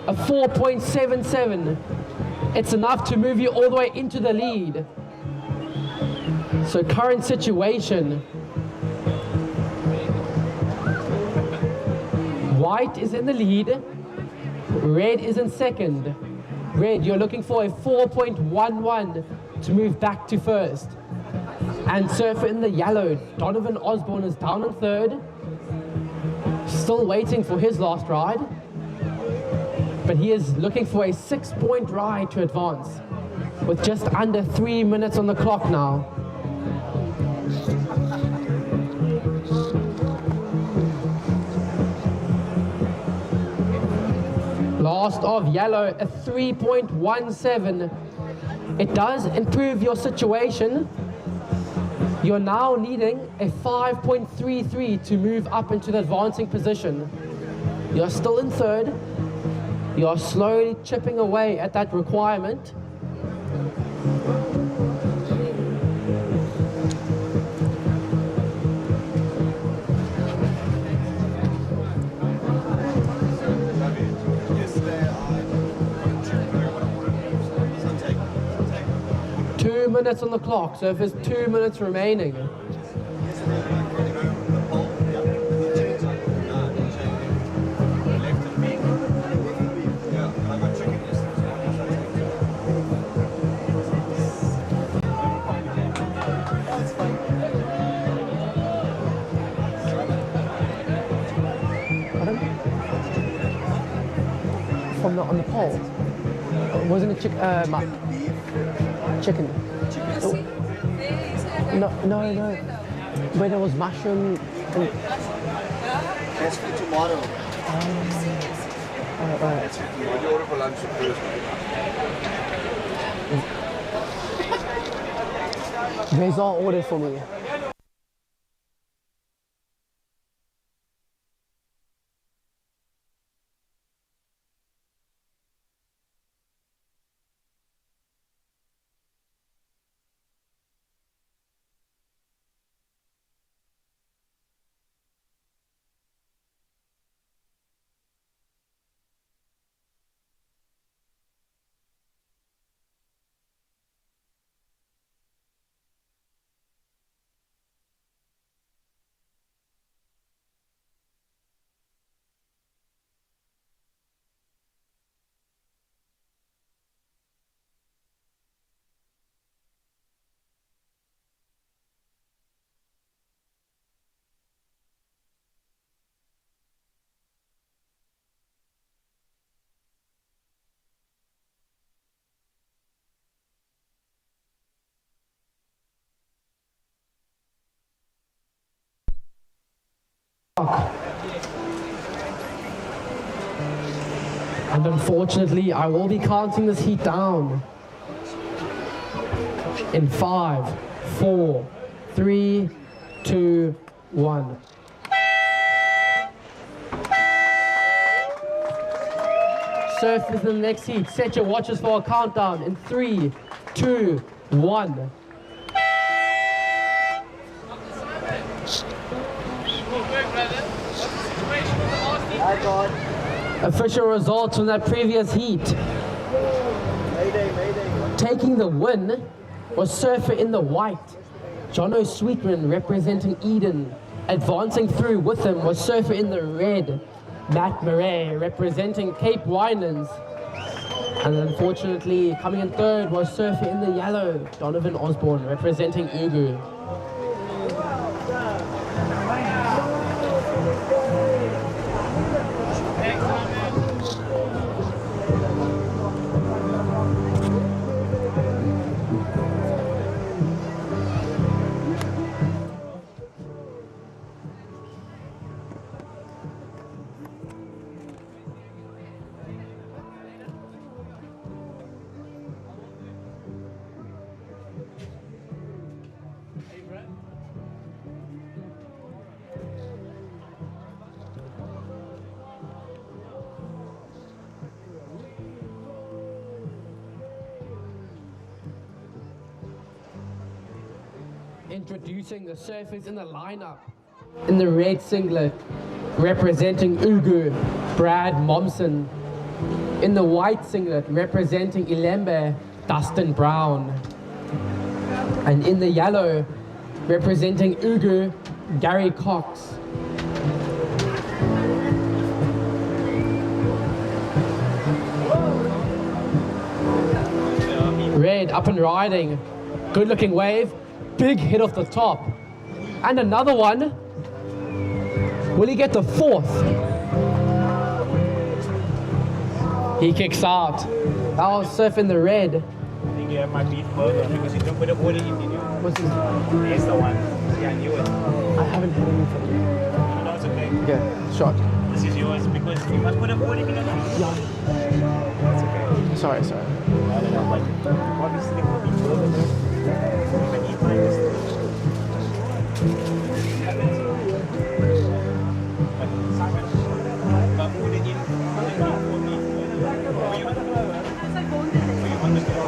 A 4.77. It's enough to move you all the way into the lead. So current situation. White is in the lead. Red is in second. Red, you're looking for a 4.11 to move back to first. And Surfer in the yellow, Donovan Osborne is down in third. Still waiting for his last ride. But he is looking for a 6-point ride to advance. With just under 3 minutes on the clock now. Last of yellow, a 3.17. It does improve your situation. You're now needing a 5.33 to move up into the advancing position. You're still in third. You're slowly chipping away at that requirement. Minutes on the clock, so if there's 2 minutes remaining. From on the pole, wasn't it chicken? No. Where there was mushroom. That's for tomorrow. Alright. What do you order for lunch first? There's all ordered for me. And unfortunately, I will be counting this heat down. In 5, 4, 3, 2, 1. Surf is in the next heat. Set your watches for a countdown in 3, 2, 1. Official results from that previous heat. Taking the win was surfer in the white, Jono Sweetman representing Eden. Advancing through with him was surfer in the red, Matt Murray representing Cape Winelands. And unfortunately, coming in third was surfer in the yellow, Donovan Osborne representing Ugu. Introducing the surfers in the lineup. In the red singlet, representing Ugu, Brad Momsen. In the white singlet, representing Ilembe, Dustin Brown. And in the yellow, representing Ugu, Gary Cox. Red up and riding, good looking wave. Big hit off the top. And another one. Will he get the fourth? He kicks out. That was surfing the red. I think you might be further because you don't put a body in, did you? What's this? Here's the one. Yeah, I knew it. I haven't had anything. No, it's okay. Yeah, shot. This is yours because you must put a body in it. Yeah. That's okay. Sorry. I don't know, but obviously will be further. Even if I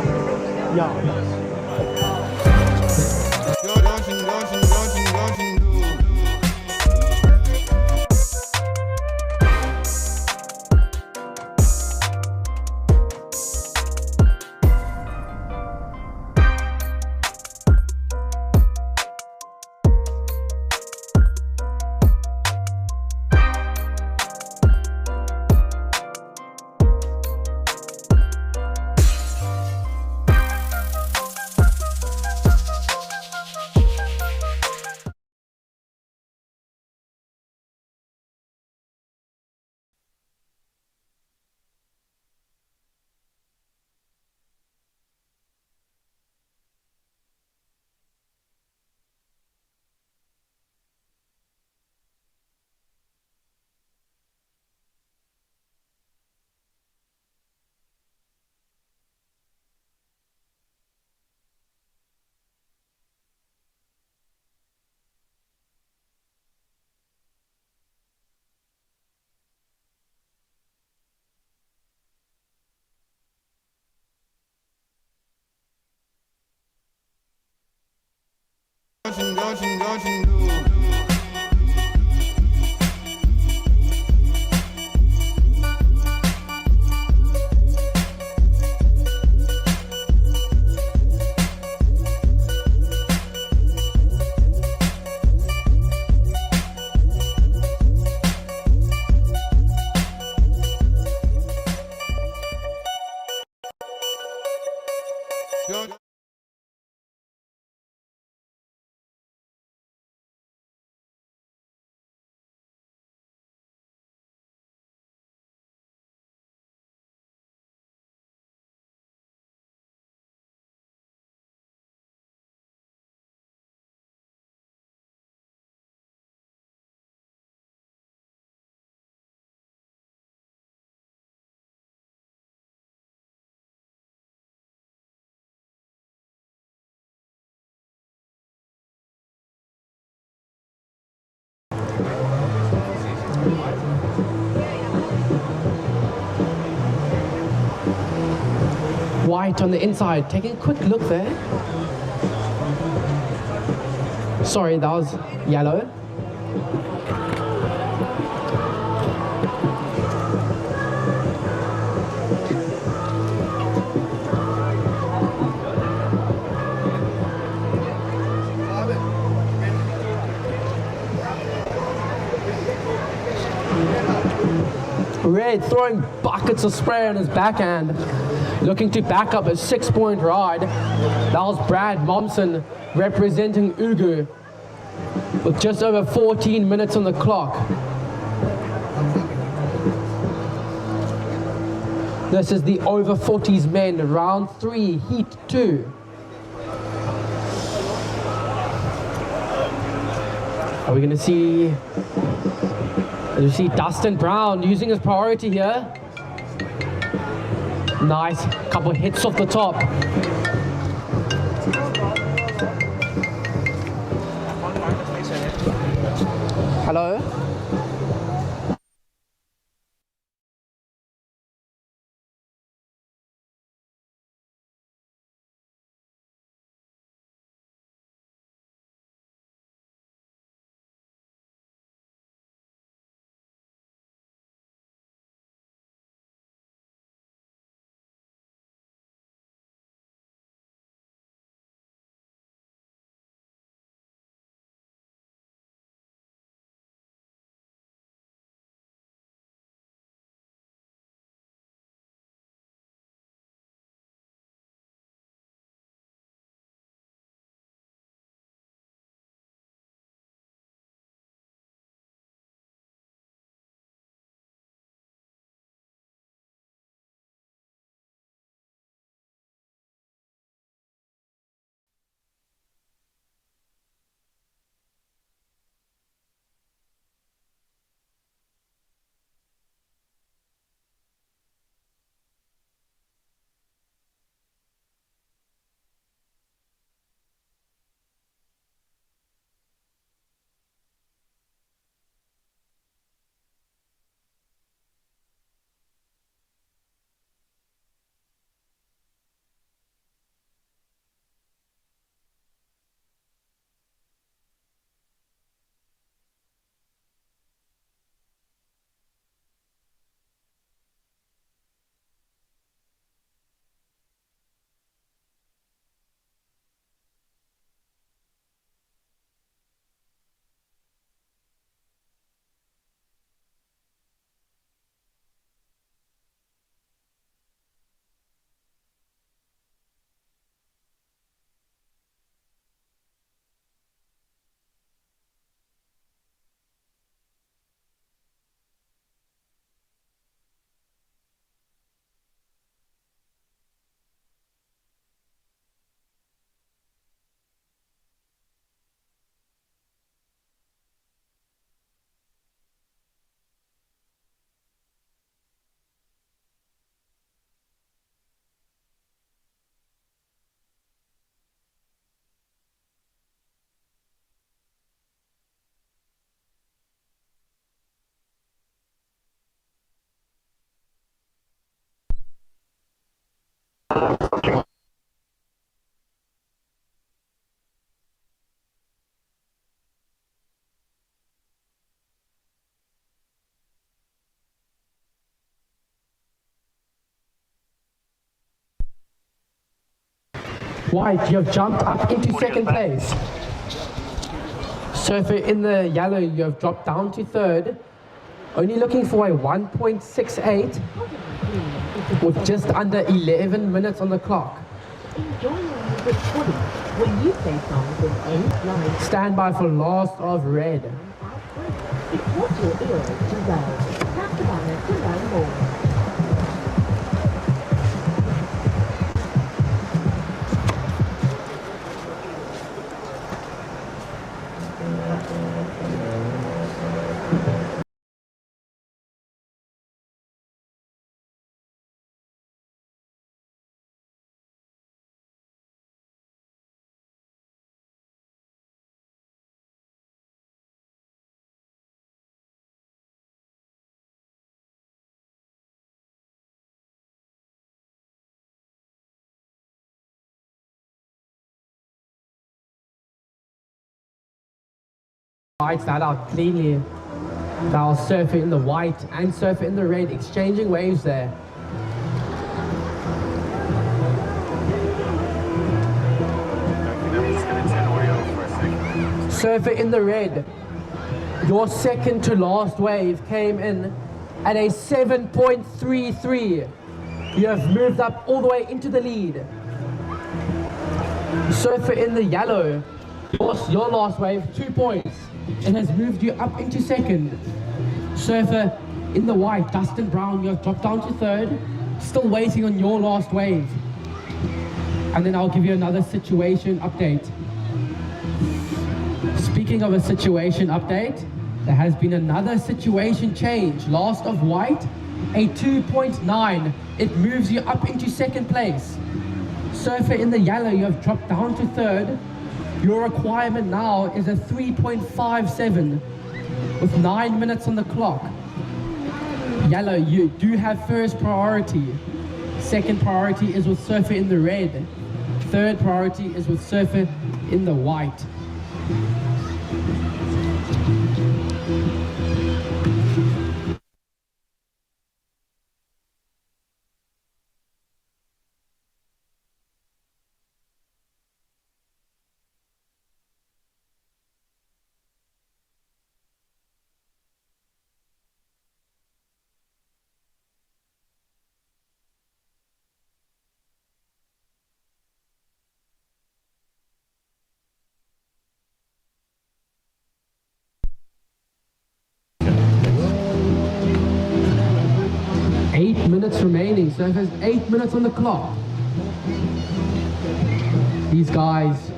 White on the inside, taking a quick look there. Sorry, that was yellow. Red throwing buckets of spray on his backhand, looking to back up a 6-point ride. That was Brad Momsen representing Ugu with just over 14 minutes on the clock. This is the over 40s men, round 3, heat 2. Are we going to see... You see Dustin Brown using his priority here. Nice, couple hits off the top. Hello? White, you have jumped up into second place. Surfer in the yellow, you have dropped down to third. Only looking for a 1.68 with just under 11 minutes on the clock. Stand by for last of red. Whites that out cleanly. Now surfer in the white and surfer in the red, exchanging waves there. I'm just going to turn audio for a second. Surfer in the red, your second to last wave came in at a 7.33. You have moved up all the way into the lead. Surfer in the yellow, your last wave, 2 points. It has moved you up into second. Surfer in the white, Dustin Brown, you have dropped down to third. Still waiting on your last wave. And then I'll give you another situation update. Speaking of a situation update, there has been another situation change. Last of white, a 2.9. It moves you up into second place. Surfer in the yellow, you have dropped down to third. Your requirement now is a 3.57 with 9 minutes on the clock. Yellow, you do have first priority. Second priority is with surfer in the red. Third priority is with surfer in the white. Minutes remaining, so it has 8 minutes on the clock. These guys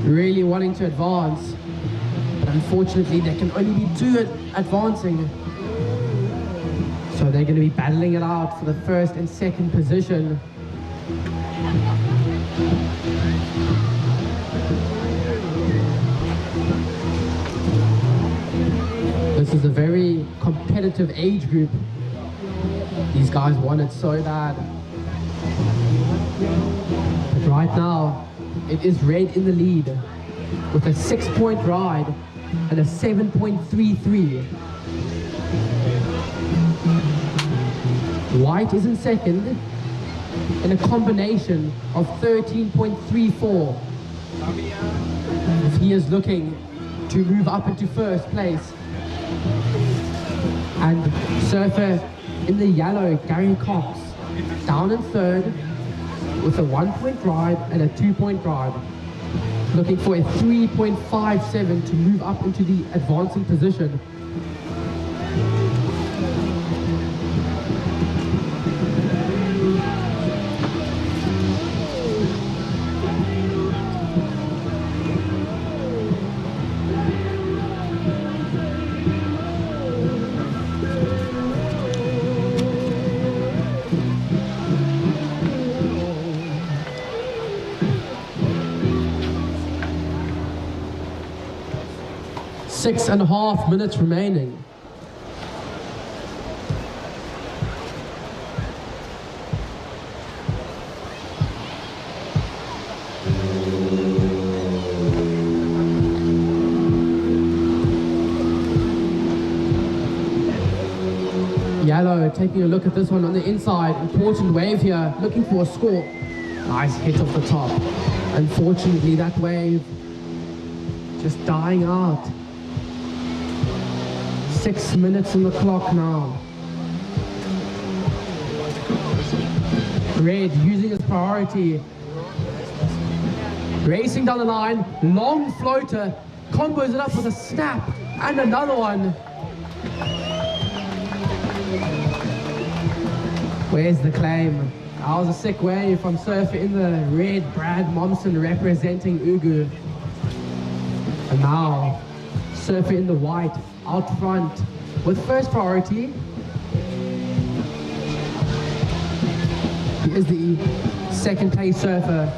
really wanting to advance, but unfortunately there can only be 2 advancing. So they're going to be battling it out for the first and second position. This is a very competitive age group. These guys want it so bad. But right now, it is red in the lead with a 6-point ride and a 7.33. White is in second in a combination of 13.34. If he is looking to move up into first place. And surfer in the yellow, Gary Cox, down in third with a 1-point ride and a 2-point ride. Looking for a 3.57 to move up into the advancing position. Six and a half minutes remaining. Yellow taking a look at this one on the inside. Important wave here, looking for a score. Nice hit off the top. Unfortunately, that wave just dying out. 6 minutes on the clock now. Red using his priority. Racing down the line, long floater, combos it up with a snap and another one. Where's the claim? That was a sick wave from surfer in the red, Brad Momsen representing Ugu. And now, surfer in the white, out front with first priority. He is the second place surfer.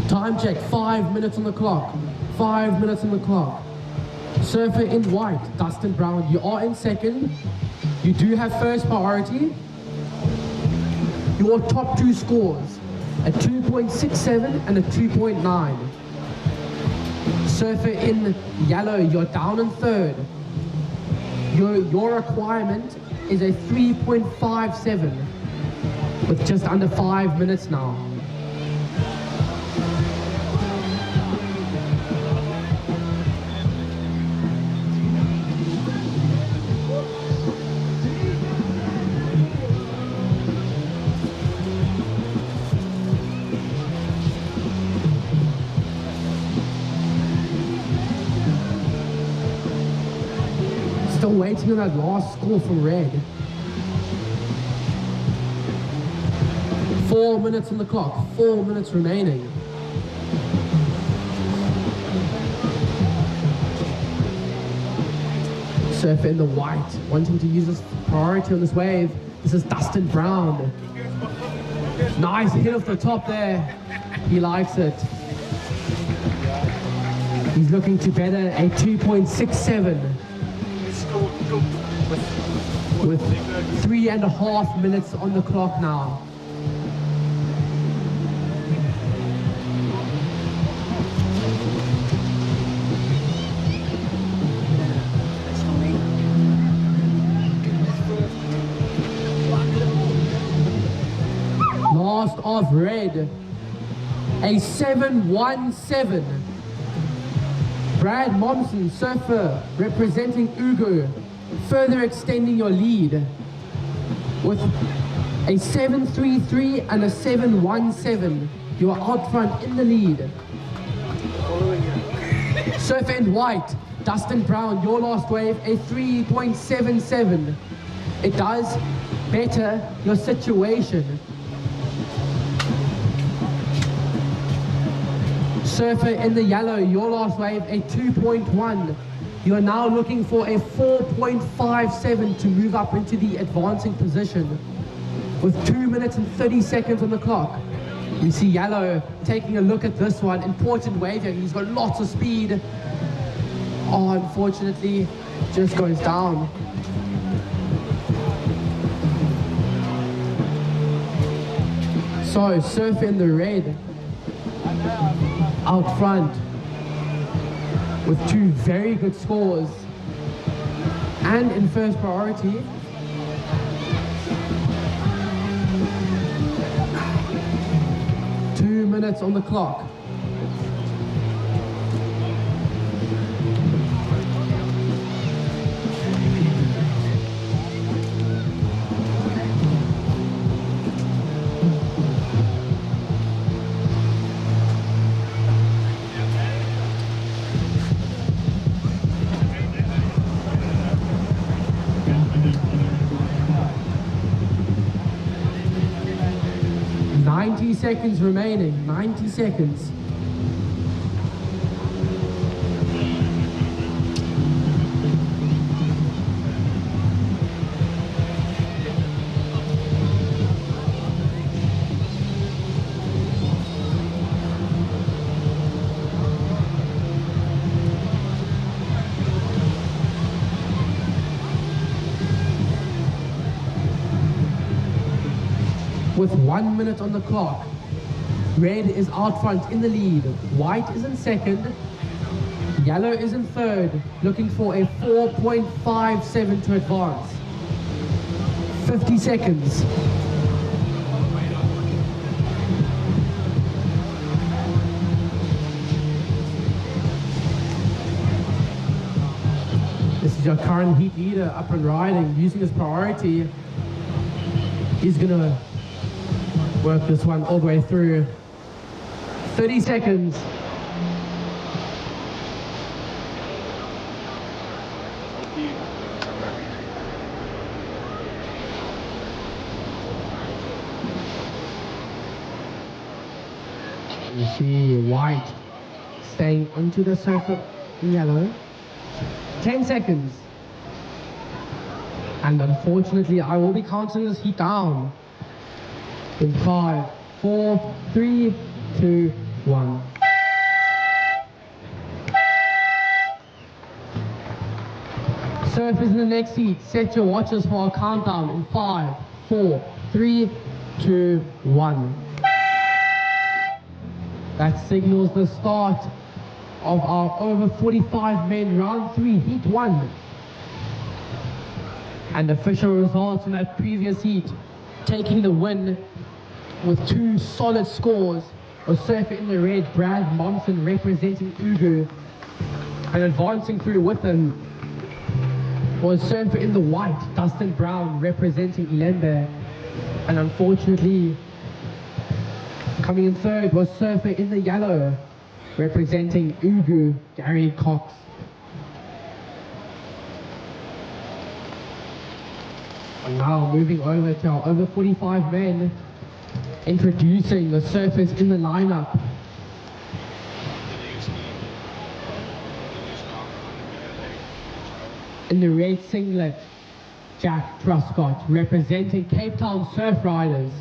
Time check, 5 minutes on the clock. 5 minutes on the clock. Surfer in white, Dustin Brown, you are in second. You do have first priority. Your top two scores, a 2.67 and a 2.9. Surfer in yellow, you're down in third. Your requirement is a 3.57 with just under 5 minutes now. Still waiting on that last score from red. 4 minutes on the clock, 4 minutes remaining. Surfer in the white, wanting to use his priority on this wave. This is Dustin Brown. Nice hit off the top there. He likes it. He's looking to better a 2.67 with 3.5 minutes on the clock now. Last of red, a 7.17. Brad Momsen, surfer, representing Ugo, further extending your lead with a 7.33 and a 7.17. You are out front in the lead. Surfer in white, Dustin Brown, your last wave, a 3.77. It does better your situation. Surfer in the yellow, your last wave, a 2.1. You are now looking for a 4.57 to move up into the advancing position with 2 minutes and 30 seconds on the clock. We see yellow taking a look at this one. Important wave here. He's got lots of speed. Oh, unfortunately, just goes down. So, surfer in the red, out front with two very good scores and in first priority. Two minutes on the clock. Seconds remaining, 90 seconds. With 1 minute on the clock, red is out front in the lead, white is in second, yellow is in third, looking for a 4.57 to advance. 50 seconds. This is your current heat leader up and riding, using his priority. He's gonna work this one all the way through. 30 seconds. You see white staying onto the surface in yellow. 10 seconds. And unfortunately, I will be counting this heat down. In 5, 4, 3, 2, 1. Surfers in the next heat, set your watches for a countdown in 5, 4, 3, 2, 1. That signals the start of our over 45 men round 3, heat 1. And official results from that previous heat, taking the win with 2 solid scores, was surfer in the red, Brad Momsen representing Ugu, and advancing through with him was surfer in the white, Dustin Brown representing Ilembe, and unfortunately coming in third was surfer in the yellow representing Ugu, Gary Cox. And now moving over to our over 45 men, introducing the surfers in the lineup. In the red singlet, Jack Truscott representing Cape Town Surf Riders.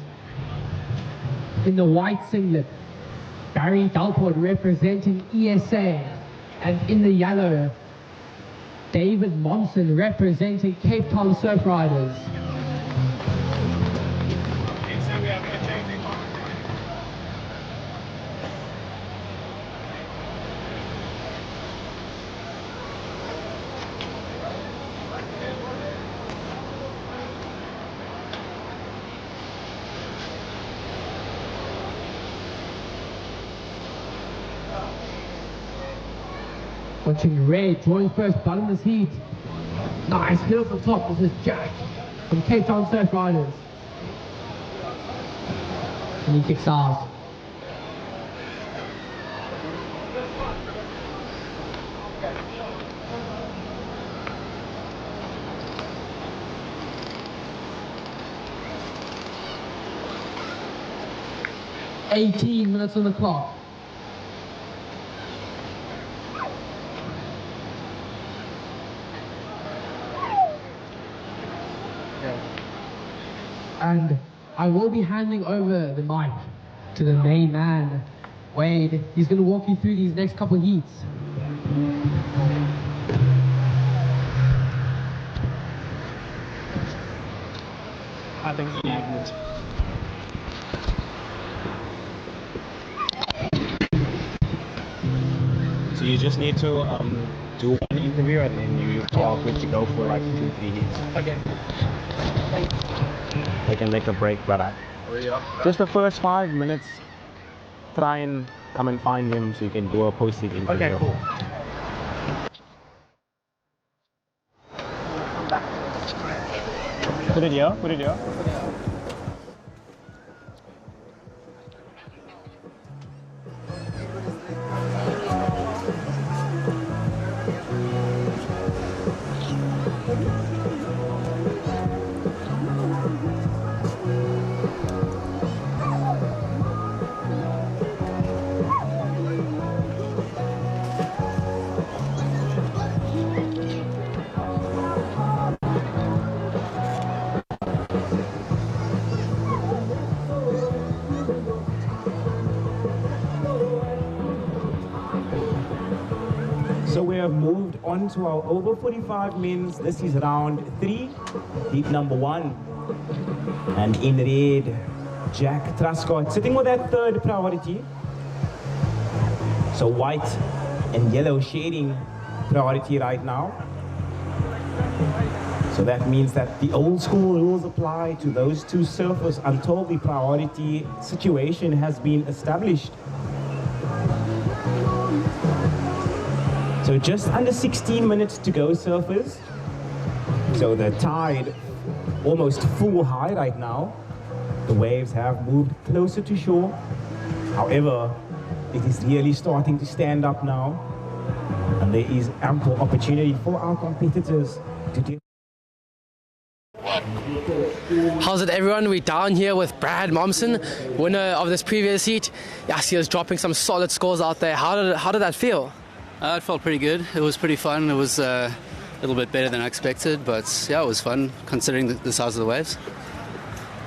In the white singlet, Barry Dalport representing ESA. And in the yellow, David Monson representing Cape Town Surf Riders. Watching Ray join first blood in this heat. Nice hit off the top. This is Jack from Cape Town Surf Riders. And he kicks off. "18 minutes on the clock." And I will be handing over the mic to the main man, Wade. He's going to walk you through these next couple of heats. Having a magnet. So you just need to do one interview and then you are good to go for like 2-3 heats. Okay. They can take a break, but just the first 5 minutes, try and come and find him so you can do a post-it interview. Okay, cool. Put it here, put it here. So we have moved on to our over 45 men's. This is round 3, heat number 1. And in red, Jack Truscott sitting with that third priority. So white and yellow shading priority right now. So that means that the old school rules apply to those two surfers until the priority situation has been established. So just under 16 minutes to go, surfers. So the tide almost full high right now. The waves have moved closer to shore. However, it is really starting to stand up now. And there is ample opportunity for our competitors to do. How's it, everyone? We're down here with Brad Momsen, winner of this previous heat. Yes, he was dropping some solid scores out there. How did that feel? It felt pretty good. It was pretty fun. It was a little bit better than I expected, but yeah, it was fun considering the size of the waves.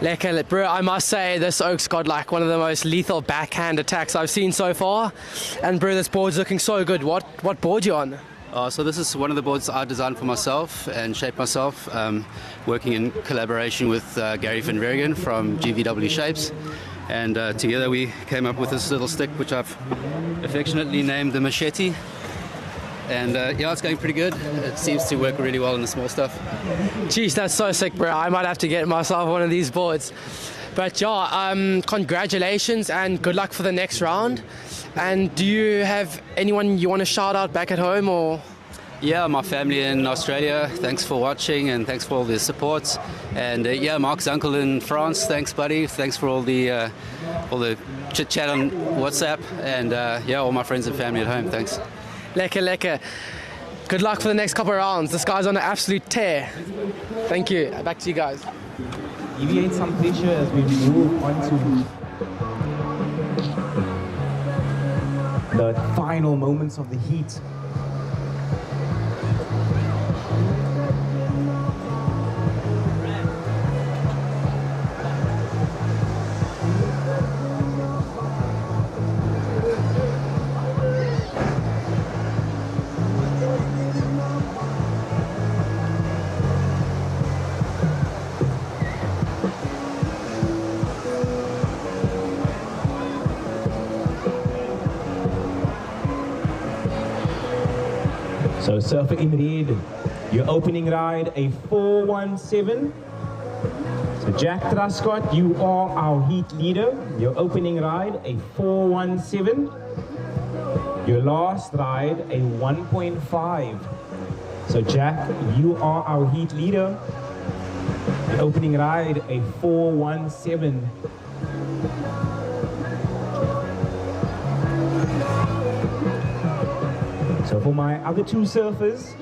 Lekker, bro, I must say this Oak's got like one of the most lethal backhand attacks I've seen so far. And bro, this board's looking so good. What board you on? So this is one of the boards I designed for myself and shaped myself, working in collaboration with Gary Van Vergen from GVW Shapes. And together we came up with this little stick, which I've affectionately named the Machete. And yeah, it's going pretty good. It seems to work really well in the small stuff. Jeez, that's so sick, bro. I might have to get myself one of these boards. But yeah, congratulations and good luck for the next round. And do you have anyone you want to shout out back at home or? Yeah, my family in Australia, thanks for watching and thanks for all the support. And yeah, Mark's uncle in France, thanks buddy. Thanks for all the chit chat on WhatsApp. And yeah, all my friends and family at home, thanks. Lekker, lekker. Good luck for the next couple of rounds. This guy's on an absolute tear. Thank you. Back to you guys. Alleviate some pressure as we move on to the final moments of the heat. So surfer in red, your opening ride, a 417. So Jack Truscott, you are our heat leader. Your opening ride, a 417. Your last ride, a 1.5. So Jack, you are our heat leader. Your opening ride, a 417. So for my other two surfers,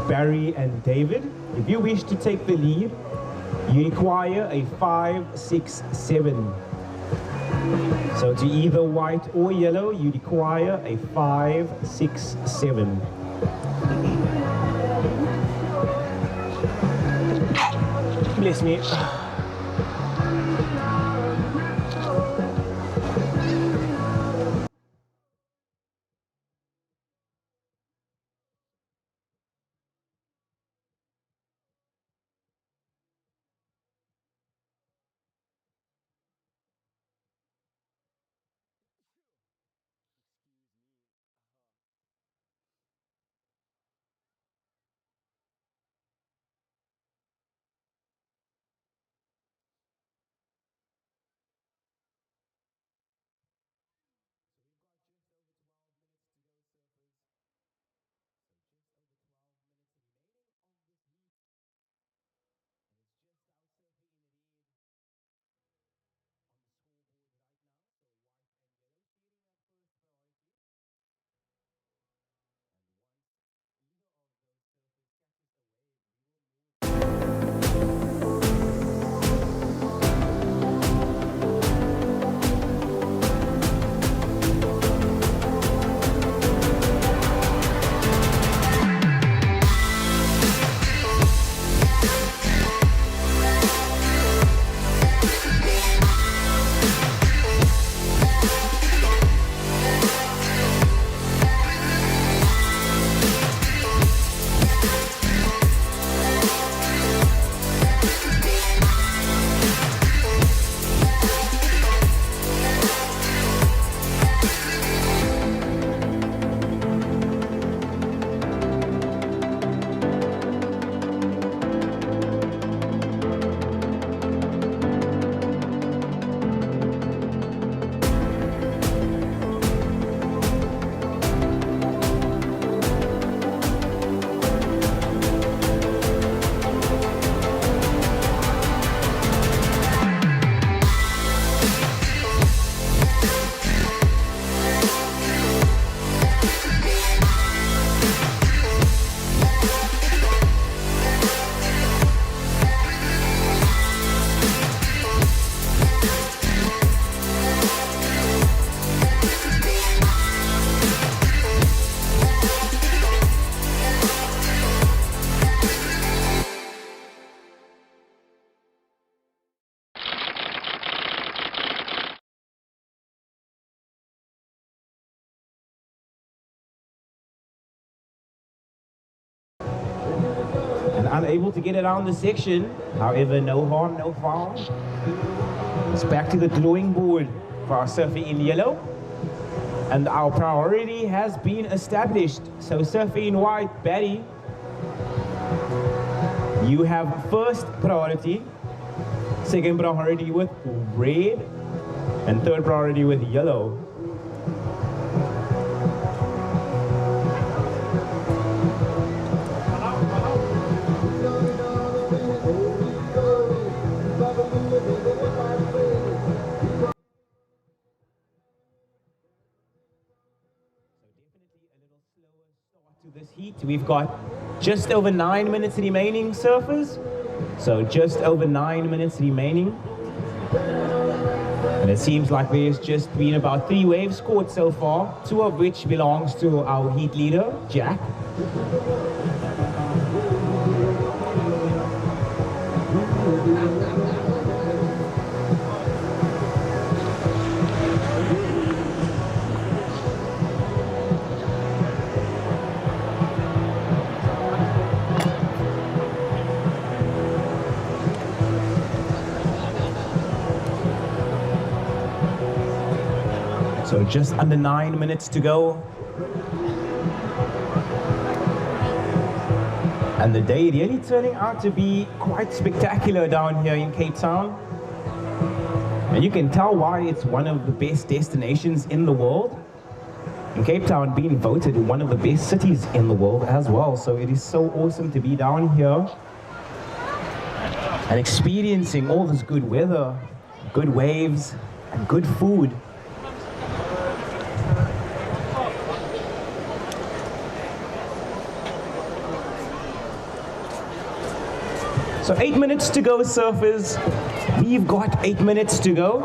Barry and David, if you wish to take the lead, you require a 5-6-7. So to either white or yellow, you require a 5-6-7. Bless me. unable to get around the section. However, no harm, no foul. It's back to the drawing board for our surfer in yellow. And our priority has been established. So surfer in white, Barry, you have first priority, second priority with red, and third priority with yellow. To this heat, we've got just over 9 minutes remaining, surfers. So just over 9 minutes remaining. And it seems like there's just been about 3 waves caught so far, 2 of which belongs to our heat leader, Jack. So just under 9 minutes to go. And the day really turning out to be quite spectacular down here in Cape Town. And you can tell why it's one of the best destinations in the world. And Cape Town being voted one of the best cities in the world as well. So it is so awesome to be down here and experiencing all this good weather, good waves, and good food. So 8 minutes to go, surfers. We've got 8 minutes to go.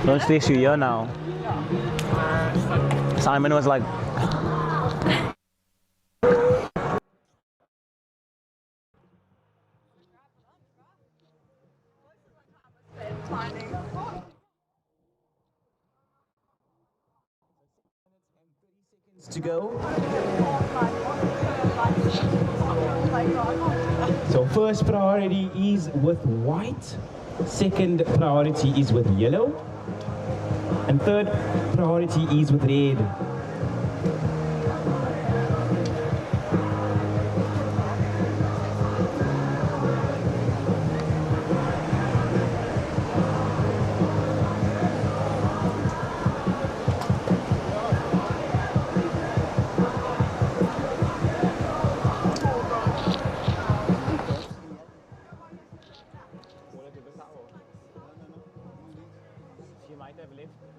Don't stress you here now. Simon was like, to go. So first priority is with white, second priority is with yellow, and third priority is with red.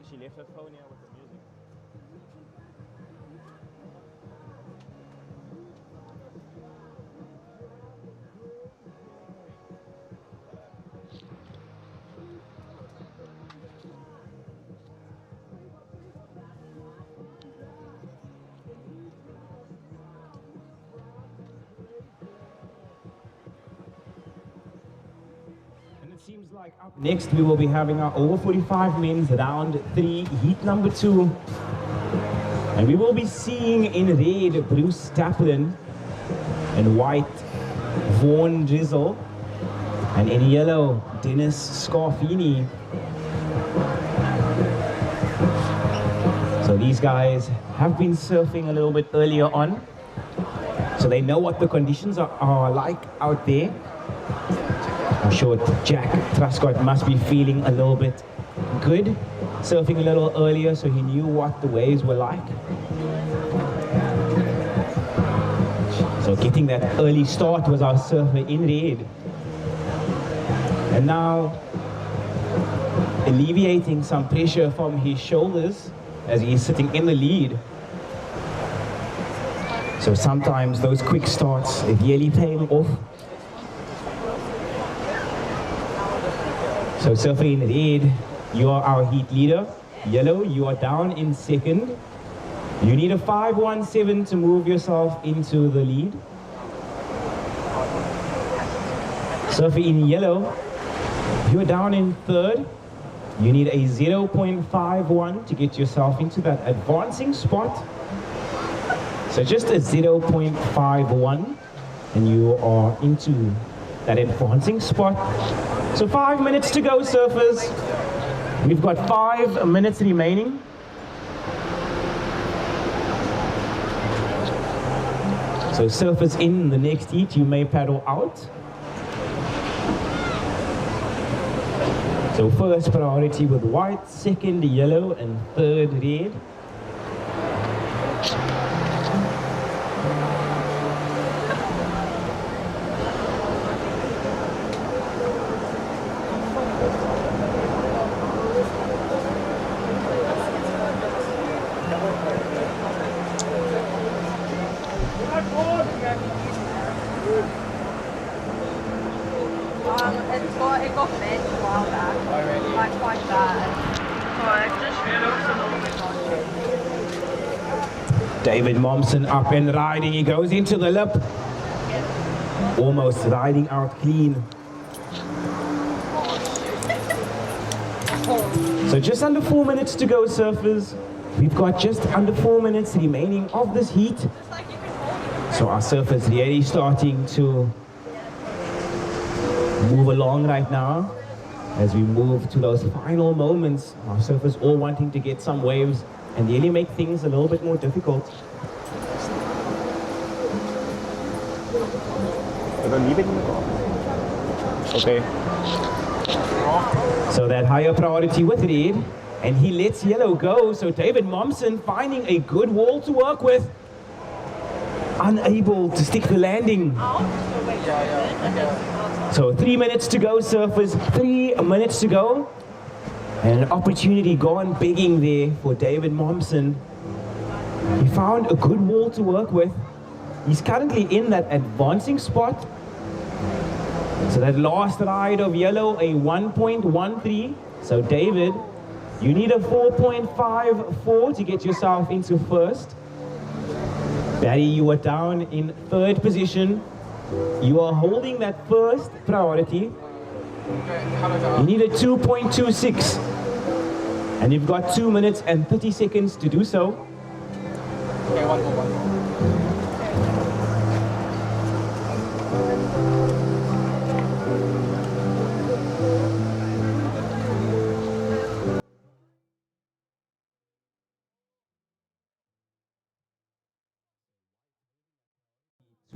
She left her phone here with the music. Seems like up next we will be having our over 45 men's round 3 heat number 2, and we will be seeing in red Bruce Taplin, in white Vaughan Drizzle, and in yellow Dennis Scarfini. So these guys have been surfing a little bit earlier on, so they know what the conditions are like out there. I'm sure Jack Truscott must be feeling a little bit good, surfing a little earlier, so he knew what the waves were like. So getting that early start was our surfer in red. And now alleviating some pressure from his shoulders as he's sitting in the lead. So sometimes those quick starts are really paying off. So surfer in red, you are our heat leader. Yellow, you are down in second. You need a 5-1-7 to move yourself into the lead. Surfer in yellow, you're down in third. You need a 0.51 to get yourself into that advancing spot. So just a 0.51 and you are into that advancing spot. So 5 minutes to go, surfers. We've got 5 minutes remaining. So surfers in the next heat, you may paddle out. So first priority with white, second yellow, and third red. It got made a while back. Oh, really? Like quite bad. So it just David Momsen up and riding. He goes into the lip. Almost riding out clean. So just under 4 minutes to go, surfers. We've got just under 4 minutes remaining of this heat. So our surfers really starting to move along right now as we move to those final moments. Our surfers all wanting to get some waves and really make things a little bit more difficult. Okay. So that higher priority with red, and he lets yellow go. So David Momsen finding a good wall to work with. Unable to stick the landing. So 3 minutes to go, surfers. 3 minutes to go. And an opportunity gone begging there for David Momsen. He found a good wall to work with. He's currently in that advancing spot. So that last ride of yellow, a 1.13. So David, you need a 4.54 to get yourself into first. Barry, you are down in third position. You are holding that first priority. You need a 2.26. And you've got 2 minutes and 30 seconds to do so. Okay, one more.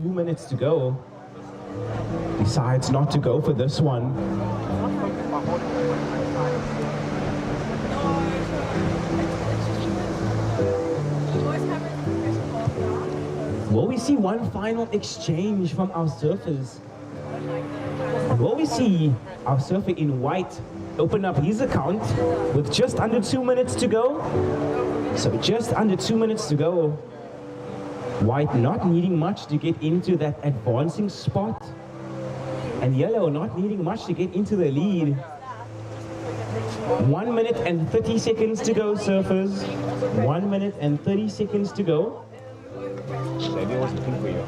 2 minutes to go. Decides not to go for this one. Will we see one final exchange from our surfers? Will we see our surfer in white open up his account with just under 2 minutes to go? So just under 2 minutes to go. White not needing much to get into that advancing spot. And yellow not needing much to get into the lead. 1 minute and 30 seconds to go, surfers. 1 minute and 30 seconds to go. Maybe I was looking for you.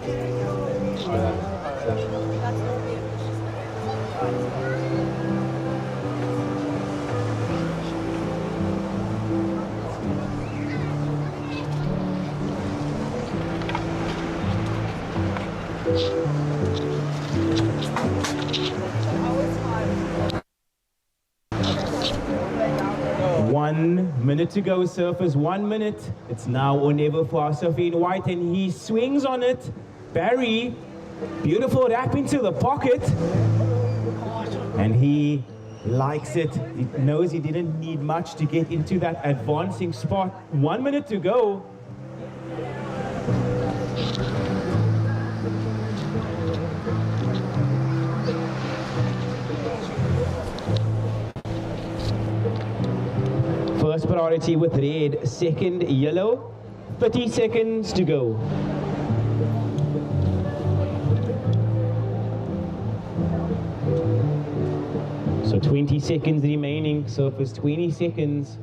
One minute to go, surfers. 1 minute. It's now or never for our surfer in white, and he swings on it. Barry, beautiful wrap into the pocket. And he likes it. He knows he didn't need much to get into that advancing spot. 1 minute to go. First priority with red, second yellow, 30 seconds to go. So 20 seconds remaining, surfers 20 seconds.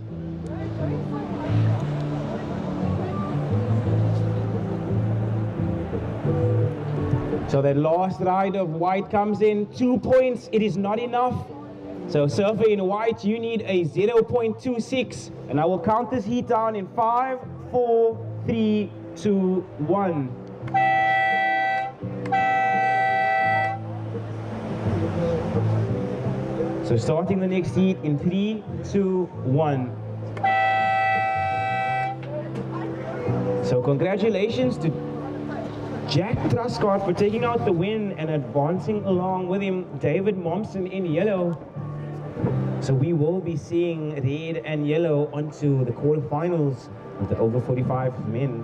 So that last ride of white comes in, 2 points, it is not enough. So surfer in white, you need a 0.26. And I will count this heat down in 5, 4, 3, 2, 1. So starting the next heat in 3, 2, 1. So congratulations to Jack Truscott for taking out the win and advancing along with him, David Momsen in yellow. So we will be seeing red and yellow onto the quarterfinals of the over 45 men.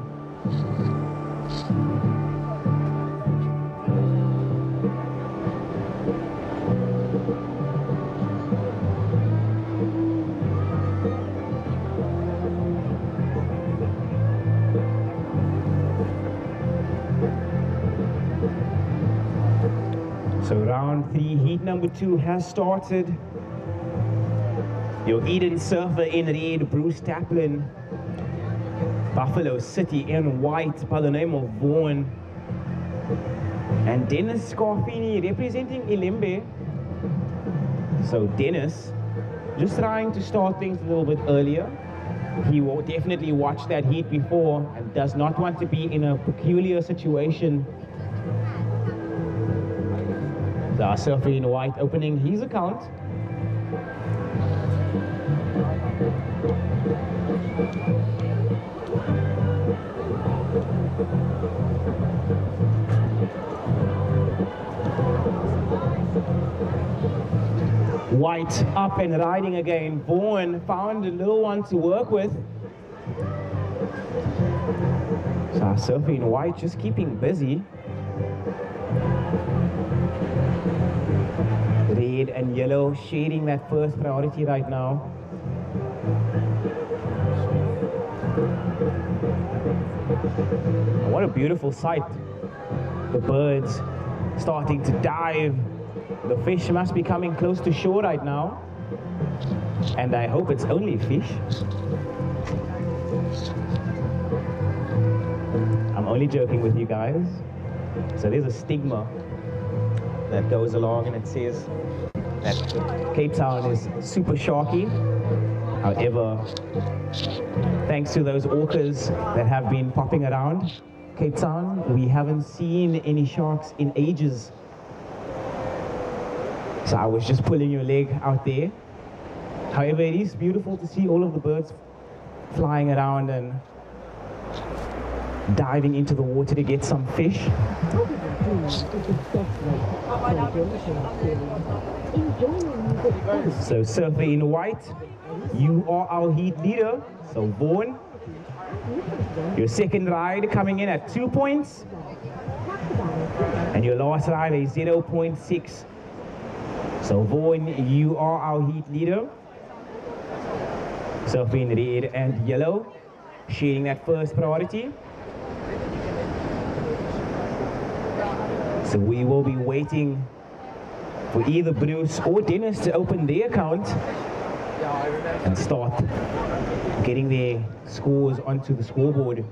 So round 3, heat number 2 has started. Your Eden surfer in red, Bruce Taplin. Buffalo City in white by the name of Vaughan. And Dennis Scarfini representing Ilembe. So Dennis, just trying to start things a little bit earlier. He will definitely watch that heat before and does not want to be in a peculiar situation. The surfer in white opening his account. White up and riding again. Vaughan found a little one to work with. So our surfer in white just keeping busy. Red and yellow shading that first priority right now. What a beautiful sight. The birds starting to dive. The fish must be coming close to shore right now. And I hope it's only fish. I'm only joking with you guys. So there's a stigma that goes along and it says that Cape Town is super sharky. However, thanks to those orcas that have been popping around Cape Town, we haven't seen any sharks in ages. So I was just pulling your leg out there. However, it is beautiful to see all of the birds flying around and diving into the water to get some fish. So surfer in white, you are our heat leader. So Vaughan, your second ride coming in at 2 points. And your last ride is 0.6. So Vaughan, you are our heat leader. Surfer in red and yellow, shading that first priority. So we will be waiting for either Bruce or Dennis to open their account and start getting their scores onto the scoreboard.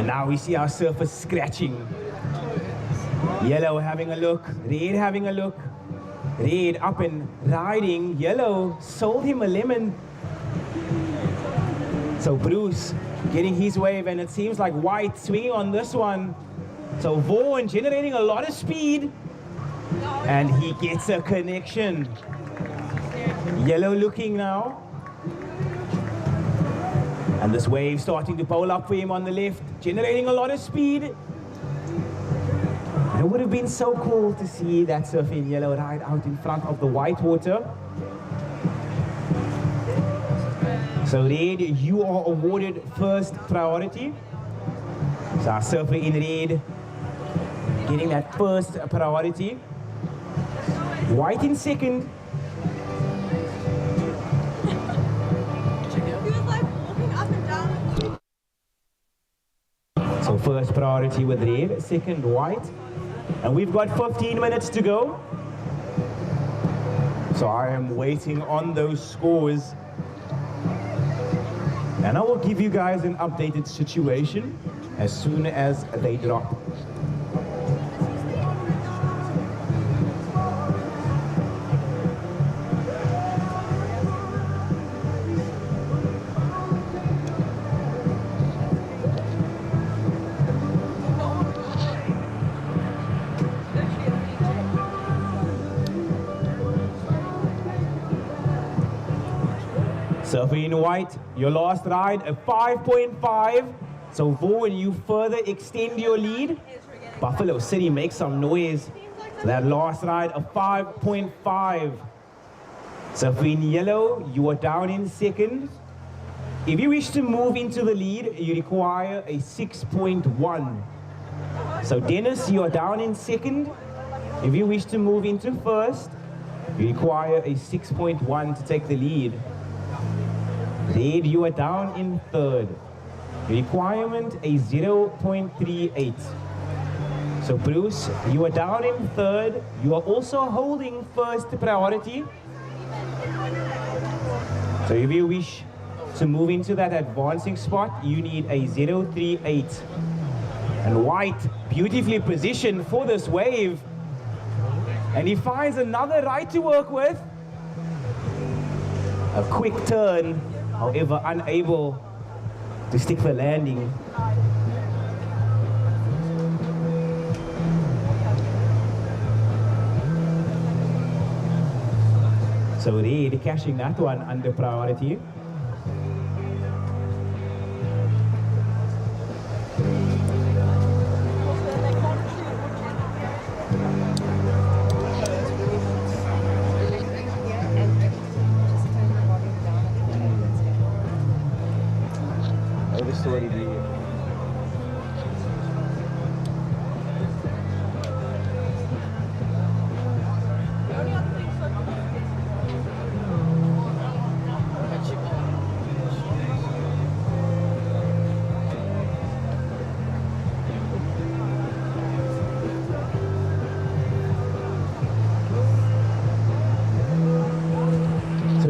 Now we see our surfers scratching. Yellow having a look, red having a look. Red up and riding. Yellow sold him a lemon. So Bruce getting his wave, and it seems like white swinging on this one. So Vaughan generating a lot of speed. And he gets a connection. Yellow looking now. And this wave starting to bowl up for him on the left, generating a lot of speed. It would have been so cool to see that surfer in yellow ride out in front of the white water. So red, you are awarded first priority. So our surfer in red getting that first priority. White in second. So first priority with red, second white. And we've got 15 minutes to go. So I am waiting on those scores. And I will give you guys an updated situation as soon as they drop. Surfing in white, your last ride, a 5.5. So Vaughan, you further extend your lead. Buffalo City makes some noise. So that last ride, a 5.5. Surfing in yellow, you are down in second. If you wish to move into the lead, you require a 6.1. So Dennis, you are down in second. If you wish to move into first, you require a 6.1 to take the lead. Red, you are down in third. Requirement, a 0.38. So Bruce, you are down in third. You are also holding first priority. So if you wish to move into that advancing spot, you need a 0.38. And white, beautifully positioned for this wave. And he finds another right to work with. A quick turn, however unable to stick the landing. So Red cashing that one under priority.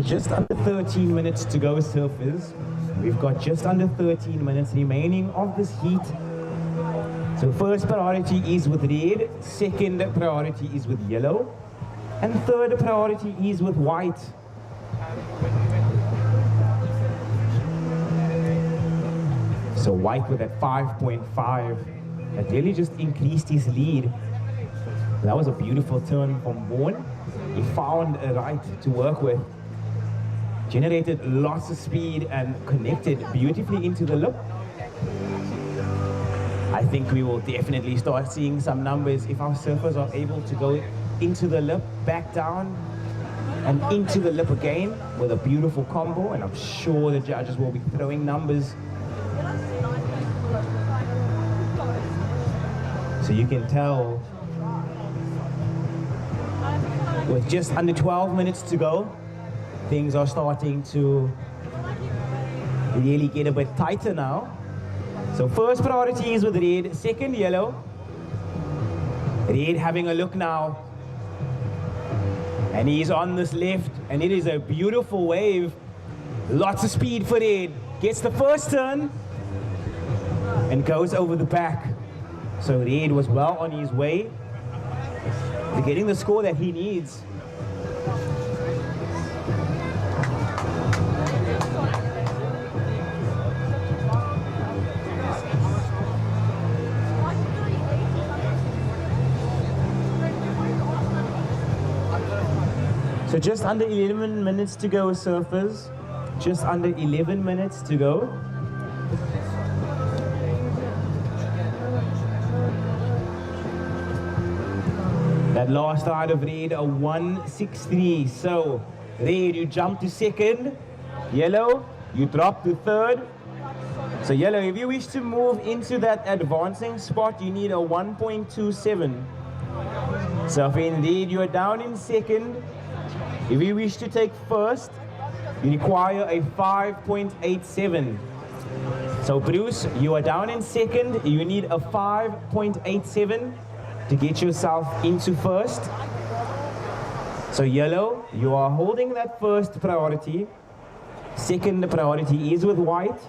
Just under 13 minutes to go, surfers. We've got just under 13 minutes remaining of this heat. So first priority is with red, second priority is with yellow, and third priority is with white. So white with that 5.5, that really just increased his lead. That was a beautiful turn from Vaughan. He found a right to work with. Generated lots of speed and connected beautifully into the lip. I think we will definitely start seeing some numbers if our surfers are able to go into the lip, back down, and into the lip again with a beautiful combo, and I'm sure the judges will be throwing numbers. So you can tell with just under 12 minutes to go, things are starting to really get a bit tighter now. So first priority is with red, second yellow. Red having a look now. And he's on this left, and it is a beautiful wave. Lots of speed for red. Gets the first turn and goes over the back. So red was well on his way to getting the score that he needs. So just under 11 minutes to go, surfers. Just under 11 minutes to go. That last ride of red, a 1.63. So red, you jump to second. Yellow, you drop to third. So yellow, if you wish to move into that advancing spot, you need a 1.27. So if indeed you are down in second, if you wish to take first, you require a 5.87. So So Bruce, you are down in second. You need a 5.87 to get yourself into first. So yellow, you are holding that first priority. Second priority is with white.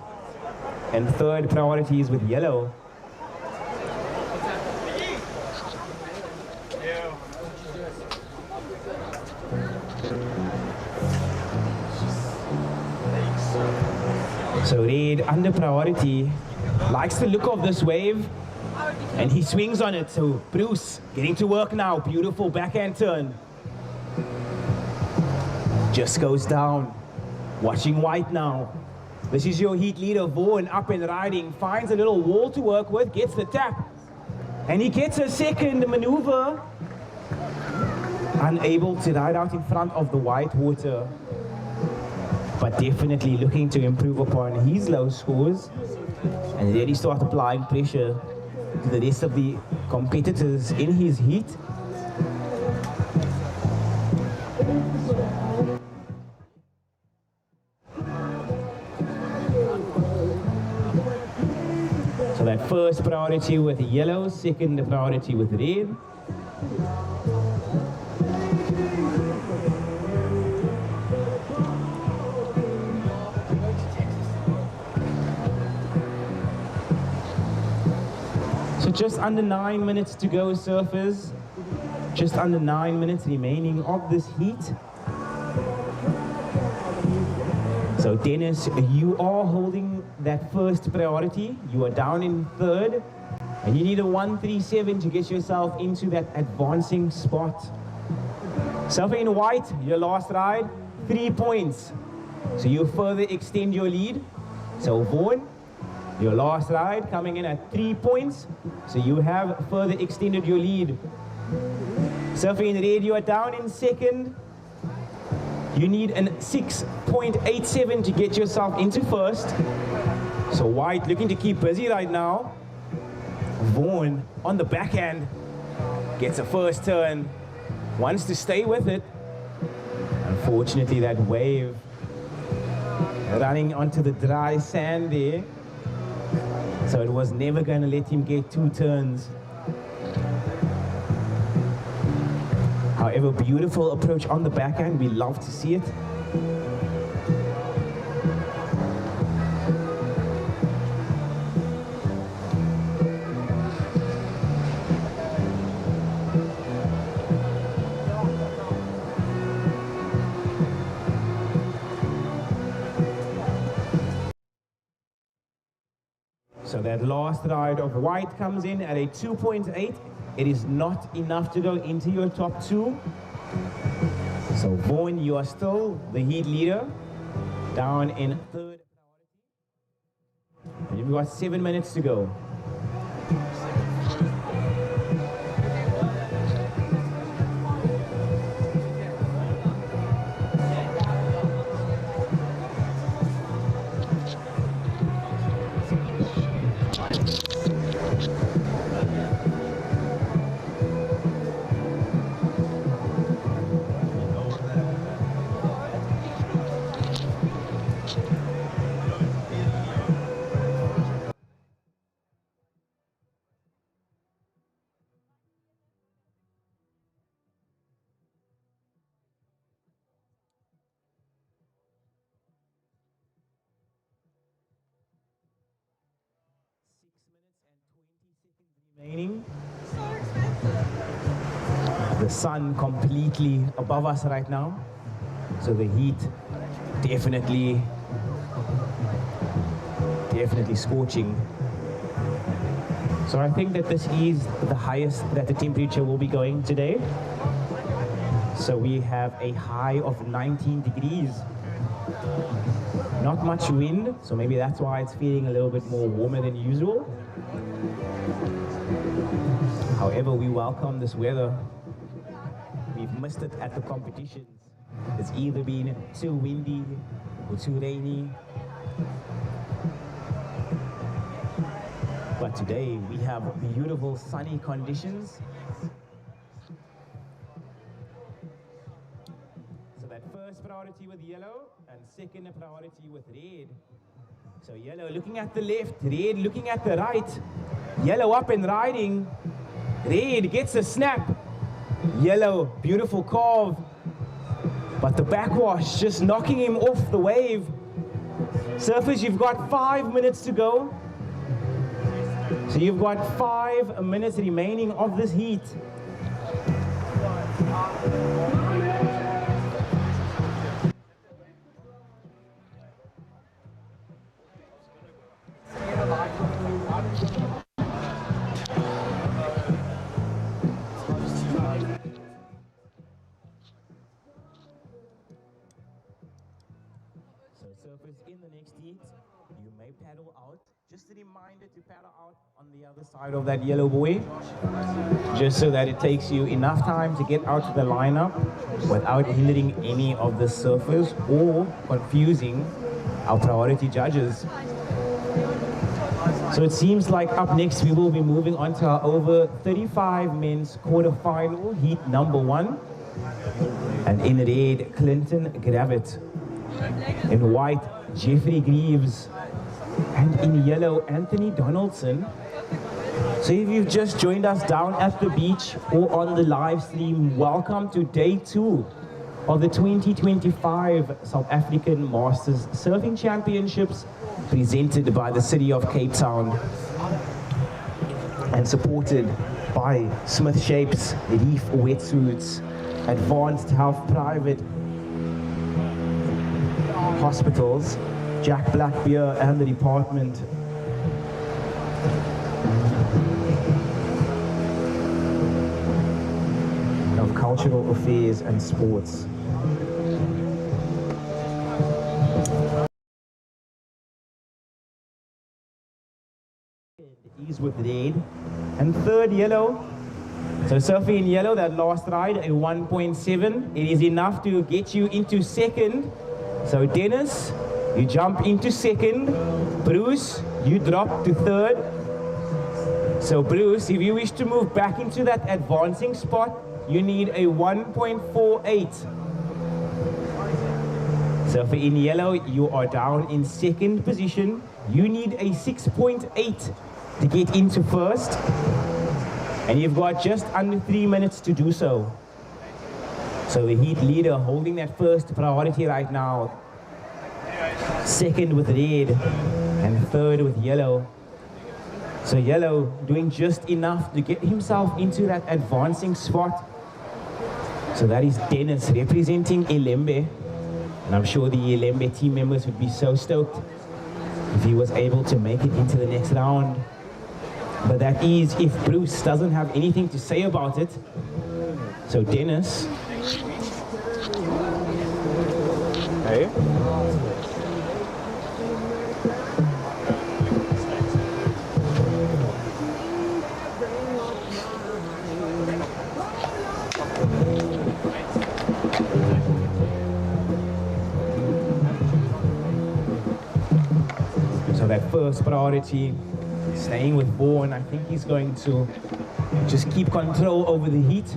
And third priority is with yellow. So red under priority likes the look of this wave and he swings on it. So Bruce getting to work now. Beautiful backhand turn. Just goes down. Watching white now. This is your heat leader, Vaughan, up and riding. Finds a little wall to work with, gets the tap. And he gets a second maneuver. Unable to ride out in front of the white water. But definitely looking to improve upon his low scores and really start applying pressure to the rest of the competitors in his heat. So that first priority with yellow, second priority with red. So just under 9 minutes to go, surfers. Just under 9 minutes remaining of this heat. So Dennis, you are holding that first priority. You are down in third. And you need a 137 to get yourself into that advancing spot. Surfer in white, your last ride, 3 points. So you further extend your lead. So Vaughan, your last ride coming in at 3 points. So you have further extended your lead. Surfer in red, you are down in second. You need a 6.87 to get yourself into first. So white looking to keep busy right now. Vaughan on the backhand gets a first turn. Wants to stay with it. Unfortunately, that wave running onto the dry sand there. So it was never going to let him get 2 turns. However, beautiful approach on the backhand. We love to see it. So that last ride of white comes in at a 2.8. It is not enough to go into your top 2. So Vaughan, you are still the heat leader, down in third priority. And you've got 7 minutes to go. Remaining. The sun completely above us right now. So the heat definitely scorching. So I think that this is the highest that the temperature will be going today. So we have a high of 19 degrees. Not much wind, so maybe that's why it's feeling a little bit more warmer than usual. However, we welcome this weather. We've missed it at the competitions. It's either been too windy or too rainy. But today we have beautiful sunny conditions. So that first priority with yellow and second priority with red. So yellow looking at the left, red looking at the right. Yellow up and riding. Red gets a snap. Yellow, beautiful carve. But the backwash just knocking him off the wave. Surfers, you've got 5 minutes to go. So you've got 5 minutes remaining of this heat. So surfers, in the next heat, you may paddle out. Just a reminder to paddle out on the other side of that yellow buoy, just so that it takes you enough time to get out to the lineup without hindering any of the surfers or confusing our priority judges. So it seems like up next we will be moving on to our over 35 men's quarterfinal, heat number 1. And in red, Clinton Gravitt. In white, Jeffrey Greaves. And in yellow, Anthony Donaldson. So if you've just joined us down at the beach or on the live stream, welcome to day 2 of the 2025 South African Masters Surfing Championships, presented by the City of Cape Town and supported by Smith Shapes, Reef Wetsuits, Advanced Health Private Hospitals, Jack Blackbeer, and the Department of Cultural Affairs and Sports. He's with red. And third, yellow. So surfing in yellow, that last ride, a 1.7. It is enough to get you into second. So Dennis, you jump into second. Bruce, you drop to third. So Bruce, if you wish to move back into that advancing spot, you need a 1.48. So for in yellow, you are down in second position. You need a 6.8 to get into first. And you've got just under 3 minutes to do so. So the heat leader holding that first priority right now. Second with red and third with yellow. So yellow doing just enough to get himself into that advancing spot. So that is Dennis representing Ilembe. And I'm sure the Ilembe team members would be so stoked if he was able to make it into the next round. But that is if Bruce doesn't have anything to say about it. So Dennis. Hey. So that first priority, staying with Vaughan, I think he's going to just keep control over the heat.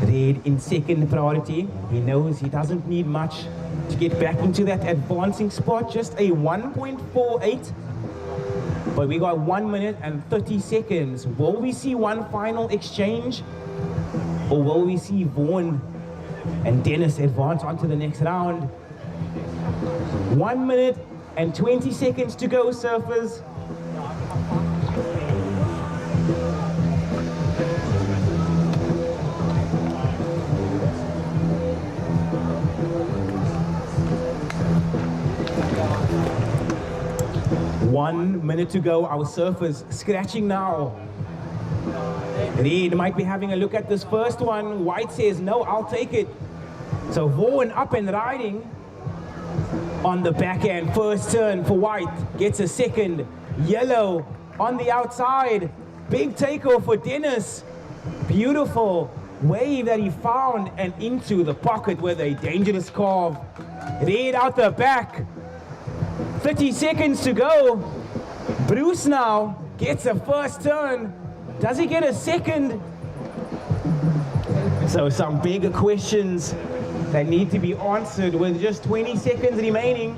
Red in second priority. He knows he doesn't need much to get back into that advancing spot, just a 1.48. But we got 1 minute and 30 seconds. Will we see one final exchange? Or will we see Vaughan and Dennis advance on to the next round? 1 minute and 20 seconds to go, surfers. One minute to go. Our surfers scratching now. Reed might be having a look at this first one. White says, no, I'll take it. So Vaughan up and riding. On the backhand, first turn for White, gets a second. Yellow on the outside, big takeoff for Dennis. Beautiful wave that he found and into the pocket with a dangerous carve. Red out the back, 30 seconds to go. Bruce now gets a first turn. Does he get a second? So some big questions that need to be answered with just 20 seconds remaining.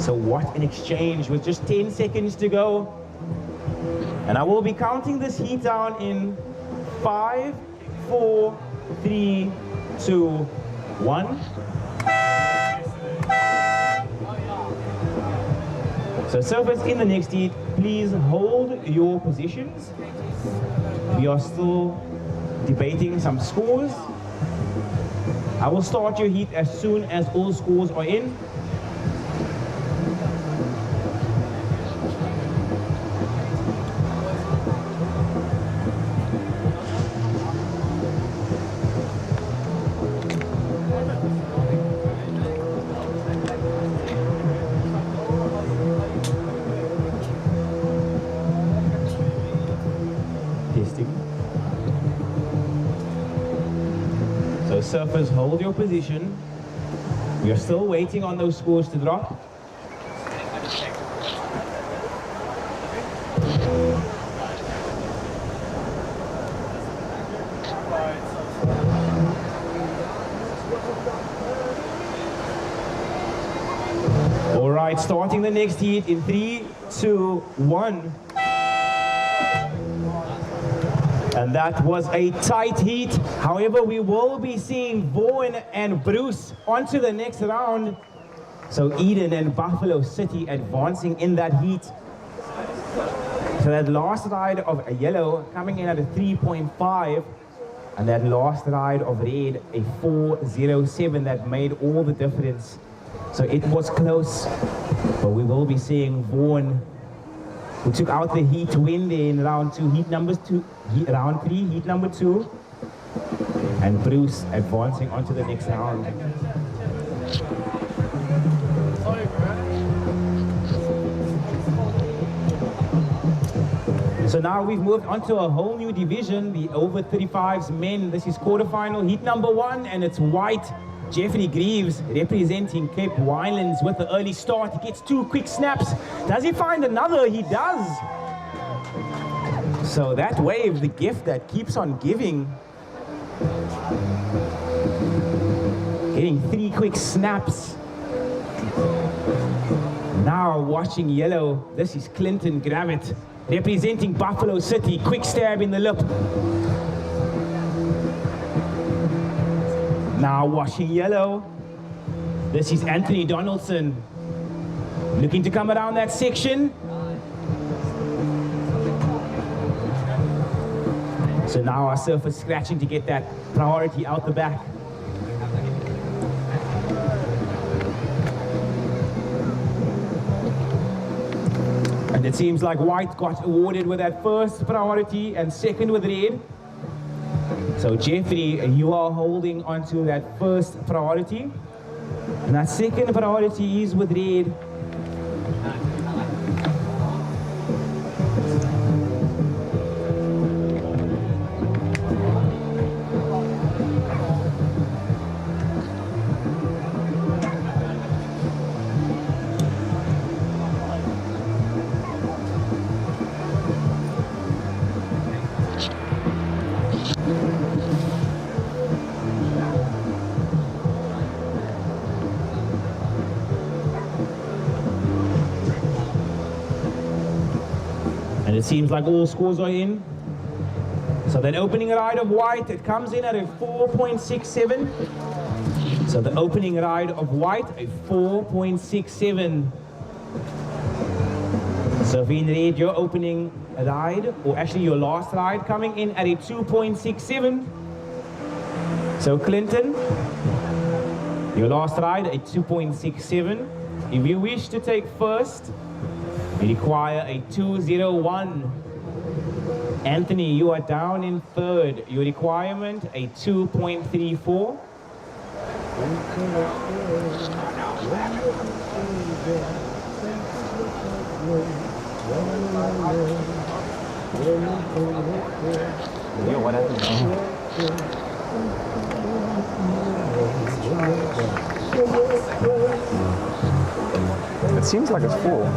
So what an exchange with just 10 seconds to go. And I will be counting this heat down in 5, 4, 3, 2, 1. So surfers in the next heat, please hold your positions. We are still debating some scores. I will start your heat as soon as all scores are in. So surfers, hold your position. We are still waiting on those scores to drop. All right, starting the next heat in 3, 2, 1. And that was a tight heat. However, we will be seeing Vaughan and Bruce onto the next round. So Eden and Buffalo City advancing in that heat. So that last ride of a yellow coming in at a 3.5. And that last ride of red, a 4.07 that made all the difference. So it was close, but we will be seeing Vaughan, who took out the heat win there in round 2, round 3, heat number 2, and Bruce advancing onto the next round. So now we've moved on to a whole new division, the over 35s men. This is quarterfinal, heat number 1, and it's white. Jeffrey Greaves representing Cape Winelands with the early start. He gets 2 quick snaps. Does he find another? He does. So that wave, the gift that keeps on giving. Getting 3 quick snaps. Now watching yellow, this is Clinton Gravett representing Buffalo City. Quick stab in the lip. Now washing yellow, this is Anthony Donaldson, looking to come around that section. So now our surfers scratching to get that priority out the back. And it seems like white got awarded with that first priority and second with red. So Jeffrey, you are holding onto that first priority. And that second priority is with red. And it seems like all scores are in. So that opening ride of white, it comes in at a 4.67. So the opening ride of white, a 4.67. So in red, your opening ride, or actually your last ride, coming in at a 2.67. So Clinton, your last ride, a 2.67. If you wish to take first, you require a 2.01. Anthony, you are down in third. Your requirement, a 2.34. Yo, what happened? It seems like it's 4.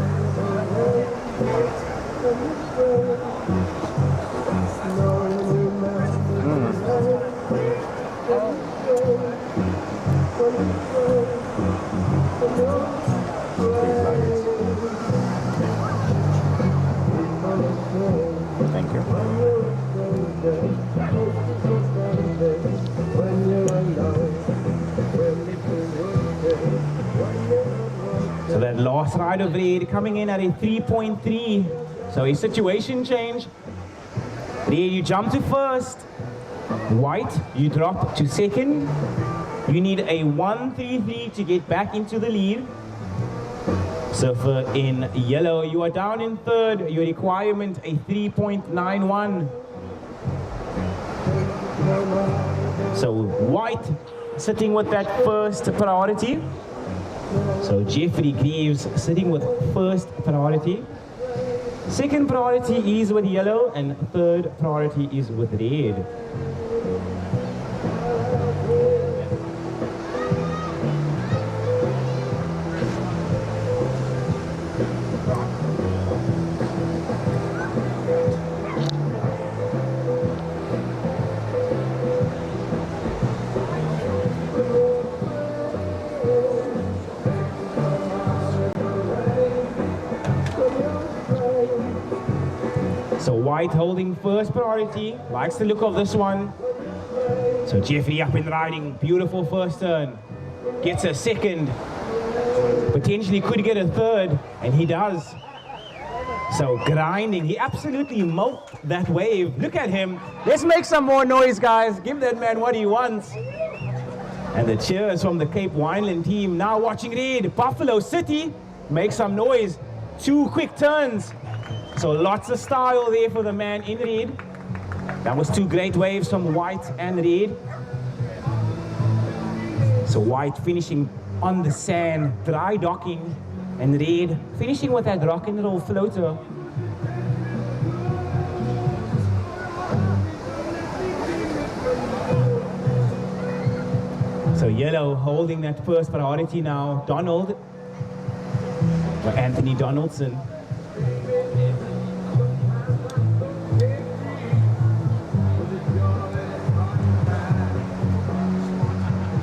So that last ride of Red coming in at a 3.3. So a situation change. Red, you jump to first. White, you drop to second. You need a 1.33 to get back into the lead. Surfer in yellow, you are down in third. Your requirement, a 3.91. So white sitting with that first priority. So Jeffrey Greaves sitting with first priority. Second priority is with yellow and third priority is with red. So white holding first priority, likes the look of this one. So Jeffrey up and riding, beautiful first turn. Gets a second, potentially could get a third, and he does. So grinding, he absolutely moped that wave. Look at him. Let's make some more noise, guys. Give that man what he wants. And the cheers from the Cape Wineland team. Now watching red, Buffalo City, make some noise. 2 quick turns. So lots of style there for the man in red. That was 2 great waves from white and red. So white finishing on the sand, dry docking, and red finishing with that rock and roll floater. So yellow holding that first priority now. Donald, or Anthony Donaldson.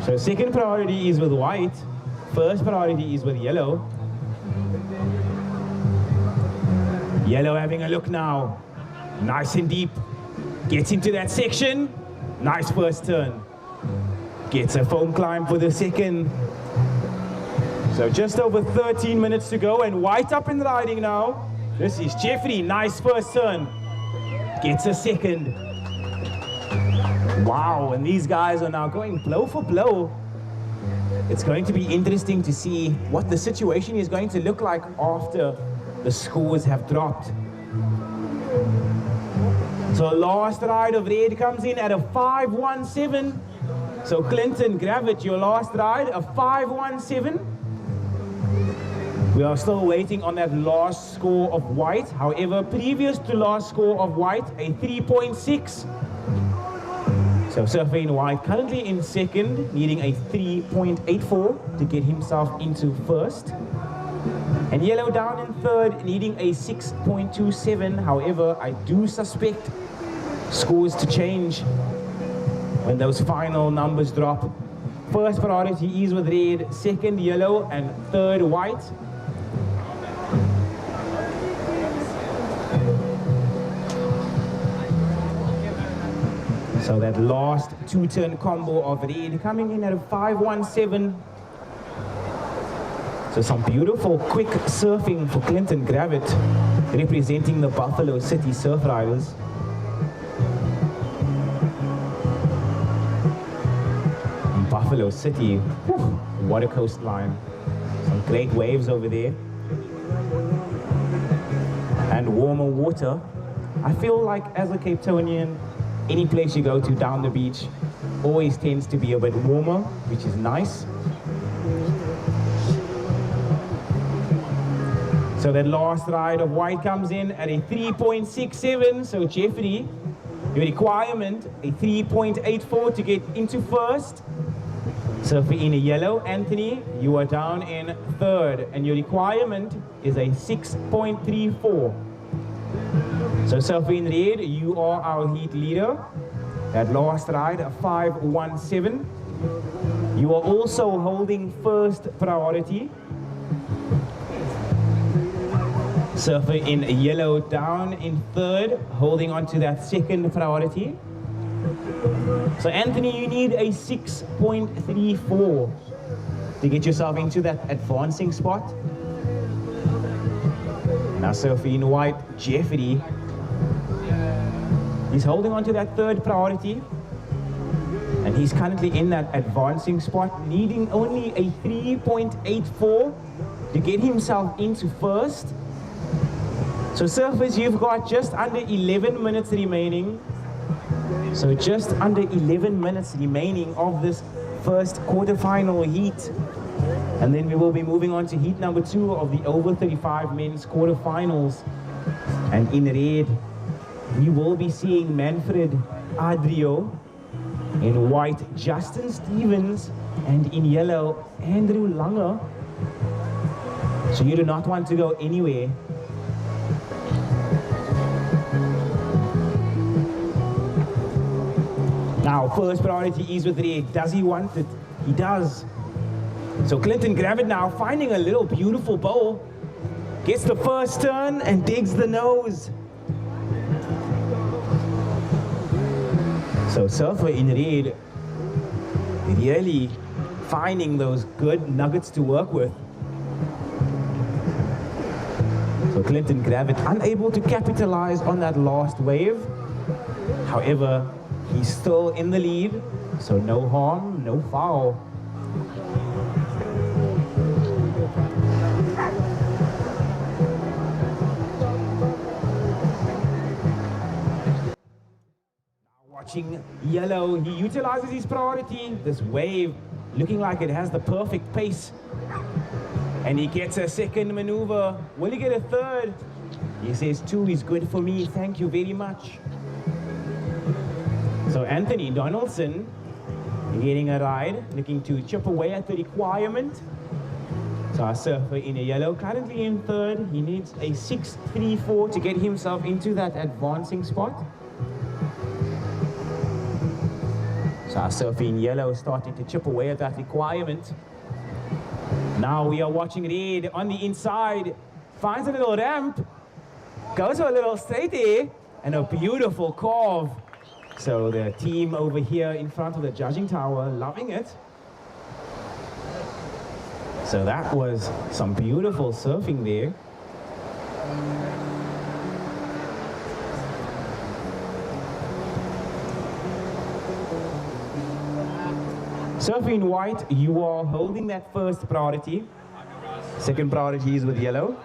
So second priority is with white, first priority is with yellow. Yellow having a look now, nice and deep, gets into that section, nice first turn. Gets a foam climb for the second. So just over 13 minutes to go and white up and riding now. This is Jeffrey, nice first turn. Gets a second. Wow, and these guys are now going blow for blow. It's going to be interesting to see what the situation is going to look like after the scores have dropped. So last ride of red comes in at a 5.17. So Clinton Gravett, your last ride, a 5.17. We are still waiting on that last score of white. However, previous to last score of white, a 3.6. So Surfer in white currently in second, needing a 3.84 to get himself into first. And yellow down in third, needing a 6.27. However, I do suspect scores to change when those final numbers drop. First priority is with red, second yellow, and third white. So that last 2-turn combo of red coming in at a 5.17. So some beautiful quick surfing for Clinton Gravett, representing the Buffalo City Surf Riders. Buffalo City, whew, what a coastline. Some great waves over there. And warmer water. I feel like as a Cape Townian, any place you go to down the beach always tends to be a bit warmer, which is nice. So that last ride of white comes in at a 3.67. So Jeffrey, your requirement, a 3.84 to get into first. Surfer in a yellow, Anthony, you are down in third, and your requirement is a 6.34. So Surfer in red, you are our heat leader. That last ride, a 5.17. You are also holding first priority. Surfer in yellow down in third, holding on to that second priority. So Anthony, you need a 6.34 to get yourself into that advancing spot. Now surfing in white, Jeffrey. He's holding on to that third priority. And he's currently in that advancing spot, needing only a 3.84 to get himself into first. So surfers, you've got just under 11 minutes remaining. So just under 11 minutes remaining of this first quarterfinal heat. And then we will be moving on to heat number 2 of the over 35 men's quarterfinals. And in red, we will be seeing Manfred Adrio. In white, Justin Stevens. And in yellow, Andrew Langer. So you do not want to go anywhere. Now, first priority is with red. Does he want it? He does. So Clinton Gravett now finding a little beautiful bowl. Gets the first turn and digs the nose. So surfer in red really finding those good nuggets to work with. So Clinton Gravett unable to capitalize on that last wave. However, he's still in the lead, so no harm, no foul. Watching yellow, he utilizes his priority. This wave looking like it has the perfect pace. And he gets a second maneuver. Will he get a third? He says 2 is good for me, thank you very much. So Anthony Donaldson getting a ride, looking to chip away at the requirement. So our surfer in a yellow, currently in third. He needs a 6.34 to get himself into that advancing spot. So our surfer in yellow is starting to chip away at that requirement. Now we are watching red on the inside. Finds a little ramp, goes for a little straight air, and a beautiful carve. So the team over here in front of the judging tower loving it. So that was some beautiful surfing there. Surfing in white, you are holding that first priority. Second priority is with yellow.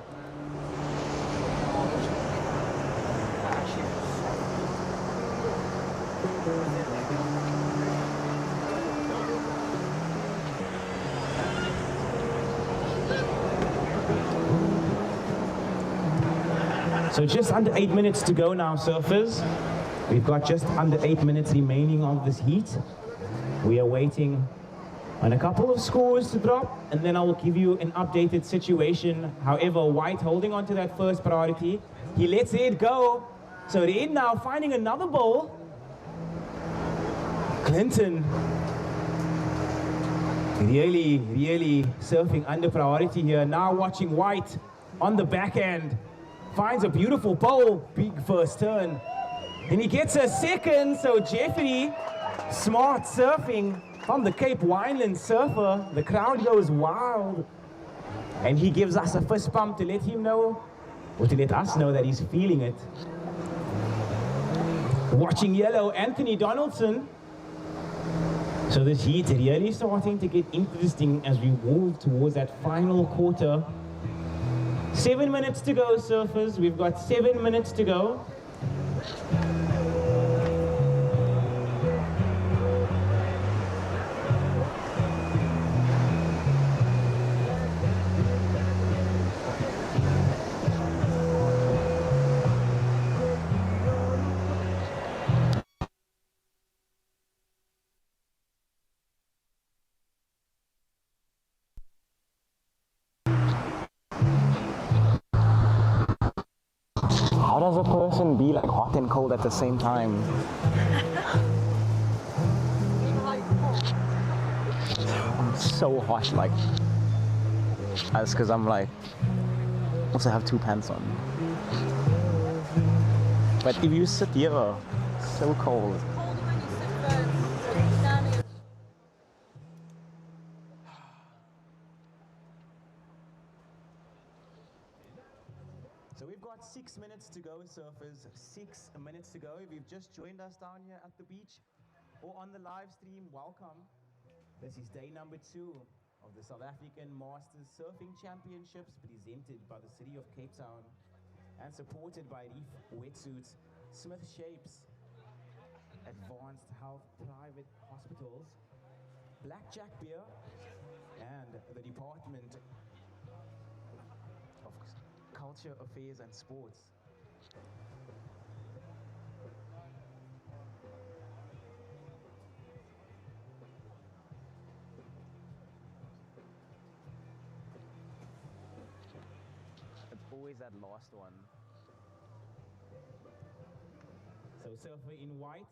So just under 8 minutes to go now, surfers. We've got just under 8 minutes remaining of this heat. We are waiting on a couple of scores to drop, and then I will give you an updated situation. However, white holding on to that first priority. He lets red go. So red now finding another bowl. Clinton really surfing under priority here. Now watching white on the backhand. Finds a beautiful bowl, big first turn. And he gets a second, so Jeffrey, smart surfing from the Cape Wineland surfer. The crowd goes wild. And he gives us a fist pump to let him know, or to let us know that he's feeling it. Watching yellow, Anthony Donaldson. So this heat really starting to get interesting as we move towards that final quarter. 7 minutes to go, surfers. We've got 7 minutes to go. How does a person be like hot and cold at the same time? I'm so hot, like. That's because I'm like, also have 2 pants on. But if you sit here, so cold. So we've got 6 minutes to go, surfers. 6 minutes to go. If you've just joined us down here at the beach or on the live stream, welcome. This is day number 2 of the South African Masters Surfing Championships presented by the City of Cape Town and supported by Reef, Wetsuits, Smith Shapes, Advanced Health Private Hospitals, Blackjack Beer, and the Department of Culture, Affairs and Sports. It's always that last one. So surfer in white,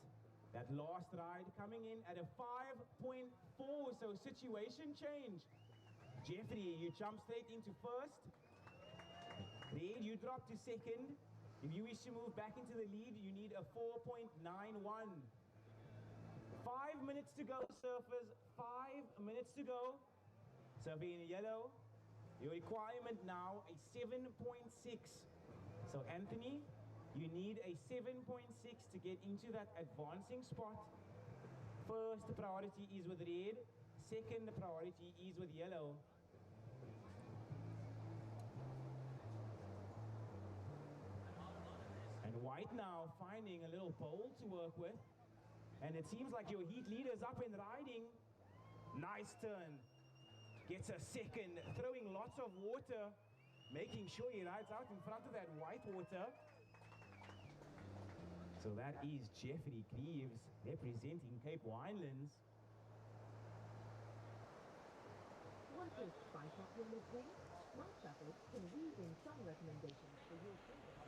that last ride coming in at a 5.4, so situation change. Jeffrey, you jump straight into first. Red, you drop to second. If you wish to move back into the lead, you need a 4.91. 5 minutes to go, surfers. 5 minutes to go. Surfing in yellow. Your requirement now, a 7.6. So Anthony, you need a 7.6 to get into that advancing spot. First priority is with red. Second priority is with yellow. And white now finding a little pole to work with. And it seems like your heat leader's up and riding. Nice turn. Gets a second, throwing lots of water, making sure he rides out in front of that white water. So that is Jeffrey Greaves representing Cape Winelands. Want to spice up your listening? My surfers can weave in song recommendations for your favorite.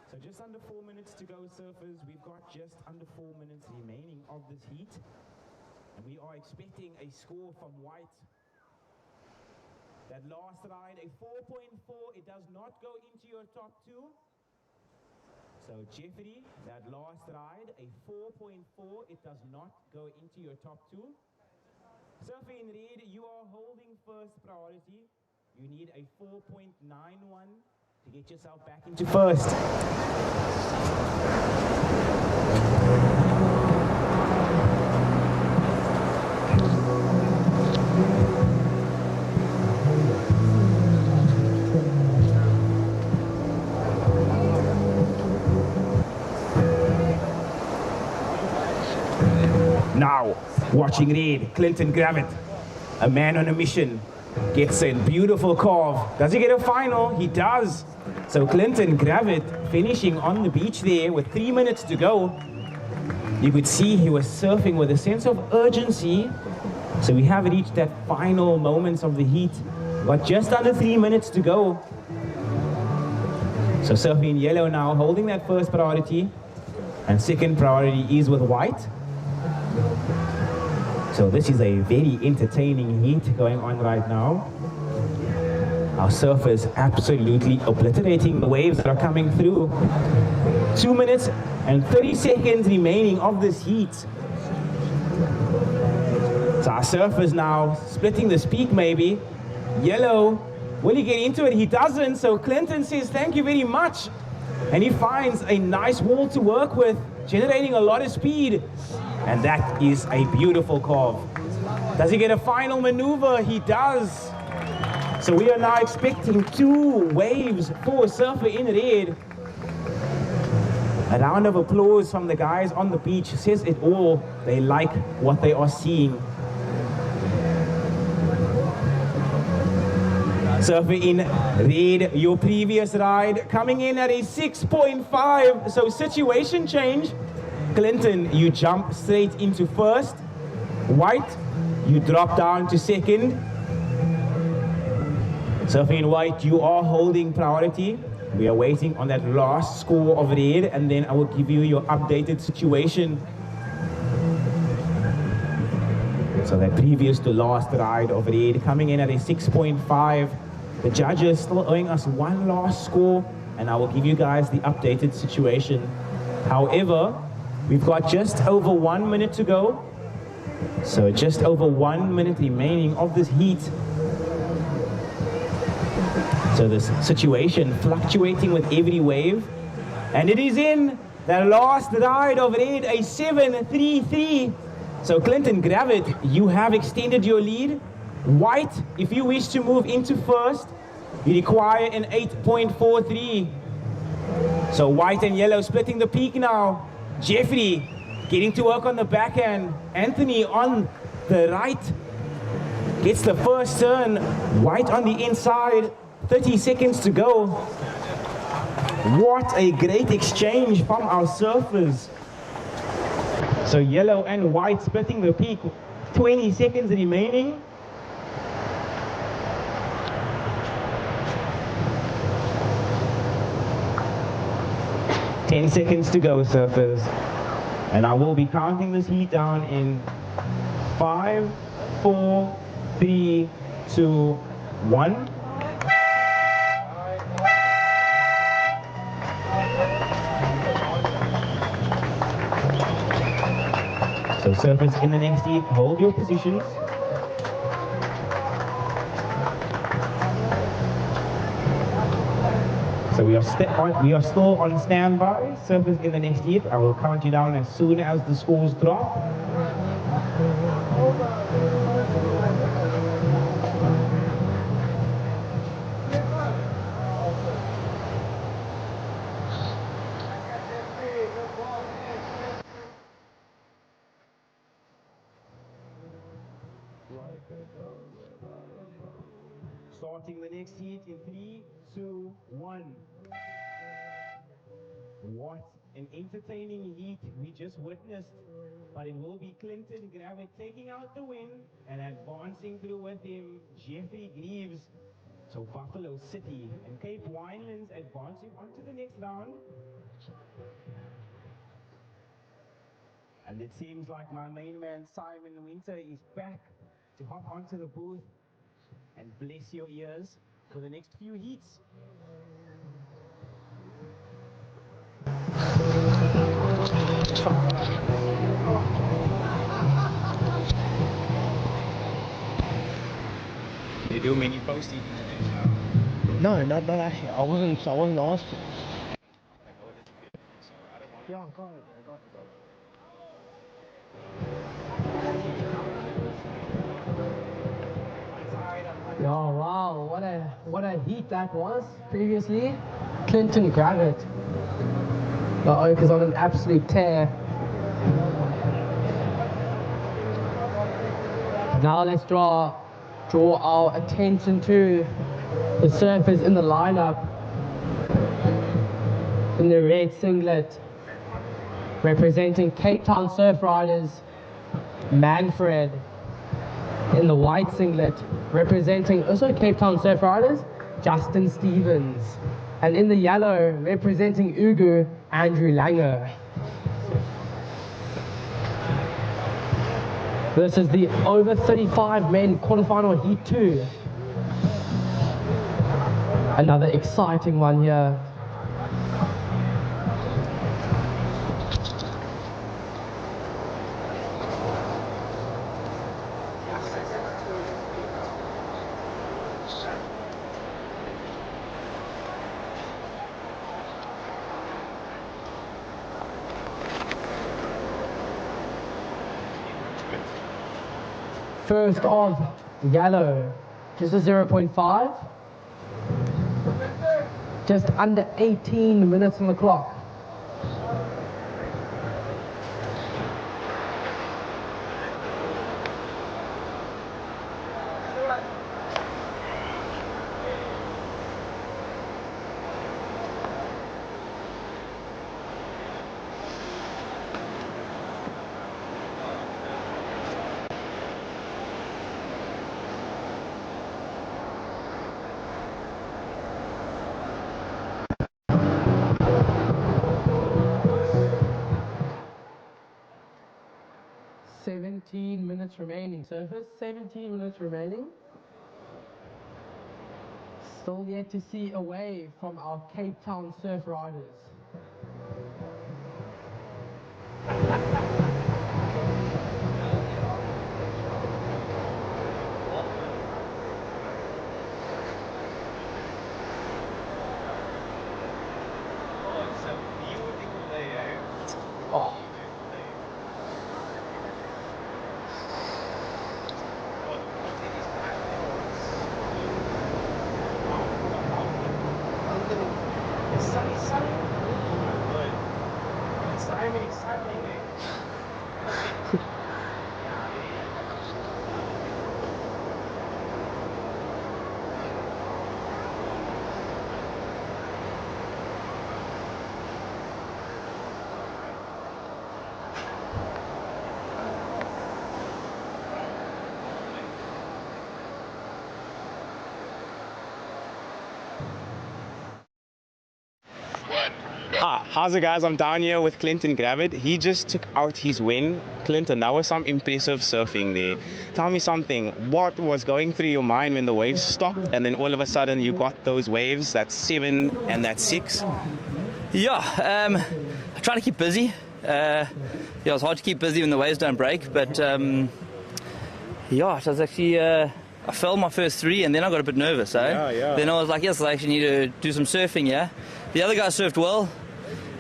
So just under 4 minutes to go, surfers. We've got just under 4 minutes remaining of this heat. And we are expecting a score from white. That last ride, a 4.4. It does not go into your top 2. So Jeffrey, that last ride, a 4.4. It does not go into your top 2. Surfer in red, you are holding first priority. You need a 4.91 to get yourself back into first. Now, watching red, Clinton Gravett, a man on a mission, gets a beautiful carve. Does he get a final? He does. So Clinton Gravett finishing on the beach there with 3 minutes to go. You could see he was surfing with a sense of urgency. So we have reached that final moments of the heat. But just under 3 minutes to go. So surfing in yellow now, holding that first priority. And second priority is with white. So this is a very entertaining heat going on right now. Our surfers absolutely obliterating the waves that are coming through. 2 minutes and 30 seconds remaining of this heat. So our surfers now splitting the speak maybe. Yellow, will he get into it? He doesn't, so Clinton says thank you very much. And he finds a nice wall to work with, generating a lot of speed. And that is a beautiful carve. Does he get a final maneuver? He does. So we are now expecting 2 waves for surfer in red. A round of applause from the guys on the beach says it all. They like what they are seeing. Surfer in red, your previous ride coming in at a 6.5. So situation change. Clinton, you jump straight into first. White, you drop down to second. Surfing in white, you are holding priority. We are waiting on that last score of red, and then I will give you your updated situation. So that previous to last ride of red coming in at a 6.5. The judges still owing us one last score, and I will give you guys the updated situation. However, we've got just over 1 minute to go. So just over 1 minute remaining of this heat. So this situation fluctuating with every wave. And it is in the last ride of red, a 7.33. So Clinton Gravett, you have extended your lead. White, if you wish to move into first, you require an 8.43. So white and yellow splitting the peak now. Jeffrey getting to work on the backhand. Anthony on the right gets the first turn. White on the inside. 30 seconds to go. What a great exchange from our surfers. So yellow and white splitting the peak. 20 seconds remaining. Ten seconds to go, surfers. And I will be counting this heat down in 5, 4, 3, 2, 1. So surfers in the next heat, hold your positions. So we are still on standby. Surfers in the next heat. I will count you down as soon as the scores drop. Starting the next heat in 3, 2, 1. What an entertaining heat we just witnessed. But it will be Clinton Gravett taking out the win and advancing through with him Jeffrey Greaves. So Buffalo City and Cape Winelands advancing onto the next round. And it seems like my main man Simon Winter is back to hop onto the booth and bless your ears for the next few heats. Did you do many post eating today? No, not actually. I wasn't asked to. Yeah, go ahead. Oh wow, what a heat that was previously. Clinton Gravett. The Oak is on an absolute tear. Now let's draw our attention to the surfers in the lineup. In the red singlet, representing Cape Town Surf Riders, Manfred. In the white singlet, representing also Cape Town Surf Riders, Justin Stevens. And in the yellow, representing Ugu, Andrew Langer. This is the over 35 men quarterfinal heat 2. Another exciting one here. First of yellow, just a 0.5. Just under 18 minutes on the clock. Minutes remaining, surface. 17 minutes remaining. Still yet to see a wave from our Cape Town Surf Riders. How's it, guys? I'm down here with Clinton Gravid. He just took out his win. Clinton, that was some impressive surfing there. Tell me something. What was going through your mind when the waves stopped and then all of a sudden you got those waves, that 7 and that 6? Yeah, I try to keep busy. Yeah, it's hard to keep busy when the waves don't break, but yeah, it was actually, I fell my first 3 and then I got a bit nervous, Yeah. Then I was like, yes, I actually need to do some surfing, yeah. The other guy surfed well.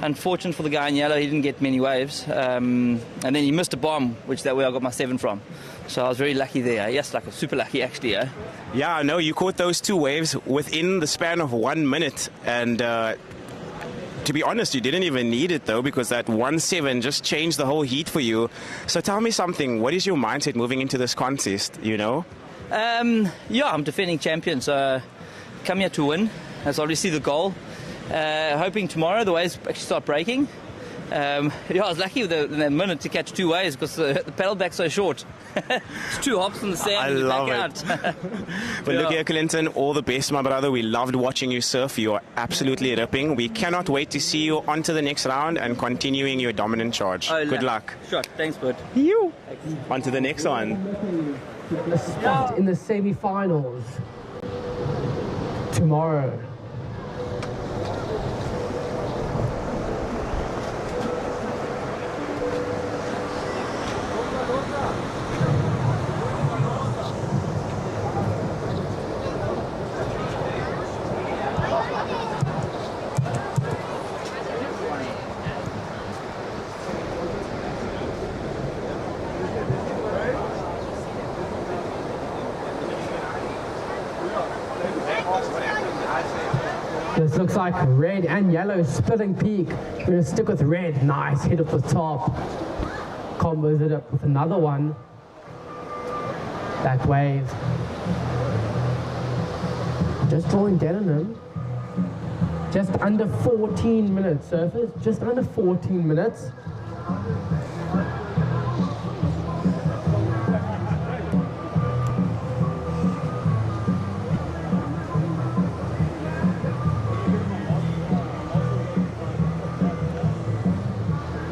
Unfortunate for the guy in yellow, he didn't get many waves. And then he missed a bomb, which that way I got my 7 from. So I was very lucky there. Yes, like super lucky actually, yeah. Yeah, I know. You caught those 2 waves within the span of 1 minute. And to be honest, you didn't even need it though, because that 1-7 just changed the whole heat for you. So tell me something. What is your mindset moving into this contest, you know? Yeah, I'm defending champion, so come here to win. That's obviously the goal. Hoping tomorrow the waves actually start breaking. Yeah, I was lucky with the minute to catch 2 waves because the paddle back's so short. It's 2 hops in the sand. I and love back it. Out. But look here, Clinton, all the best, my brother. We loved watching you surf. You are absolutely ripping. We cannot wait to see you on to the next round and continuing your dominant charge. Good luck. Sure, thanks, bud. You. On to the next one. A spot in the semi-finals tomorrow. This looks like red and yellow splitting peak. We're going to stick with red. Nice hit at the top. Combos it up with another one. Back wave. Just drawing dead on him. Just under 14 minutes, surfers. Just under 14 minutes.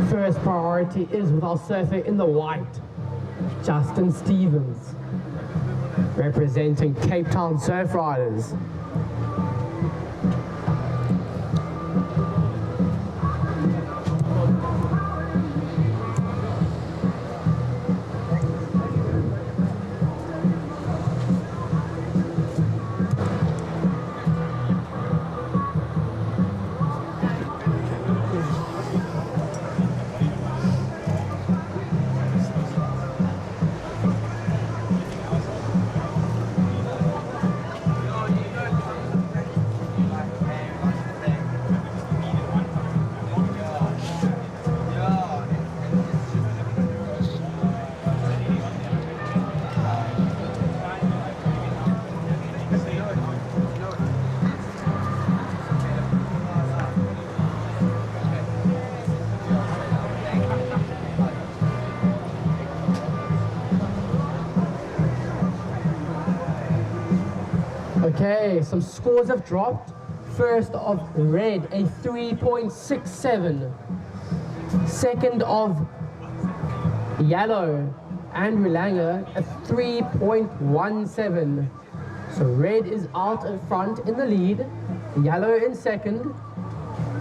First priority is with our surfer in the white, Justin Stevens, representing Cape Town Surf Riders. Okay, some scores have dropped. First of red, a 3.67. Second of yellow, Andrew Langer, a 3.17. So red is out in front in the lead, yellow in second,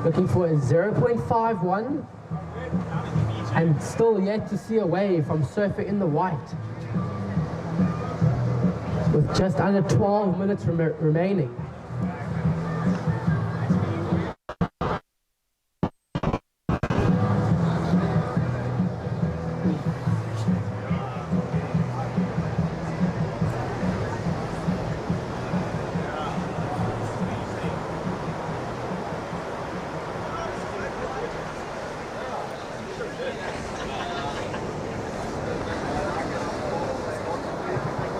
looking for a 0.51, and still yet to see a wave from surfer in the white. With just under 12 minutes remaining.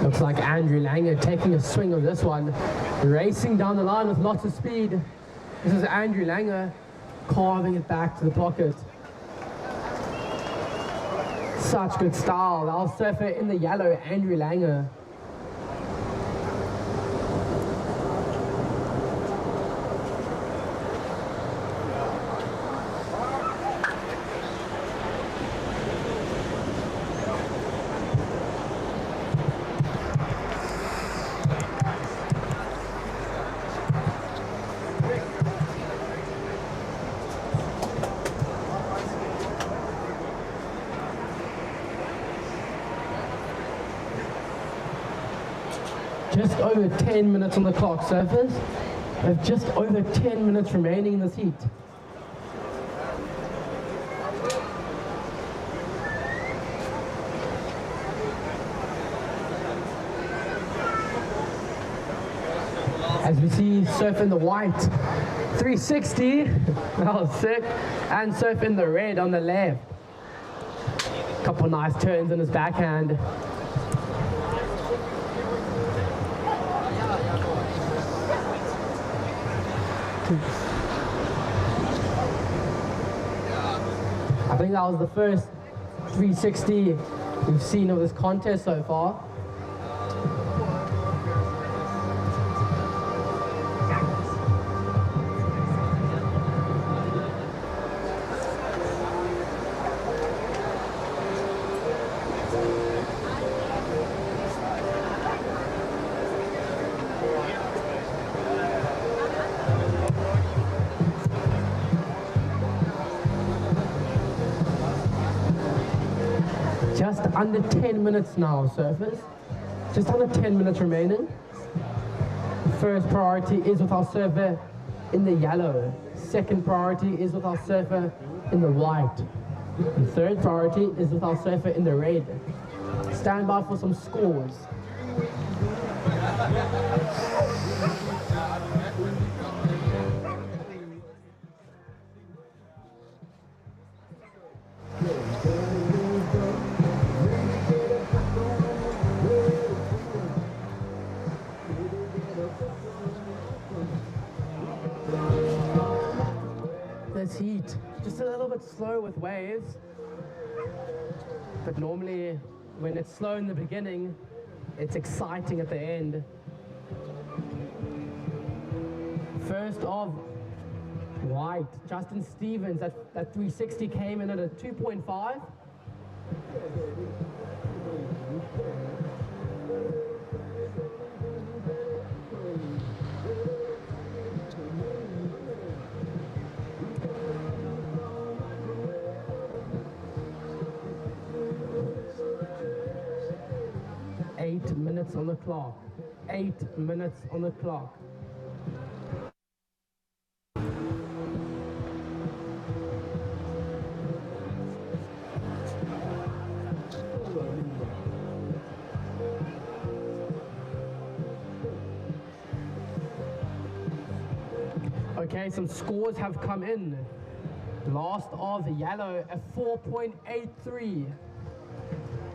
Looks like Andrew Langer taking a swing of this one, racing down the line with lots of speed. This is Andrew Langer carving it back to the pocket. Such good style. Our surfer in the yellow, Andrew Langer. just over 10 minutes on the clock, surfers. We have just over 10 minutes remaining in this heat. As we see surf in the white, 360, that was sick, and surf in the red on the left. Couple nice turns in his backhand. I think that was the first 360 we've seen of this contest so far. Just under 10 minutes now, surfers. Just under 10 minutes remaining. First priority is with our surfer in the yellow. Second priority is with our surfer in the white. And third priority is with our surfer in the red. Stand by for some scores. This heat, just a little bit slow with waves, but normally when it's slow in the beginning, it's exciting at the end. First off, white, Justin Stevens, that 360 came in at a 2.5. On the clock. 8 minutes on the clock. Okay, some scores have come in. Last of yellow, a 4.83.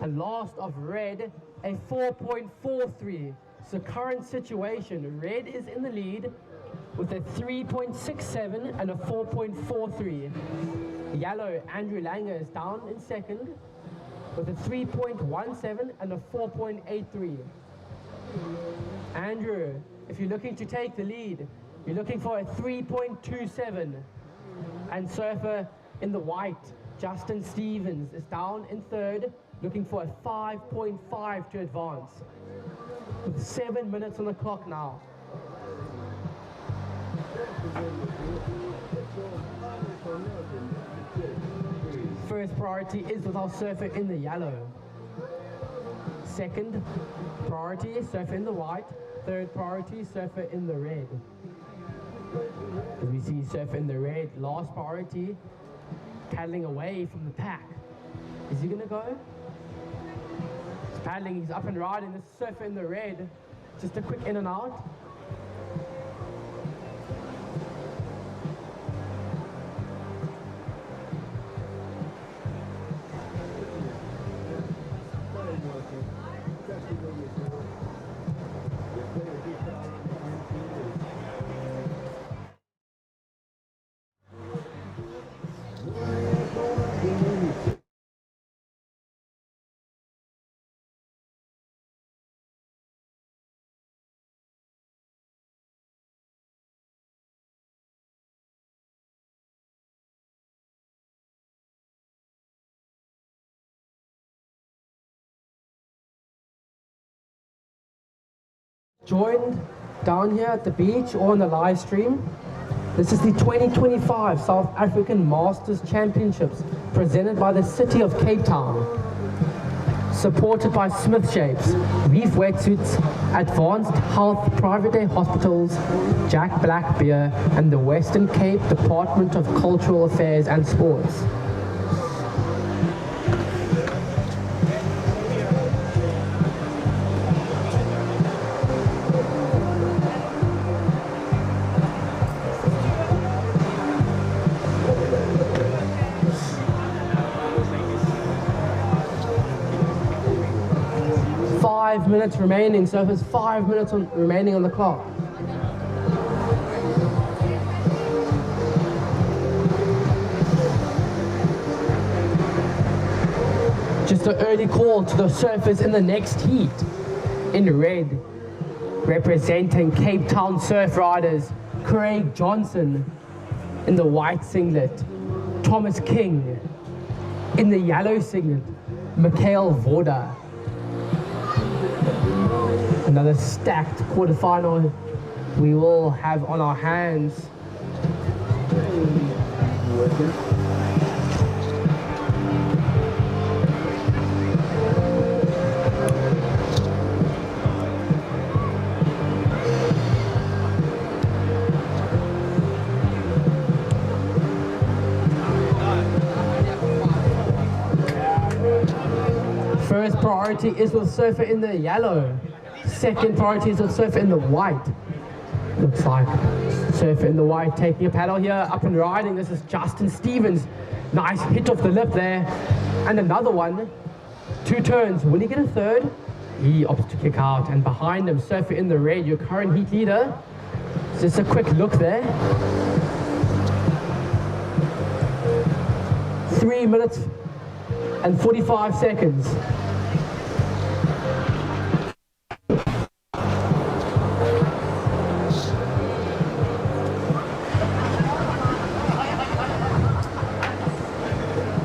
And last of red, a 4.43. So current situation, red is in the lead with a 3.67 and a 4.43. Yellow, Andrew Langer is down in second with a 3.17 and a 4.83. Andrew, if you're looking to take the lead, you're looking for a 3.27. And surfer in the white, Justin Stevens, is down in third, looking for a 5.5 to advance. With 7 minutes on the clock now. First priority is with our surfer in the yellow. Second priority, surfer in the white. Third priority, surfer in the red. As we see surfer in the red, last priority, paddling away from the pack. Is he gonna go? He's paddling, he's up and riding, the surfer in the red. Just a quick in and out. Joined down here at the beach or on the live stream. This is the 2025 South African Masters Championships presented by the City of Cape Town. supported by Smith Shapes, Reef Wetsuits, Advanced Health Private Day Hospitals, Jack Black Beer, and the Western Cape Department of Cultural Affairs and Sports. Minutes remaining, so there's 5 minutes remaining on the clock. Just an early call to the surfers in the next heat. In red, representing Cape Town surf riders, Craig Johnson. In the white singlet, Thomas King. In the yellow singlet, Mikhail Voda. Another stacked quarterfinal we will have on our hands. First priority is with surfer in the yellow. Second priority is with surfer in the white. Looks like surfer in the white taking a paddle here, up and riding. This is Justin Stevens. Nice hit off the lip there. And another one. 2 turns. Will he get a third? He opts to kick out. And behind him, surfer in the red, your current heat leader. Just a quick look there. 3 minutes and 45 seconds.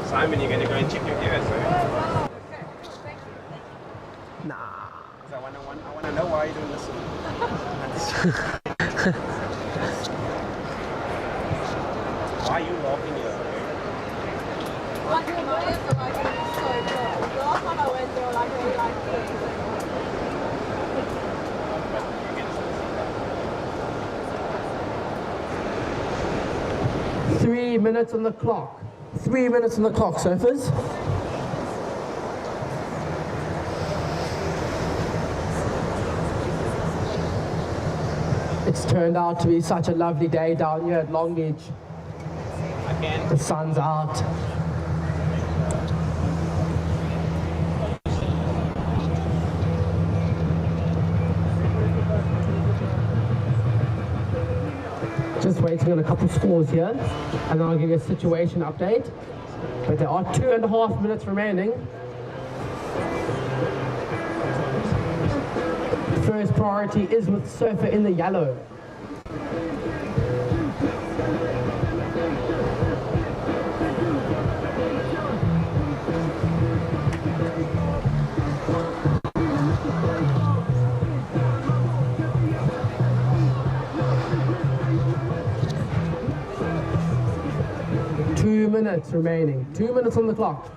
Simon, you're going to go and check your ears, right? Nah. I want to know why you don't listen. Why are you laughing here? Last time I went, they were like, really like it. 3 minutes on the clock. 3 minutes on the clock, surfers. It's turned out to be such a lovely day down here at Long Beach. The sun's out. Just waiting on a couple scores here, and then I'll give you a situation update. But there are 2.5 minutes remaining. First priority is with surfer in the yellow. Minutes remaining. 2 minutes on the clock.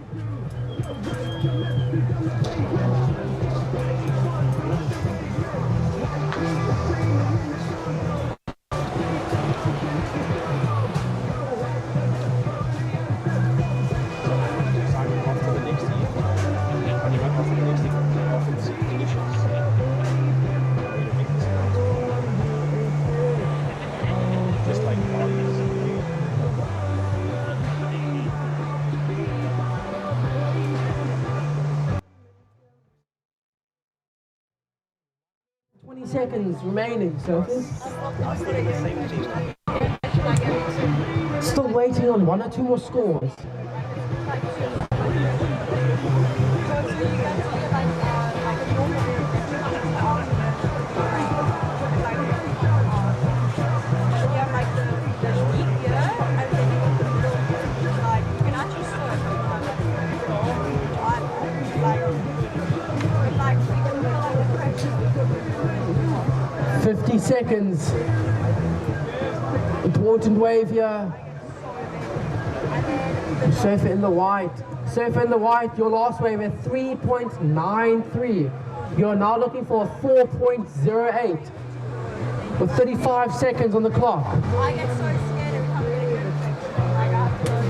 Just like 20 seconds remaining, surfers. Still waiting on 1 or 2 more scores. Seconds. Important wave here. Surfer in the white. Surfer in the white, your last wave at 3.93. You're now looking for a 4.08 with 35 seconds on the clock. I get so scared every time I get a good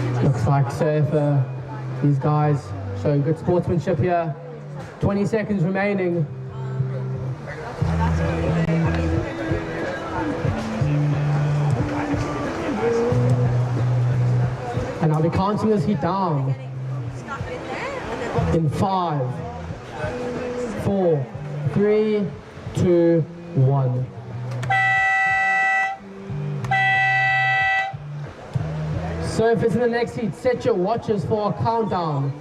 infection. Looks like Surfer, these guys showing good sportsmanship here. 20 seconds remaining. And I'll be counting this heat down in 5, 4, 3, 2, 1. Surfers in the next heat, set your watches for a countdown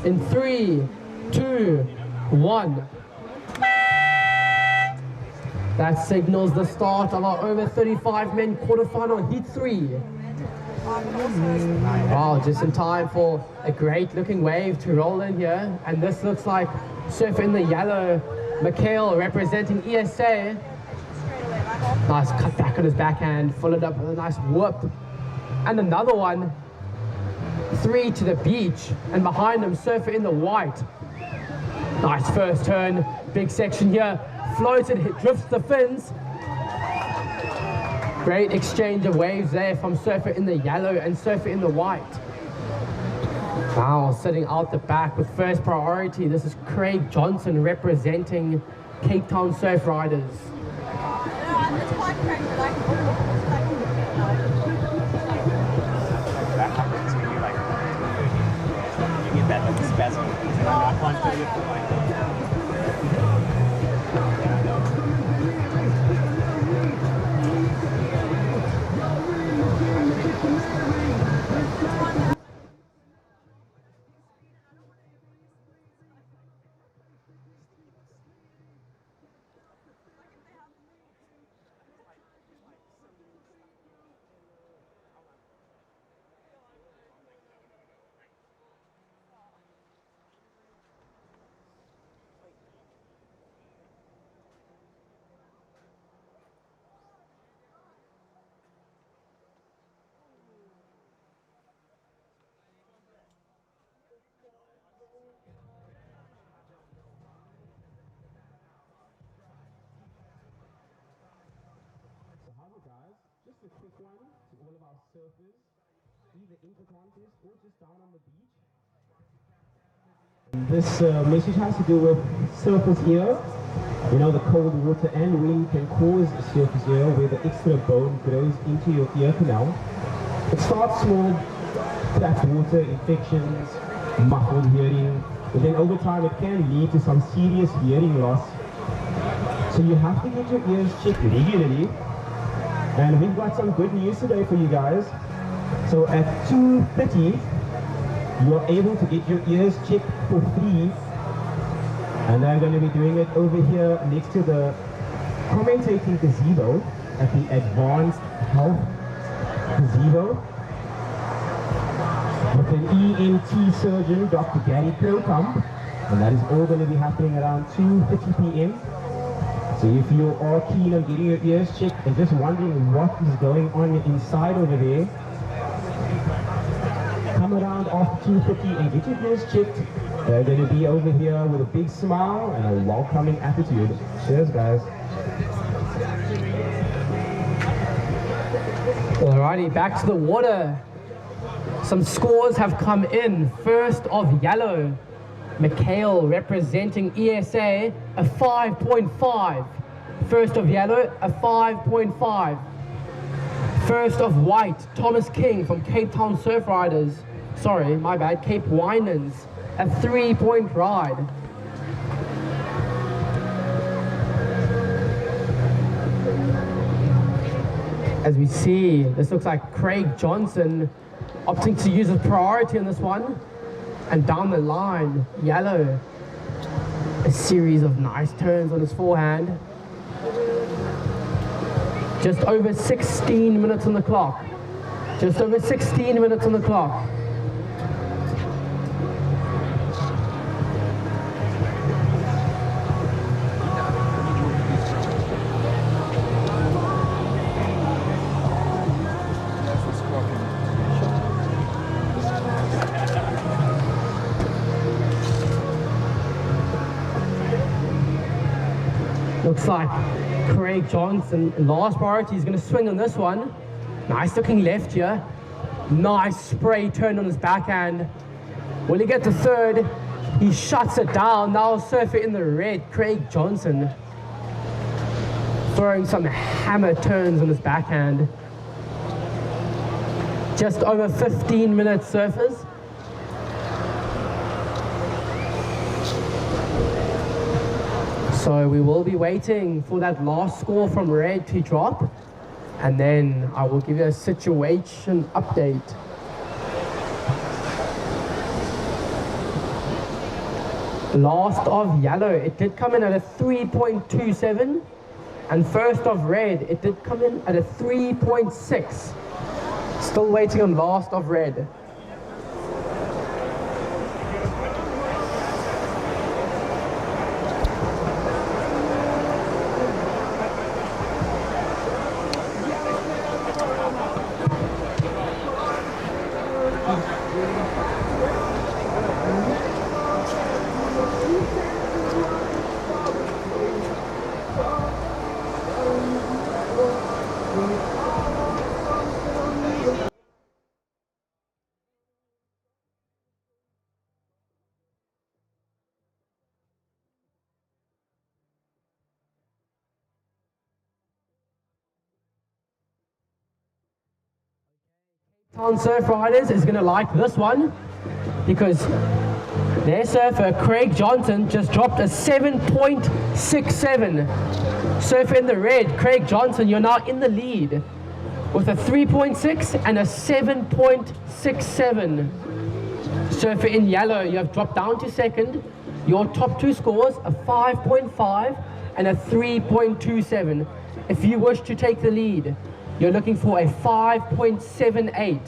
in 3, 2, 1. That signals the start of our over 35 men quarterfinal heat 3. Wow, just in time for a great looking wave to roll in here. And this looks like surfer in the yellow, Mikhail representing ESA. Nice cut back on his backhand, followed up with a nice whoop. And another one, 3 to the beach, and behind him, surfer in the white. Nice first turn, big section here, floated, drifts the fins. Great exchange of waves there from surfer in the yellow and surfer in the white. Now sitting out the back with first priority, this is Craig Johnson representing Cape Town Surf Riders. Just a quick one to all of our surfers, either inter-contest or just down on the beach. This message has to do with surfers here. You know, the cold water and wind can cause surfers here where the extra bone grows into your ear canal. It starts small, trapped water, infections, muffled hearing, but then over time it can lead to some serious hearing loss. So you have to get your ears checked regularly. And we've got some good news today for you guys. So at 2:30, you are able to get your ears checked for free. And I'm going to be doing it over here next to the commentating gazebo at the Advanced Health Gazebo with an ENT surgeon, Dr. Gary Krokam. And that is all going to be happening around 2:30 p.m. So if you are keen on getting your ears checked and just wondering what is going on inside over there, come around after 2:30 and get your ears checked. They're going to be over here with a big smile and a welcoming attitude. Cheers, guys. Alrighty, back to the water. Some scores have come in. First of yellow, Mikhail representing ESA, a 5.5. First of yellow, a 5.5. First of white, Thomas King from Cape Town Surf Riders. Sorry, my bad, Cape Winans, a 3-point ride. As we see, this looks like Craig Johnson opting to use a priority on this one. And down the line, yellow, a series of nice turns on his forehand. Just over 16 minutes on the clock. Just over 16 minutes on the clock. Looks like Craig Johnson, last priority, is going to swing on this one. Nice looking left here. Nice spray turn on his backhand. Will he get the third? He shuts it down. Now surfer in the red, Craig Johnson. Throwing some hammer turns on his backhand. Just over 15 minutes surfers. So we will be waiting for that last score from red to drop, and then I will give you a situation update. Last of yellow, it did come in at a 3.27, and first of red, it did come in at a 3.6. Still waiting on last of red. On Surf Riders is going to like this one because their surfer Craig Johnson just dropped a 7.67. Surfer in the red, Craig Johnson, you're now in the lead with a 3.6 and a 7.67. Surfer in yellow, you have dropped down to second. Your top two scores, a 5.5 and a 3.27. If you wish to take the lead, you're looking for a 5.78.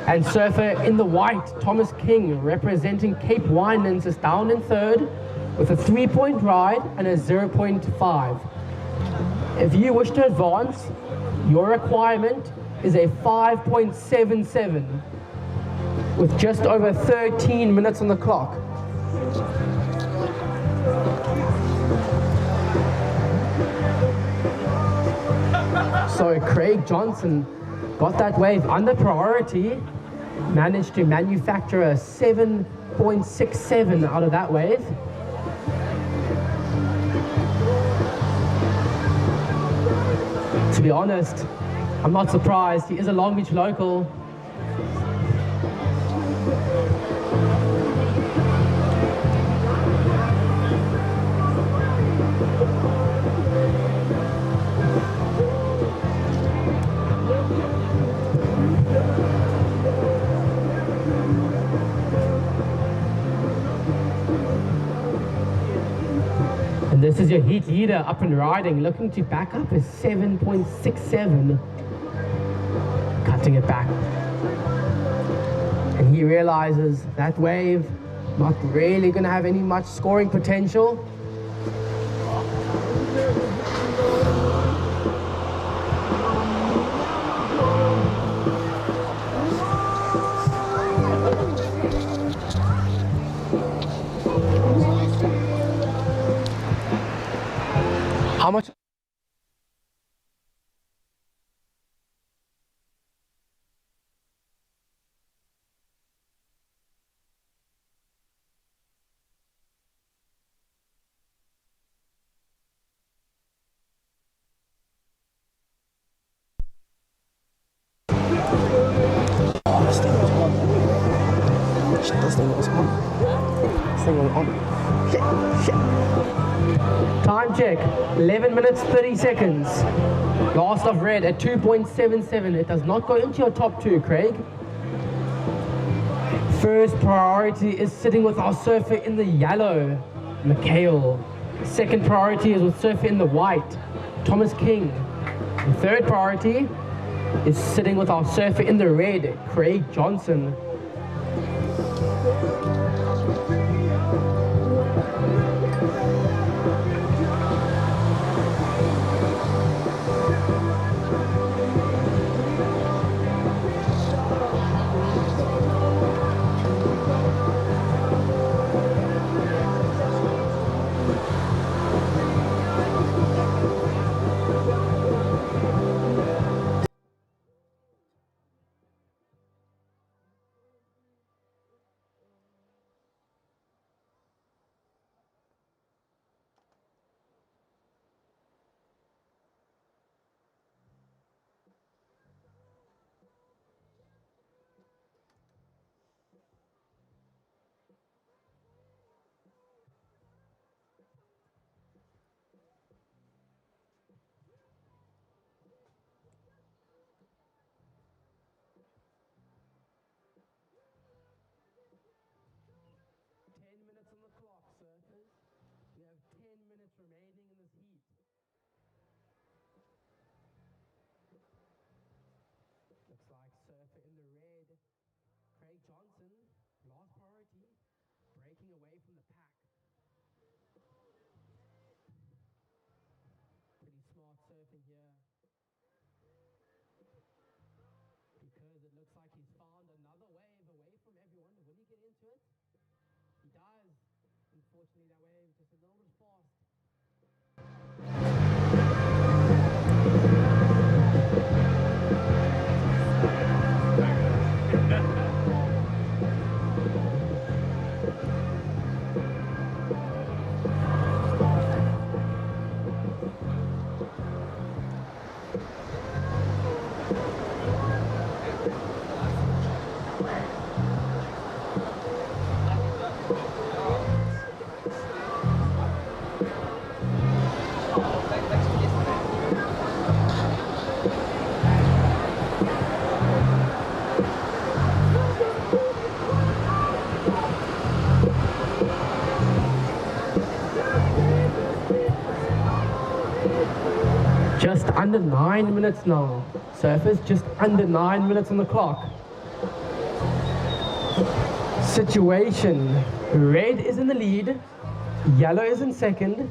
And surfer in the white, Thomas King, representing Cape Winelands, is down in third with a 3-point ride and a 0.5. If you wish to advance, your requirement is a 5.77 with just over 13 minutes on the clock. So Craig Johnson got that wave under priority, managed to manufacture a 7.67 out of that wave. To be honest, I'm not surprised. He is a Long Beach local. And this is your heat leader up and riding, looking to back up is 7.67. Cutting it back. And he realizes that wave not really going to have any much scoring potential. How much? Oh, this thing was on. Shit, this thing was on. This thing was on. Shit. Time check, 11 minutes 30 seconds. Last of red at 2.77. It does not go into your top two, Craig. First priority is sitting with our surfer in the yellow, Mikhail. Second priority is with surfer in the white, Thomas King. And third priority is sitting with our surfer in the red, Craig Johnson. minutes remaining in this heat. Looks like surfer in the red, Craig Johnson, last priority, breaking away from the pack. Pretty smart surfing here, because it looks like he's found another wave away from everyone. Will he get into it? He does. Unfortunately, that wave just a little bit fast. Just under 9 minutes now. Surfers just under 9 minutes on the clock. Situation. Red is in the lead. Yellow is in second.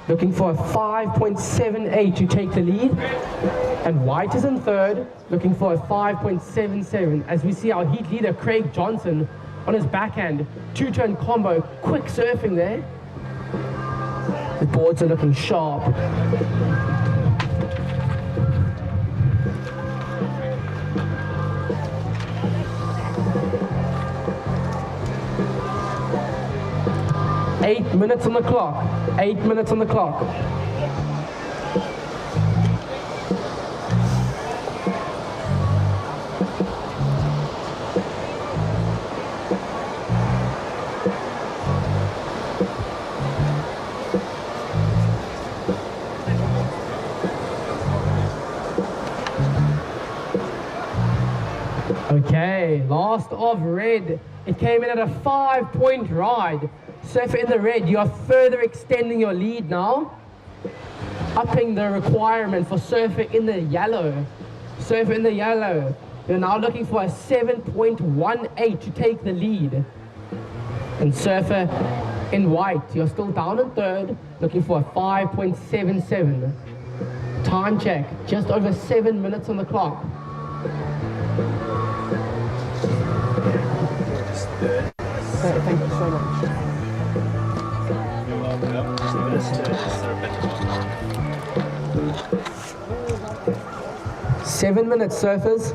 Looking for a 5.78 to take the lead. And white is in third. Looking for a 5.77. As we see our heat leader, Craig Johnson, on his backhand. Two-turn combo. Quick surfing there. The boards are looking sharp. Eight minutes on the clock. 8 minutes on the clock. Okay, last of red. It came in at a 5-point ride. Surfer in the red, you are further extending your lead now. Upping the requirement for surfer in the yellow. Surfer in the yellow, you're now looking for a 7.18 to take the lead. And surfer in white, you're still down in third, looking for a 5.77. Time check, just over 7 minutes on the clock. Thank you so much. 7 minutes, surfers.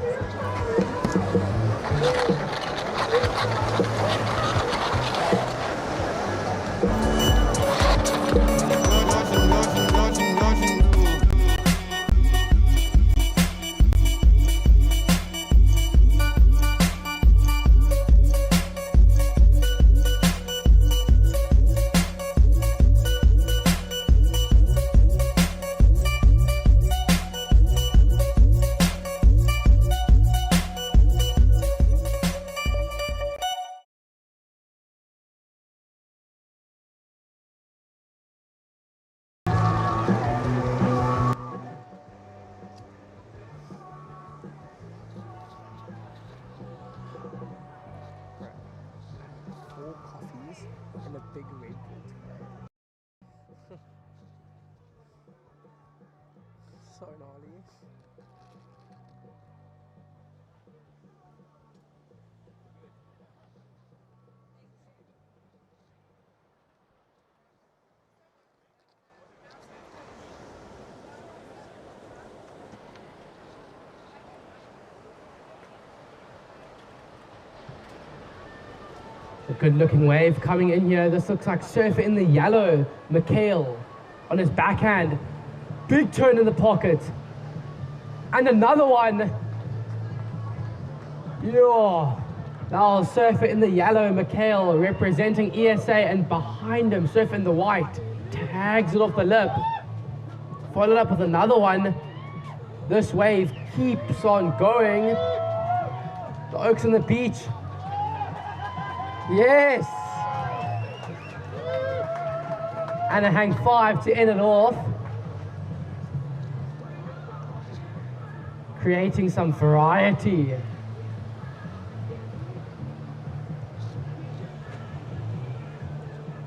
And a big red boot. So gnarly. A good looking wave coming in here. This looks like surfer in the yellow. Mikhail on his backhand. Big turn in the pocket. And another one. Yeah. Now surfer in the yellow. Mikhail representing ESA, and behind him surfer in the white. Tags it off the lip. Followed up with another one. This wave keeps on going. The Oaks on the beach. Yes! and a hang 5 to end it off. Creating some variety.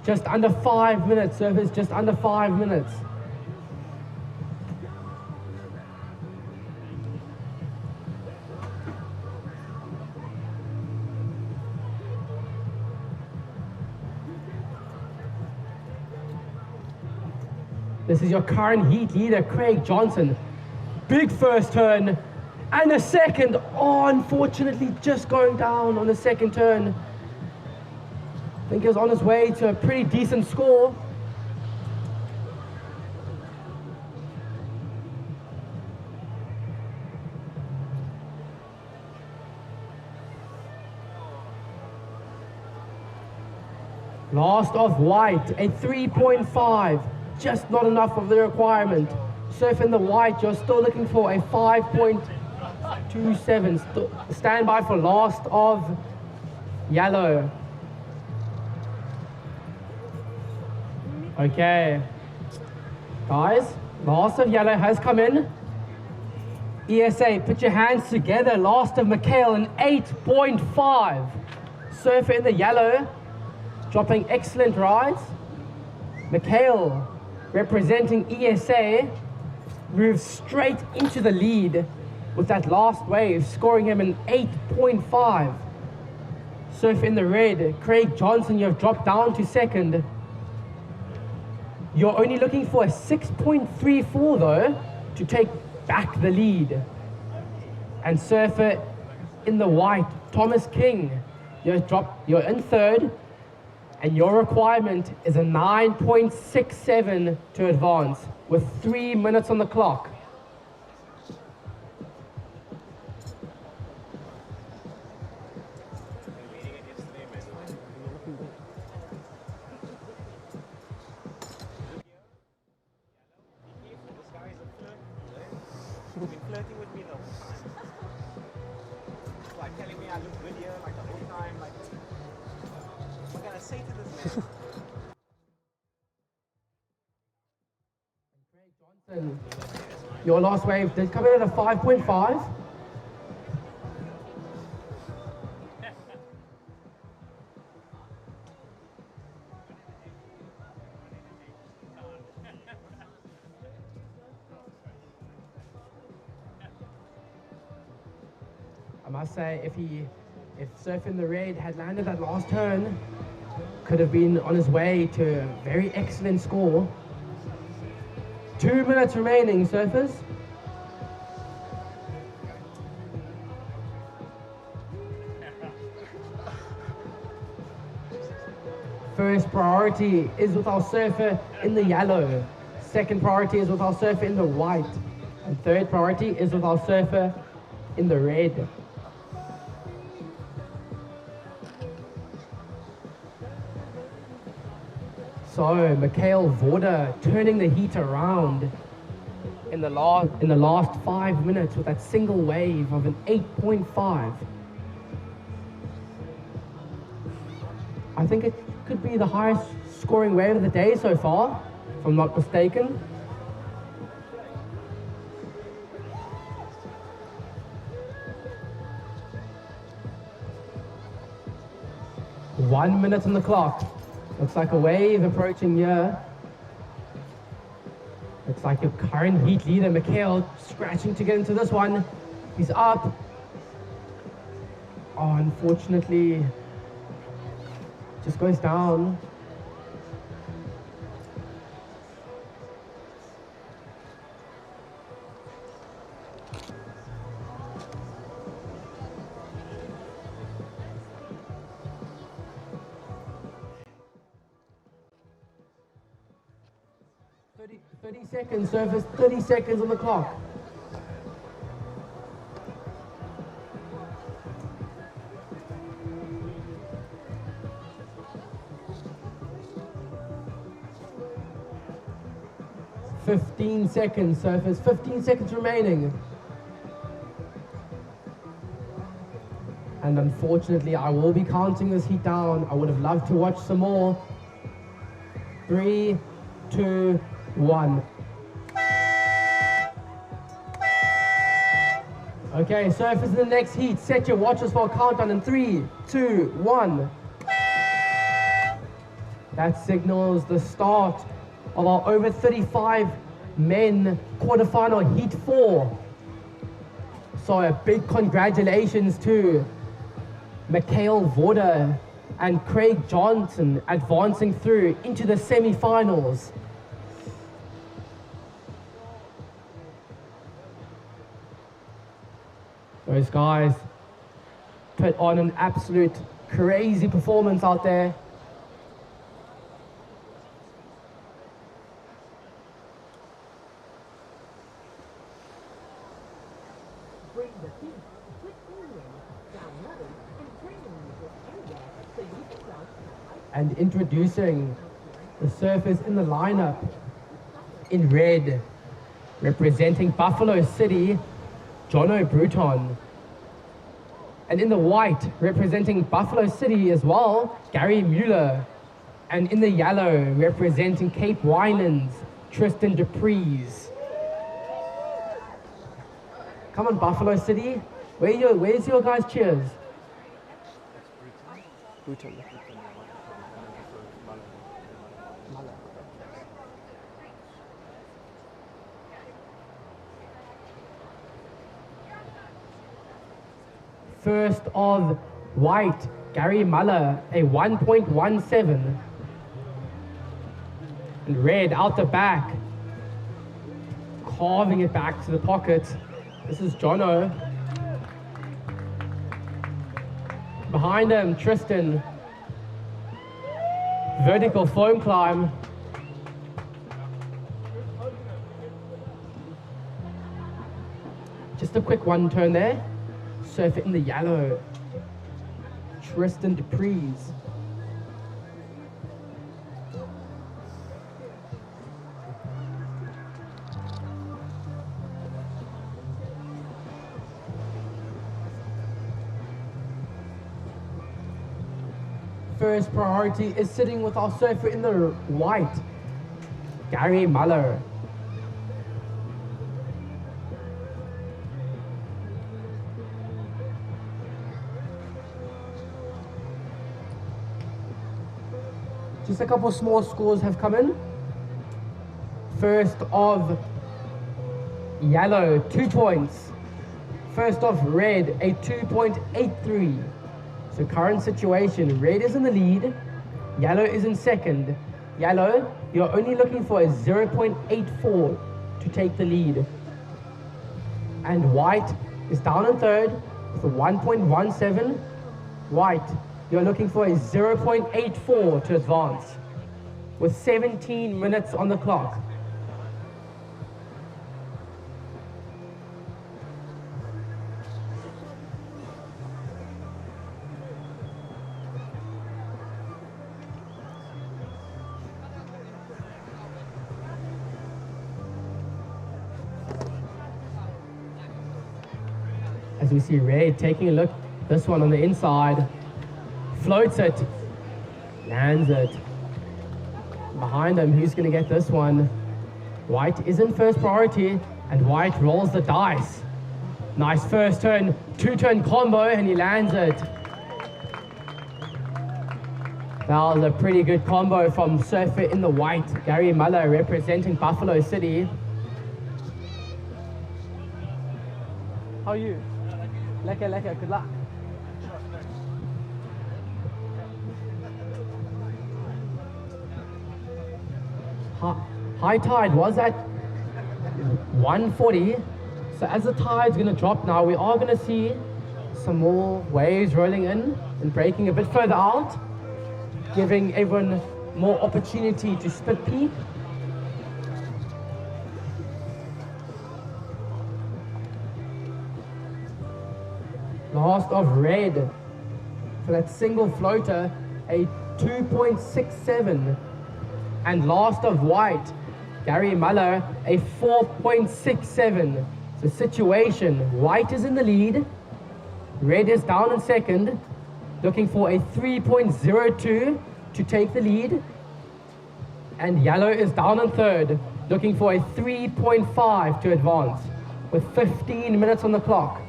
Just under 5 minutes, surfers, just under 5 minutes. This is your current heat leader, Craig Johnson. Big first turn, and a second. Oh, unfortunately, just going down on the second turn. I think he was on his way to a pretty decent score. Last of white, a 3.5. Just not enough of the requirement. Surf in the white, you're still looking for a 5.27. Stand by for last of yellow. Okay. Guys, last of yellow has come in. ESA, put your hands together. Last of Mikhail, an 8.5. Surfer in the yellow, dropping excellent rides. Mikhail, representing ESA, moves straight into the lead with that last wave, scoring him an 8.5. Surf in the red, Craig Johnson, you have dropped down to second. You're only looking for a 6.34 though to take back the lead. And surfer in the white, Thomas King, you're in third, and your requirement is a 9.67 to advance with 3 minutes on the clock. Flirting with me the whole time. Like telling me I look good here, like the whole time. Like, what can I say to this man? Your last wave did come in at a 5.5. I must say, if Surf in the Red had landed that last turn, could have been on his way to a very excellent score. 2 minutes remaining, surfers. First priority is with our surfer in the yellow. Second priority is with our surfer in the white. And third priority is with our surfer in the red. So Mikhail Vorder turning the heat around in the last 5 minutes with that single wave of an 8.5. I think it could be the highest scoring wave of the day so far, if I'm not mistaken. One minute on the clock. Looks like a wave approaching here. Looks like your current heat leader, Mikhail, scratching to get into this one. He's up. Oh, unfortunately, just goes down. Thirty seconds, surface, 30 seconds on the clock. $15 seconds, surface, 15 seconds remaining. And unfortunately, I will be counting this heat down. I would have loved to watch some more. 3, 2, 1. Okay, surfers in the next heat. Set your watches for a countdown in 3, 2, 1. That signals the start of our over 35 men quarterfinal heat 4. So a big congratulations to Mikhail Vorder and Craig Johnson advancing through into the semi-finals. Those guys put on an absolute crazy performance out there. Bring the heat, put in, download, and bring music anywhere so you can start. And introducing the surfers in the lineup. In red, representing Buffalo City, Jono Bruton. And in the white, representing Buffalo City as well, Gary Mueller. And in the yellow, representing Cape Winelands, Tristan Dupreez. Come on, Buffalo City. Where's your guys' cheers? Bruton. First of white, Gary Muller, a 1.17. And red out the back, carving it back to the pocket. This is Jono. Behind him, Tristan. Vertical foam climb. Just a quick one turn there. Surfer in the yellow, Tristan Dupreez. First priority is sitting with our surfer in the white, Gary Muller. Just a couple small scores have come in. First of yellow, 2 points. First of red, a 2.83. So current situation, red is in the lead, yellow is in second. Yellow, you're only looking for a 0.84 to take the lead. And white is down in third with a 1.17. White, you're looking for a 0.84 to advance with 17 minutes on the clock. As we see red taking a look, this one on the inside. Floats it, lands it. Behind him, who's going to get this one? White is in first priority, and white rolls the dice. Nice first turn, 2-turn combo, and he lands it. That was a pretty good combo from surfer in the white, Gary Muller, representing Buffalo City. How are you? Lekker, good luck. High tide was at 140. So as the tide's going to drop now, we are going to see some more waves rolling in and breaking a bit further out, giving everyone more opportunity to split peak. Last of red for that single floater, a 2.67. And last of white, Gary Muller, a 4.67. So situation, white is in the lead, red is down in second, looking for a 3.02 to take the lead. And yellow is down in third, looking for a 3.5 to advance, with 15 minutes on the clock.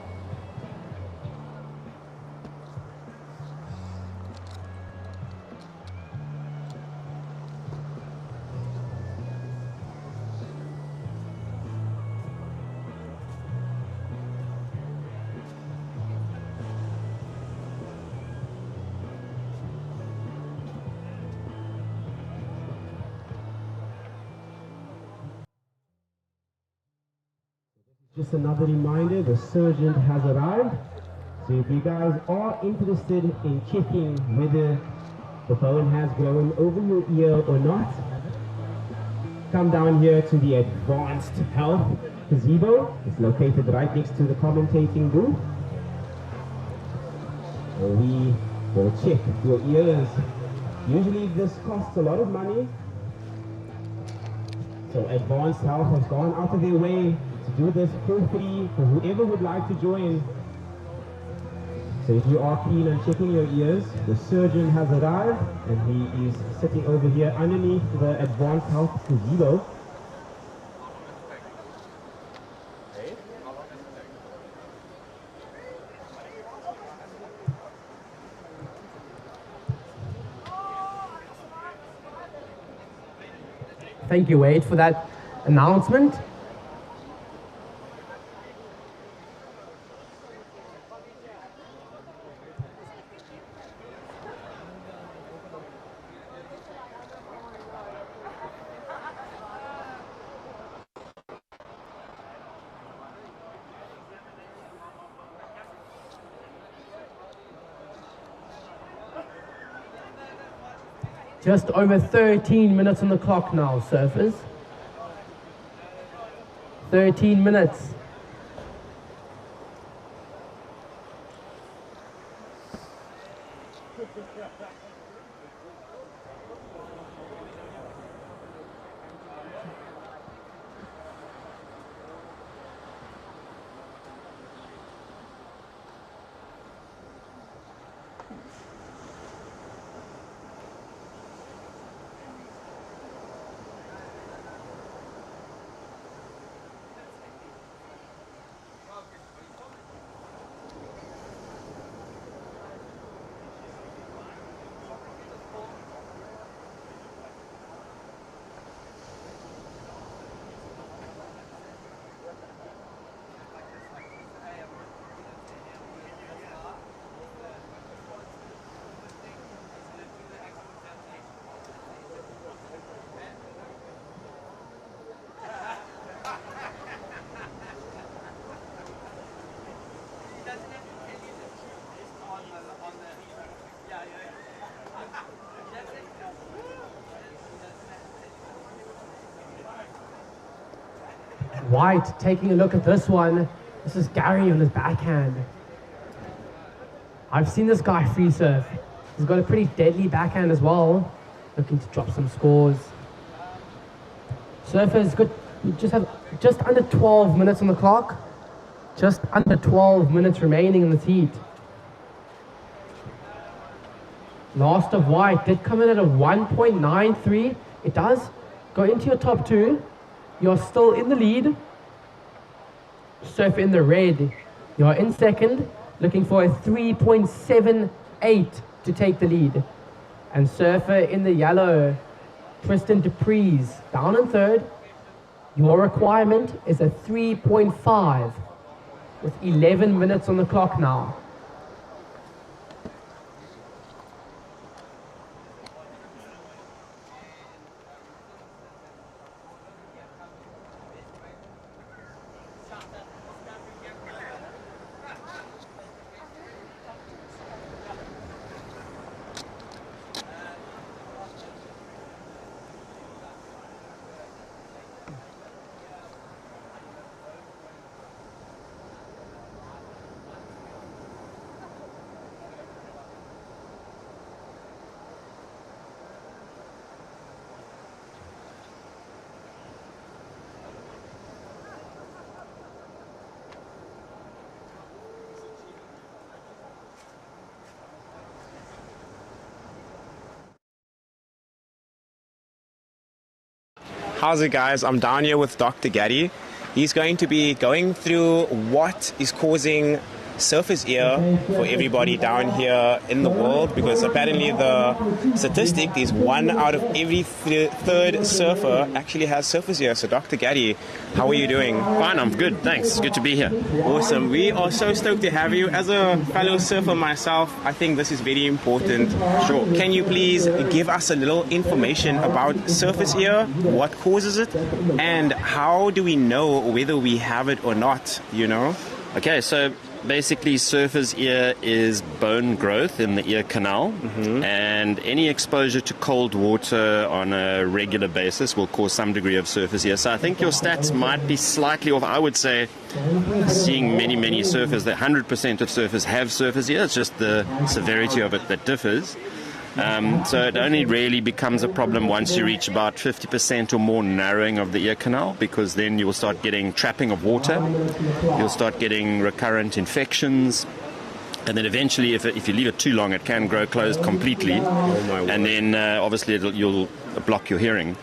Just another reminder, the surgeon has arrived. So if you guys are interested in checking whether the bone has grown over your ear or not, come down here to the Advanced Health Gazebo. It's located right next to the commentating booth. We will check your ears. Usually this costs a lot of money. So Advanced Health has gone out of their way to do this for free for whoever would like to join. So if you are keen on checking your ears, the surgeon has arrived and he is sitting over here underneath the Advanced Health Gazebo. Thank you, Wade, for that announcement. Just over 13 minutes on the clock now, surfers. 13 minutes. White taking a look at this one. This is Gary on his backhand. I've seen this guy free surf. He's got a pretty deadly backhand as well. Looking to drop some scores. Surfers good. We just have just under 12 minutes on the clock. Just under 12 minutes remaining in the heat. Last of White did come in at a 1.93. It does go into your top two. You're still in the lead. Surf in the red. You're in second, looking for a 3.78 to take the lead. And Surfer in the yellow, Tristan Dupree's down in third. Your requirement is a 3.5 with 11 minutes on the clock now. How's it, guys? I'm down here with Dr. Gaddy. He's going to be going through what is causing surface ear for everybody down here in the world, because apparently the statistic is 1 out of every third surfer actually has surface ear. So Dr. Gaddy, how are you doing? Fine, I'm good, thanks. It's good to be here. Awesome. We are so stoked to have you. As a fellow surfer myself, I think this is very important. Sure. Can you please give us a little information about surface ear, what causes it, and how do we know whether we have it or not, you know? Okay, so basically surface ear is bone growth in the ear canal, and any exposure to cold water on a regular basis will cause some degree of surface ear. So I think your stats might be slightly off. I would say seeing many surfers, that 100% of surfers have surface ear. It's just the severity of it that differs. So it only really becomes a problem once you reach about 50% or more narrowing of the ear canal, because then you will start getting trapping of water, you'll start getting recurrent infections, and then eventually if you leave it too long it can grow closed completely, and then obviously you'll block your hearing.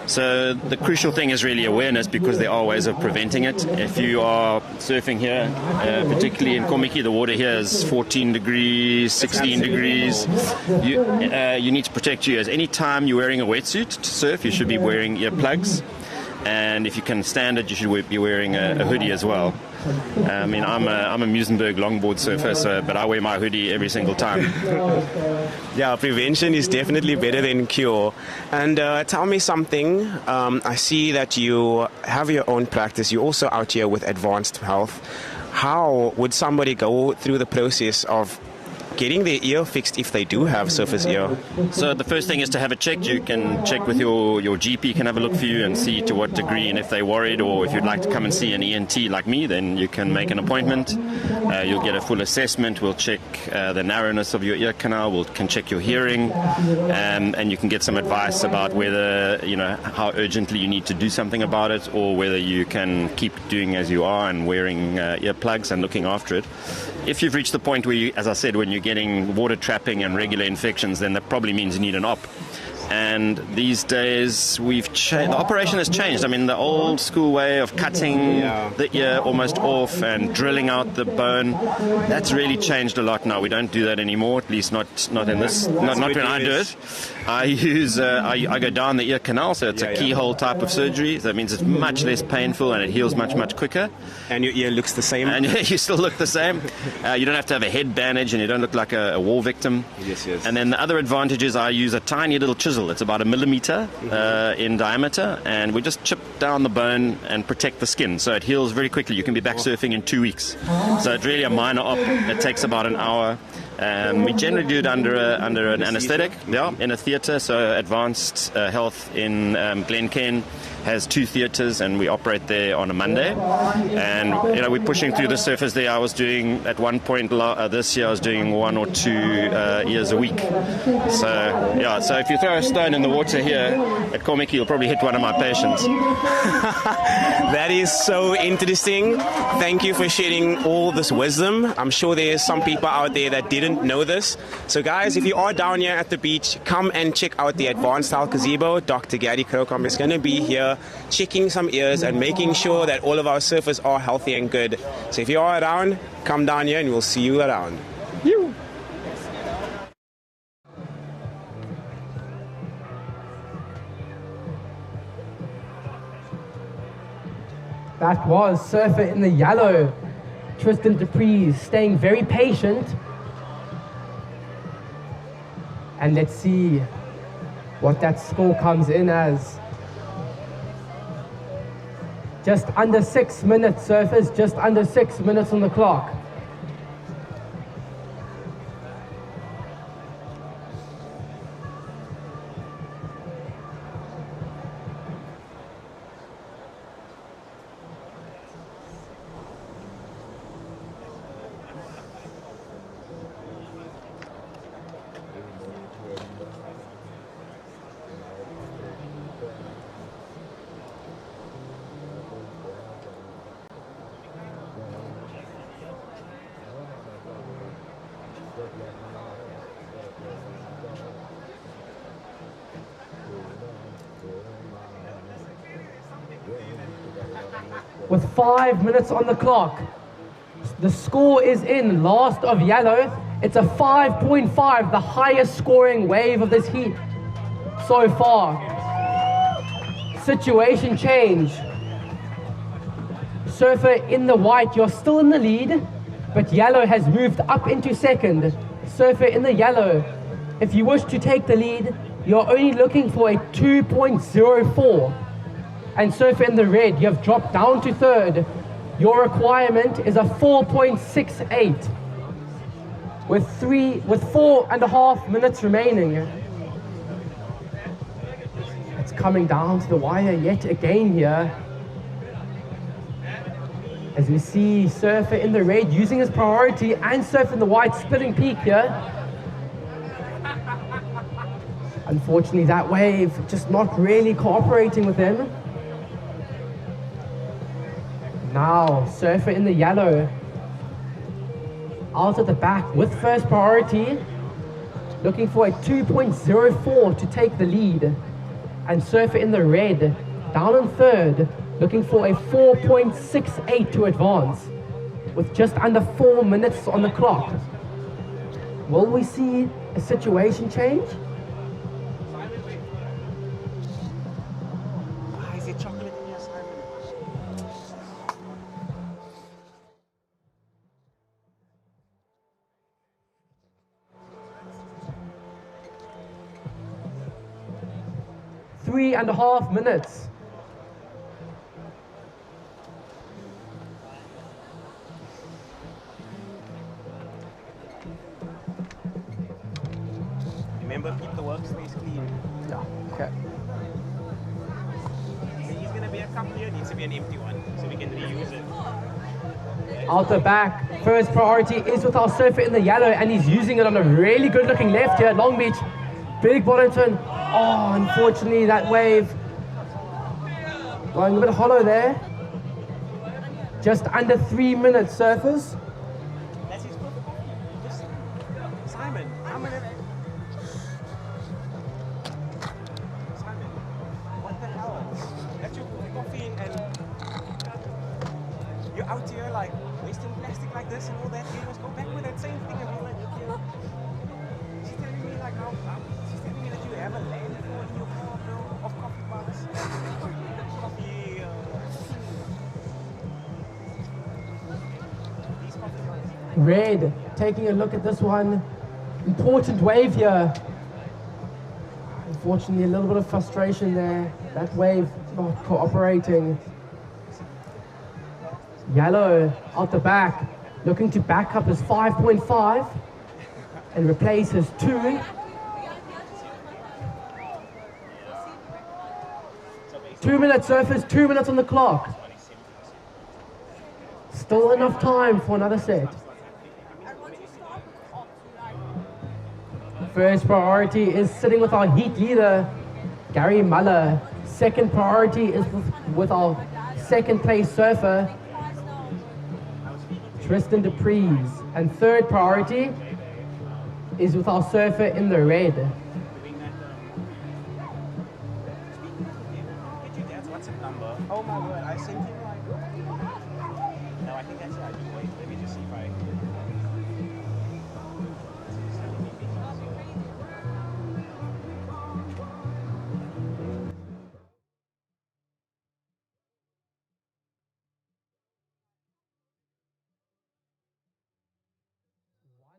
So the crucial thing is really awareness, because there are ways of preventing it. If you are surfing here, particularly in Komiki, the water here is 14 degrees, 16 degrees. You need to protect your ears. Any time you're wearing a wetsuit to surf, you should be wearing earplugs. And if you can stand it, you should be wearing a hoodie as well. I mean, I'm a Muizenberg longboard surfer, but I wear my hoodie every single time. Yeah, prevention is definitely better than cure. And tell me something. I see that you have your own practice. You're also out here with Advanced Health. How would somebody go through the process of getting their ear fixed if they do have surface ear? So the first thing is to have it checked. You can check with your GP, can have a look for you and see to what degree, and if they're worried, or if you'd like to come and see an ENT like me, then you can make an appointment. You'll get a full assessment. We'll check the narrowness of your ear canal. We can check your hearing, and you can get some advice about whether, how urgently you need to do something about it, or whether you can keep doing as you are and wearing earplugs and looking after it. If you've reached the point where you, as I said, when you're getting water trapping and regular infections, then that probably means you need an op. And these days the operation has changed. I mean, the old school way of cutting the ear almost off and drilling out the bone, that's really changed a lot now. We don't do that anymore, at least not in this, not when I do it. I use I go down the ear canal, so it's a keyhole type of surgery. That means it's much less painful and it heals much quicker. And your ear looks the same. And you still look the same. You don't have to have a head bandage, and you don't look like a war victim. Yes. And then the other advantage is I use a tiny little chisel. It's about 1 millimeter in diameter, and we just chip down the bone and protect the skin, so it heals very quickly. You can be back surfing in 2 weeks. So it's really a minor op. It takes about an hour. We generally do it under an anesthetic, in a theatre. So Advanced Health in Glencairn has 2 theatres, and we operate there on a Monday. And we're pushing through the surface there. I was doing at one point this year, I was doing 1 or 2 ears a week. So if you throw a stone in the water here at Komiki, you'll probably hit one of my patients. That is so interesting. Thank you for sharing all this wisdom. I'm sure there's some people out there that didn't know this. So guys, if you are down here at the beach, come and check out the Advanced Health Gazebo. Dr. Gaddy Krokam is going to be here checking some ears and making sure that all of our surfers are healthy and good. So if you are around, come down here and we'll see you around. That was surfer in the yellow, Tristan Dupree, staying very patient. And let's see what that score comes in as. Just under 6 minutes, surfers, just under 6 minutes on the clock. with 5 minutes on the clock. The score is in, last of yellow. It's a 5.5, the highest scoring wave of this heat so far. Situation change. Surfer in the white, you're still in the lead, but yellow has moved up into second. Surfer in the yellow, if you wish to take the lead, you're only looking for a 2.04. And surfer in the red, you have dropped down to third. Your requirement is a 4.68 with 4.5 minutes remaining. It's coming down to the wire yet again here. As we see surfer in the red using his priority and surfer in the white splitting peak here. Unfortunately, that wave just not really cooperating with him. Now, surfer in the yellow, out at the back with first priority, looking for a 2.04 to take the lead. And surfer in the red, down in third, looking for a 4.68 to advance, with just under 4 minutes on the clock. Will we see a situation change? Is it chocolate in your Simon? 3.5 minutes. Remember, keep the workspace clean. Yeah, okay. He's going to be a cup here, needs to be an empty one, so we can reuse it. Out the back, first priority is with our surfer in the yellow, and he's using it on a really good looking left here at Long Beach. Big bottom turn. Oh, unfortunately that wave going a bit hollow there. Just under 3 minutes, surfers. That's his cup of coffee. Just, Simon, I'm going to... Simon, what the hell? That's your coffee and you're out here like wasting plastic like this and all that. You must go back with that same thing and be like, okay. She's telling me like now, she's telling me that you have a landfill in your car, bro, of coffee bugs. Coffee, these coffee bugs. Red, taking a look at this one. Important wave here. Unfortunately, a little bit of frustration there. That wave not cooperating. Yellow out the back, looking to back up his 5.5 and replace his 2. 2 minutes, surfers, 2 minutes on the clock. Still enough time for another set. First priority is sitting with our heat leader, Gary Muller. Second priority is with our second place surfer, Tristan Dupreez. And third priority is with our surfer in the red. What's his number? Oh my word, I sent him like... No, I think that's it. Wait, let me just see if I...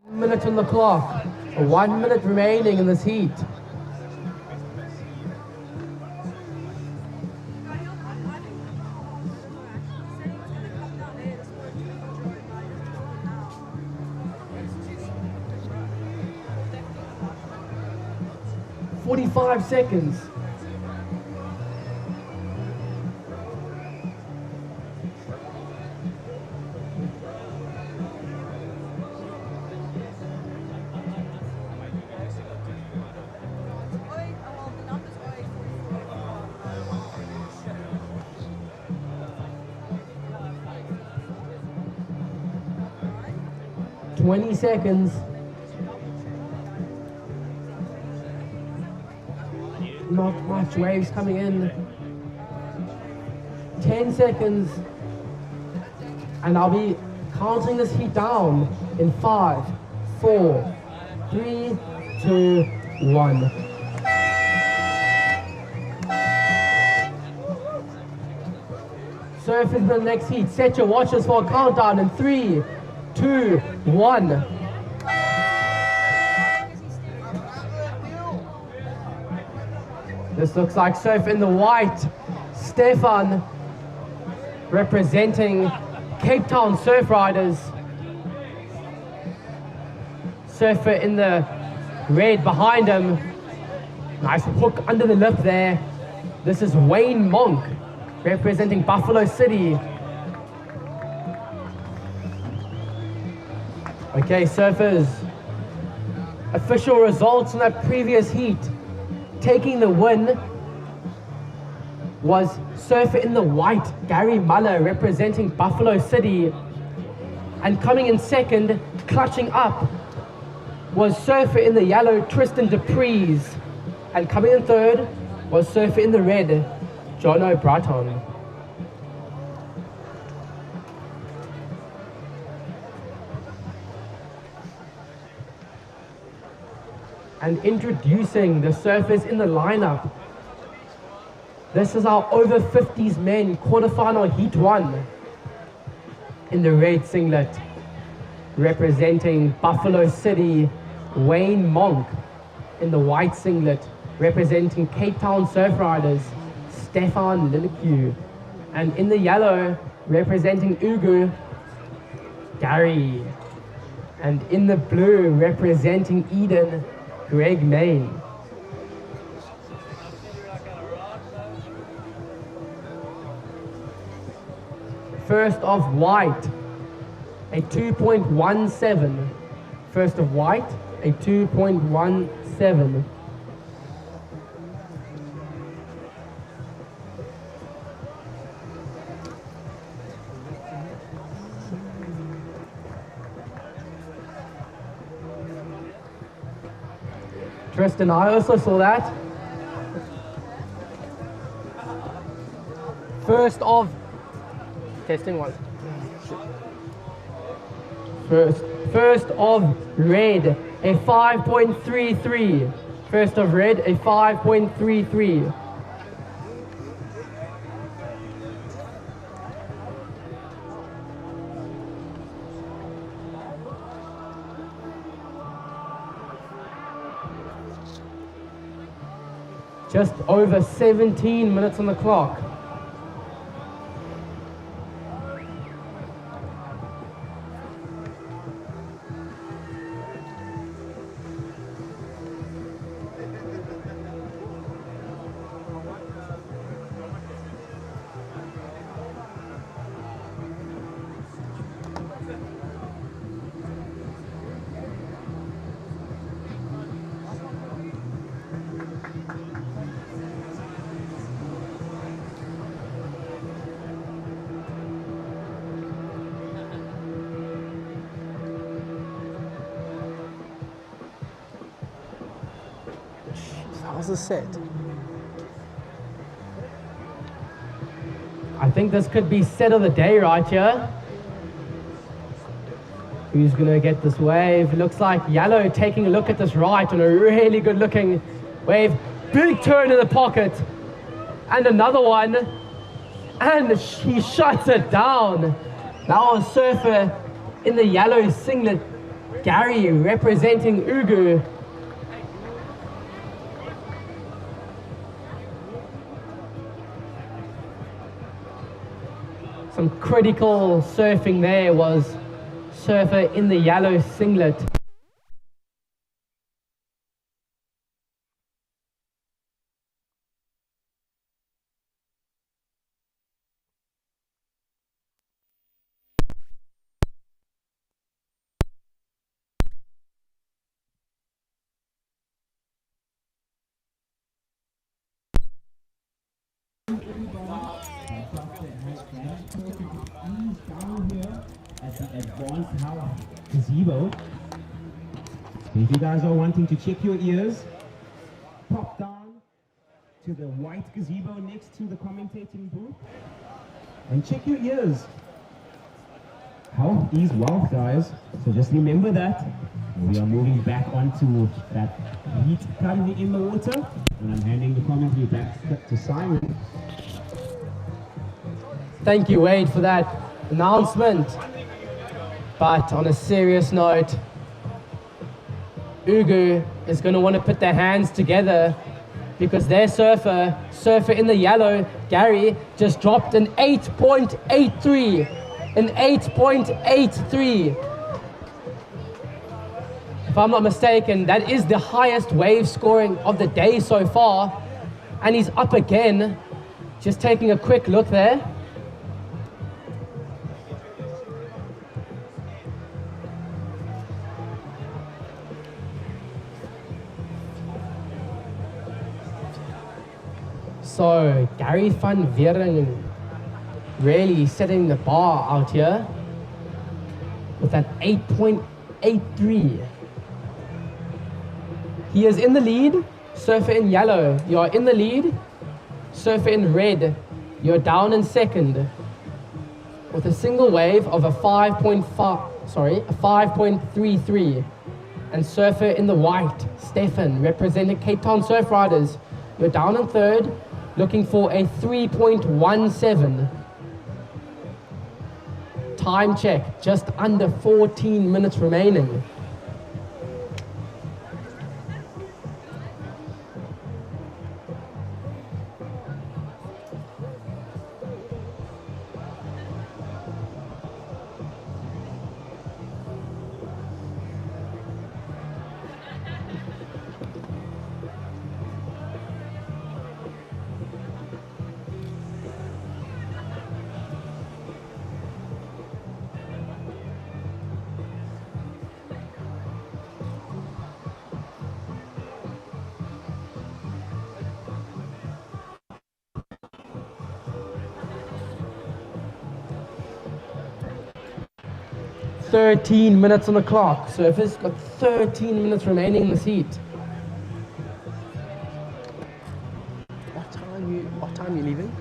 Minute on the clock. 1 minute remaining in this heat. "45 seconds. "20 seconds. Not much waves coming in. 10 seconds, and I'll be counting this heat down in 5, 4, 3, 2, 1. Surf into the next heat. Set your watches for a countdown in 3, 2, 1. This looks like surf in the white. Stefan representing Cape Town Surf Riders. Surfer in the red behind him. Nice hook under the lip there. This is Wayne Monk representing Buffalo City. Okay, surfers. Official results from that previous heat. Taking the win was surfer in the white, Gary Muller, representing Buffalo City. And coming in second, clutching up, was surfer in the yellow, Tristan Dupreez. And coming in third was surfer in the red, Jono Braton. And introducing the surfers in the lineup. This is our over 50s men quarterfinal heat 1 in the red singlet, representing Buffalo City, Wayne Monk. In the white singlet, representing Cape Town Surf Riders, Stefan Lilleque. And in the yellow, representing Ugu, Gary. And in the blue, representing Eden, Greg Main. First of white, a 2.17. First of white, a 2.17. Tristan, I also saw that. First of, testing one. First of red, a 5.33. First of red, a 5.33. Just over 17 minutes on the clock. How's the set? I think this could be set of the day right here. Who's gonna get this wave? Looks like yellow taking a look at this right on a really good looking wave. Big turn in the pocket. And another one. And he shuts it down. Now a surfer in the yellow singlet. Gary representing Ugu. Some critical surfing there was surfer in the yellow singlet. Down here at the advanced house gazebo. If you guys are wanting to check your ears, pop down to the white gazebo next to the commentating booth. And check your ears. Health is wealth, guys. So just remember that. We are moving back onto that heat currently in the water. And I'm handing the commentary back to Simon. Thank you, Wade, for that announcement. But on a serious note, Ugu is going to want to put their hands together because their surfer in the yellow, Gary, just dropped an 8.83. An 8.83. If I'm not mistaken, that is the highest wave scoring of the day so far. And he's up again. Just taking a quick look there. So Gary van Veeren really setting the bar out here with that 8.83. He is in the lead. Surfer in yellow, you're in the lead. Surfer in red, you're down in second with a single wave of a 5.33. And surfer in the white, Stefan, representing Cape Town Surf Riders, you're down in third, looking for a 3.17. Time check, just under 14 minutes remaining. .13 minutes on the clock. Surfer's got 13 minutes remaining in the heat. What time are you leaving?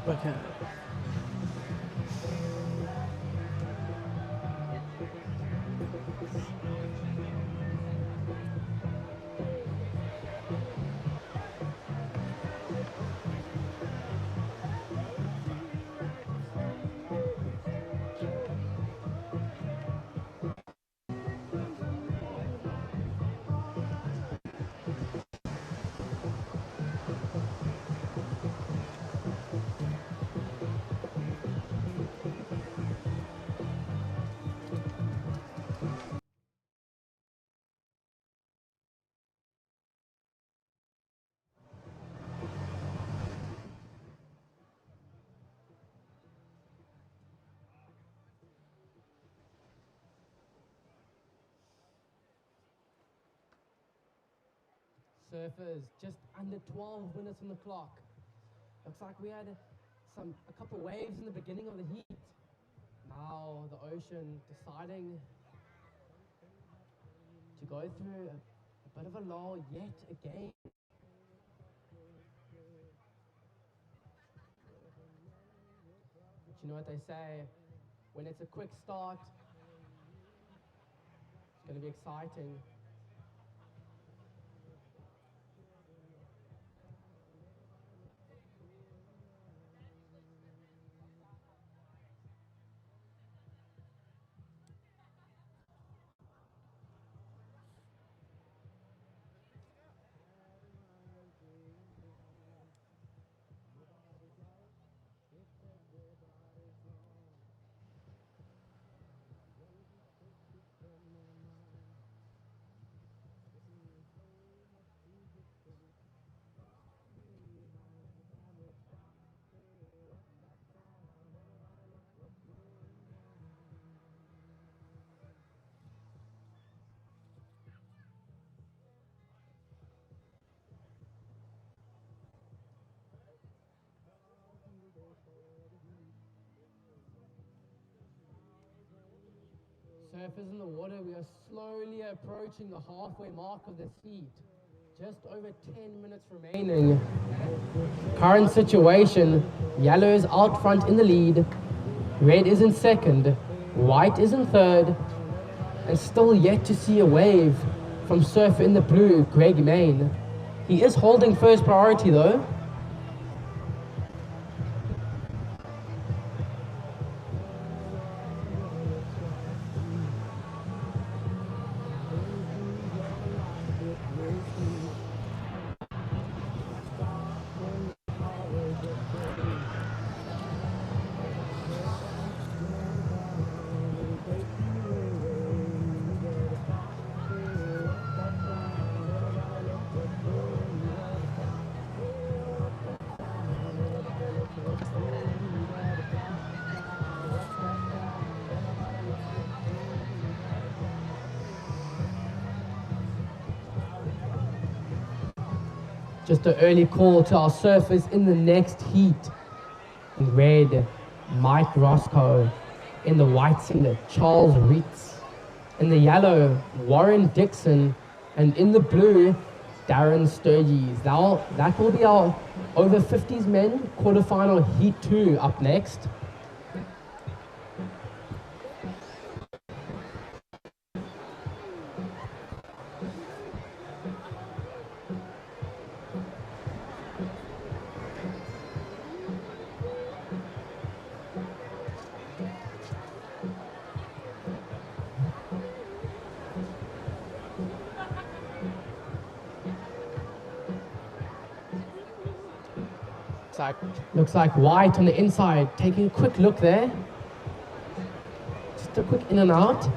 Okay. Surfers just under 12 minutes on the clock. Looks like we had a couple waves in the beginning of the heat. Now the ocean deciding to go through a bit of a lull yet again. But you know what they say, when it's a quick start, it's going to be exciting. Surfers in the water, we are slowly approaching the halfway mark of this heat. Just over 10 minutes remaining. Current situation, yellow is out front in the lead, red is in second, white is in third, and still yet to see a wave from surfer in the blue, Greg Main. He is holding first priority though. Just an early call to our surfers in the next heat. In red, Mike Roscoe. In the white singlet, Charles Reitz. In the yellow, Warren Dixon. And in the blue, Darren Sturgis. Now, that will be our over 50s men quarterfinal heat 2 up next. Looks like white on the inside, taking a quick look there. Just a quick in and out.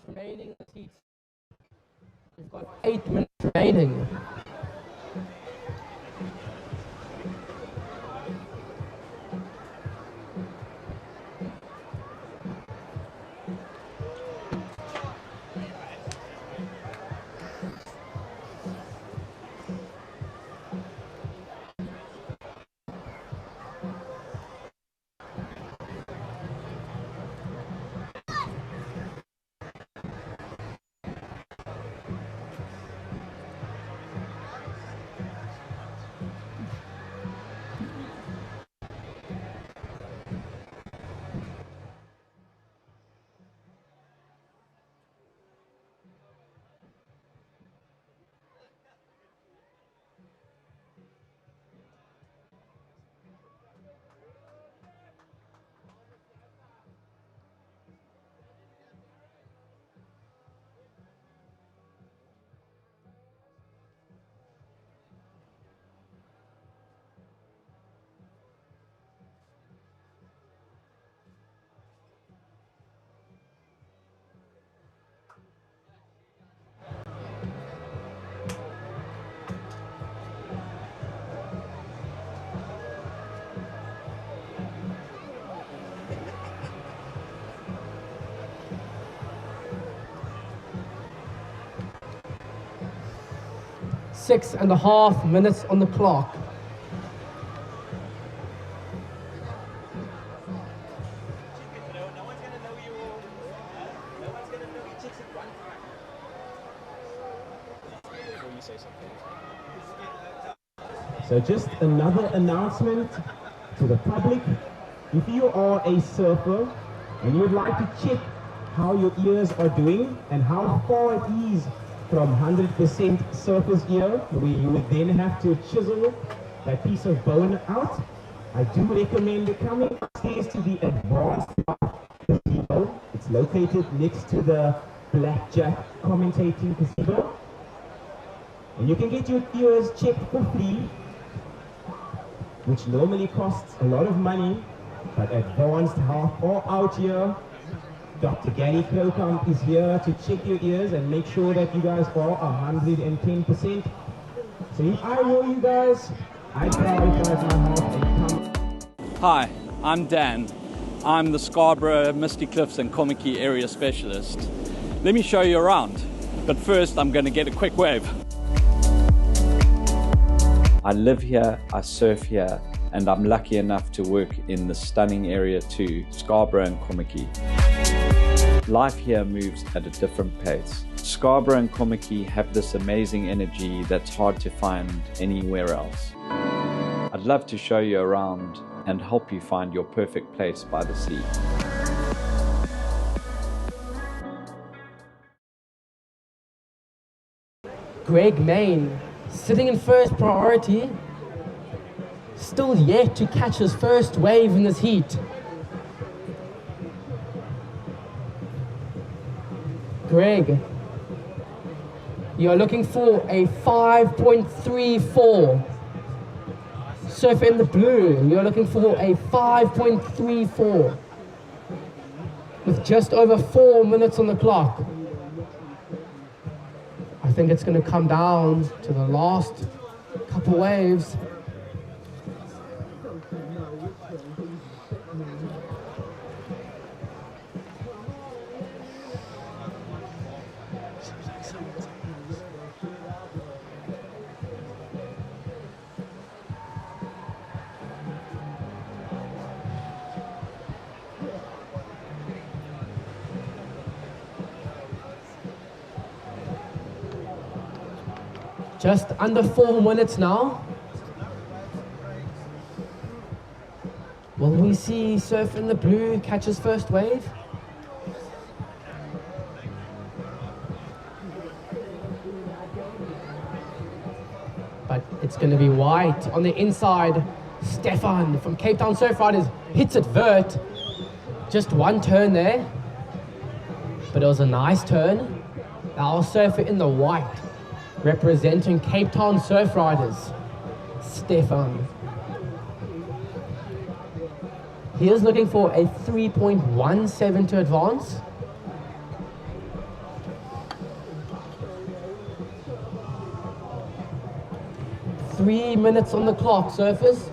Remaining seats. We've got 8 minutes remaining. Six and a half minutes on the clock. So just another announcement to the public. If you are a surfer and you would like to check how your ears are doing and how far it is from 100% surfer's ear, where you would then have to chisel that piece of bone out, I do recommend coming upstairs to the advanced gazebo. It's located next to the Blackjack commentating gazebo. And you can get your ears checked for free, which normally costs a lot of money, but advanced half or out here, Dr. Gary Crocombe is here to check your ears and make sure that you guys are 110%. So if I were you guys, Hi, I'm Dan. I'm the Scarborough, Misty Cliffs and Komiki area specialist. Let me show you around, but first I'm going to get a quick wave. I live here, I surf here, and I'm lucky enough to work in the stunning area too, Scarborough and Komiki. Life here moves at a different pace. Scarborough and Komiki have this amazing energy that's hard to find anywhere else. I'd love to show you around and help you find your perfect place by the sea. Greg Main, sitting in first priority, still yet to catch his first wave in this heat. Greg, you're looking for a 5.34. Surfer in the blue, you're looking for a 5.34 with just over 4 minutes on the clock. I think it's going to come down to the last couple waves. Just under 4 minutes now. Will we see Surf in the Blue catch his first wave? But it's going to be White on the inside. Stefan from Cape Town Surf Riders hits it vert. Just one turn there, but it was a nice turn. Our surfer in the white, representing Cape Town Surf Riders, Stefan. He is looking for a 3.17 to advance. Three minutes on the clock, surfers.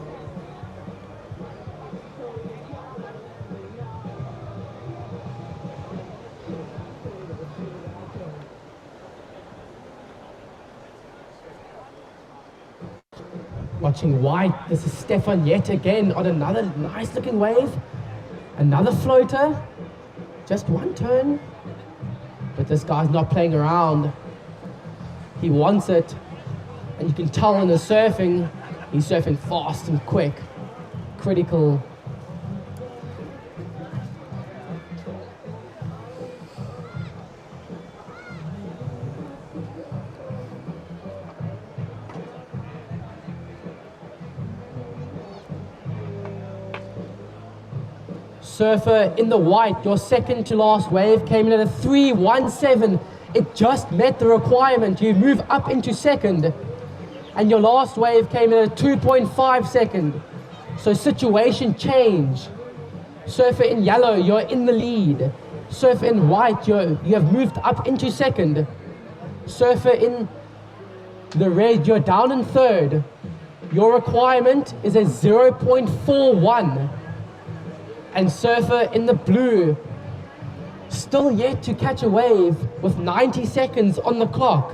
Watching White, this is Stefan yet again on another nice looking wave. Another floater, just one turn. But this guy's not playing around. He wants it. And you can tell in the surfing, he's surfing fast and quick. Critical. Surfer in the white, your second to last wave came in at a 3.17. It just met the requirement. You move up into second. And your last wave came in at a 2.5 second. So situation change. Surfer in yellow, you're in the lead. Surfer in white, you have moved up into second. Surfer in the red, you're down in third. Your requirement is a 0.41. And surfer in the blue, still yet to catch a wave with 90 seconds on the clock.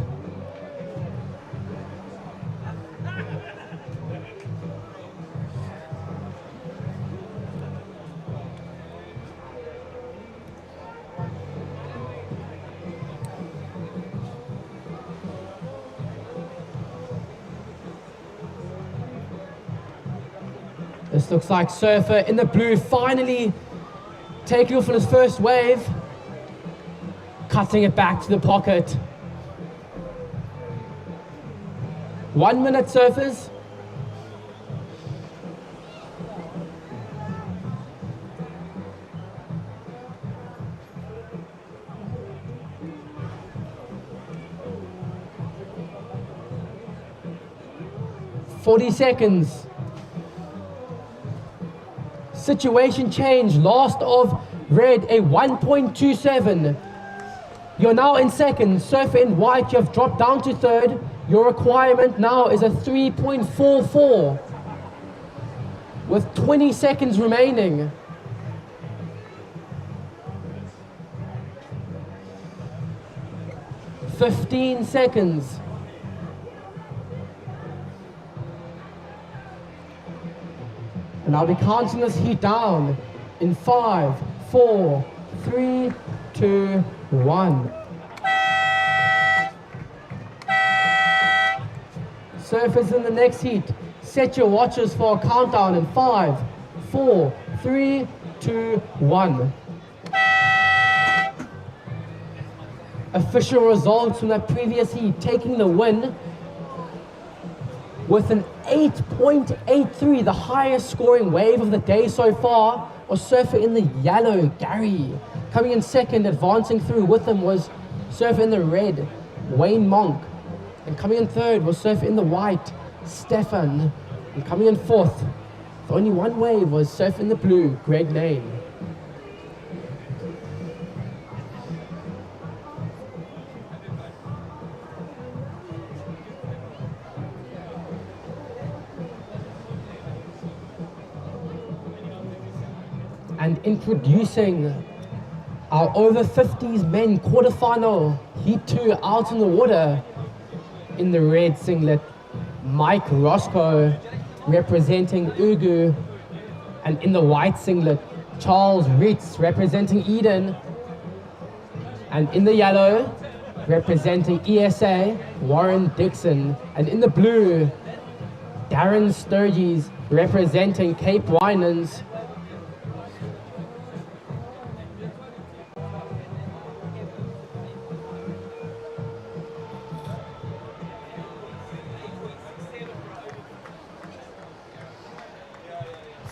This looks like Surfer in the blue finally taking off on his first wave, cutting it back to the pocket. 1 minute, surfers. "40 seconds. Situation change, last of red, a 1.27. You're now in second. Surfer in white, you have dropped down to third. Your requirement now is a 3.44 with 20 seconds remaining. "15 seconds. And I'll be counting this heat down in 5, 4, 3, 2, 1. Surfers in the next heat, set your watches for a countdown in 5, 4, 3, 2, 1. Official results from that previous heat, taking the win with an 8.83, the highest scoring wave of the day so far, was surfer in the yellow, Gary. Coming in second, advancing through with him was surfer in the red, Wayne Monk. And coming in third was surfer in the white, Stefan. And coming in fourth, with only one wave, was surfer in the blue, Greg Lane. And introducing our over 50s men quarterfinal, Heat 2 out in the water. In the red singlet, Mike Roscoe representing Ugu. And in the white singlet, Charles Ritz representing Eden. And in the yellow, representing ESA, Warren Dixon. And in the blue, Darren Sturgis representing Cape Winans.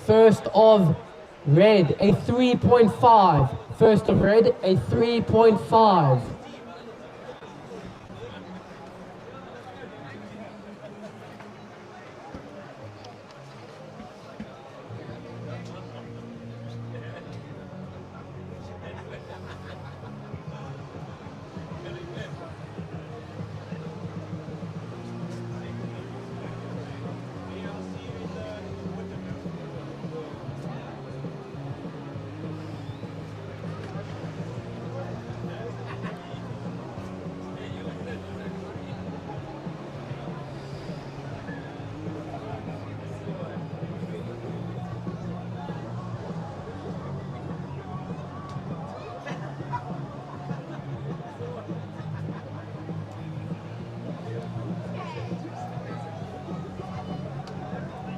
First of red, a 3.5. First of red, a 3.5.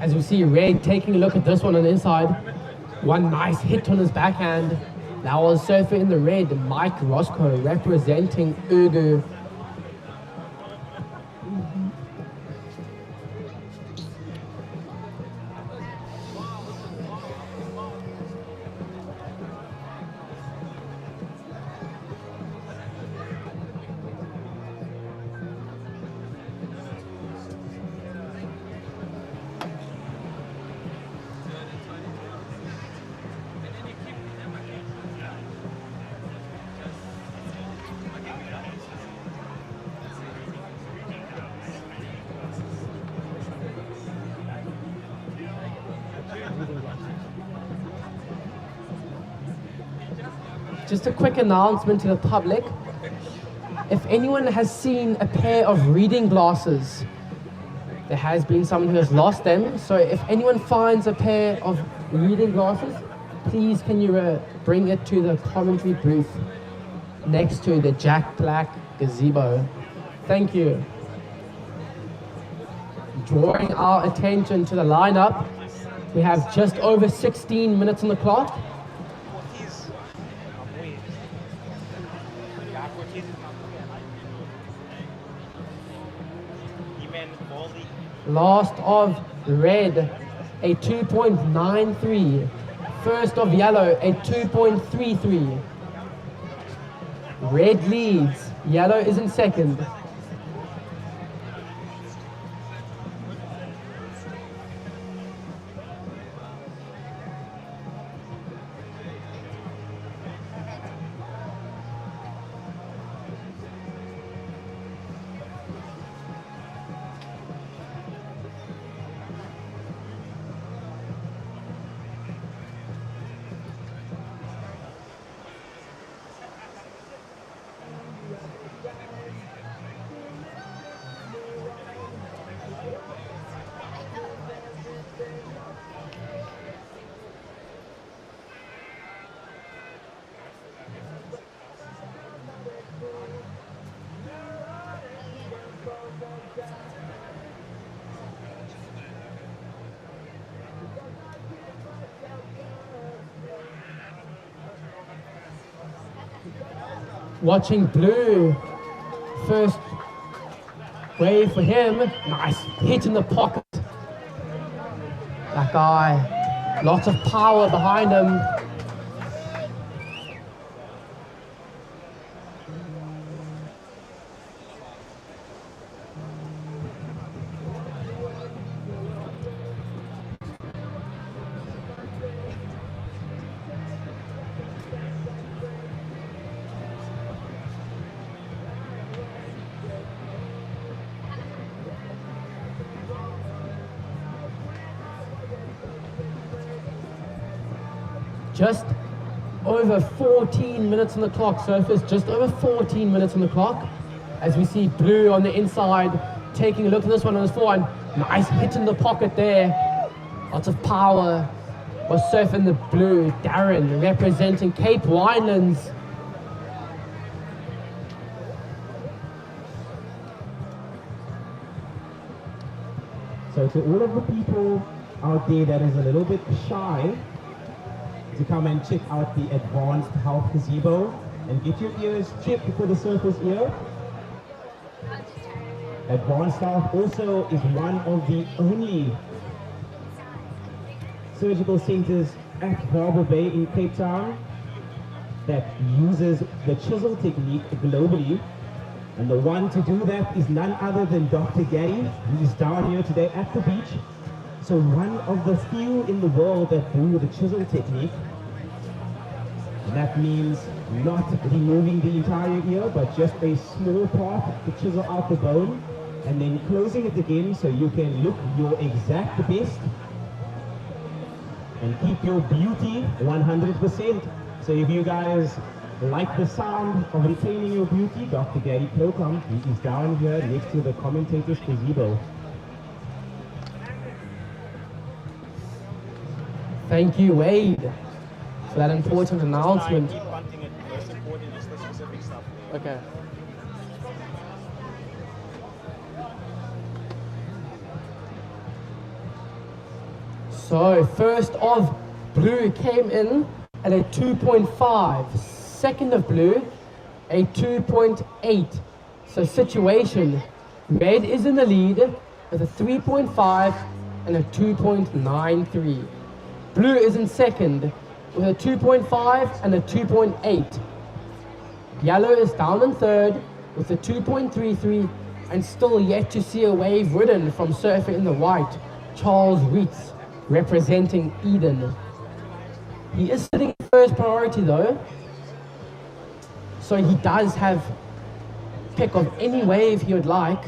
As we see Red taking a look at this one on the inside. One nice hit on his backhand. That was surfer in the red, Mike Roscoe representing Ugu. Just a quick announcement to the public. If anyone has seen a pair of reading glasses, there has been someone who has lost them. So if anyone finds a pair of reading glasses, please can you bring it to the commentary booth next to the Jack Black gazebo. Thank you. Drawing our attention to the lineup, we have just over 16 minutes on the clock. Last of red, a 2.93. First of yellow, a 2.33. Red leads, yellow is in second. watching Blue. First wave for him. Nice hit in the pocket. That guy, lots of power behind him. Just over 14 minutes on the clock, Surfers, just over 14 minutes on the clock. As we see Blue on the inside, taking a look at this one on his forehand. Nice hit in the pocket there. Lots of power was surfing the Blue. Darren representing Cape Winelands. So to all of the people out there that is a little bit shy, to come and check out the Advanced Health Gazebo and get your ears checked for the surface ear. Advanced Health also is one of the only surgical centers at Harbour Bay in Cape Town that uses the chisel technique globally. And the one to do that is none other than Dr. Gary, who is down here today at the beach. So one of the few in the world that do the chisel technique. And that means not removing the entire ear, but just a small part to chisel out the bone, and then closing it again so you can look your exact best and keep your beauty 100%. So if you guys like the sound of retaining your beauty, Dr. Gary Plocom, he is down here next to the commentator's gazebo. Thank you, Wade, for that important announcement. Okay. So first of Blue came in at a 2.5. Second of Blue, a 2.8. So situation, Red is in the lead with a 3.5 and a 2.93. Blue is in second with a 2.5 and a 2.8. Yellow is down in third with a 2.33 and still yet to see a wave ridden from surfer in the white, Charles Reitz, representing Eden. He is sitting in first priority though, so he does have pick of any wave he would like.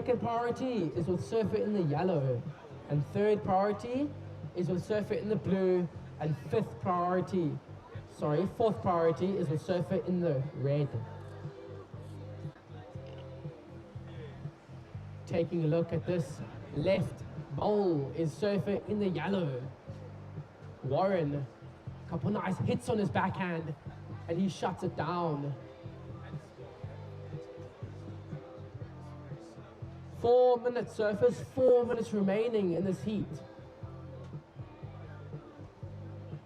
Second priority is with surfer in the yellow. And third priority is with surfer in the blue. And fourth priority is with surfer in the red. Taking a look at this left bowl is surfer in the yellow. Warren, a couple nice hits on his backhand, and he shuts it down. 4 minutes, surfers, 4 minutes remaining in this heat.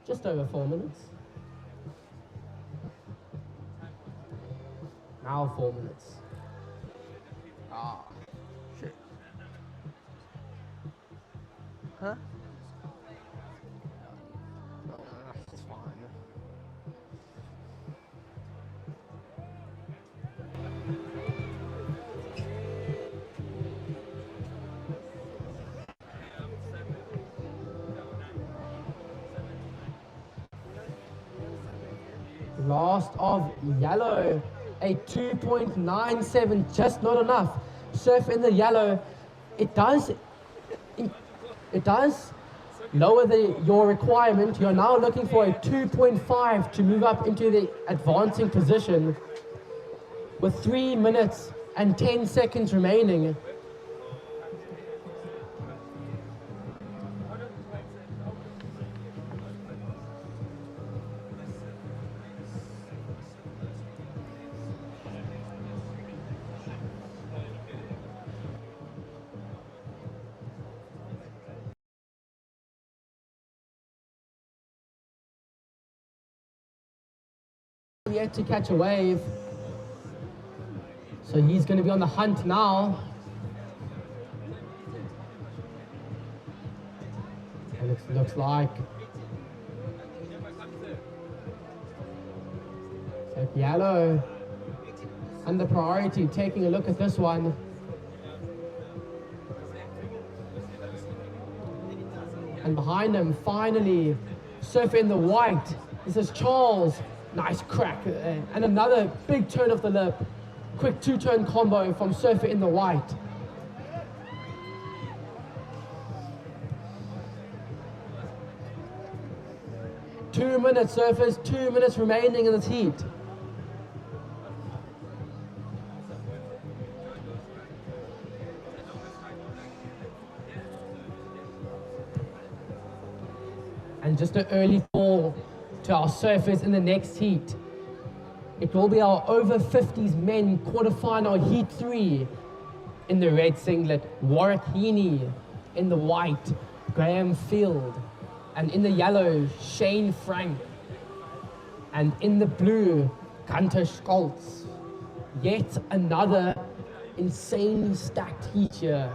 Just over 4 minutes. Now 4 minutes. Shit. Huh? That's fine. Last of yellow, a 2.97, just not enough. Surf in the yellow, it does lower your requirement. You're now looking for a 2.5 to move up into the advancing position with 3 minutes and 10 seconds remaining. Yet to catch a wave, so he's going to be on the hunt now. And it looks like yellow under priority. Taking a look at this one. And behind him, finally, surfer in the white. This is Charles. Nice crack, and another big turn of the lip. Quick two-turn combo from surfer in the white. Two minutes, surfers, 2 minutes remaining in this heat. And just an early fall to our surfers in the next heat. It will be our over 50s men quarterfinal heat 3. In the red singlet, Warwick Heaney. In the white, Graham Field. And in the yellow, Shane Frank. And in the blue, Gunter Scholz. Yet another insanely stacked heat here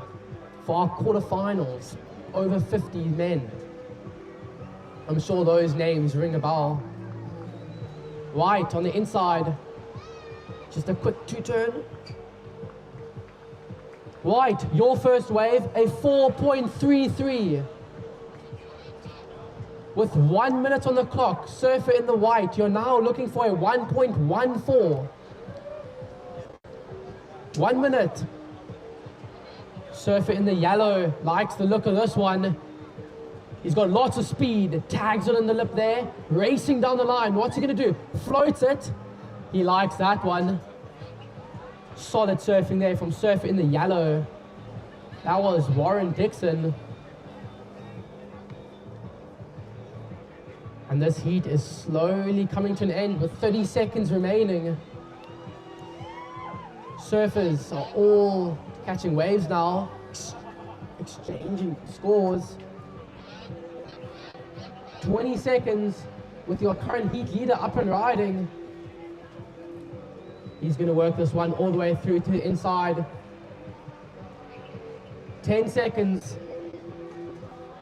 for our quarterfinals, over 50 men. I'm sure those names ring a bell. White on the inside. Just a quick two-turn. White, your first wave, a 4.33. With 1 minute on the clock, surfer in the white, you're now looking for a 1.14. 1 minute. Surfer in the yellow likes the look of this one. He's got lots of speed, tags it in the lip there, racing down the line. What's he gonna do? Floats it. He likes that one. Solid surfing there from surfer in the yellow. That was Warren Dixon. And this heat is slowly coming to an end with 30 seconds remaining. Surfers are all catching waves now, exchanging scores. 20 seconds with your current heat leader up and riding. He's going to work this one all the way through to the inside. 10 seconds.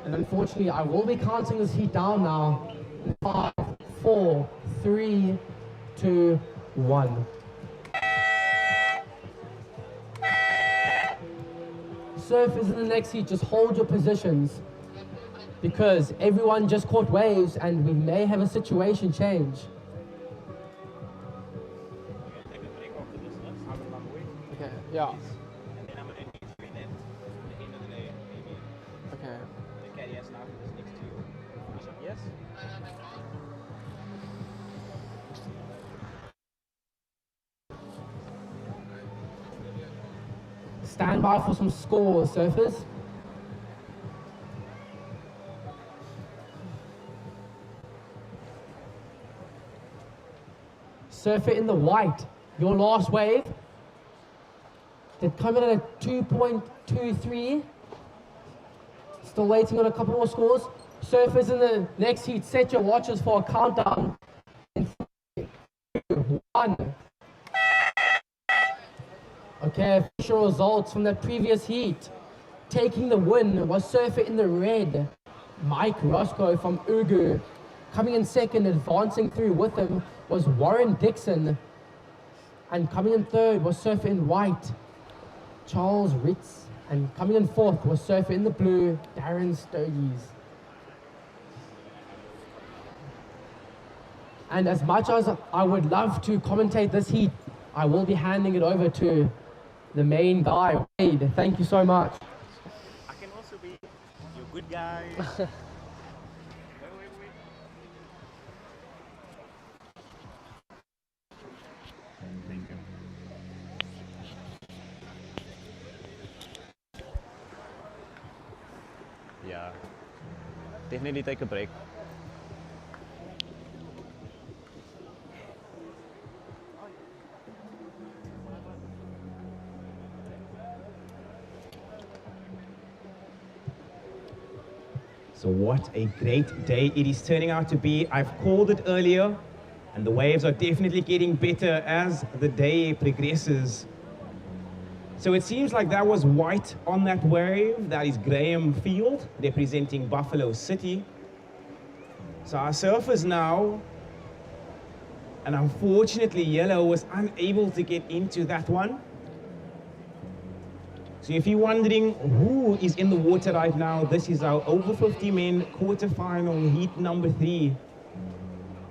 And unfortunately, I will be counting this heat down now. 5, 4, 3, 2, 1. Surfers in the next heat, just hold your positions, because everyone just caught waves and we may have a situation change. Okay, yeah. just now for this next two. Yes? Stand by for some scores, surfers. Surfer in the white, your last wave. They're coming in at 2.23. Still waiting on a couple more scores. Surfers in the next heat, set your watches for a countdown. In 3, 2, 1. Okay, official results from the previous heat. Taking the win was surfer in the red, Mike Roscoe from Ugu. Coming in second, advancing through with him, was Warren Dixon. And coming in third was surfer in white, Charles Ritz. And coming in fourth was surfer in the blue, Darren Stogies. And as much as I would love to commentate this heat, I will be handing it over to the main guy, Wade. Thank you so much. I can also be your good guy. Thank you. Yeah, definitely take a break. So what a great day it is turning out to be. I've called it earlier, and the waves are definitely getting better as the day progresses. So it seems like that was white on that wave. That is Graham Field, representing Buffalo City. So our surfers now, and unfortunately yellow was unable to get into that one. So if you're wondering who is in the water right now, this is our over 50 men quarterfinal heat number 3.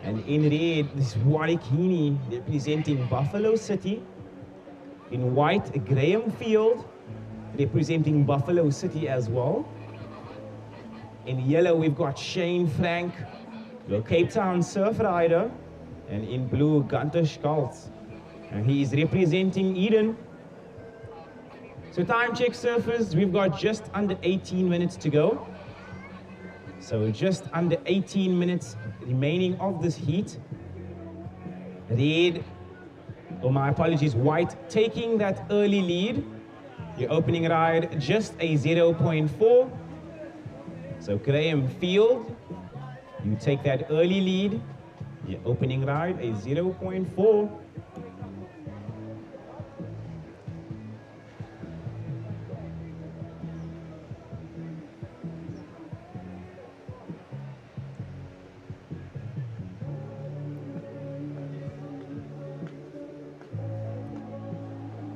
And in red, this is Warwick Heaney representing Buffalo City. In white, Graham Field representing Buffalo City as well. In yellow, we've got Shane Frank, your Cape Town surf rider. And in blue, Gunter Schultz. And he is representing Eden. So time check, surfers, we've got just under 18 minutes to go. So just under 18 minutes remaining of this heat. Red, oh my apologies, white taking that early lead. Your opening ride just a 0.4. So Graham Field, you take that early lead. Your opening ride a 0.4.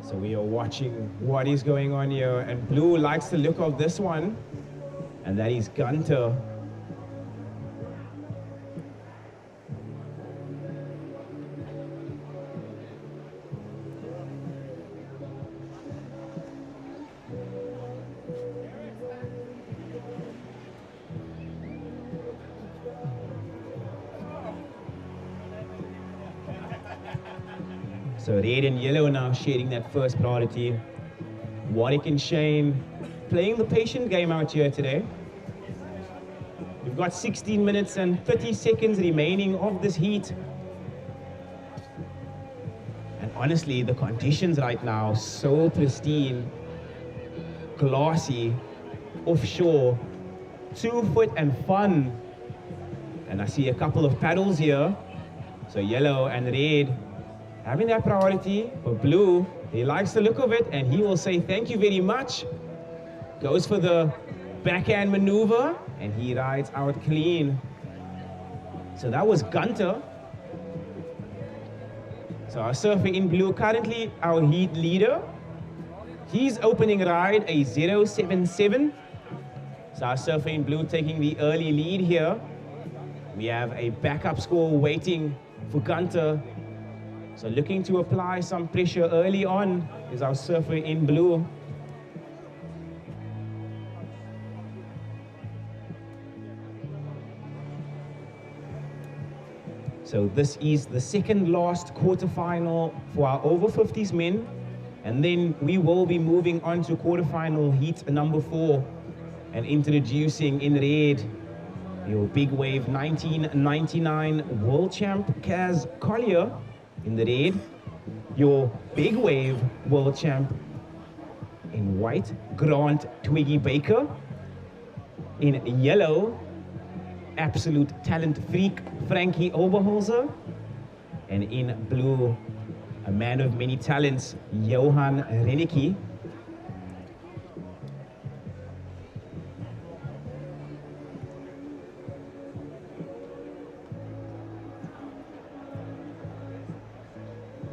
So we are watching what is going on here, and blue likes the look of this one, and that is Gunter. So red and yellow now sharing that first priority. Warwick and Shane playing the patient game out here today. We've got 16 minutes and 30 seconds remaining of this heat. And honestly, the conditions right now, so pristine, glassy, offshore, 2 foot and fun. And I see a couple of paddles here. So yellow and red having that priority, but blue, he likes the look of it, and he will say thank you very much. Goes for the backhand maneuver, and he rides out clean. So that was Gunter. So our surfer in blue, currently our heat leader. He's opening ride a 0.77. So our surfer in blue taking the early lead here. We have a backup score waiting for Gunter. So looking to apply some pressure early on is our surfer in blue. So this is the second last quarterfinal for our over 50s men. And then we will be moving on to quarterfinal heat number 4 and introducing in red your big wave 1999 world champ Kaz Collier in the red, your big wave world champ in white Grant Twiggy Baker, in yellow absolute talent freak Frankie Oberholzer, and in blue a man of many talents Johan Rennicke.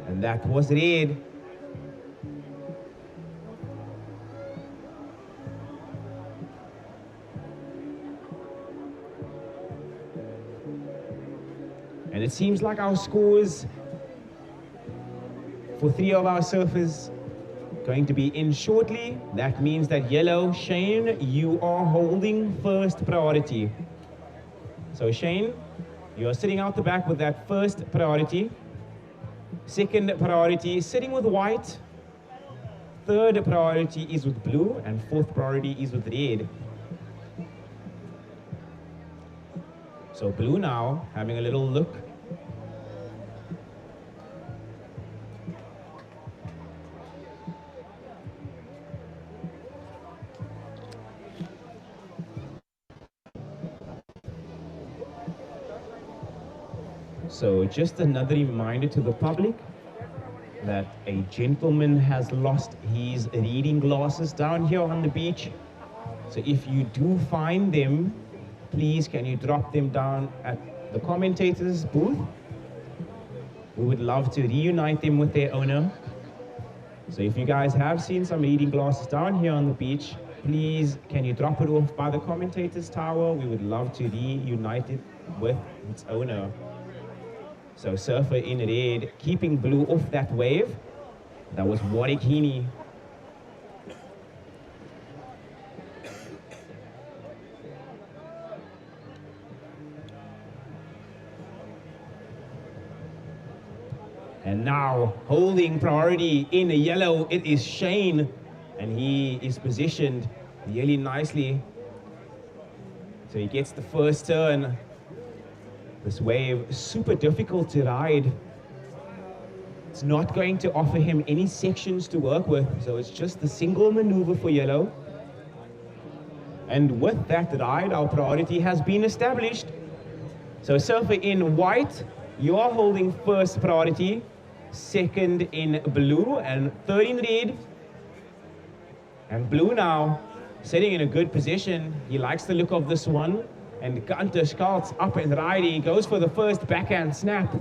And that was red. And it seems like our scores for 3 of our surfers going to be in shortly. That means that yellow, Shane, you are holding first priority. So Shane, you are sitting out the back with that first priority. Second priority is sitting with white. Third priority is with blue, and fourth priority is with red. So blue now, having a little look. So just another reminder to the public that a gentleman has lost his reading glasses down here on the beach. So if you do find them, please can you drop them down at the commentators booth? We would love to reunite them with their owner. So if you guys have seen some reading glasses down here on the beach, please can you drop it off by the commentators tower? We would love to reunite it with its owner. So surfer in red, keeping blue off that wave. That was Warwick Heaney. And now, holding priority in the yellow, it is Shane. And he is positioned really nicely. So he gets the first turn. This wave is super difficult to ride. It's not going to offer him any sections to work with, so it's just the single maneuver for yellow. And with that ride, our priority has been established. So surfer in white, you are holding first priority, second in blue, and third in red. And blue now, sitting in a good position. He likes the look of this one. And Gunter Schaltz up and riding. He goes for the first backhand snap.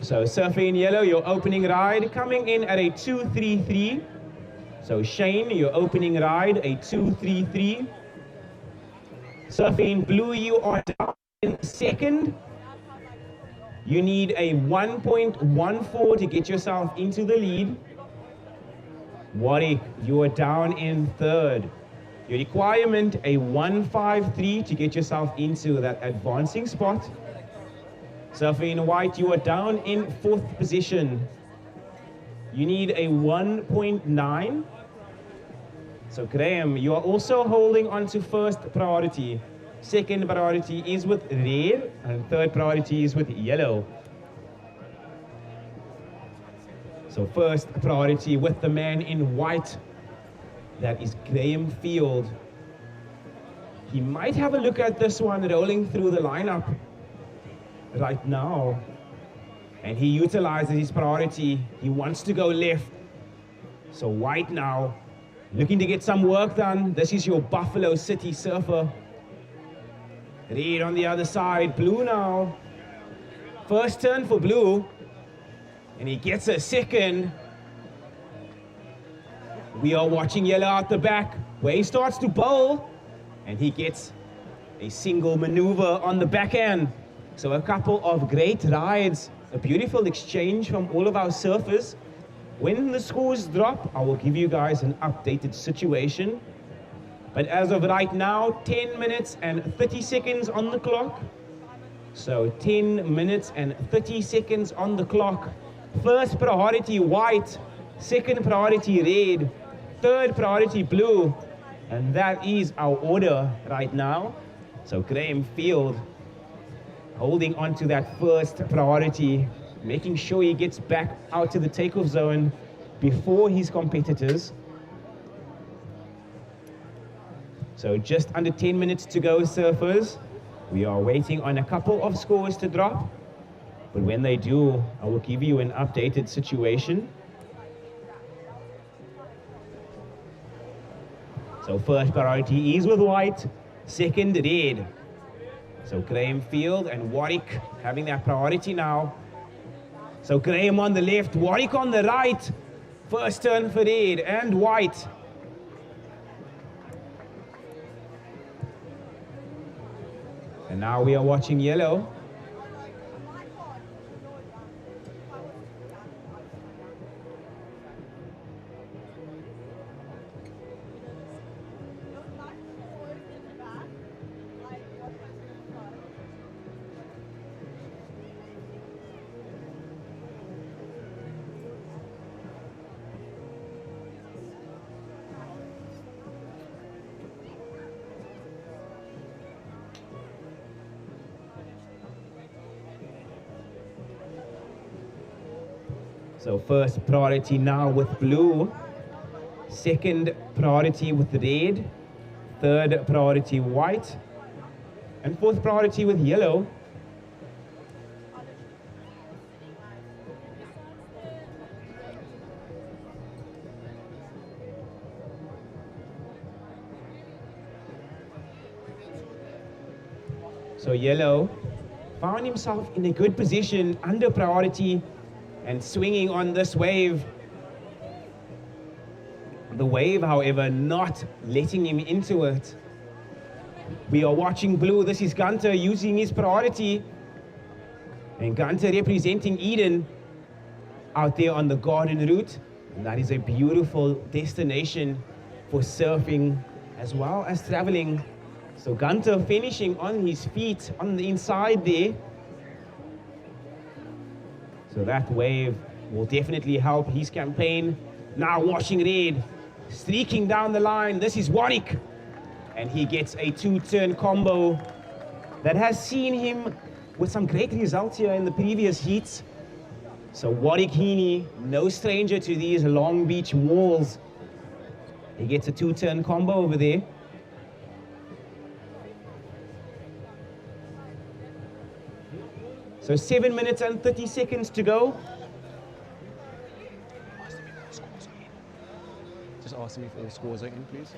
So surfing in yellow, your opening ride coming in at a 2.33. So Shane, your opening ride, a 2.33. Surfing in blue, you are down in second. You need a 1.14 to get yourself into the lead. Warwick, you are down in third. Your requirement, a 1.53 to get yourself into that advancing spot. Surfing in white, you are down in fourth position. You need a 1.9. So Graham, you are also holding on to first priority. Second priority is with red, and third priority is with yellow. So first priority with the man in white. That is Graham Field. He might have a look at this one rolling through the lineup right now. And he utilizes his priority. He wants to go left. So white now, looking to get some work done. This is your Buffalo City surfer. Red on the other side, blue now. First turn for blue. And he gets a second. We are watching yellow out the back. Where he starts to bowl. And he gets a single maneuver on the backhand. So a couple of great rides. A beautiful exchange from all of our surfers. When the scores drop, I will give you guys an updated situation. But as of right now, 10 minutes and 30 seconds on the clock. So 10 minutes and 30 seconds on the clock. First priority white, second priority red, third priority blue. And that is our order right now. So Graham Field holding on to that first priority, making sure he gets back out to the takeoff zone before his competitors. So just under 10 minutes to go, surfers. We are waiting on a couple of scores to drop. But when they do, I will give you an updated situation. So first priority is with white, second red. So Graham Field and Warwick having that priority now. So Graham on the left, Warwick on the right. First turn for red and white. And now we are watching yellow. So first priority now with blue, second priority with red, third priority white, and fourth priority with yellow. So yellow found himself in a good position under priority and swinging on this wave. The wave, however, not letting him into it. We are watching blue. This is Gunter using his priority. And Gunter representing Eden out there on the garden route. And that is a beautiful destination for surfing as well as traveling. So Gunter finishing on his feet on the inside there. So that wave will definitely help his campaign. Now watching red, streaking down the line. This is Warwick. And he gets a two-turn combo that has seen him with some great results here in the previous heats. So Warwick Heaney, no stranger to these Long Beach walls. He gets a two-turn combo over there. So 7 minutes and 30 seconds to go. Just ask me if all scores are in, please.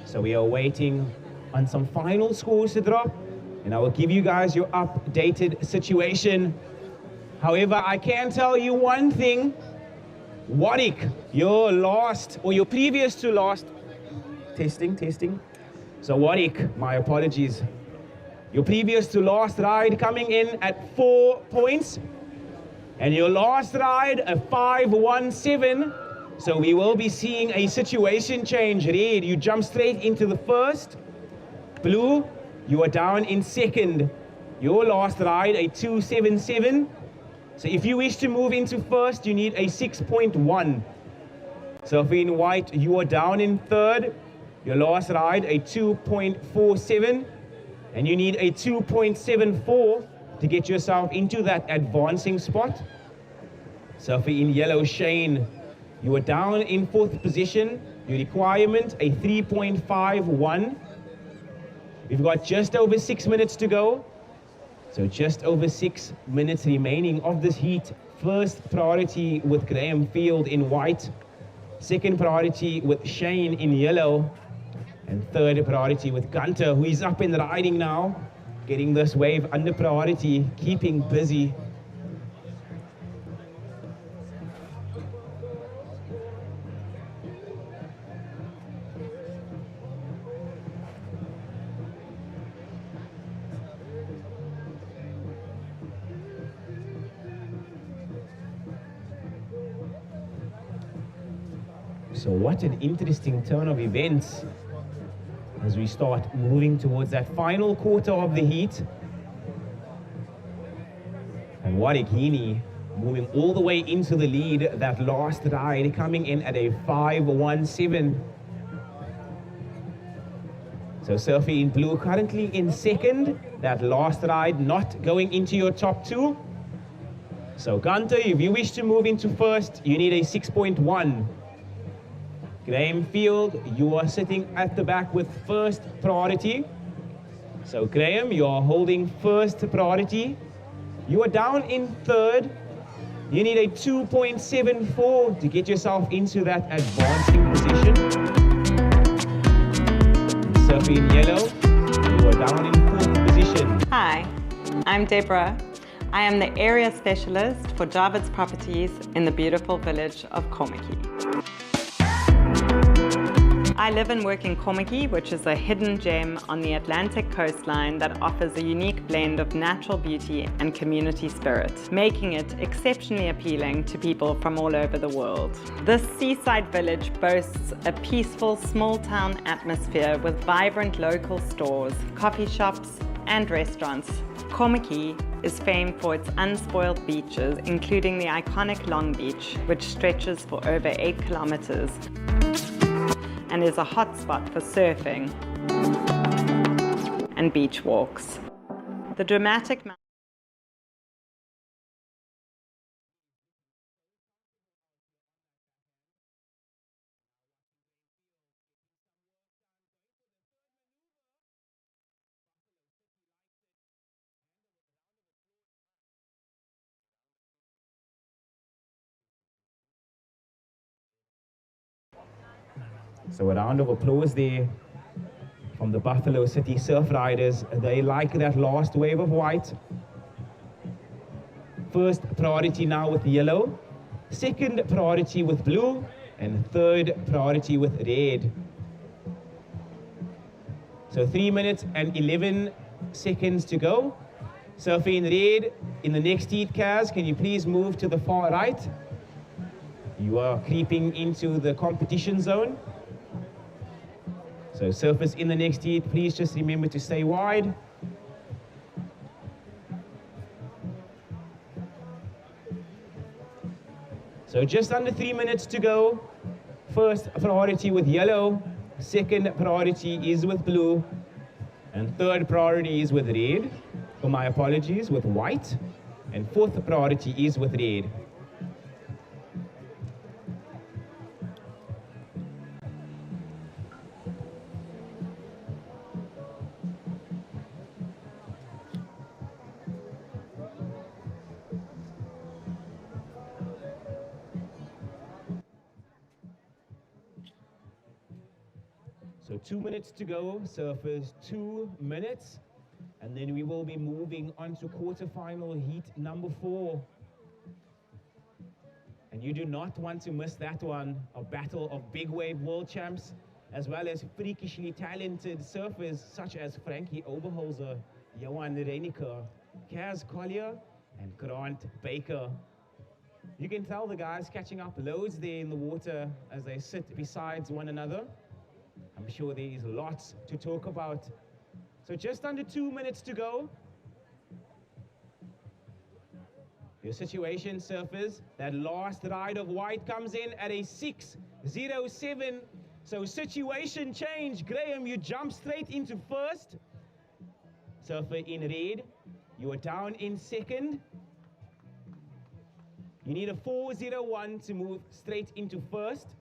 So we are waiting on some final scores to drop, and I will give you guys your updated situation. However, I can tell you one thing. Warwick, your last, or your previous to last, testing. So Warwick, my apologies. Your previous to last ride coming in at 4 points. And your last ride, a 5-1-7. So we will be seeing a situation change. Red, you jump straight into the first. Blue, you are down in second. Your last ride, a 2-7-7. So if you wish to move into first, you need a 6.1. So if in white, you are down in third. Your last ride, a 2.47. And you need a 2.74 to get yourself into that advancing spot. So if in yellow, Shane, you are down in fourth position. Your requirement, a 3.51. We've got just over 6 minutes to go. So just over 6 minutes remaining of this heat. First priority with Graham Field in white. Second priority with Shane in yellow. And third priority with Gunter, who is up and riding now. Getting this wave under priority, keeping busy. So what an interesting turn of events as we start moving towards that final quarter of the heat. And Warikini moving all the way into the lead, that last ride coming in at a 5:17. So Surfy in blue currently in second, that last ride not going into your top two. So Gunter, if you wish to move into first, you need a 6.1. Graham Field, you are sitting at the back with first priority. So Graham, you are holding first priority. You are down in third. You need a 2.74 to get yourself into that advancing position. Surfing in yellow, you are down in fourth position. Hi, I'm Deborah. I am the area specialist for Jarvis Properties in the beautiful village of Kommetjie. I live and work in Kommetjie, which is a hidden gem on the Atlantic coastline that offers a unique blend of natural beauty and community spirit, making it exceptionally appealing to people from all over the world. This seaside village boasts a peaceful small-town atmosphere with vibrant local stores, coffee shops, and restaurants. Kommetjie is famed for its unspoiled beaches, including the iconic Long Beach, which stretches for over 8 kilometers. And is a hotspot for surfing and beach walks. The dramatic So a round of applause there from the Buffalo City Surf Riders. They like that last wave of white. First priority now with yellow, second priority with blue, and third priority with red. So 3 minutes and 11 seconds to go. Surfing in red in the next heat, Kaz, can you please move to the far right? You are creeping into the competition zone. So surfers in the next heat, please just remember to stay wide. So just under 3 minutes to go. First priority with yellow, second priority is with blue, and third priority is with red. Oh, my apologies, with white, and fourth priority is with red. So 2 minutes to go, surfers 2 minutes, and then we will be moving on to quarterfinal heat number 4. And you do not want to miss that one, a battle of big wave world champs, as well as freakishly talented surfers such as Frankie Oberholzer, Johan Reineker, Kaz Collier, and Grant Baker. You can tell the guys catching up loads there in the water as they sit beside one another. I'm sure there is lots to talk about. So just under 2 minutes to go. Your situation, surfers, that last ride of white comes in at a 6:07. So situation change. Graham, you jump straight into first. Surfer in red, you are down in second. You need a 4:01 to move straight into first.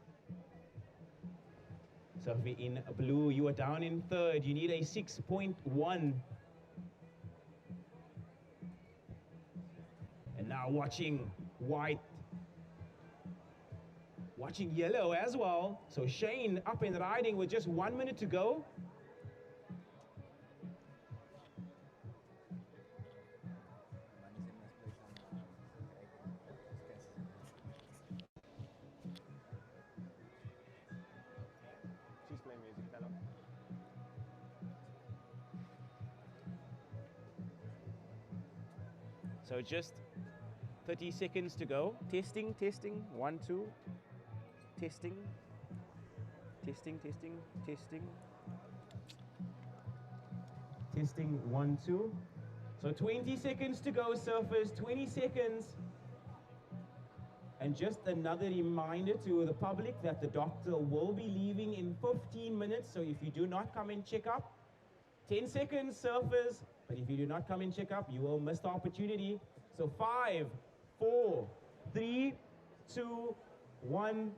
Surfer in blue, you are down in third. You need a 6.1. And now watching white, watching yellow as well. So Shane up and riding with just 1 minute to go. So just 30 seconds to go. Testing, testing, 1, 2, testing. Testing, testing, testing. Testing, 1, 2. So 20 seconds to go, surfers, 20 seconds. And just another reminder to the public that the doctor will be leaving in 15 minutes. So if you do not come and check up, 10 seconds, surfers. But if you do not come and check up, you will miss the opportunity. So 5, 4, 3, 2, 1.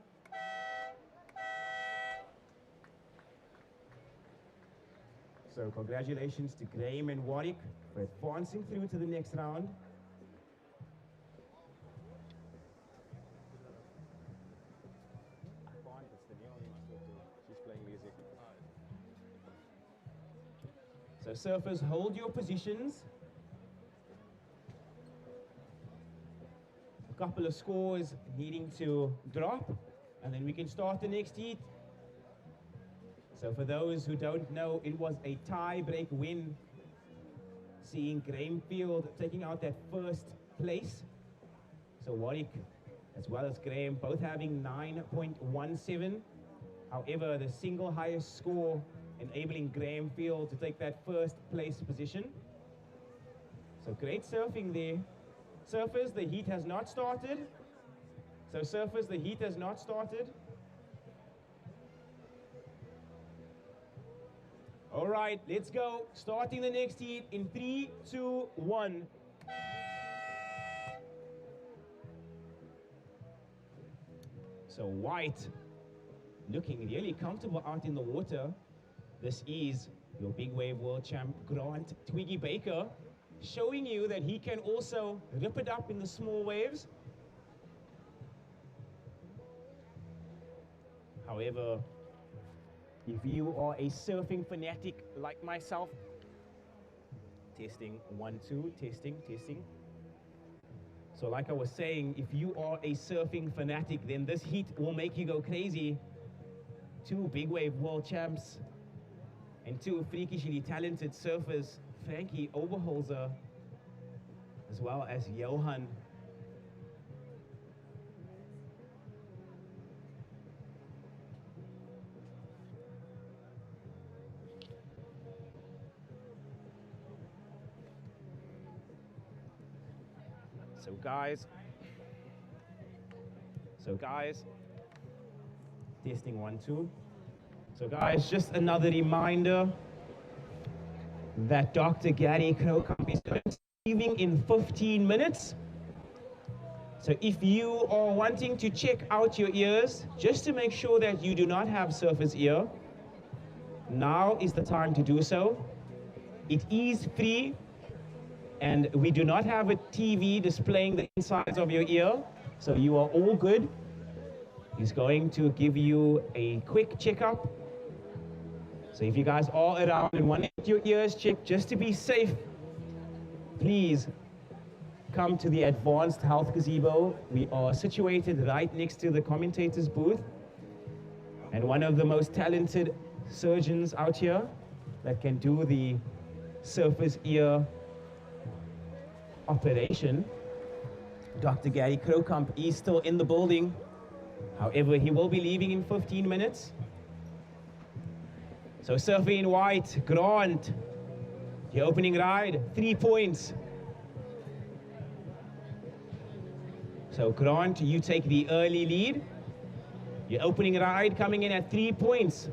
So congratulations to Graham and Warwick for advancing through to the next round. She's playing music. So surfers, hold your positions. A couple of scores needing to drop, and then we can start the next heat. So for those who don't know, it was a tie-break win, seeing Grahamfield taking out that first place. So Warwick, as well as Graham, both having 9.17. However, the single highest score enabling Grahamfield to take that first place position. So great surfing there. Surfers, the heat has not started. So surfers, the heat has not started. All right, let's go. Starting the next heat in 3, 2, 1. So White looking really comfortable out in the water. This is your big wave world champ, Grant Twiggy Baker, showing you that he can also rip it up in the small waves. However, if you are a surfing fanatic like myself, testing, 1, 2, testing, testing. So like I was saying, if you are a surfing fanatic, then this heat will make you go crazy. 2 big wave world champs and 2 freakishly talented surfers, Frankie Oberholzer, as well as Johan. So guys, testing, 1, 2. So guys, just another reminder that Dr. Gary Krokop is leaving in 15 minutes. So if you are wanting to check out your ears, just to make sure that you do not have surfer's ear, now is the time to do so. It is free, and we do not have a TV displaying the insides of your ear, so you are all good. He's going to give you a quick checkup. So if you guys are around and want to get your ears checked just to be safe, please come to the Advanced Health Gazebo. We are situated right next to the commentator's booth. And one of the most talented surgeons out here that can do the surface ear operation, Dr. Gary Krokop, is still in the building. However, he will be leaving in 15 minutes. So surfing in white, Grant, the opening ride, 3 points. So Grant, you take the early lead. Your opening ride coming in at 3 points.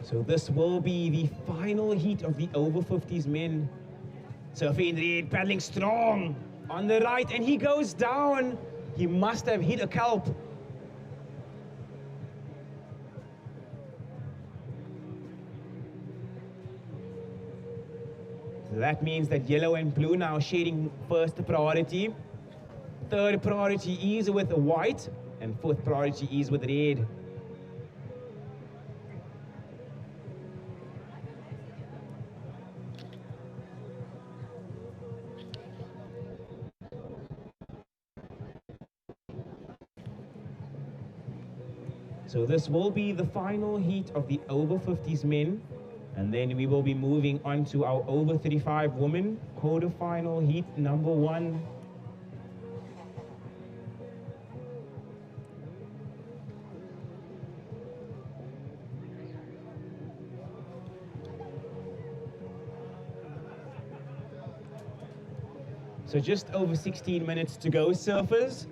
So this will be the final heat of the over 50s men. Surfing Reed paddling strong on the right, and he goes down. He must have hit a kelp. So that means that yellow and blue now shading first priority. Third priority is with white, and fourth priority is with red. So this will be the final heat of the over 50s men, and then we will be moving on to our over 35 women quarterfinal heat number 1. So just over 16 minutes to go, surfers.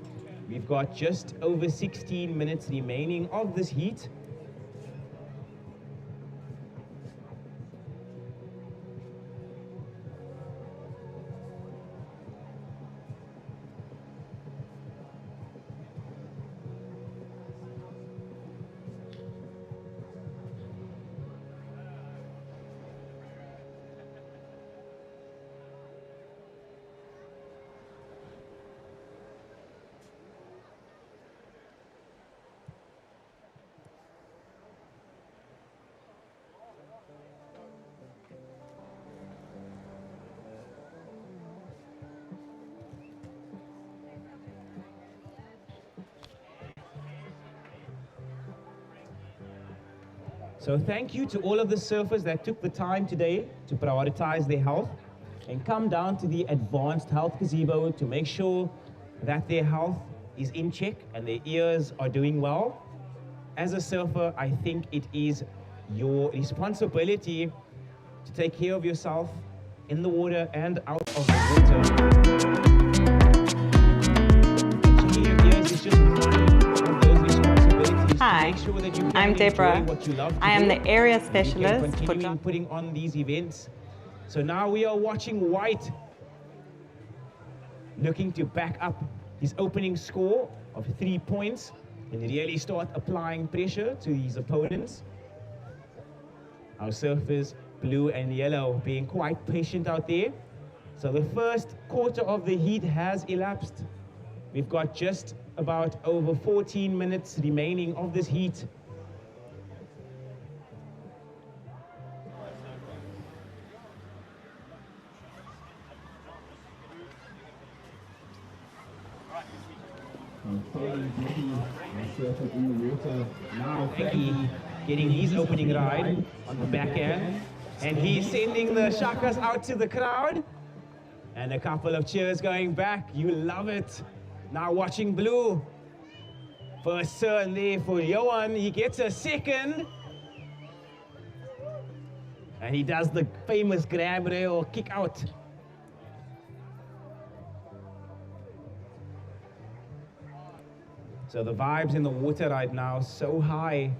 We've got just over 16 minutes remaining of this heat. So thank you to all of the surfers that took the time today to prioritize their health and come down to the advanced health gazebo to make sure that their health is in check and their ears are doing well. As a surfer, I think it is your responsibility to take care of yourself in the water and out of the water. Checking your ears is just one of those responsibilities. Hi, to make sure that you can I'm Deborah. enjoy what you love to I am do. the area You can specialist for continue putting on these events. So now we are watching White looking to back up his opening score of 3 points and really start applying pressure to his opponents. Our surfers, blue and yellow, being quite patient out there. So the first quarter of the heat has elapsed. We've got just about over 14 minutes remaining of this heat. Now Becky getting his opening ride on the backhand, and he's sending the shakas out to the crowd, and a couple of cheers going back. You love it. Now watching blue. First turn there for Johan. He gets a second, and he does the famous grab rail kick out. So the vibes in the water right now so high.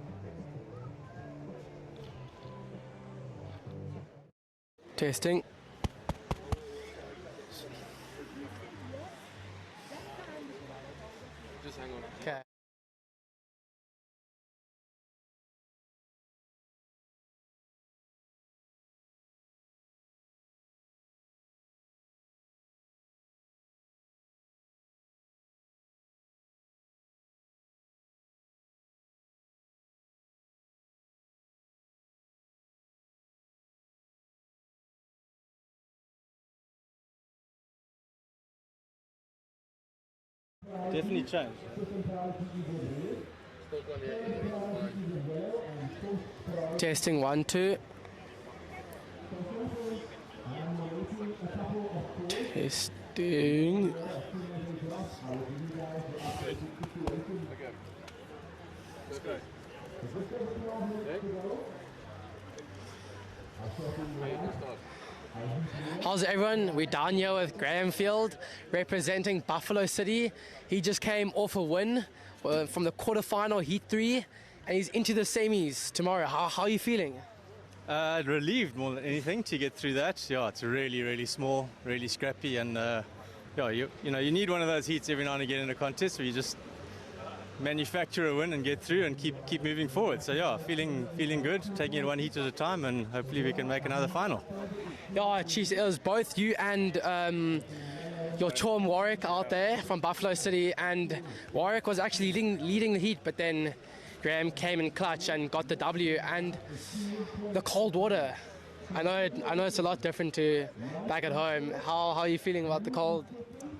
Testing. Just hang on. Okay. Definitely change. Testing 1, 2. Testing. Let's go. How's it, everyone? We're down here with Graham Field representing Buffalo City. He just came off a win from the quarterfinal Heat 3 and he's into the semis tomorrow. How are you feeling? Relieved more than anything to get through that. Yeah, it's really, really small, really scrappy, and yeah, you need one of those heats every now and again in a contest where you just manufacture a win and get through and keep moving forward. So yeah, feeling good, taking it one heat at a time, and hopefully we can make another final. Yeah, geez, it was both you and your chum Warwick out there from Buffalo City, and Warwick was actually leading the heat, but then Graham came in clutch and got the W. And the cold water, I know it's a lot different to back at home. How are you feeling about the cold?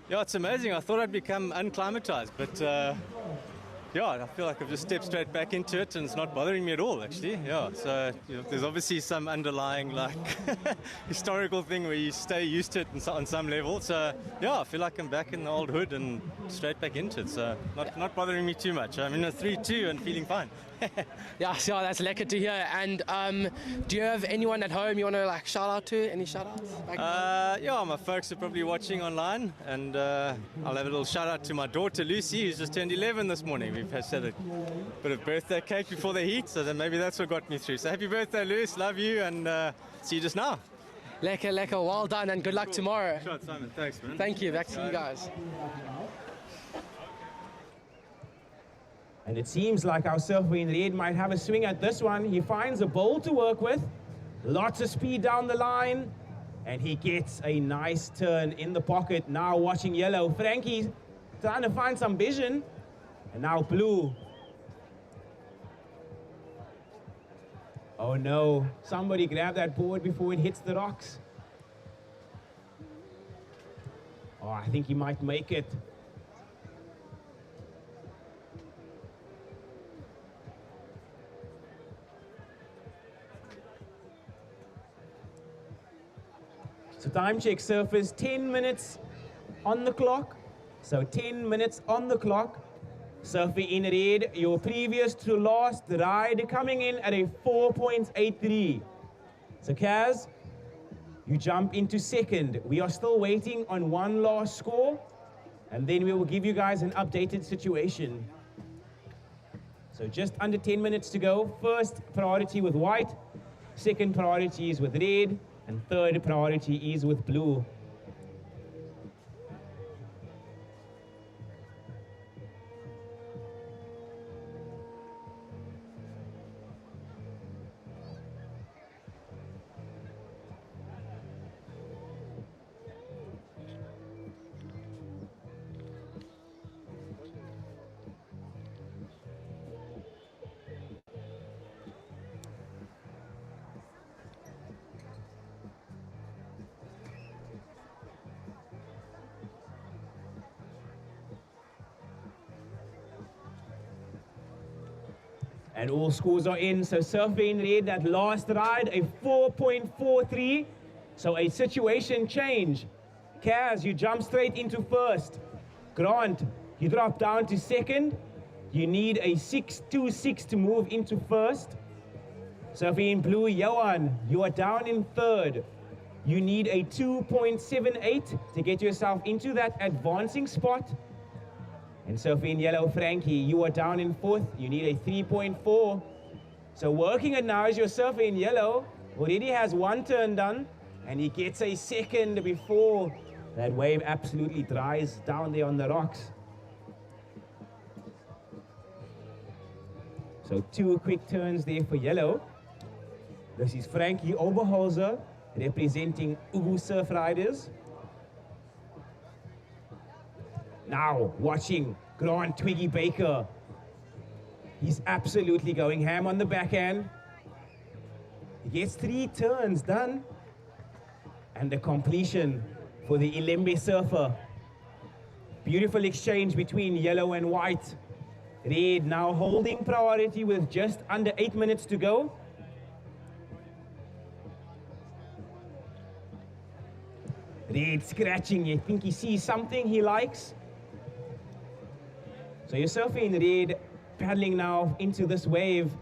Yeah, it's amazing. I thought I'd become unclimatized, but yeah, I feel like I've just stepped straight back into it and it's not bothering me at all, actually. Yeah, so there's obviously some underlying like historical thing where you stay used to it on some level. So yeah, I feel like I'm back in the old hood and straight back into it. So not bothering me too much. I'm in a 3-2 and feeling fine. Yeah, that's lekker to hear. And do you have anyone at home you want to like shout out to? Any shout outs? Yeah, my folks are probably watching online, and I'll have a little shout out to my daughter Lucy, who's just turned 11 this morning. We've had a bit of birthday cake before the heat, so then maybe that's what got me through. So happy birthday, Luce, love you, and see you just now. Lekker, well done, and good luck tomorrow. Sure, Simon, thanks, man. Thank you, back to you guys. And it seems like our surfer in red might have a swing at this one. He finds a bowl to work with, lots of speed down the line, and he gets a nice turn in the pocket. Now watching yellow, Frankie trying to find some vision, and now blue. Oh no, somebody grab that board before it hits the rocks. Oh, I think he might make it. So time check surface, 10 minutes on the clock. So 10 minutes on the clock. Surfer in red, your previous to last ride coming in at a 4.83. So Kaz, you jump into second. We are still waiting on one last score, and then we will give you guys an updated situation. So just under 10 minutes to go. First priority with white, second priority is with red, and third priority is with blue. And all scores are in. So surfer in red, that last ride, a 4.43. So a situation change. Kaz, you jump straight into first. Grant, you drop down to second. You need a 6.26 to move into first. Surfer in blue, Johan, you are down in third. You need a 2.78 to get yourself into that advancing spot. And surfer in yellow, Frankie, you are down in fourth. You need a 3.4. So working it now as your surfer in yellow already has one turn done, and he gets a second before that wave absolutely dries down there on the rocks. So 2 quick turns there for yellow. This is Frankie Oberholzer representing Ugu Surf Riders. Now watching Grant Twiggy Baker. He's absolutely going ham on the backhand. He gets 3 turns done. And the completion for the Ilembe surfer. Beautiful exchange between yellow and white. Red now holding priority with just under 8 minutes to go. Red scratching, you think he sees something he likes. So you're surfing in red, paddling now into this wave.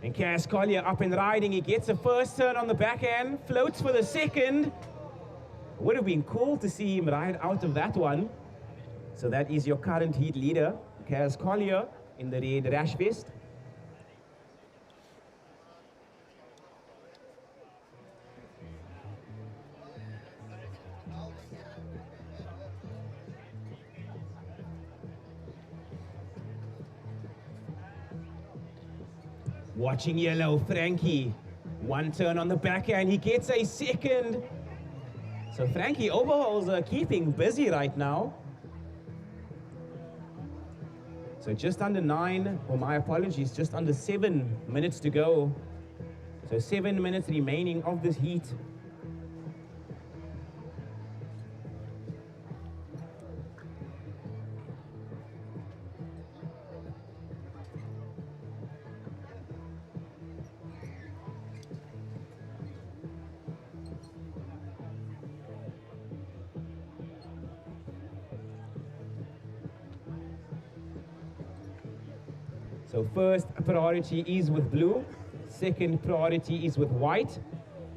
And Kaz Collier up and riding, he gets a first turn on the backhand, floats for the second. Would have been cool to see him ride out of that one. So that is your current heat leader, Kaz Collier in the red rash vest. Watching yellow, Frankie. One turn on the backhand, he gets a second. So Frankie Oberholzer keeping busy right now. So just under 9, or my apologies, just under 7 minutes to go. So 7 minutes remaining of this heat. So first priority is with blue, second priority is with white,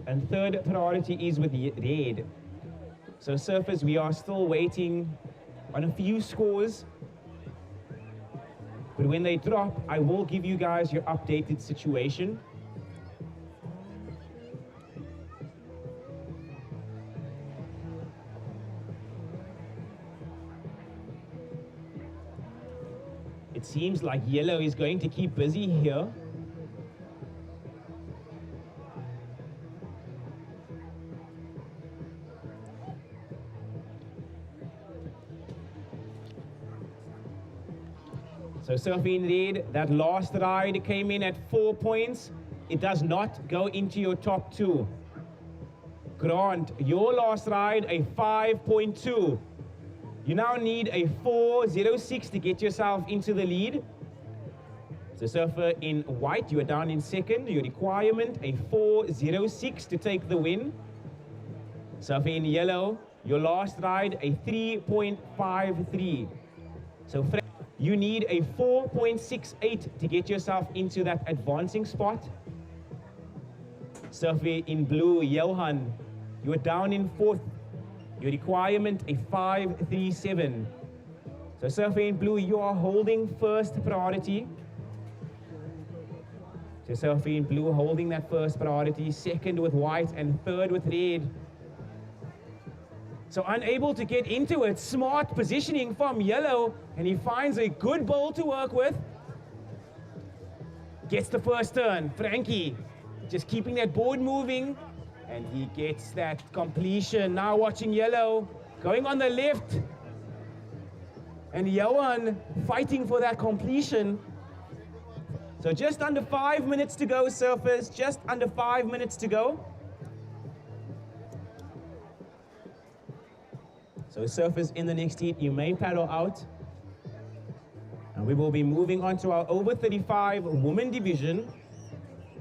and third priority is with red. So surfers, we are still waiting on a few scores. But when they drop, I will give you guys your updated situation. It seems like yellow is going to keep busy here. So surfing red, that last ride came in at 4 points. It does not go into your top two. Grant, your last ride, a 5.2. You now need a 4.06 to get yourself into the lead. So surfer in white, you are down in second. Your requirement, a 4.06 to take the win. Surfer in yellow, your last ride, a 3.53. So you need a 4.68 to get yourself into that advancing spot. Surfer in blue, Johan, you are down in fourth. Your requirement, a 5.37. So surfer in blue, you are holding first priority. So surfer in blue holding that first priority, second with white, and third with red. So unable to get into it, smart positioning from yellow, and he finds a good bowl to work with. Gets the first turn, Frankie, just keeping that board moving, and he gets that completion. Now watching yellow, going on the left, and Johan fighting for that completion. So just under 5 minutes to go, surfers, just under 5 minutes to go. So surfers in the next heat, you may paddle out. And we will be moving on to our over 35 women division.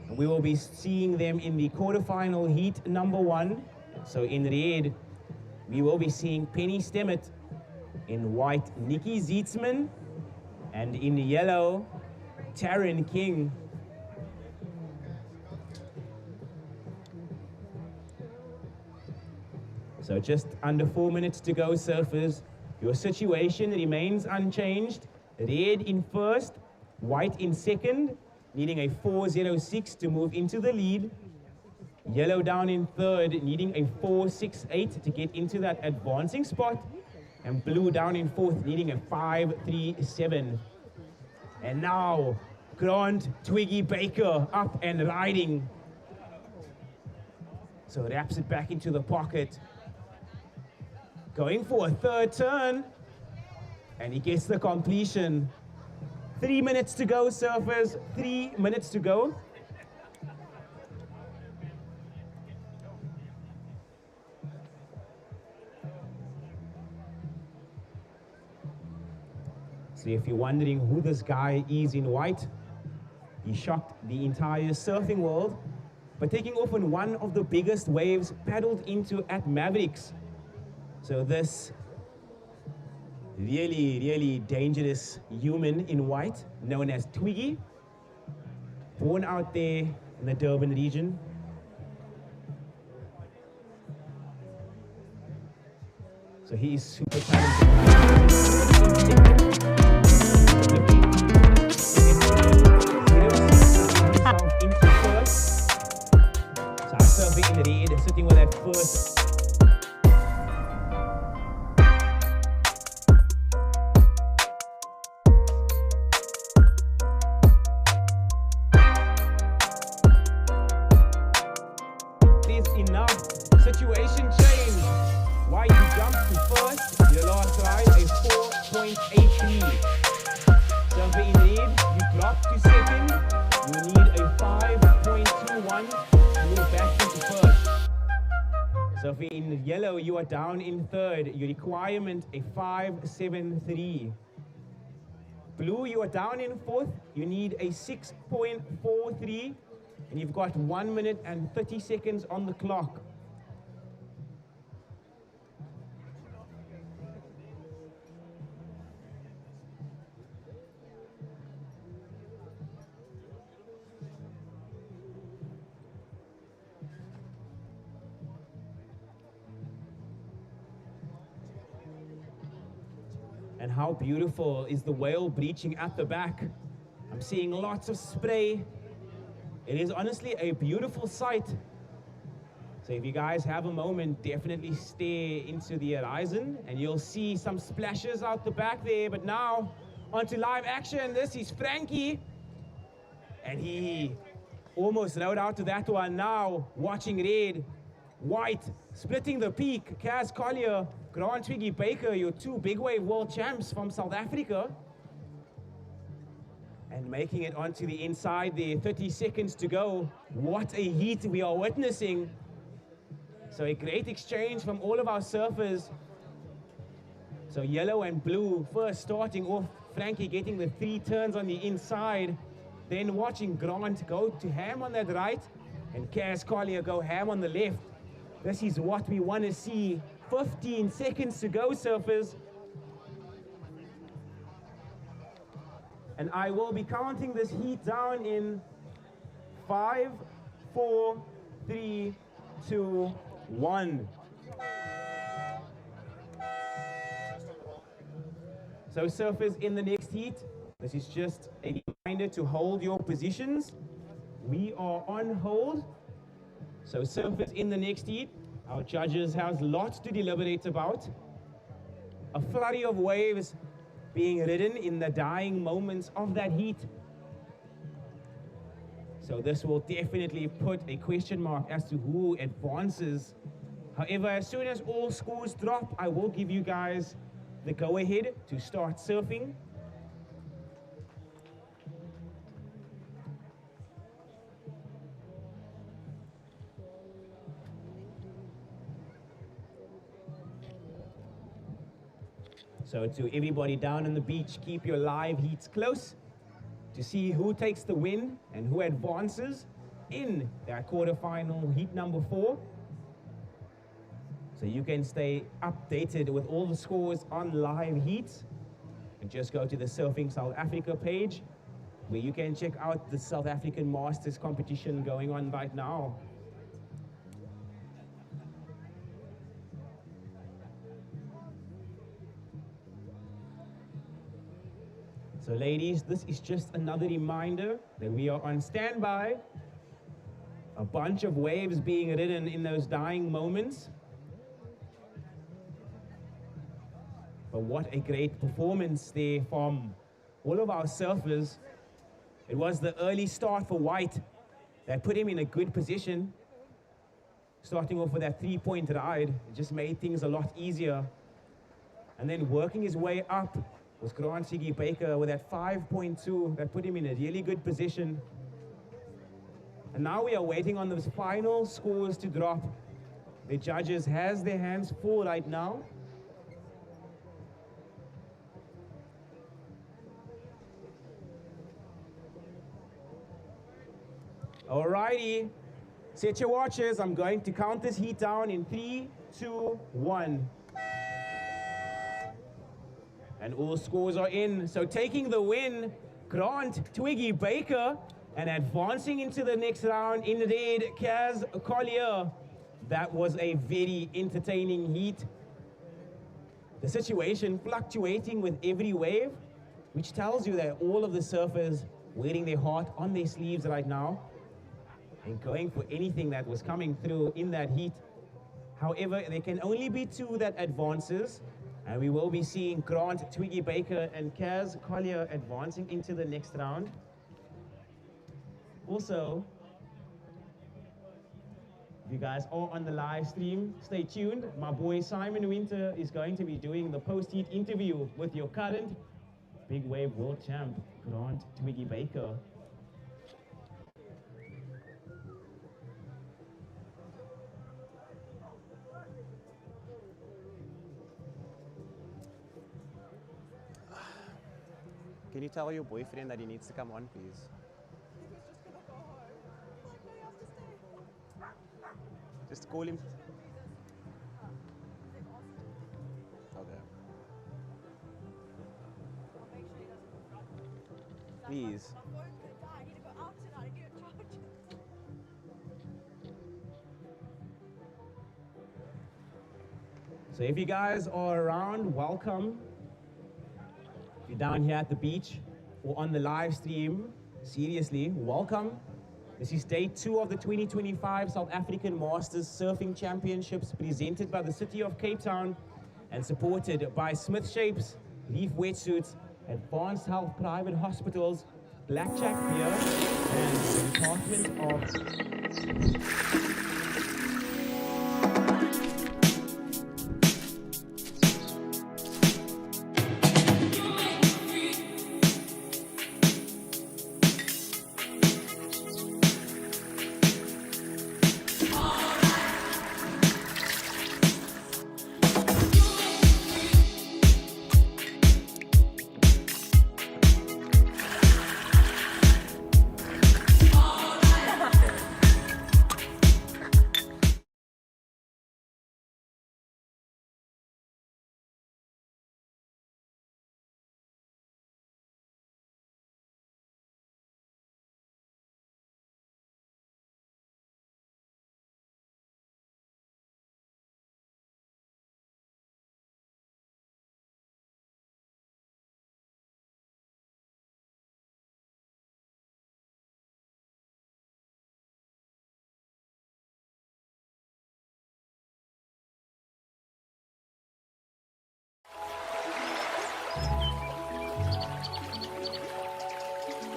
And we will be seeing them in the quarterfinal heat number 1. So in red, we will be seeing Penny Stemmet. In white, Nikki Zietzman. And in yellow, Taryn King. So just under 4 minutes to go, surfers. Your situation remains unchanged. Red in first, white in second, needing a 4.06 to move into the lead. Yellow down in third, needing a 4.68 to get into that advancing spot. And blue down in fourth, needing a 5.37. And now, Grant Twiggy Baker up and riding. So wraps it back into the pocket. Going for a third turn. And he gets the completion. 3 minutes to go, surfers. 3 minutes to go. So if you're wondering who this guy is in white, he shocked the entire surfing world by taking off on one of the biggest waves paddled into at Mavericks. So this really, really dangerous human in white, known as Twiggy, born out there in the Durban region. So he is super talented. Into first. So I'm surfing in the red, sitting with that first. Enough. Situation change. Why you jumped to first, your last ride a 4.83. Surfing in red, you dropped to second, you need a 5.21 to move back into first. Surfing in yellow, you are down in third, your requirement a 5.73. Blue, you are down in fourth, you need a 6.43. And you've got 1 minute and 30 seconds on the clock. And how beautiful is the whale breaching at the back. I'm seeing lots of spray. It is honestly a beautiful sight. So if you guys have a moment, definitely stare into the horizon and you'll see some splashes out the back there. But now, onto live action. This is Frankie. And he almost rode out to that one. Now, watching red, white, splitting the peak. Kaz Collier, Grant Twiggy Baker, your two big wave world champs from South Africa. And making it onto the inside there, 30 seconds to go. What a heat we are witnessing. So a great exchange from all of our surfers. So yellow and blue first starting off, Frankie getting the 3 turns on the inside. Then watching Grant go to ham on that right and Kaz Collier go ham on the left. This is what we want to see. 15 seconds to go, surfers. And I will be counting this heat down in 5, 4, 3, 2, 1. So surfers in the next heat, this is just a reminder to hold your positions. We are on hold. So surfers in the next heat, our judges have lots to deliberate about. A flurry of waves being ridden in the dying moments of that heat. So this will definitely put a question mark as to who advances. However, as soon as all scores drop, I will give you guys the go-ahead to start surfing. So to everybody down on the beach, keep your live heats close to see who takes the win and who advances in that quarterfinal heat number 4. So you can stay updated with all the scores on live heats. And just go to the Surfing South Africa page where you can check out the South African Masters competition going on right now. So ladies, this is just another reminder that we are on standby. A bunch of waves being ridden in those dying moments. But what a great performance there from all of our surfers. It was the early start for White that put him in a good position. Starting off with that 3-point ride, it just made things a lot easier. And then working his way up was Grant Twiggy Baker with that 5.2 that put him in a really good position. And now we are waiting on those final scores to drop. The judges has their hands full right now. Alrighty, set your watches. I'm going to count this heat down in 3, 2, 1. And all scores are in. So taking the win, Grant Twiggy Baker, and advancing into the next round in red, Kaz Collier. That was a very entertaining heat. The situation fluctuating with every wave, which tells you that all of the surfers wearing their heart on their sleeves right now and going for anything that was coming through in that heat. However, there can only be 2 that advances, and we will be seeing Grant Twiggy Baker and Kaz Collier advancing into the next round. Also, if you guys are on the live stream, stay tuned. My boy Simon Winter is going to be doing the post-heat interview with your current big wave world champ, Grant Twiggy Baker. Can you tell your boyfriend that he needs to come on, please? Just call him. Okay. Please. So if you guys are around, welcome. If you're down here at the beach or on the live stream, seriously, welcome. This is day 2 of the 2025 South African Masters Surfing Championships presented by the City of Cape Town and supported by Smith Shapes, Reef Wetsuits, Advanced Health Private Hospitals, Blackjack Beer, and the Department of...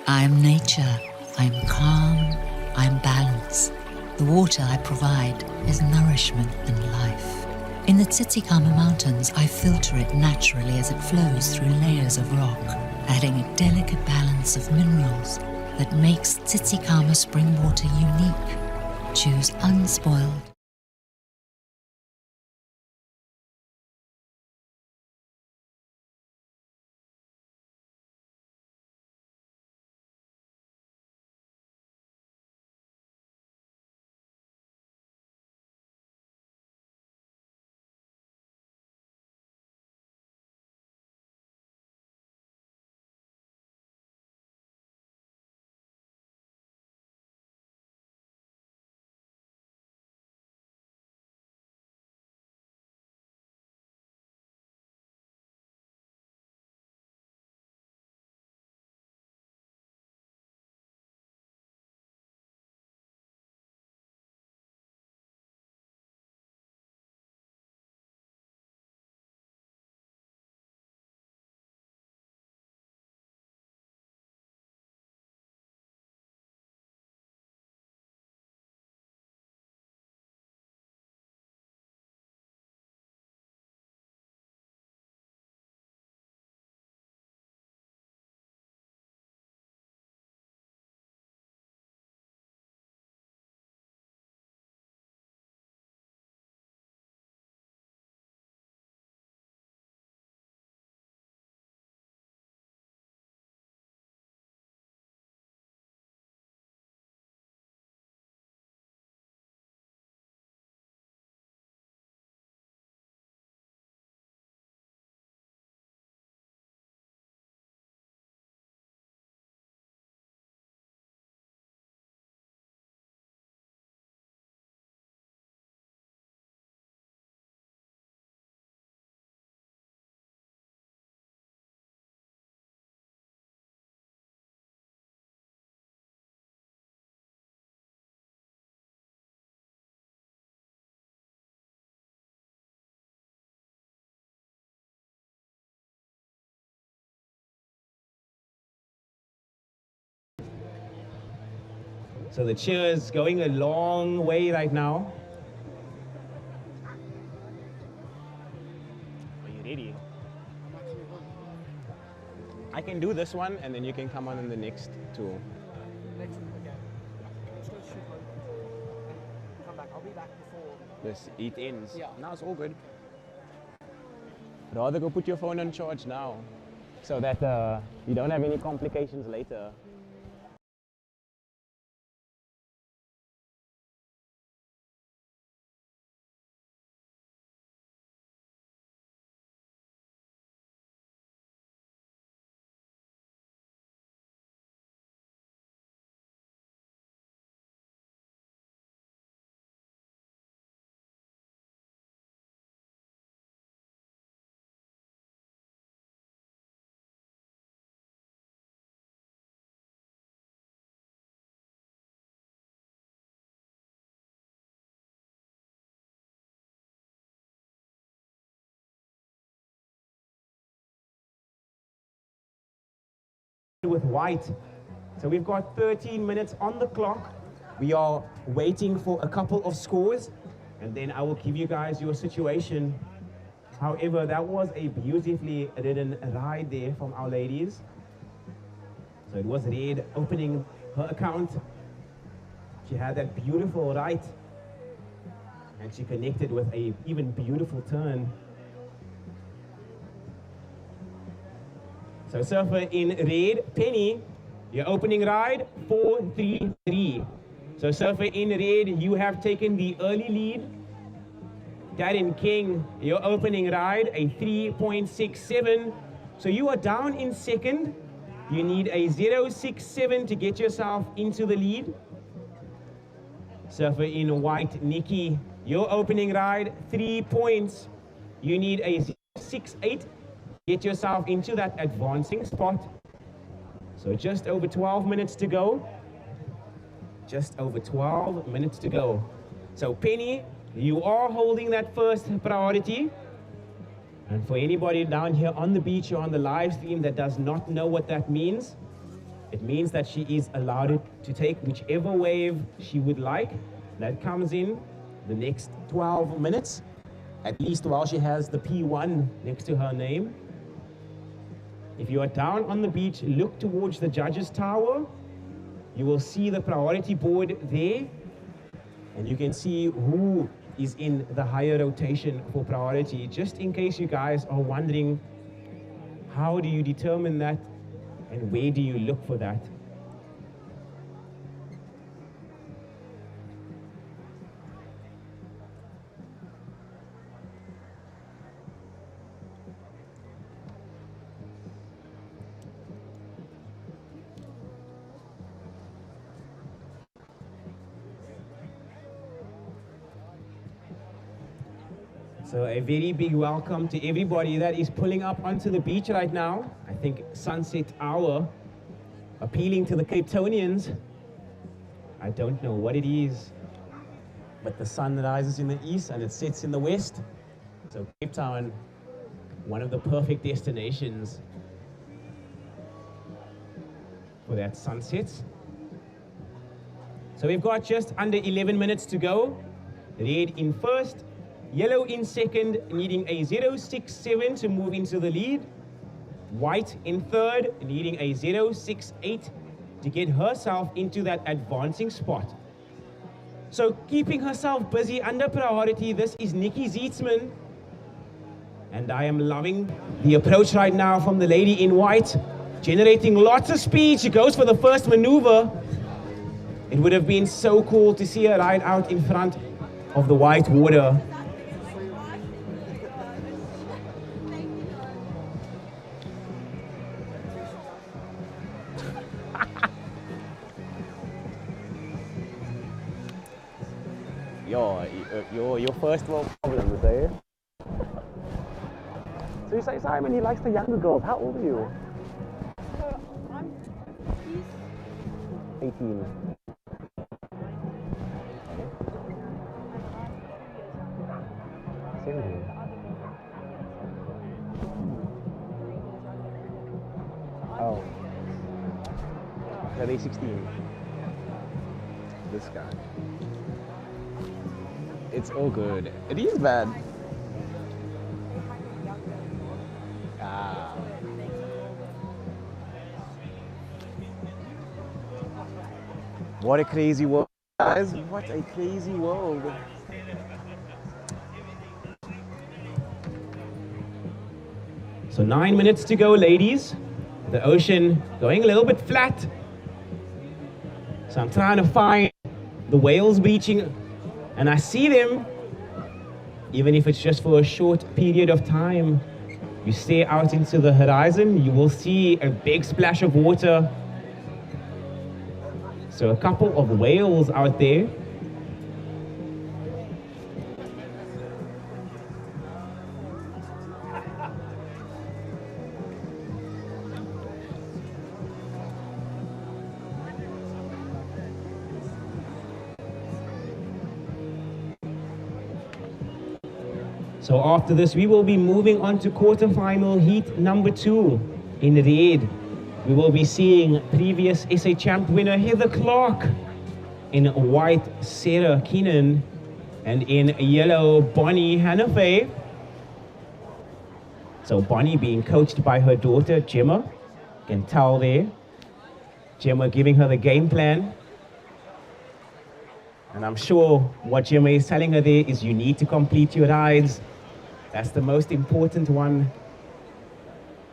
I'm nature, I'm calm, I'm balance. The water I provide is nourishment and life. In the Tsitsikamma Mountains, I filter it naturally as it flows through layers of rock, adding a delicate balance of minerals that makes Tsitsikamma spring water unique. Choose unspoiled. So the cheer is going a long way right now. Are you ready? I can do this one and then you can come on in the next two. Next, okay. Let's go shoot home. Come back. I'll be back before. This it ends. Yeah. Now it's all good. Rather go put your phone on charge now so that you don't have any complications later. with white. So we've got 13 minutes on the clock. We are waiting for a couple of scores, and then I will give you guys your situation. However, that was a beautifully ridden ride there from our ladies. So it was Red opening her account. She had that beautiful right, and she connected with a even beautiful turn. So surfer in red, Penny, your opening ride, 4.33. So surfer in red, you have taken the early lead. Darren King, your opening ride, a 3.67. So you are down in second. You need a 0.67 to get yourself into the lead. Surfer in white, Nikki, your opening ride, 3 points. You need a 0.68. Get yourself into that advancing spot. So just over 12 minutes to go. Just over 12 minutes to go. So Penny, you are holding that first priority. And for anybody down here on the beach or on the live stream that does not know what that means, it means that she is allowed to take whichever wave she would like. That comes in the next 12 minutes, at least while she has the P1 next to her name. If you are down on the beach, look towards the judges' tower. You will see the priority board there, and you can see who is in the higher rotation for priority. Just in case you guys are wondering, how do you determine that, and where do you look for that? So a very big welcome to everybody that is pulling up onto the beach right now. I think sunset hour, appealing to the Cape Townians. I don't know what it is, but the sun rises in the east and it sets in the west. So Cape Town, one of the perfect destinations for that sunset. So we've got just under 11 minutes to go. Red in first. Yellow in second, needing a 0.67 to move into the lead. White in third, needing a 0.68 to get herself into that advancing spot. So keeping herself busy under priority, this is Nikki Zeetsman. And I am loving the approach right now from the lady in white, generating lots of speed. She goes for the first maneuver. It would have been so cool to see her ride out in front of the white water. Your first world problem, eh? So you say Simon, he likes the younger girls. How old are you? I'm 18. Oh. So they're 16. This guy. It's all good. It is bad. Ah. What a crazy world, guys. What a crazy world. So 9 minutes to go, ladies. The ocean going a little bit flat. So I'm trying to find the whales bleaching, and I see them, even if it's just for a short period of time. You stare out into the horizon, you will see a big splash of water. So a couple of whales out there. So after this, we will be moving on to quarterfinal heat number 2 in red. we will be seeing previous SA champ winner Heather Clark. In white, Sarah Keenan. And in yellow, Bonnie Hannafay. So Bonnie being coached by her daughter, Gemma. You can tell there. Gemma giving her the game plan. And I'm sure what Gemma is telling her there is you need to complete your rides. That's the most important one.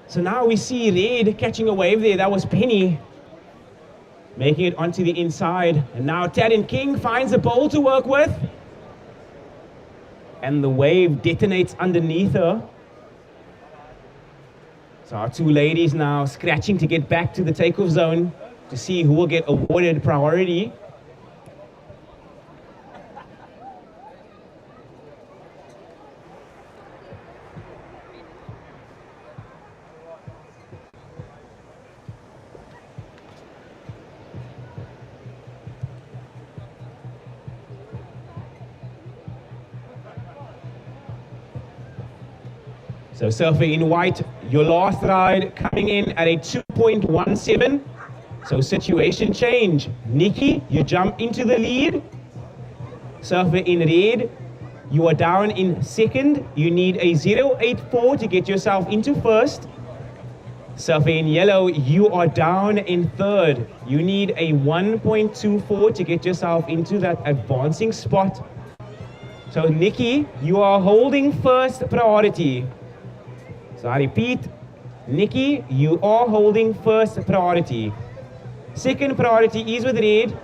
So now we see Red catching a wave there. That was Penny. Making it onto the inside. And now Taryn King finds a pole to work with. And the wave detonates underneath her. So our two ladies now scratching to get back to the takeoff zone to see who will get awarded priority. So surfer in white, your last ride coming in at a 2.17. So situation change. Nikki, you jump into the lead. Surfer in red, you are down in second. You need a 0.84 to get yourself into first. Surfer in yellow, you are down in third. You need a 1.24 to get yourself into that advancing spot. So Nikki, you are holding first priority. So I repeat, Nikki, you are holding first priority. Second priority is with red.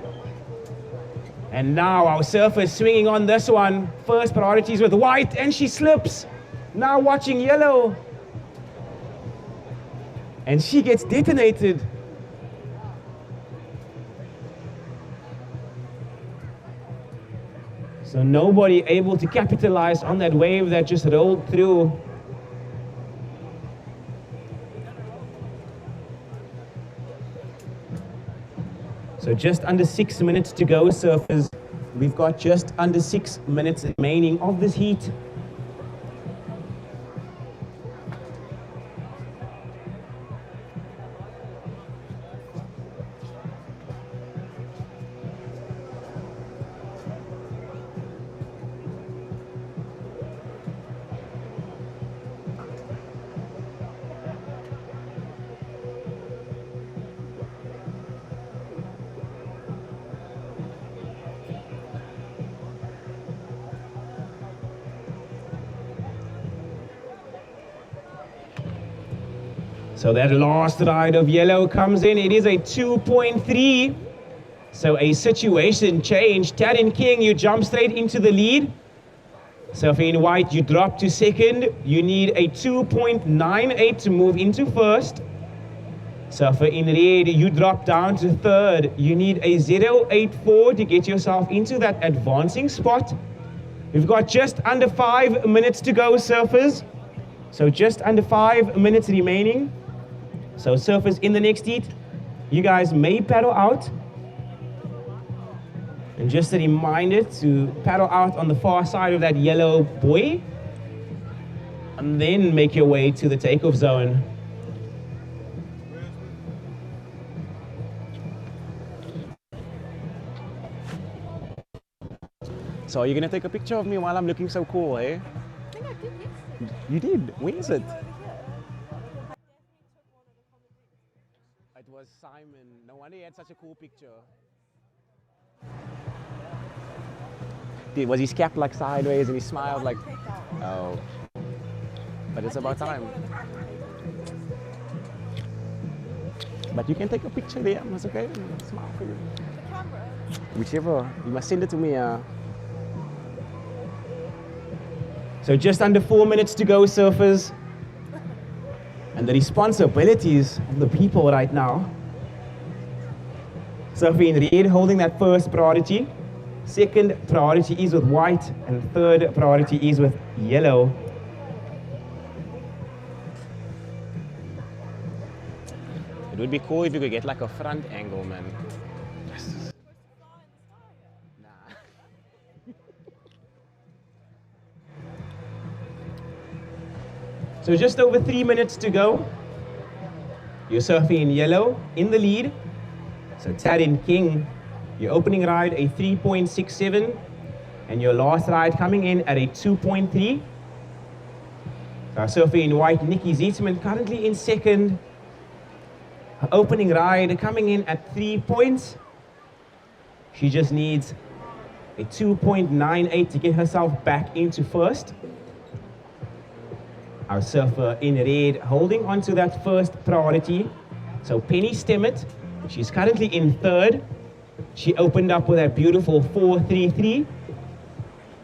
And now our surfer is swinging on this one. First priority is with white, and she slips. Now watching yellow. And she gets detonated. So nobody able to capitalize on that wave that just rolled through. So just under 6 minutes to go, surfers. We've got just under 6 minutes remaining of this heat. So that last ride of yellow comes in. It is a 2.3. So a situation change. Taryn King, you jump straight into the lead. Surfer in white, you drop to second. You need a 2.98 to move into first. Surfer in red, you drop down to third. You need a 0.84 to get yourself into that advancing spot. We've got just under 5 minutes to go, surfers. So just under 5 minutes remaining. So surfers in the next heat, you guys may paddle out. And just a reminder to paddle out on the far side of that yellow buoy. And then make your way to the takeoff zone. So you're gonna take a picture of me while I'm looking so cool, eh? I think I did yesterday. You did? Where is it? It was Simon. No wonder he had such a cool picture. Was his cap like sideways and he smiled like... Oh. But it's about time. But you can take a picture there. That's okay. Smile for you. The camera? Whichever. You must send it to me. So just under 4 minutes to go, surfers. And the responsibilities of the people right now. Surfer in red, holding that first priority. Second priority is with white, and third priority is with yellow. It would be cool if you could get like a front angle, man. Yes. Nah. So just over 3 minutes to go. You're surfing in yellow in the lead. So Taryn King, your opening ride a 3.67, and your last ride coming in at a 2.3. So surfing in white, Nikki Zietzman currently in second. Her opening ride coming in at 3 points. She just needs a 2.98 to get herself back into first. Our surfer in red holding on to that first priority. So Penny Stemmet, she's currently in third. She opened up with a beautiful 4.33.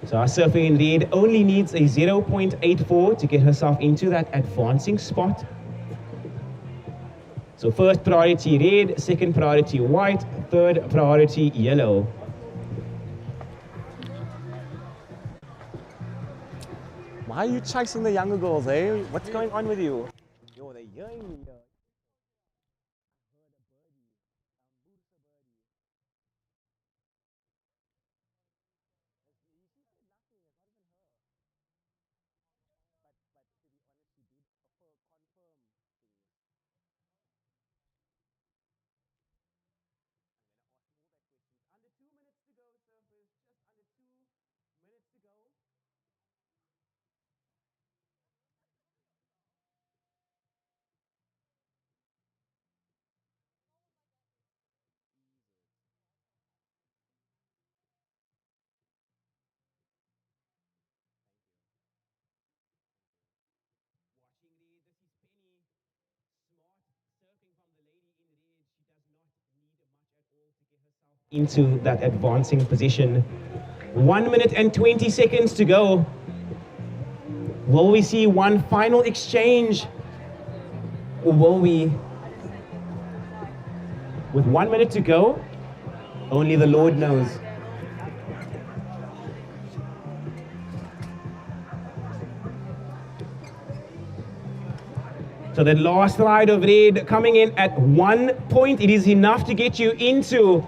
So our surfer in red only needs a 0.84 to get herself into that advancing spot. So first priority red, second priority white, third priority yellow. Why are you chasing the younger girls, eh? What's going on with you? Yo, they're yelling me here. Into that advancing position. 1 minute and 20 seconds to go. Will we see one final exchange? Or will we, with 1 minute to go, only the Lord knows. So that last ride of red coming in at 1 point, it is enough to get you into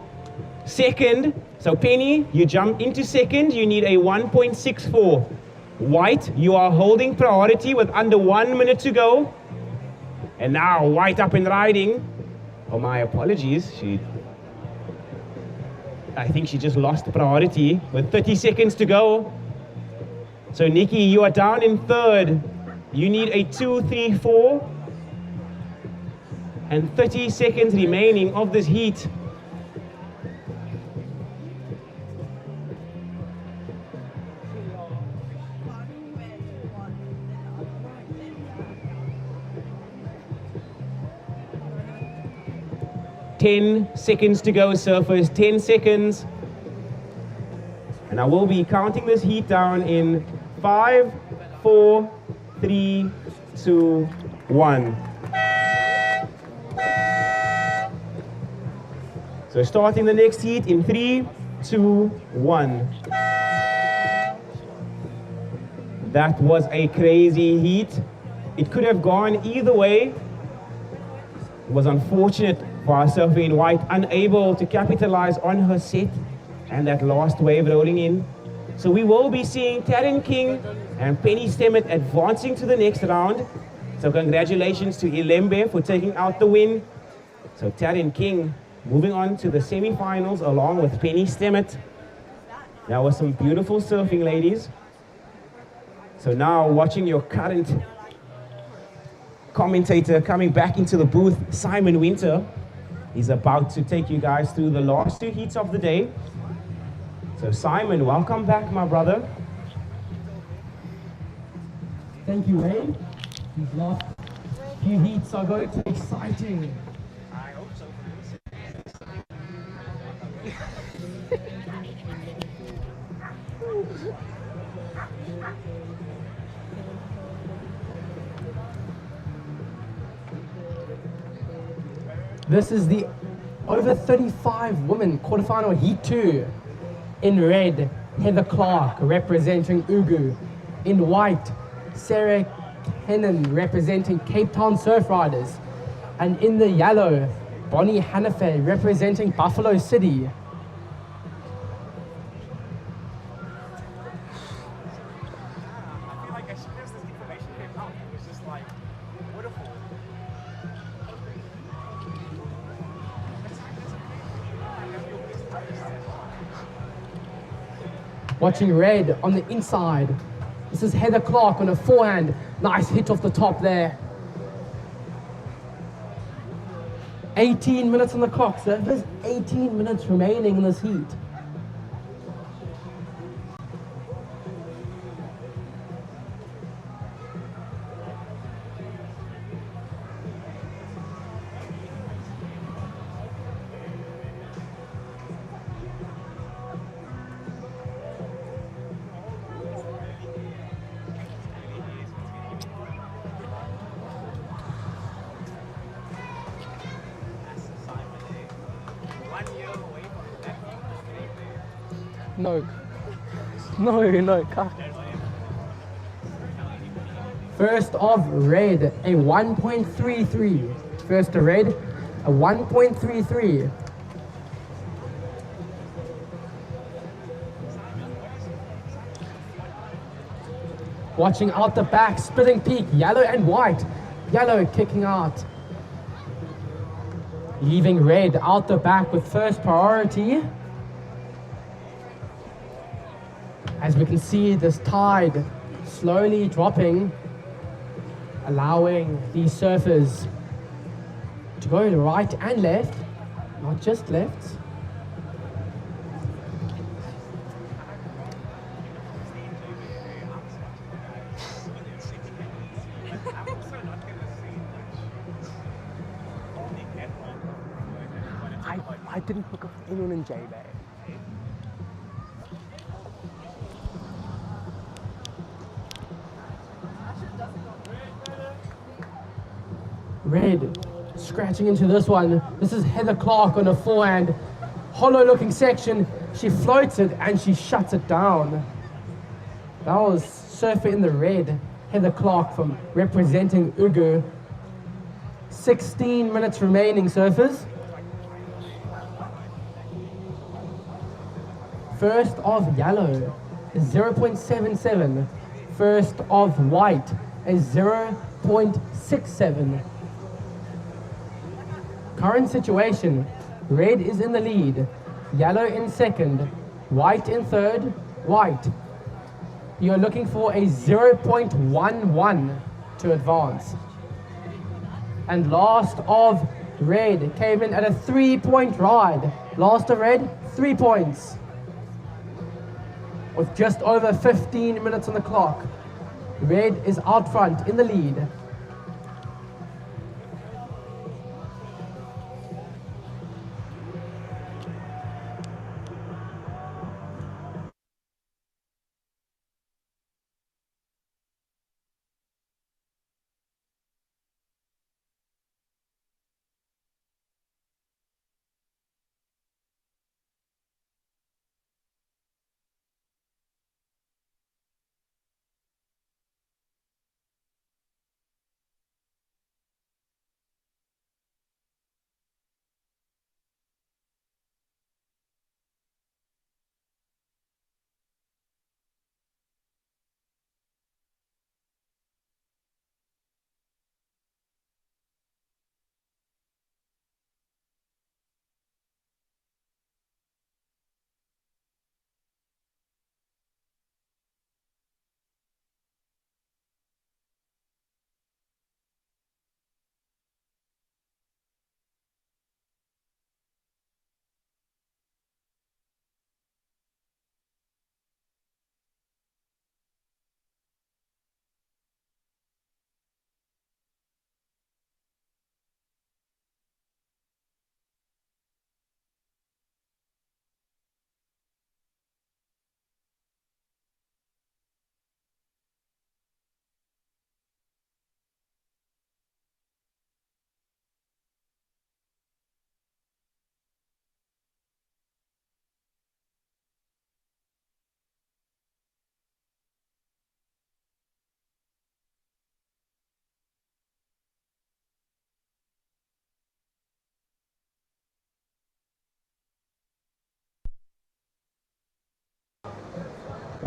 second. So Penny, you jump into second, you need a 1.64. White, you are holding priority with under 1 minute to go. And now White up and riding. Oh, my apologies. I think she just lost priority with 30 seconds to go. So Nikki, you are down in third. You need a 2.34. And 30 seconds remaining of this heat. Ten seconds to go, surfers. 10 seconds. And I will be counting this heat down in 5, 4, 3, 2, 1. So starting the next heat in 3, 2, 1. That was a crazy heat. It could have gone either way. It was unfortunate for our surfer in white, unable to capitalize on her set and that last wave rolling in. So we will be seeing Taryn King and Penny Stemmet advancing to the next round. So congratulations to Ilembe for taking out the win. So Taryn King moving on to the semi-finals along with Penny Stemmet. That was some beautiful surfing, ladies. So now watching your current commentator coming back into the booth, Simon Winter. He's about to take you guys through the last two heats of the day. So Simon, welcome back, my brother. Thank you, Wayne. These last few heats are going to be exciting. I hope so. This is the over 35 women quarterfinal heat 2. In red, Heather Clark representing Ugu. In white, Sarah Kennan representing Cape Town Surf Riders. And in the yellow, Bonnie Hanafe representing Buffalo City. I feel like as soon as this information came out, it was just like, what a fool. Watching red on the inside. This is Heather Clark on a forehand. Nice hit off the top there. 18 minutes on the clock, so there's 18 minutes remaining in this heat. No, cut. First of red, a 1.33. First to red, a 1.33. Watching out the back, splitting peak, yellow and white. Yellow kicking out. Leaving red out the back with first priority. As we can see, this tide slowly dropping, allowing these surfers to go right and left, not just left. I didn't hook up with anyone in J-Bay. Red scratching into this one. This is Heather Clark on a forehand. Hollow looking section. She floats it and she shuts it down. That was surfer in the red. Heather Clark from representing Ugu. 16 minutes remaining, surfers. First of yellow is 0.77. First of white is 0.67. Current situation, red is in the lead, yellow in second, white in third, white. You're looking for a 0.11 to advance. And last of red came in at a 3-point ride. Last of red, 3 points. With just over 15 minutes on the clock, red is out front in the lead.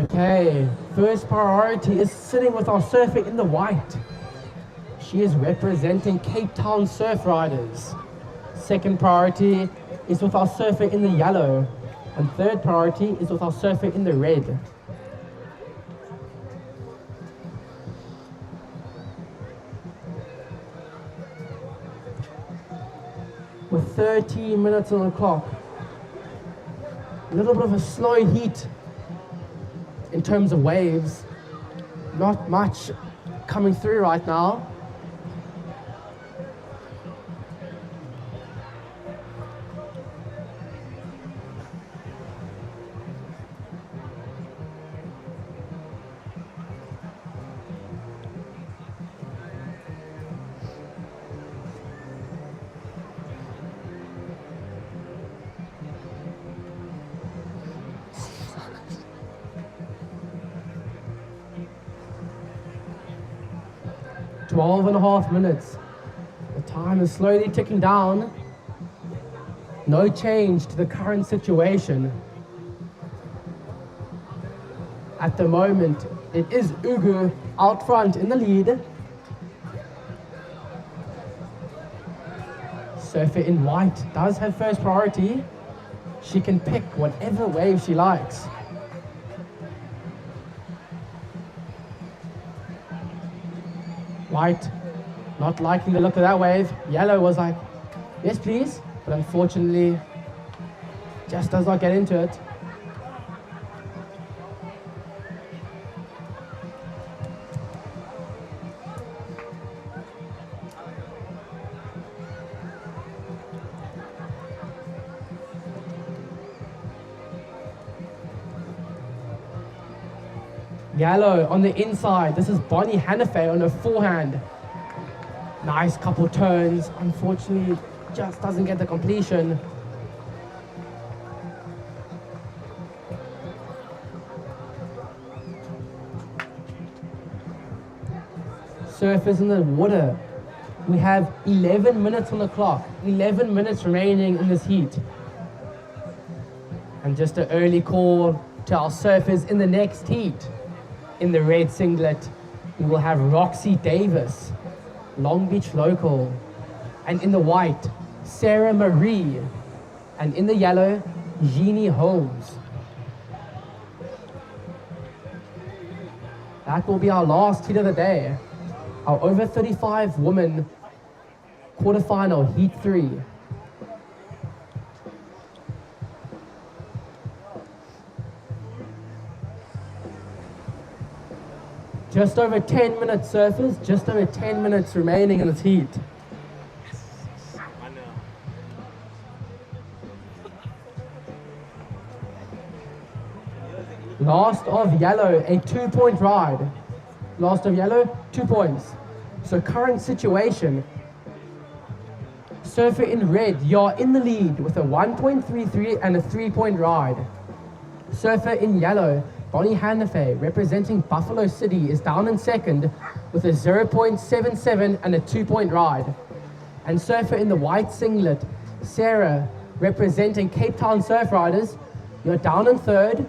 Okay, first priority is sitting with our surfer in the white. She is representing Cape Town Surf Riders. Second priority is with our surfer in the yellow. And third priority is with our surfer in the red. With 13 minutes on the clock. A little bit of a slow heat in terms of waves. Not much coming through right now. Twelve and a half minutes. The time is slowly ticking down. No change to the current situation. At the moment, it is Ugu out front in the lead. Surfer in white does have first priority. She can pick whatever wave she likes. White, not liking the look of that wave. Yellow was like, yes please, but unfortunately, just does not get into it. Yellow on the inside. This is Bonnie Hannafay on her forehand. Nice couple turns. Unfortunately, just doesn't get the completion. Surfers in the water. We have 11 minutes on the clock. 11 minutes remaining in this heat. And just an early call to our surfers in the next heat. In the red singlet, we will have Roxy Davis, Long Beach local. And in the white, Sarah Marie. And in the yellow, Jeannie Holmes. That will be our last heat of the day. Our over 35 women quarterfinal heat 3. Just over 10 minutes surfers, just over 10 minutes remaining in this heat. Last of yellow, a 2-point ride. Last of yellow, 2 points. So current situation, surfer in red, you're in the lead with a 1.33 and a 3-point ride. Surfer in yellow, Bonnie Hannafay, representing Buffalo City, is down in second with a 0.77 and a 2-point ride. And surfer in the white singlet, Sarah, representing Cape Town Surf Riders, you're down in third.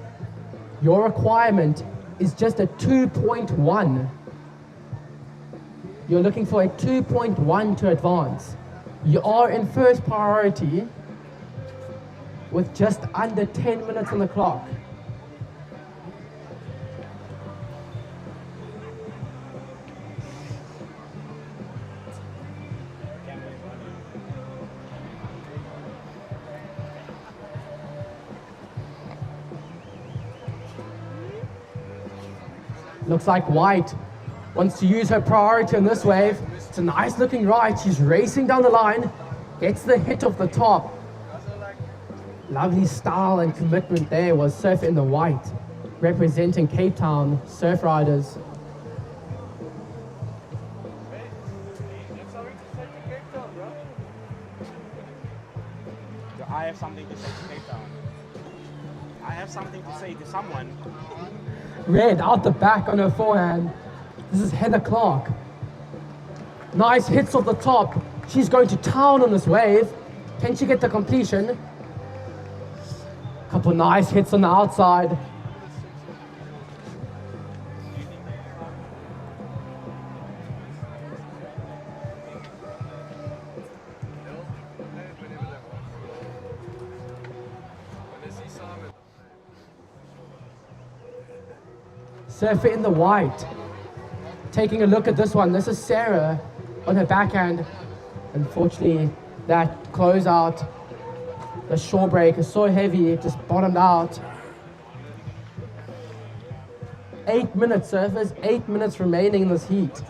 Your requirement is just a 2.1. You're looking for a 2.1 to advance. You are in first priority with just under 10 minutes on the clock. Looks like White wants to use her priority on this wave. It's a nice looking ride. She's racing down the line, gets the hit off the top. Lovely style and commitment there was Surfer in the White, representing Cape Town Surf Riders. Do I have something to say to Cape Town? I have something to say to someone. Red out the back on her forehand. This is Heather Clark. Nice hits off the top. She's going to town on this wave. Can she get the completion? Couple nice hits on the outside. Surfer in the white. Taking a look at this one, this is Sarah on her backhand. Unfortunately, that closeout, the shore break is so heavy, it just bottomed out. 8 minutes, surfers, 8 minutes remaining in this heat.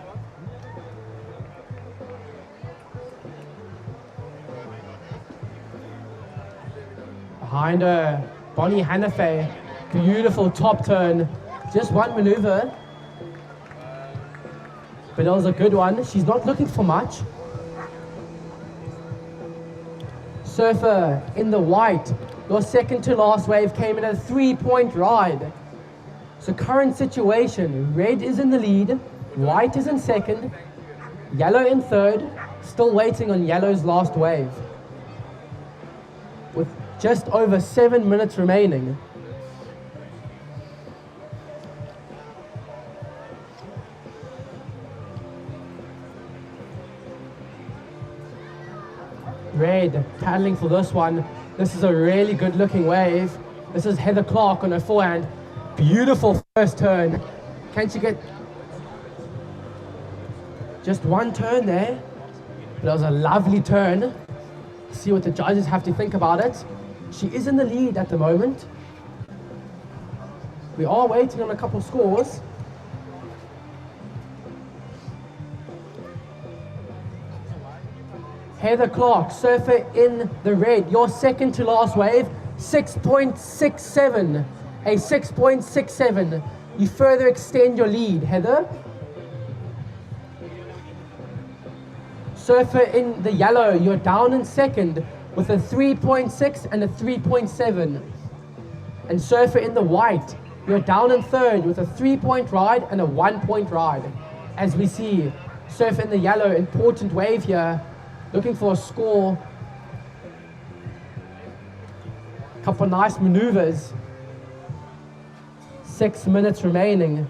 Behind her, Bonnie Hannafay, beautiful top turn. Just one maneuver, but it was a good one. She's not looking for much. Surfer in the white, your second to last wave came in a 3-point ride. So current situation, red is in the lead, white is in second, yellow in third, still waiting on yellow's last wave. With just over 7 minutes remaining. Red paddling for this one. This is a really good looking wave. This is Heather Clark on her forehand. Beautiful first turn. Can she get just one turn there? But that was a lovely turn. See what the judges have to think about it. She is in the lead at the moment. We are waiting on a couple scores. Heather Clark, surfer in the red. Your second to last wave, 6.67. A 6.67. You further extend your lead, Heather. Surfer in the yellow, you're down in second with a 3.6 and a 3.7. And surfer in the white, you're down in third with a 3-point ride and a 1-point ride. As we see, surfer in the yellow, important wave here. Looking for a score. Couple nice maneuvers. 6 minutes remaining.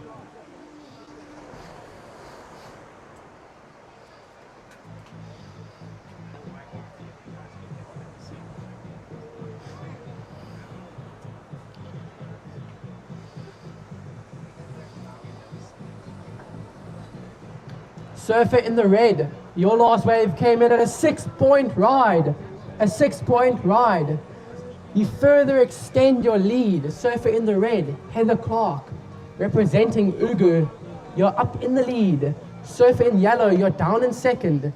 Surfer in the red. Your last wave came in at a 6-point ride. A 6-point ride. You further extend your lead. Surfer in the red, Heather Clark, representing Ugu. You're up in the lead. Surfer in yellow, you're down in second.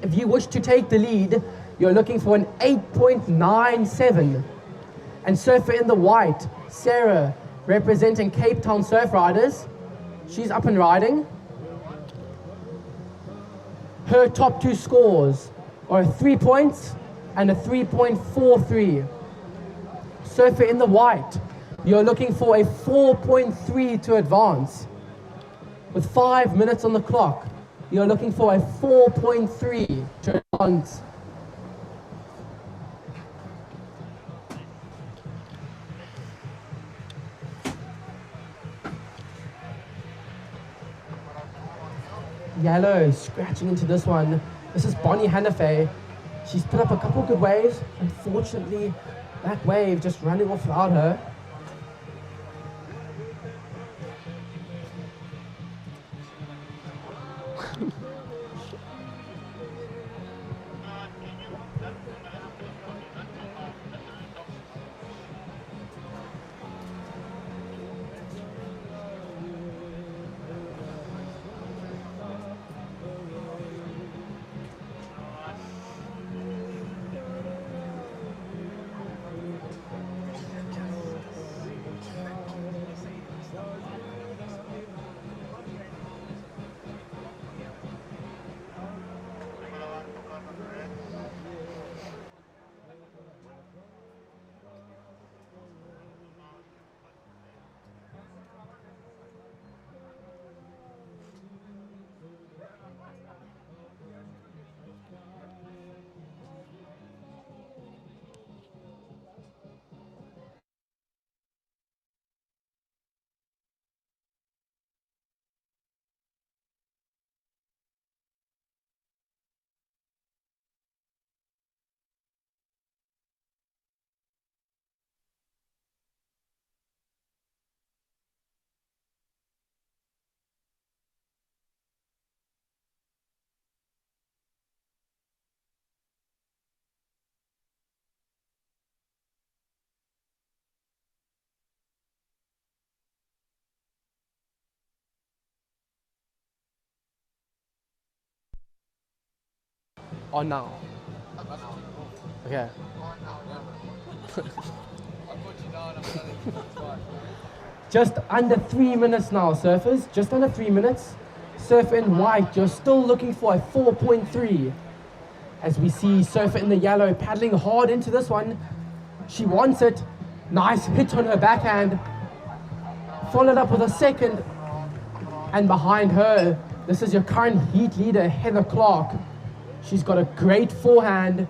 If you wish to take the lead, you're looking for an 8.97. And surfer in the white, Sarah, representing Cape Town Surf Riders. She's up and riding. Her top two scores are 3 points and a 3.43. Surfer in the white, you're looking for a 4.3 to advance. With 5 minutes on the clock, you're looking for a 4.3 to advance. Yellow scratching into this one. This is Bonnie Hannafay. She's put up a couple good waves. Unfortunately, that wave just running off without her. On now. Okay. Just under 3 minutes now, surfers. Just under 3 minutes. Surfer in white, you're still looking for a 4.3. As we see surfer in the yellow paddling hard into this one. She wants it. Nice hit on her backhand. Followed up with a second. And behind her, this is your current heat leader, Heather Clark. She's got a great forehand.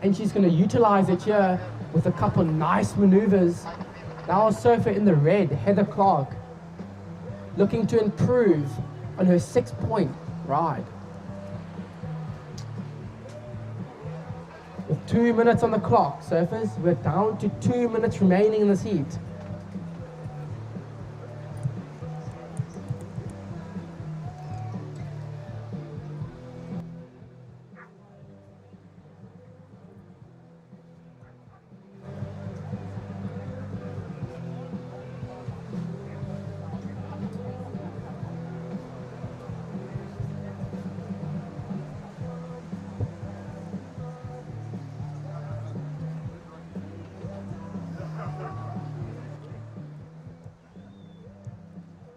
And she's going to utilize it here with a couple nice maneuvers. Now surfer in the red, Heather Clark, looking to improve on her 6-point ride. With 2 minutes on the clock, surfers, we're down to 2 minutes remaining in this heat.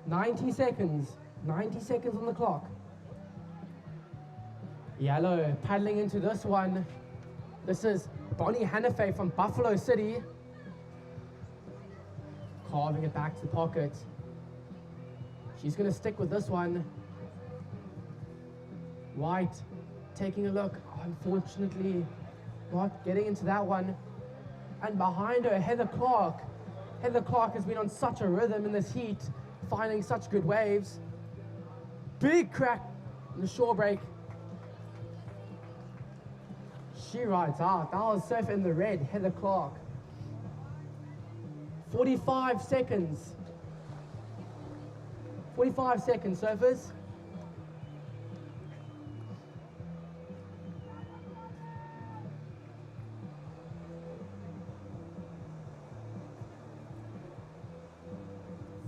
.90 seconds on the clock. Yellow paddling into this one. This is Bonnie Hannafay from Buffalo City. Carving it back to the pocket. She's going to stick with this one. White taking a look. Unfortunately, not getting into that one. And behind her, Heather Clark. Heather Clark has been on such a rhythm in this heat, finding such good waves. Big crack in the shore break. She rides out. That was surfer in the red, Heather Clark. 45 seconds. 45 seconds, surfers.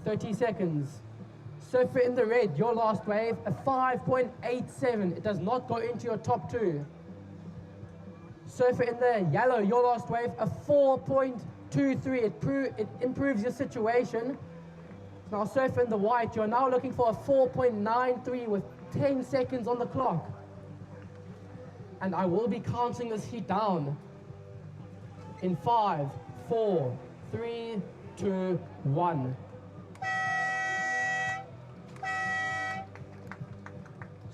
.30 seconds. Surfer in the red, your last wave, a 5.87. It does not go into your top two. Surfer in the yellow, your last wave, a 4.23. It improves your situation. Now surfer in the white, you're now looking for a 4.93 with 10 seconds on the clock. And I will be counting this heat down in 5, 4, 3, 2, 1.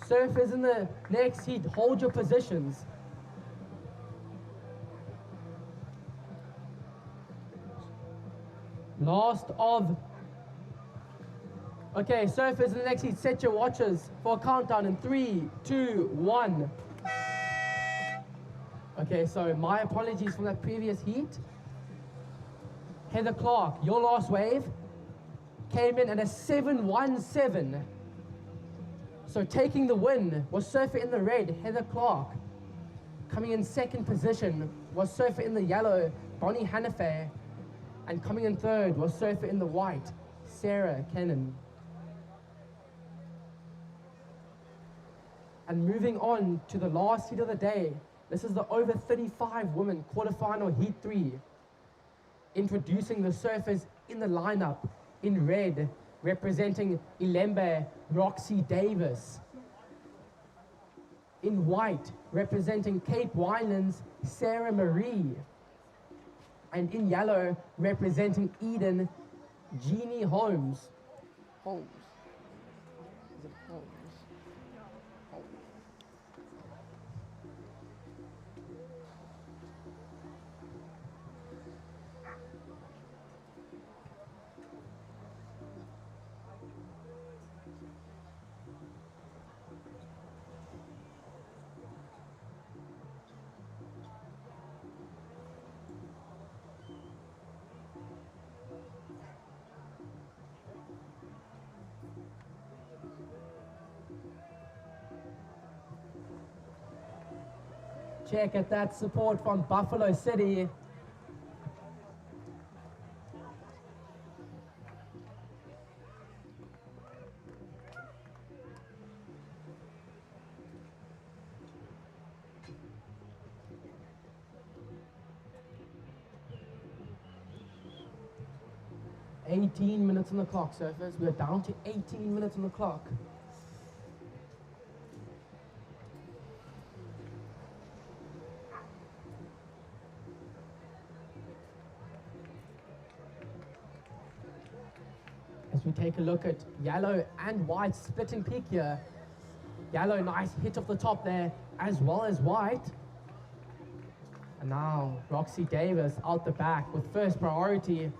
Surfers in the next heat, hold your positions. Last of. Okay, surfers in the next heat, set your watches for a countdown in 3, 2, 1. Okay, so my apologies from that previous heat. Heather Clark, your last wave came in at a 7.17. So taking the win was surfer in the red, Heather Clark. Coming in second position was surfer in the yellow, Bonnie Hannafay. And coming in third was surfer in the white, Sarah Kennan. And moving on to the last heat of the day, this is the over 35 women quarterfinal heat 3. Introducing the surfers in the lineup in red, representing Ilembe Roxy Davis. In white, representing Cape Winelands, Sarah Marie. And in yellow, representing Eden, Jeannie Holmes. Holmes. Is it Holmes? Check at that support from Buffalo City. 18 minutes on the clock, surfers. We're down to 18 minutes on the clock. As we take a look at yellow and white splitting peak here. Yellow, nice hit off the top there, as well as white. And now Roxy Davis out the back with first priority.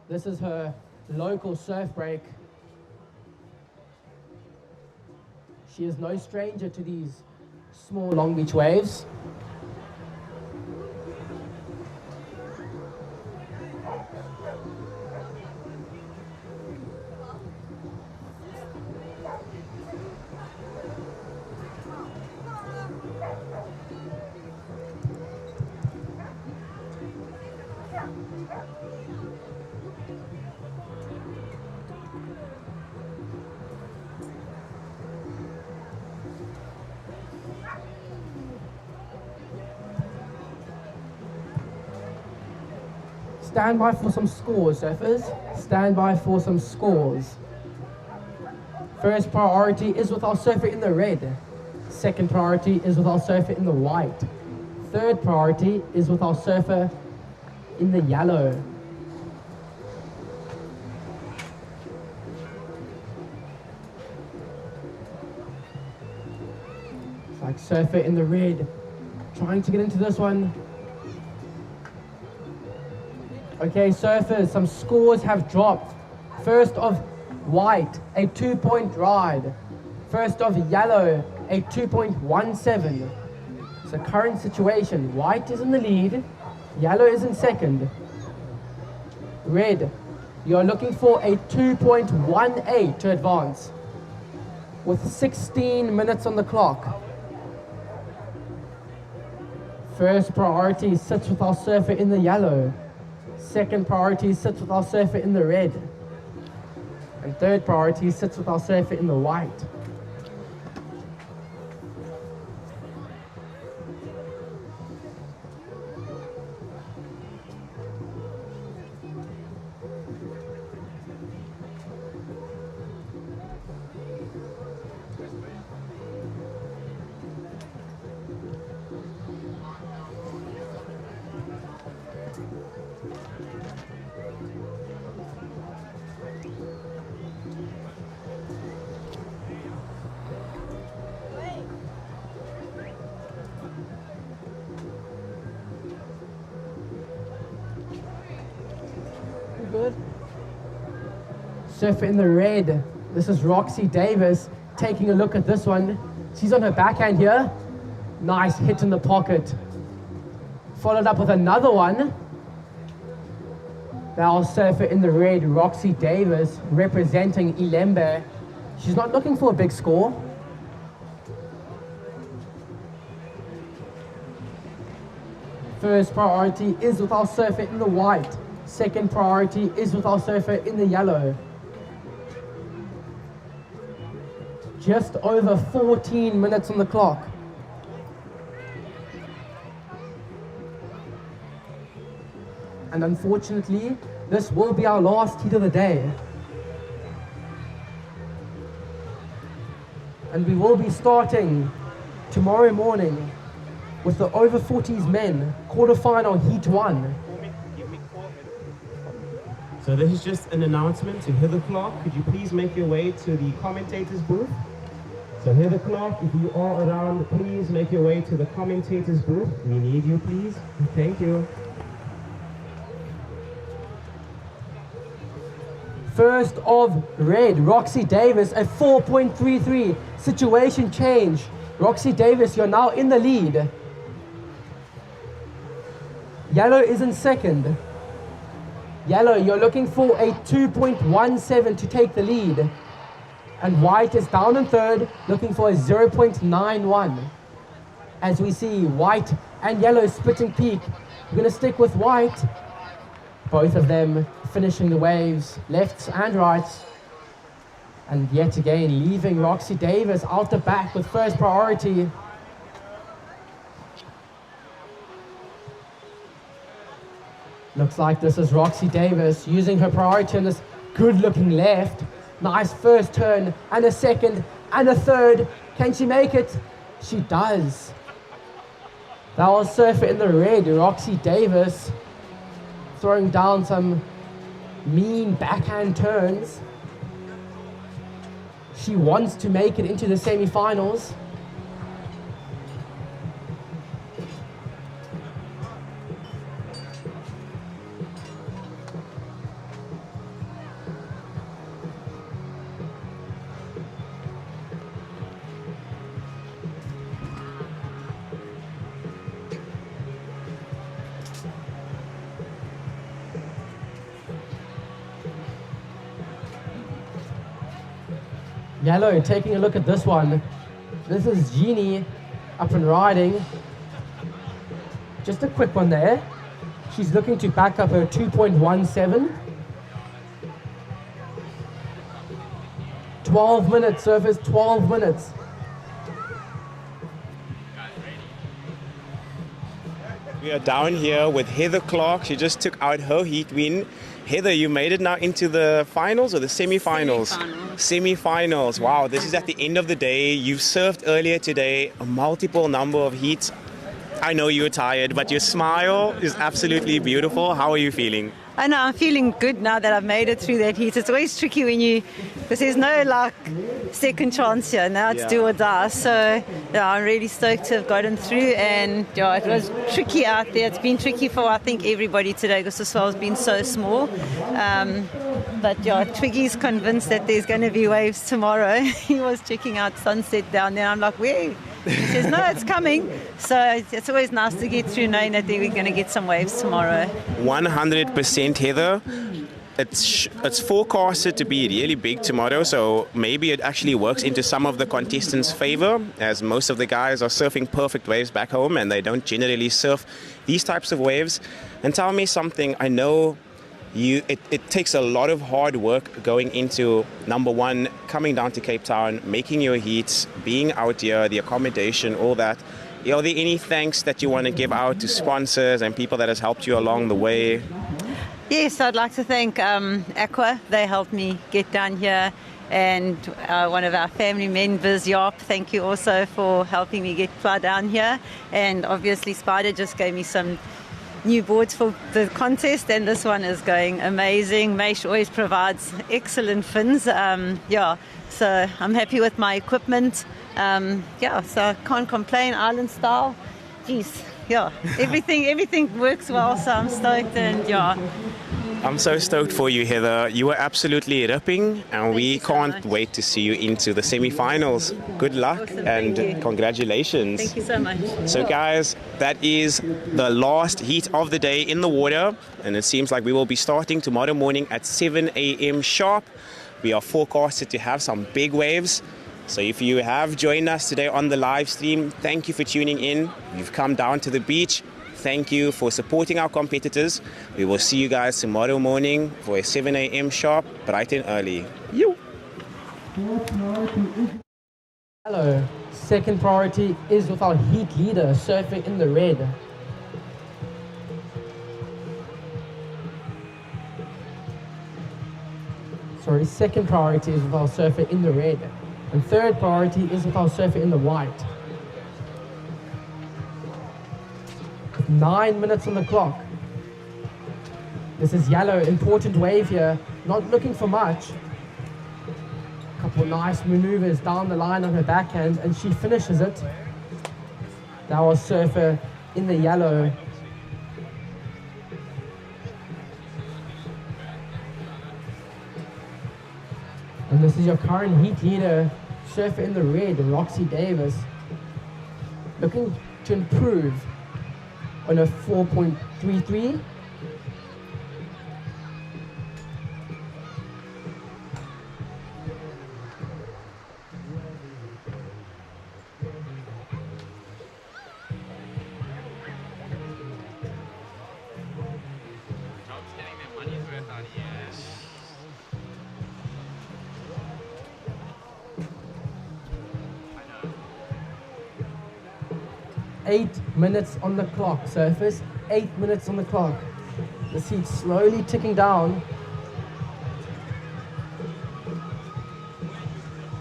This is her local surf break. She is no stranger to these small Long Beach waves. Stand by for some scores, surfers. Stand by for some scores. First priority is with our surfer in the red. Second priority is with our surfer in the white. Third priority is with our surfer in the yellow. It's like surfer in the red, trying to get into this one. Okay, surfers, some scores have dropped. First of white, a 2-point ride. First of yellow, a 2.17. So current situation, white is in the lead, yellow is in second. Red, you're looking for a 2.18 to advance, with 16 minutes on the clock. First priority sits with our surfer in the yellow. Second priority sits with our surfer in the red. And third priority sits with our surfer in the white. Good. Surfer in the red. This is Roxy Davis taking a look at this one. She's on her backhand here. Nice hit in the pocket. Followed up with another one. Now surfer in the red, Roxy Davis, representing Ilembe. She's not looking for a big score. First priority is with our surfer in the white. Second priority is with our surfer in the yellow. Just over 14 minutes on the clock. And unfortunately, this will be our last heat of the day. And we will be starting tomorrow morning with the over 40s men quarterfinal heat 1. So this is just an announcement to hear the clock. Could you please make your way to the commentators booth? So hear the clock. If you are around, please make your way to the commentators booth. We need you, please. Thank you. First of red, Roxy Davis, a 4.33. Situation change. Roxy Davis, you're now in the lead. Yellow is in second. Yellow, you're looking for a 2.17 to take the lead. And white is down in third, looking for a 0.91. As we see white and yellow splitting peak. We're going to stick with white. Both of them finishing the waves, lefts and rights. And yet again, leaving Roxy Davis out the back with first priority. Looks like this is Roxy Davis using her priority on this good-looking left. Nice first turn, and a second, and a third. Can she make it? She does. That was surfer in the red, Roxy Davis, throwing down some mean backhand turns. She wants to make it into the semi-finals. Yellow taking a look at this one. This is Jeannie up and riding. Just a quick one there. She's looking to back up her 2.17. 12 minutes, surface, 12 minutes. We are down here with Heather Clark. She just took out her heat win. Heather, you made it now into the finals or the semi-finals? Semi-finals. Wow, this is at the end of the day. You've surfed earlier today, a multiple number of heats. I know you're tired, but your smile is absolutely beautiful. How are you feeling? I know, I'm feeling good now that I've made it through that heat. It's always tricky because there's no like second chance here. Now it's do or die. So yeah, I'm really stoked to have gotten through, and yeah, it was tricky out there. It's been tricky for I think everybody today because the swell's been so small. But yeah, Twiggy's convinced that there's going to be waves tomorrow. He was checking out sunset down there. I'm like, where? He says, no, it's coming. So it's always nice to get through knowing that we're going to get some waves tomorrow. 100% Heather. It's forecasted to be really big tomorrow, so maybe it actually works into some of the contestants' favor, as most of the guys are surfing perfect waves back home and they don't generally surf these types of waves. And tell me something, I know it takes a lot of hard work going into, number one, coming down to Cape Town, making your heats, being out here, the accommodation, all that. Are there any thanks that you want to give out to sponsors and people that has helped you along the way? Yes, I'd like to thank Aqua. They helped me get down here. And one of our family members, Yop, thank you also for helping me get fly down here. And obviously Spider just gave me some new boards for the contest, and this one is going amazing. Maish always provides excellent fins. So I'm happy with my equipment. So I can't complain. Island style, geez, everything works well. So I'm stoked, and I'm so stoked for you, Heather. You were absolutely ripping, and we can't wait to see you into the semi-finals. Good luck. Awesome, and congratulations. Thank you so much. So guys, that is the last heat of the day in the water, and it seems like we will be starting tomorrow morning at 7 a.m. sharp. We are forecasted to have some big waves. So if you have joined us today on the live stream, thank you for tuning in. You've come down to the beach. Thank you for supporting our competitors. We will see you guys tomorrow morning for a 7 a.m. sharp, bright and early. Hello. Second priority is with our heat leader, surfing in the red. Second priority is with our surfer in the red. And third priority is with our surfer in the white. 9 minutes on the clock. This is Yellow, important wave here, not looking for much. Couple nice maneuvers down the line on her backhand, and she finishes it. That was surfer in the yellow. And this is your current heat leader, surfer in the red, Roxy Davis, looking to improve on a 4.33. Eight minutes on the clock, surfers. 8 minutes on the clock. This heat's slowly ticking down.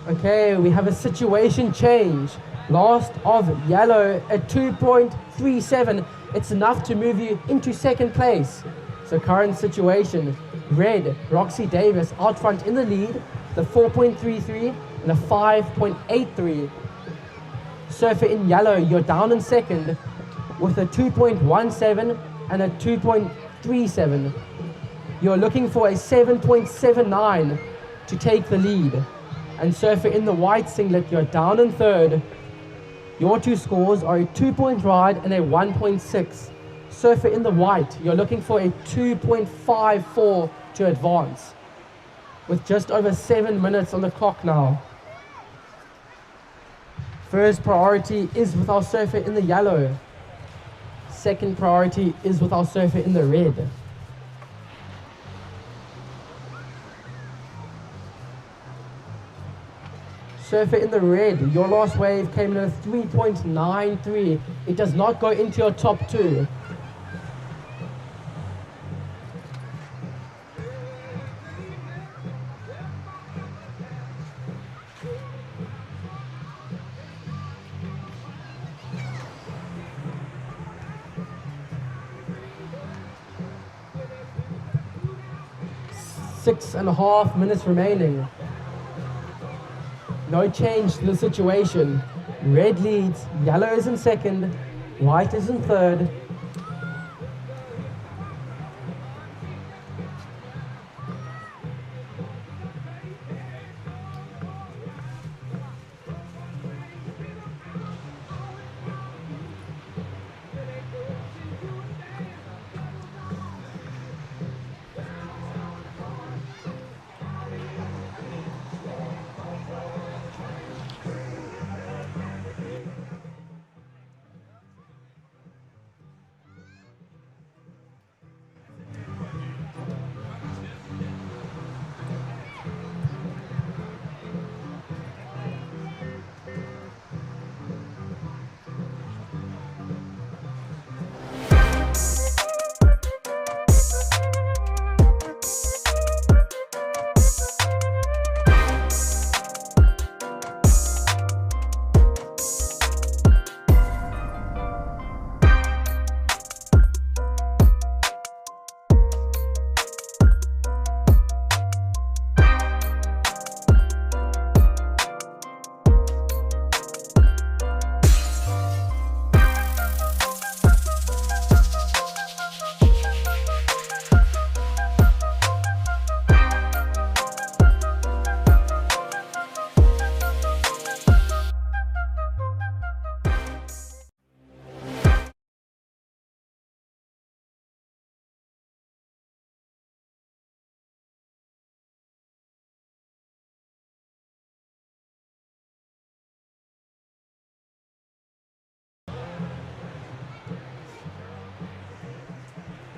Okay, we have a situation change. Last of yellow at 2.37. It's enough to move you into second place. So current situation, red, Roxy Davis out front in the lead, the 4.33 and a 5.83. Surfer in yellow, you're down in second with a 2.17 and a 2.37. You're looking for a 7.79 to take the lead. And surfer in the white singlet, you're down in third. Your two scores are a 2-point ride and a 1.6. Surfer in the white, you're looking for a 2.54 to advance. With just over 7 minutes on the clock now. First priority is with our surfer in the yellow. Second priority is with our surfer in the red. Surfer in the red, your last wave came in at a 3.93. It does not go into your top two. Six and a half minutes remaining. No change to the situation. Red leads, yellow is in second, white is in third.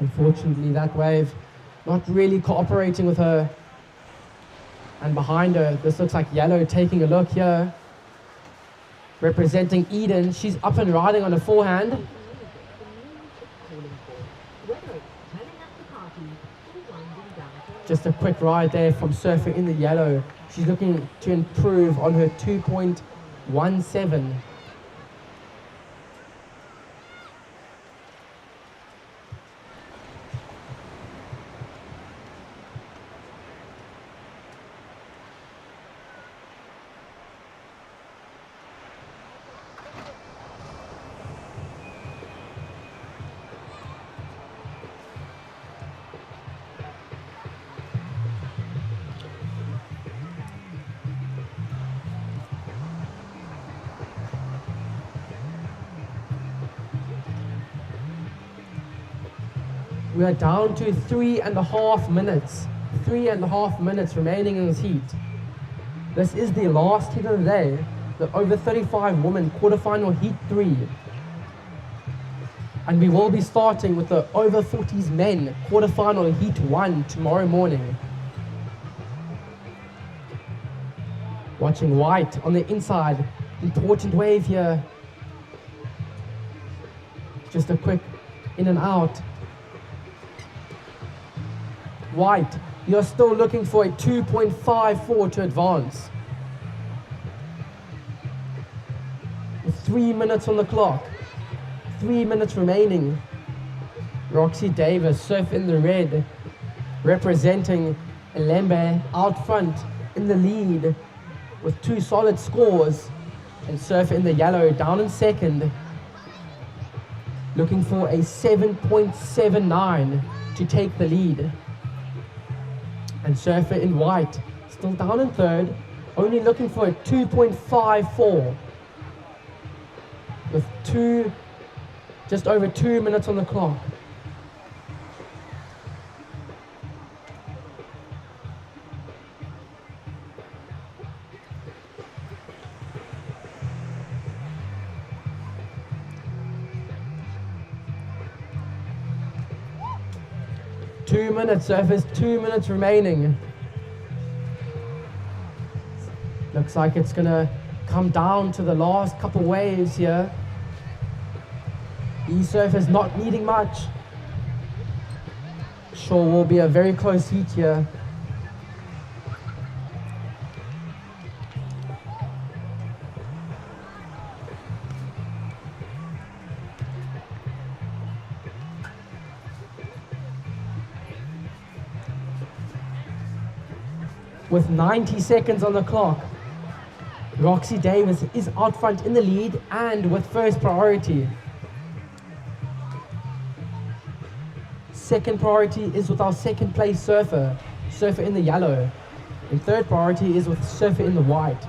Unfortunately, that wave not really cooperating with her. And behind her, this looks like yellow taking a look here. Representing Eden, she's up and riding on a forehand. Just a quick ride there from surfer in the yellow. She's looking to improve on her 2.17. We are down to 3.5 minutes. 3.5 minutes remaining in this heat. This is the last heat of the day, the over 35 women quarterfinal heat 3. And we will be starting with the over 40s men quarterfinal heat 1 tomorrow morning. Watching white on the inside, important wave here. Just a quick in and out. White, you're still looking for a 2.54 to advance. With 3 minutes on the clock. 3 minutes remaining. Roxy Davis, surf in the red, representing Ilembe out front in the lead with 2 solid scores, and surf in the yellow down in second, looking for a 7.79 to take the lead. And surfer in white, still down in third, only looking for a 2.54 with just over 2 minutes on the clock. Surface 2 minutes remaining. Looks like it's gonna come down to the last couple waves here. E-surfers not needing much. Sure will be a very close heat here. With 90 seconds on the clock, Roxy Davis is out front in the lead and with first priority. Second priority is with our second place surfer in the yellow. And third priority is with surfer in the white.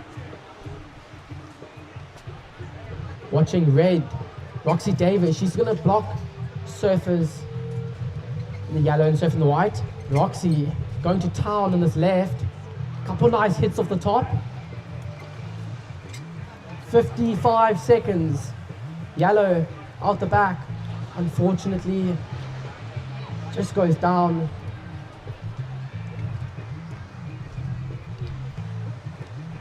Watching red, Roxy Davis, she's gonna block surfers in the yellow and surf in the white. Roxy going to town on this left. Couple nice hits off the top. 55 seconds. Yellow out the back. Unfortunately, just goes down.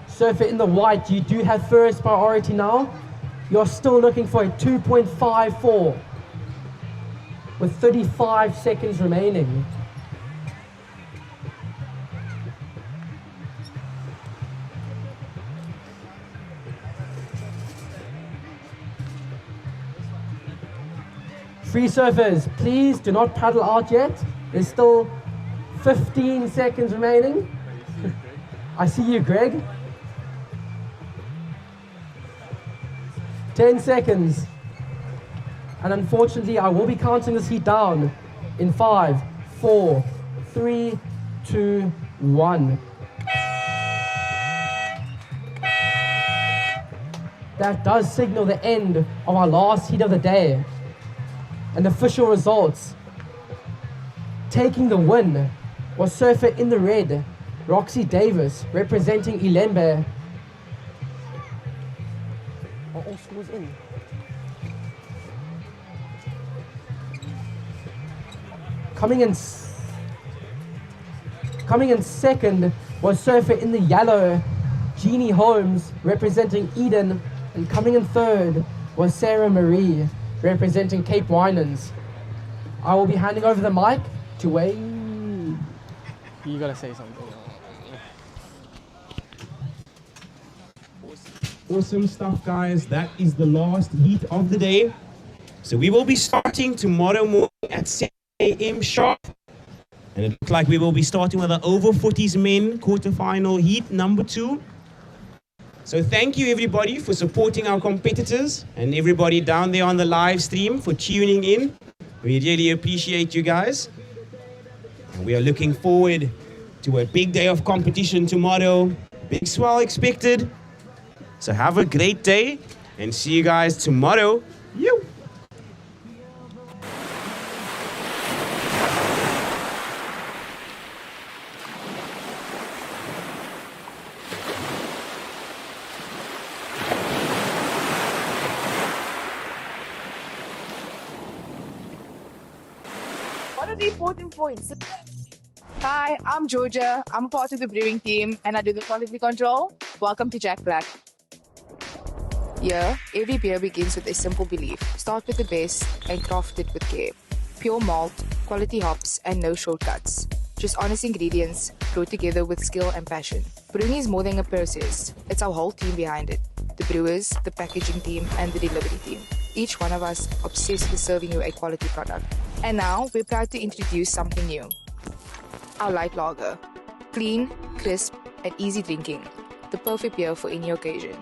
Surfer in the white, you do have first priority now. You're still looking for a 2.54 with 35 seconds remaining. Free surfers, please do not paddle out yet. There's still 15 seconds remaining. I see you, Greg. 10 seconds. And unfortunately, I will be counting this heat down in 5, 4, 3, 2, 1. That does signal the end of our last heat of the day. And the official results. Taking the win was surfer in the red, Roxy Davis, representing Ilembe. Are all scores in? Coming in second was surfer in the yellow, Jeannie Holmes, representing Eden. And coming in third was Sarah Marie, representing Cape Winans. I will be handing over the mic to Wayne. You gotta say something. Awesome stuff, guys. That is the last heat of the day. So we will be starting tomorrow morning at 7 a.m. sharp. And it looks like we will be starting with the over 40s men quarterfinal heat number 2. So thank you everybody for supporting our competitors and everybody down there on the live stream for tuning in. We really appreciate you guys. And we are looking forward to a big day of competition tomorrow. Big swell expected. So have a great day and see you guys tomorrow. You. What are the important points? Hi, I'm Georgia. I'm a part of the brewing team and I do the quality control. Welcome to Jack Black. Here, every beer begins with a simple belief. Start with the best and craft it with care. Pure malt, quality hops, and no shortcuts. Just honest ingredients brought together with skill and passion. Brewing is more than a process. It's our whole team behind it. The brewers, the packaging team, and the delivery team. Each one of us obsessed with serving you a quality product. And now, we're proud to introduce something new. Our light lager. Clean, crisp, and easy drinking. The perfect beer for any occasion.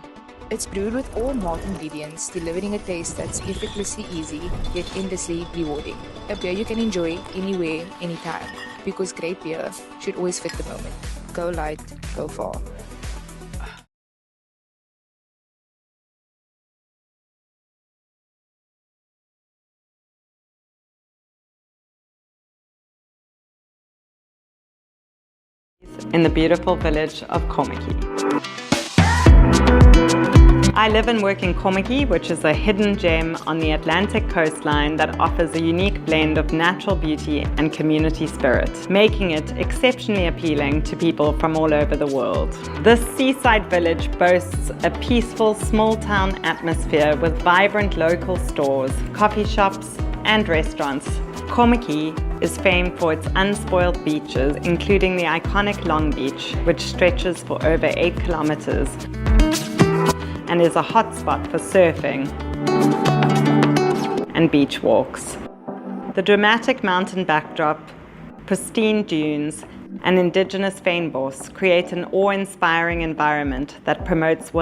It's brewed with all malt ingredients, delivering a taste that's effortlessly easy, yet endlessly rewarding. A beer you can enjoy anywhere, anytime. Because great beer should always fit the moment. Go light, go far. In the beautiful village of Kommetjie. I live and work in Kommetjie, which is a hidden gem on the Atlantic coastline that offers a unique blend of natural beauty and community spirit, making it exceptionally appealing to people from all over the world. This seaside village boasts a peaceful small-town atmosphere with vibrant local stores, coffee shops, and restaurants. Kommetjie is famed for its unspoiled beaches, including the iconic Long Beach, which stretches for over 8 kilometers and is a hotspot for surfing and beach walks. The dramatic mountain backdrop, pristine dunes, and indigenous fynbos create an awe-inspiring environment that promotes